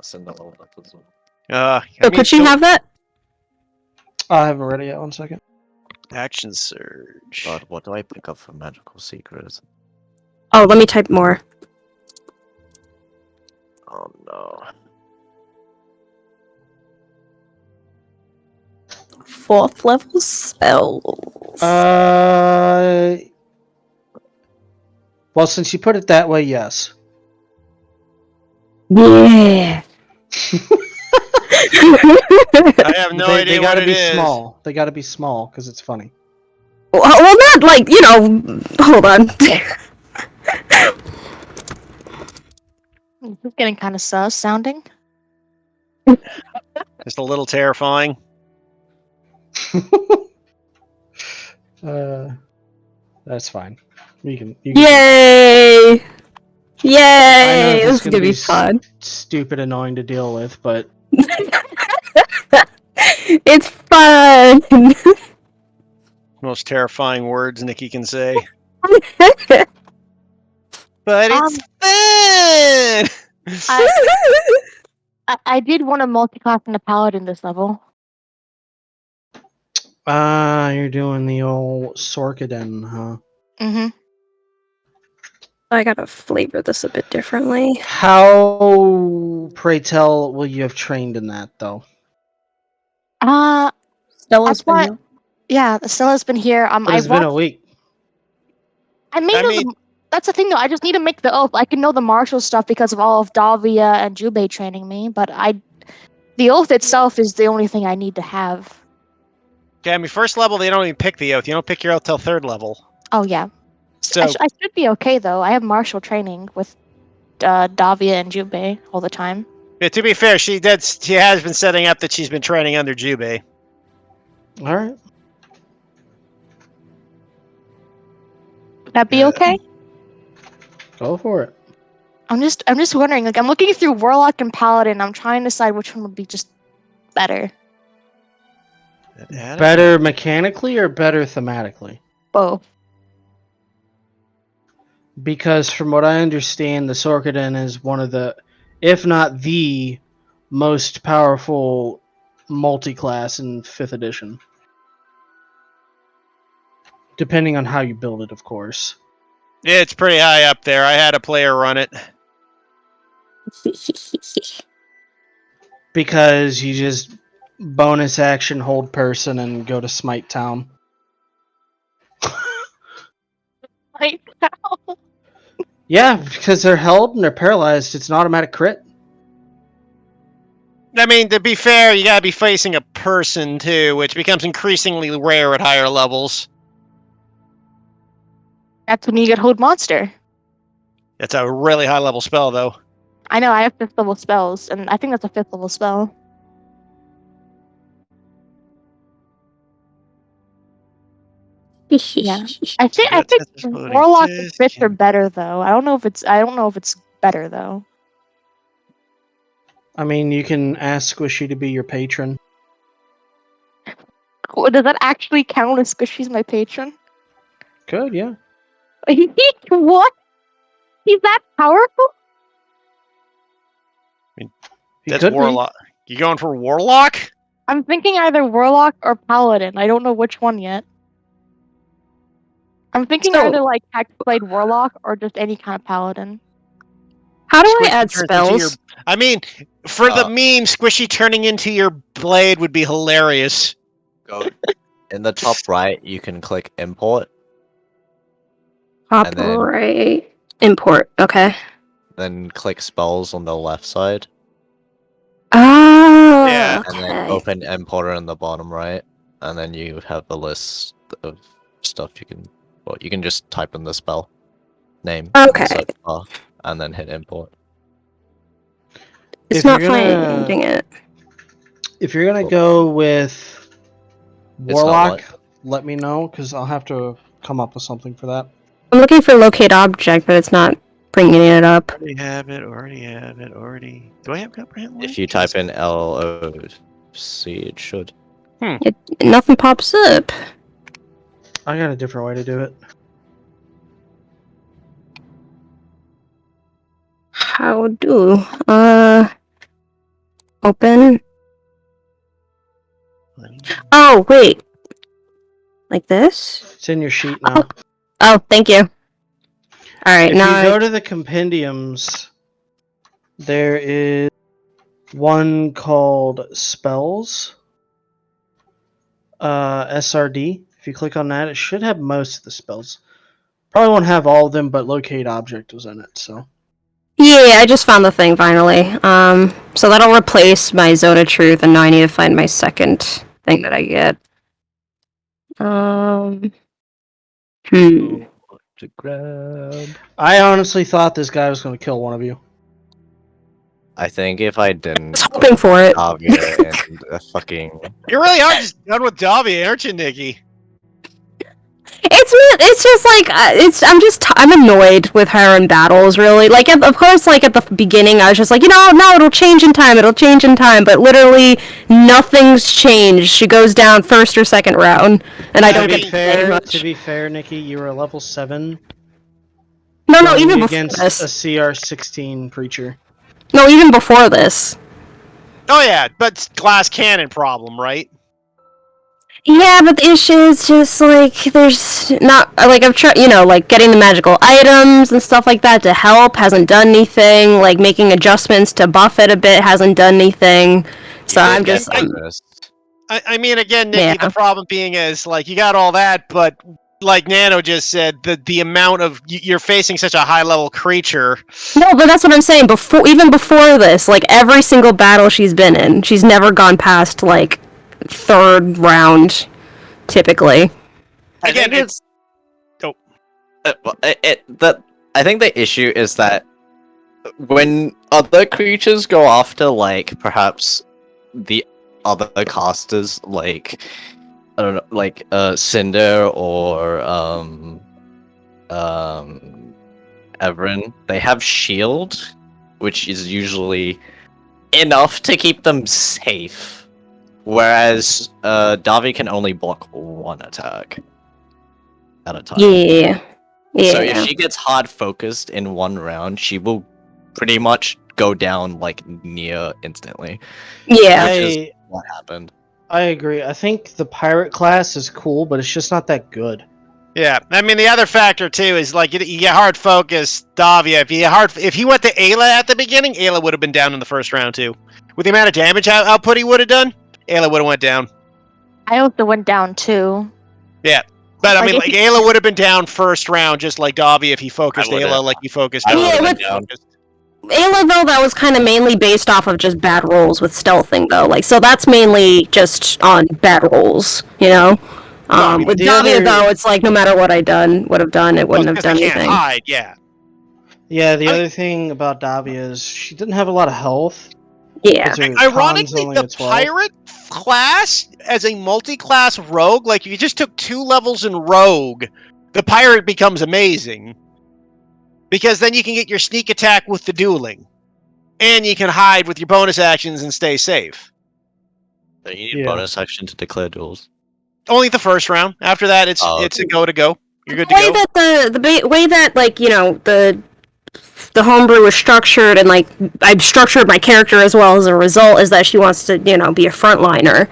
S3: Send that one up as well.
S4: So could she have that?
S5: I haven't read it yet. 1 second.
S1: Action surge?
S3: God, what do I pick up for magical secrets?
S4: Oh, let me type more.
S3: Oh no.
S6: 4th level spells.
S5: Well, since you put it that way, yes.
S4: Yeah.
S1: I have no idea
S5: They
S1: what
S5: gotta
S1: it
S5: be
S1: is.
S5: small. They gotta be small because it's funny.
S4: Well, not like, hold on.
S2: This is getting kind of sus sounding.
S1: Just a little terrifying.
S5: That's fine. You can
S4: Yay!
S5: I know
S4: Yay!
S5: this
S4: This is gonna be fun.
S5: stupid, annoying to deal with, but
S4: It's fun!
S1: Most terrifying words Nikki can say. But it's fun!
S2: I did want to multiclass into paladin this level.
S5: you're doing the old Sorkaden, huh?
S2: Mm-hmm.
S4: I gotta flavor this a bit differently.
S5: How, pray tell, will you have trained in that, though?
S6: Stella's
S2: That's why-
S6: been
S2: Yeah, Stella's been here.
S5: But it's been a week.
S2: I may know that's the thing though. I just need to make the oath. I can know the martial stuff because of all of Davia and Jubei training me, but the oath itself is the only thing I need to have.
S1: Okay, I mean, first level, they don't even pick the oath. You don't pick your oath till third level.
S2: Oh yeah.
S1: So
S2: I should be okay though. I have martial training with Davia and Jubei all the time.
S1: yeah, to be fair, she has been setting up that she's been training under Jubei.
S5: All right.
S2: Would that be okay?
S5: Go for it.
S2: I'm just wondering. Like, I'm looking through Warlock and Paladin. I'm trying to decide which one would be just better.
S5: Better mechanically or better thematically?
S2: Both.
S5: Because from what I understand, the Sorkaden is one of the, if not the most powerful multi-class in 5th edition. Depending on how you build it, of course.
S1: Yeah, it's pretty high up there. I had a player run it.
S5: Because you just bonus action hold person and go to Smite Town.
S2: Like,
S5: Yeah, because they're held and they're paralyzed. It's an automatic crit.
S1: I mean, to be fair, you gotta be facing a person too, which becomes increasingly rare at higher levels.
S2: that's when you get hold monster.
S1: That's a really high level spell, though.
S2: I know I have 5th level spells, and I think that's a 5th level spell. Yeah. I think Warlock and Fifth are better though. I don't know if it's better though.
S5: I mean, you can ask Squishy to be your patron.
S2: Does that actually count as Squishy's my patron?
S5: Good, yeah.
S2: What? He's that powerful?
S5: He
S1: That's
S5: could be.
S1: Warlock. You going for Warlock?
S2: I'm thinking either Warlock or Paladin. I don't know which one yet. I'm thinking
S4: So-
S2: either like Hexblade Warlock or just any kind of Paladin.
S4: How do I
S1: Squishy
S4: add
S1: turns into your-
S4: spells?
S1: I mean, for the meme, Squishy turning into your blade would be hilarious.
S3: Go in the top right. You can click import,
S4: Top
S3: and then-
S4: right. Import. Okay.
S3: then click spells on the left side,
S4: Oh.
S1: Yeah.
S3: and then
S4: okay.
S3: open importer in the bottom right, and then you have a list of stuff you can. Well, you can just type in the spell name in the
S4: Okay.
S3: search bar, and then hit import.
S4: It's
S5: If
S4: not
S5: you're gonna-
S4: finding it.
S5: If you're gonna go with
S3: It's not
S5: Warlock,
S3: what?
S5: let me know, because I'll have to come up with something for that.
S4: I'm looking for locate object, but it's not bringing it up.
S1: Already have it. Already. Do I have comprehend?
S3: If you type in LOC, it should.
S4: Nothing pops up.
S5: I got a different way to do it.
S4: How do? Open. Oh, wait. Like this?
S5: It's in your sheet now.
S4: Oh, thank you. Alright,
S5: If
S4: now
S5: you go to the compendiums, there is one called Spells. SRD. If you click on that, it should have most of the spells. Probably won't have all of them, but locate object was in it, so.
S4: Yeah, I just found the thing finally. So that'll replace my Zone of Truth, and now I need to find my second thing that I get.
S3: To grab.
S5: I honestly thought this guy was going to kill one of you.
S3: I think if I didn't
S4: I was hoping for it.
S3: Davia and a fucking
S1: You really are just done with Davia, aren't you, Nikki?
S4: It's just like I'm annoyed with her in battles. Really, like of course, like at the beginning, I was just like, no, it'll change in time. But literally, nothing's changed. She goes down first or second round, and I don't get to say much.
S5: To be fair, Nikki, you were a level 7.
S4: No,
S5: going
S4: even before
S5: against
S4: this.
S5: a CR16 preacher.
S4: No, even before this.
S1: Oh yeah, but glass cannon problem, right?
S4: Yeah, but the issue is just like there's not like I've tried, like getting the magical items and stuff like that to help hasn't done anything. Like making adjustments to buff it a bit hasn't done anything. So I'm just
S1: I mean, again, Nikki,
S4: Yeah.
S1: the problem being is, like, you got all that, but like Nano just said, the amount of... You're facing such a high-level creature.
S4: No, but that's what I'm saying. Even before this, like, every single battle she's been in, she's never gone past, like, 3rd round, typically.
S3: I
S1: Again,
S3: think
S1: it's...
S3: I think the issue is that when other creatures go after, like, perhaps the other casters, like, I don't know, like Cinder or Everin, they have shield, which is usually enough to keep them safe. Whereas Davi can only block one attack at a time.
S4: Yeah. Yeah.
S3: So if she gets hard focused in one round, she will pretty much go down like near instantly.
S4: Yeah.
S3: Which is what happened.
S5: I agree. I think the pirate class is cool, but it's just not that good.
S1: Yeah, I mean, the other factor, too, is, like, you get hard focus, Davia. If he went to Ayla at the beginning, Ayla would have been down in the first round, too. With the amount of damage output he would have done, Ayla would have went down.
S2: I also went down too.
S1: Yeah. But, I
S2: Like,
S1: mean,
S2: if
S1: like, Ayla would have been down first round, just like Davia if he focused
S3: I would've-
S1: Ayla like he focused
S3: I
S1: Ayla.
S4: would've
S1: when
S3: been
S1: he
S3: down.
S1: focused.
S4: Ayla, though, that was kind of mainly based off of just bad rolls with stealthing, though. Like, so that's mainly just on bad rolls, you know?
S1: Well,
S4: With
S5: the
S4: Davia,
S5: other-
S4: though, it's like no matter what would have done, it wouldn't have
S1: Because
S4: done
S1: they can't
S4: anything.
S1: hide, yeah.
S5: Yeah, the
S1: I-
S5: other thing about Davia is she didn't have a lot of health.
S4: Yeah.
S5: 'cause her con's
S1: Ironically,
S5: only
S1: the
S5: a 12.
S1: pirate class, as a multi-class rogue, like, if you just took 2 levels in rogue, the pirate becomes amazing. Because then you can get your sneak attack with the dueling. And you can hide with your bonus actions and stay safe.
S3: So you need
S5: Yeah.
S3: bonus action to declare duels.
S1: Only the first round. After that, it's
S3: Oh,
S1: it's a go to go. You're good
S4: the
S1: to
S4: way
S1: go.
S4: that the way that, like, you know, the homebrew was structured, and like I've structured my character as well as a result, is that she wants to, you know, be a frontliner.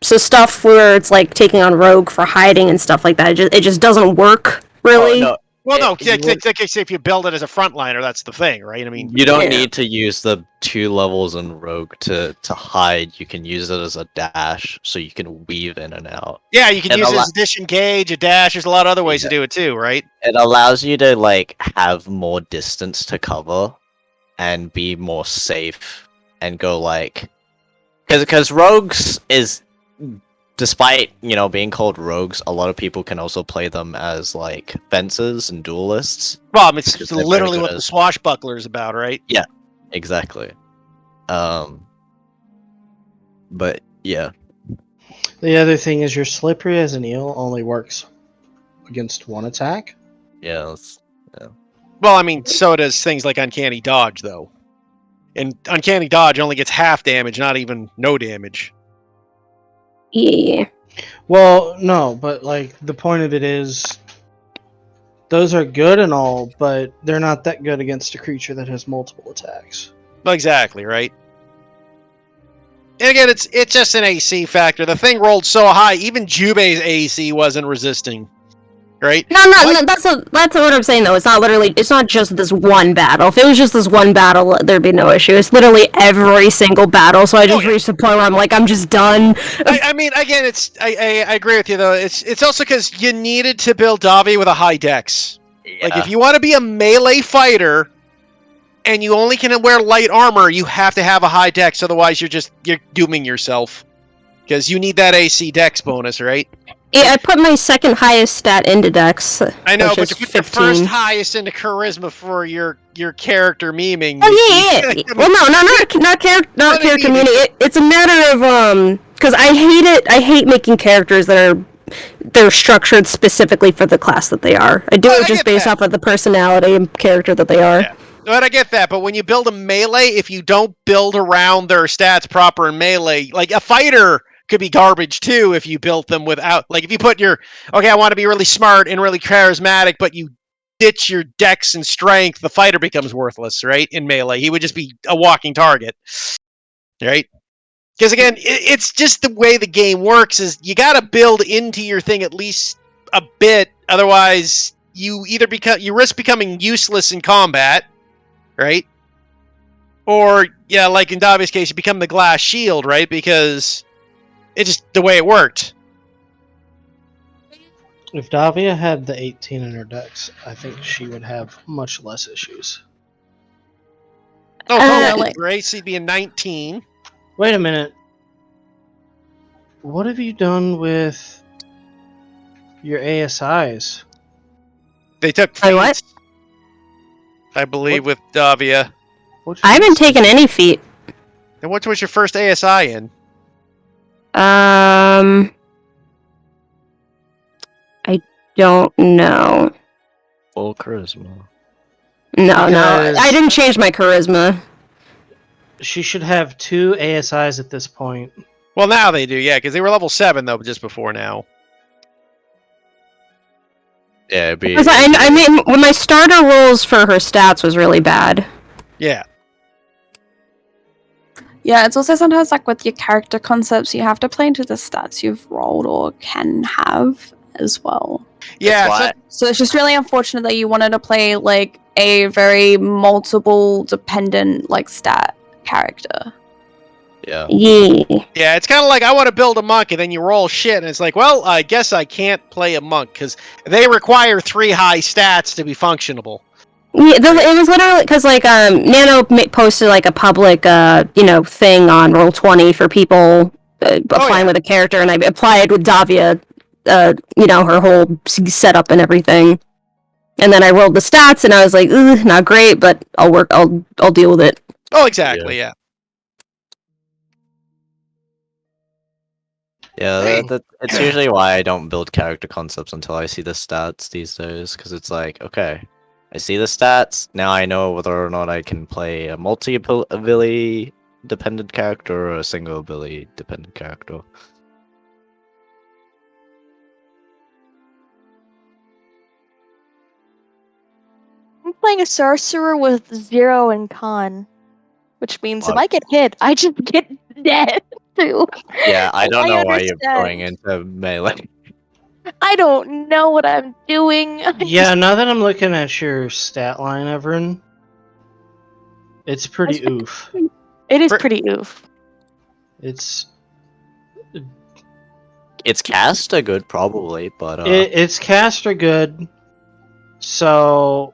S4: So stuff where it's like taking on rogue for hiding and stuff like that, it just doesn't work really.
S3: Oh, no,
S1: Well, no,
S3: you
S1: if you build it as a frontliner, that's the thing, right? I mean,
S3: you don't
S4: Yeah.
S3: need to use the 2 levels in rogue to hide. You can use it as a dash, so you can weave in and out.
S1: yeah, you can
S3: And
S1: use
S3: a
S1: it
S3: lot-
S1: as a disengage, a dash. There's a lot of other ways to do it too, right?
S3: It allows you to like have more distance to cover and be more safe and go like because rogues is, despite, you know, being called rogues, a lot of people can also play them as like fencers and duelists.
S1: Well, I mean, it's
S3: Because they're very
S1: literally
S3: good
S1: what
S3: at-
S1: the swashbuckler is about, right?
S3: Exactly. But yeah.
S5: The other thing is your slippery as an eel only works against one attack.
S3: Yeah, that's-
S1: Well, I mean, so does things like Uncanny Dodge, though. And Uncanny Dodge only gets half damage, not even no damage.
S4: Yeah.
S5: Well, no, but like the point of it is those are good and all, but they're not that good against a creature that has multiple attacks.
S1: Well, exactly, right? And again, it's just an AC factor. The thing rolled so high, even Jube's AC wasn't resisting, right?
S4: No, that's what I'm saying though. It's not just this one battle. If it was just this one battle, there'd be no issue. It's literally every single battle. So I just reached the point where I'm like, I'm just done.
S1: I mean, again, I agree with you though. It's also because you needed to build Davi with a high dex. Like, if you want to be a melee fighter, and you only can wear light armor, you have to have a high dex. Otherwise, you're dooming yourself. Because you need that AC dex bonus, right?
S4: Yeah, I put my second highest stat into Dex.
S1: I know,
S4: which
S1: but
S4: is
S1: you put your
S4: 15.
S1: first highest into charisma for your character memeing.
S4: Oh yeah. Well, no, not character community. It's a matter of because I hate it. I hate making characters that they're structured specifically for the class that they are. I do
S1: Well,
S4: it
S1: I
S4: just
S1: get
S4: based
S1: that.
S4: off of the personality and character that they are.
S1: Yeah. But I get that, but when you build a melee, if you don't build around their stats proper in melee, like a fighter could be garbage too if you built them without, like if you put I want to be really smart and really charismatic, but you ditch your dex and strength, the fighter becomes worthless, right? In melee, he would just be a walking target, right? Because again, it's just the way the game works is you got to build into your thing at least a bit, otherwise you risk becoming useless in combat, right? Or, yeah, like in Davi's case, you become the glass shield, right? Because It just the way it worked.
S5: If Davia had the 18 in her dex, I think she would have much less issues.
S1: Oh, totally.
S6: like-
S1: Gracie being 19.
S5: Wait a minute. What have you done with your ASIs?
S1: They took
S4: Wait, what?
S1: feats, I believe, with Davia.
S5: What
S4: I haven't
S5: feats did
S4: taken
S5: you-
S4: any feat.
S1: And what was your first ASI in?
S4: I don't know.
S3: Full charisma.
S4: No,
S5: Because-
S4: I didn't change my charisma.
S5: She should have 2 ASIs at this point.
S1: Well, now they do, yeah, because they were level 7, though, just before now.
S3: Yeah, it'd be.
S4: Because I mean, when my starter rolls for her stats was really bad.
S1: Yeah.
S6: Yeah, it's also sometimes like with your character concepts, you have to play into the stats you've rolled or can have as well.
S1: Yeah,
S7: That's
S1: so-
S7: why-
S6: So it's just really unfortunate that you wanted to play like a very multiple dependent like stat character.
S3: Yeah.
S4: Yeah.
S1: yeah, it's kind of like I want to build a monk, and then you roll shit, and it's like, well, I guess I can't play a monk, because they require 3 high stats to be functionable.
S4: Yeah, it was literally because like Nano posted like a public thing on Roll20 for people applying
S1: yeah.
S4: with a character, and I applied with Davia, her whole setup and everything, and then I rolled the stats, and I was like, ugh, not great, but I'll deal with it.
S1: Oh, exactly, yeah.
S3: Yeah,
S1: Hey.
S3: it's usually why I don't build character concepts until I see the stats these days, because it's like, okay, I see the stats, now I know whether or not I can play a multi-ability dependent character or a single ability dependent character.
S2: I'm playing a sorcerer with 0 in con, which means if
S3: What?
S2: I get hit, I just get dead too.
S3: Yeah, I don't know why you're going
S2: understand.
S3: into melee.
S2: I don't know what I'm doing.
S5: Yeah, now that I'm looking at your stat line, Everin, it's pretty oof.
S2: It is
S1: For-
S2: pretty oof.
S5: It's
S3: It's cast a good probably, but
S5: it's caster good. So,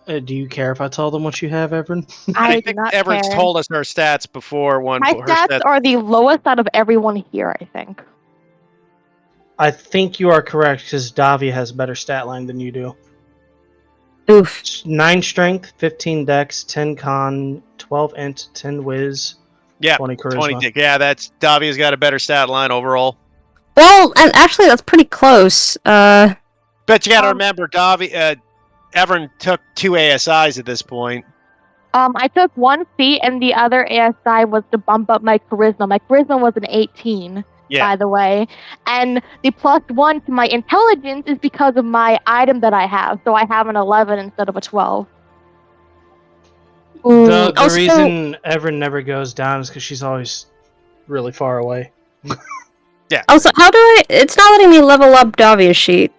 S5: do you care if I tell them what you have, Everin?
S2: I do
S1: think
S2: not
S1: Everett's
S2: care.
S1: told us her stats before one.
S2: My
S1: her
S2: stats are the lowest out of everyone here, I think.
S5: I think you are correct because Davia has better stat line than you do.
S4: Oof.
S5: 9 strength, 15 dex, 10 con, 12 int, 10 whiz,
S1: Yeah,
S5: 20 charisma.
S1: 20 dick. Yeah, that's Davia's got a better stat line overall.
S4: Well, and actually, that's pretty close.
S1: But you got to
S2: Um,
S1: remember, Everin took 2 ASIs at this point.
S2: I took 1 feat and the other ASI was to bump up my charisma. My charisma was an 18,
S1: Yeah.
S2: by the way. And the +1 to my intelligence is because of my item that I have. So I have an 11 instead of a 12.
S5: The
S4: Also-
S5: reason Everin never goes down is because she's always really far away.
S1: Yeah.
S4: Also, how do I? It's not letting me level up Davia's sheet.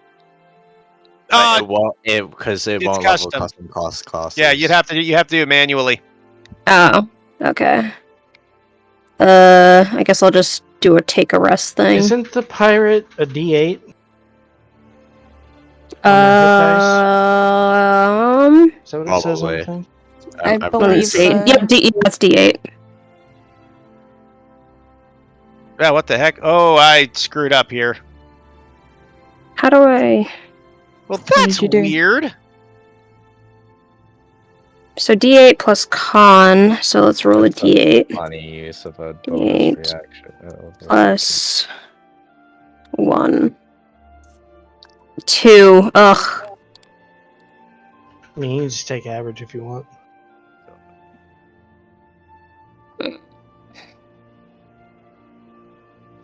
S3: it won't because it
S1: it's
S3: won't level
S1: custom.
S3: custom classes.
S1: Yeah, you have to do it manually.
S4: Oh, okay. I guess I'll just do a take a rest thing.
S5: Isn't the pirate a D8? Is that what it says on the
S3: Probably.
S5: thing?
S6: I
S3: I've
S4: Let
S6: believe
S4: me
S3: heard-
S4: see.
S6: so.
S4: Yep, that's D8.
S1: Yeah, what the heck? Oh, I screwed up here.
S4: How do I?
S1: Well, that's
S6: did you do?
S1: weird.
S4: So D8 plus con. So let's roll a
S3: That's
S4: D8
S3: Funny use of a
S4: Eight.
S3: bonus reaction.
S4: plus 1, 2. Ugh.
S5: I mean, you can just take average if you want.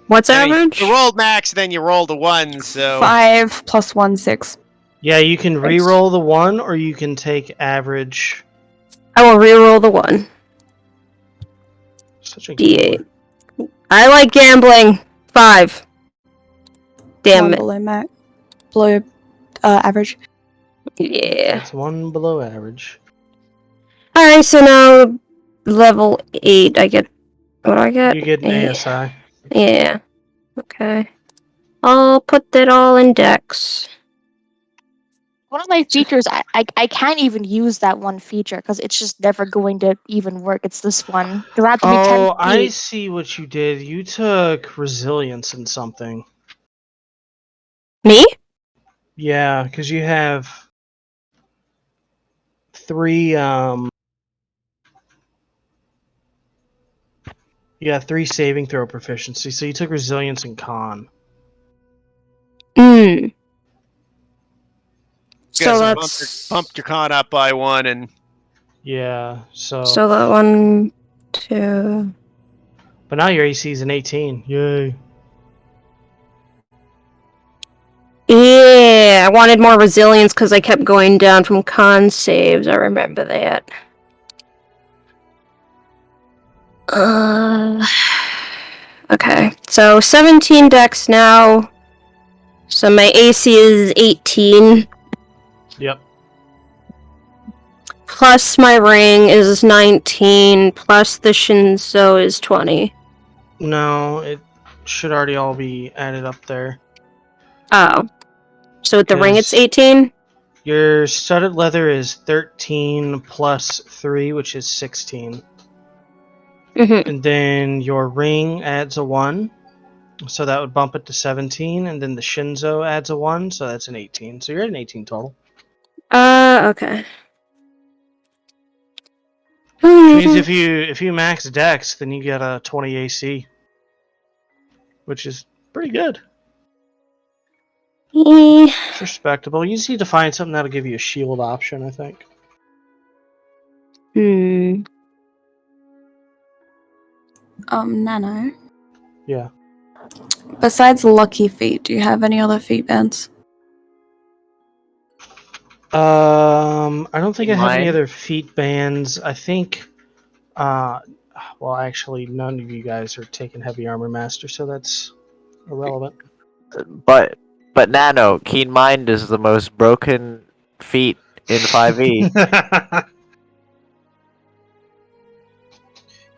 S4: What's
S1: I mean,
S4: average?
S1: you rolled max, then you rolled a 1, so
S6: 5 plus 1, 6.
S5: Yeah, you can
S4: Thanks.
S5: re-roll the 1, or you can take average.
S4: I will reroll the 1.
S5: Such a
S4: D8. I like gambling. 5. Damn
S6: 1
S4: it.
S6: below max. Below average.
S4: Yeah.
S5: That's 1 below average.
S4: Alright, so now level 8, I get. What do I get?
S5: You get an
S4: Eh,
S5: ASI.
S4: Yeah. Okay. I'll put that all in Dex.
S2: One of my features, I can't even use that one feature because it's just never going to even work. It's this one. There have to be 10
S5: Oh, I
S2: feet.
S5: see what you did. You took resilience in something.
S4: Me?
S5: Yeah, because you have 3 you have 3 saving throw proficiency, so you took resilience and con.
S4: Hmm. So
S1: Guys,
S4: that's
S1: bumped your con up by 1, and
S5: Yeah, so
S4: so that 1, 2.
S5: but now your AC is an 18. Yay.
S4: Yeah, I wanted more resilience because I kept going down from con saves. I remember that. Okay, so 17 Dex now. So my AC is 18.
S5: Yep.
S4: Plus my ring is 19. Plus the Shinzo is 20.
S5: No, it should already all be added up there.
S4: Oh. So with the ring it's
S5: 'Cause
S4: 18?
S5: your studded leather is 13 plus 3, which is 16.
S4: Mm-hmm.
S5: And then your ring adds a 1, so that would bump it to 17. And then the Shinzo adds a 1, so that's an 18. So you're at an 18 total.
S4: Okay.
S5: Which means if you max Dex, then you get a 20 AC, which is pretty good. It's respectable. You just need to find something that'll give you a shield option, I think.
S6: Nano.
S5: Yeah.
S6: Besides Lucky Feet, do you have any other feet bands?
S5: I don't think I have any
S7: Mine?
S5: other feat bands. I think, well, actually, none of you guys are taking heavy armor master, so that's irrelevant.
S7: But Nano, Keen Mind is the most broken feat in 5e.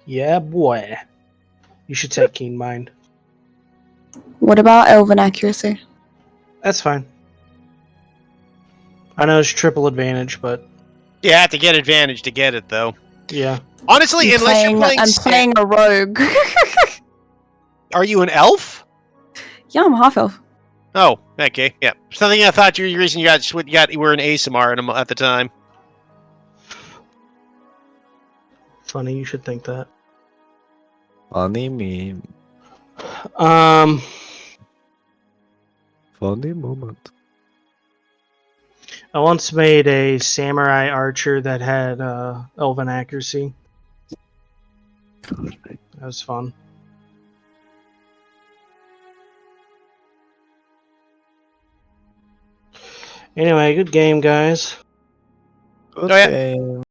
S5: Yeah, boy. You should take keen mind.
S6: What about Elven Accuracy?
S5: That's fine. I know it's triple advantage, but
S1: you have to get advantage to get it, though.
S5: yeah.
S1: Honestly, unless you're playing,
S6: I'm playing a rogue.
S1: Are you an elf?
S6: Yeah, I'm a half elf.
S1: Oh, okay, yeah. Something I thought you reason you were an ASMR at the time.
S5: Funny, you should think that.
S3: Funny meme.
S5: Um,
S3: Funny moment.
S5: I once made a samurai archer that had elven accuracy. That was fun. Anyway, good game, guys.
S3: Good
S1: Oh, yeah.
S3: game.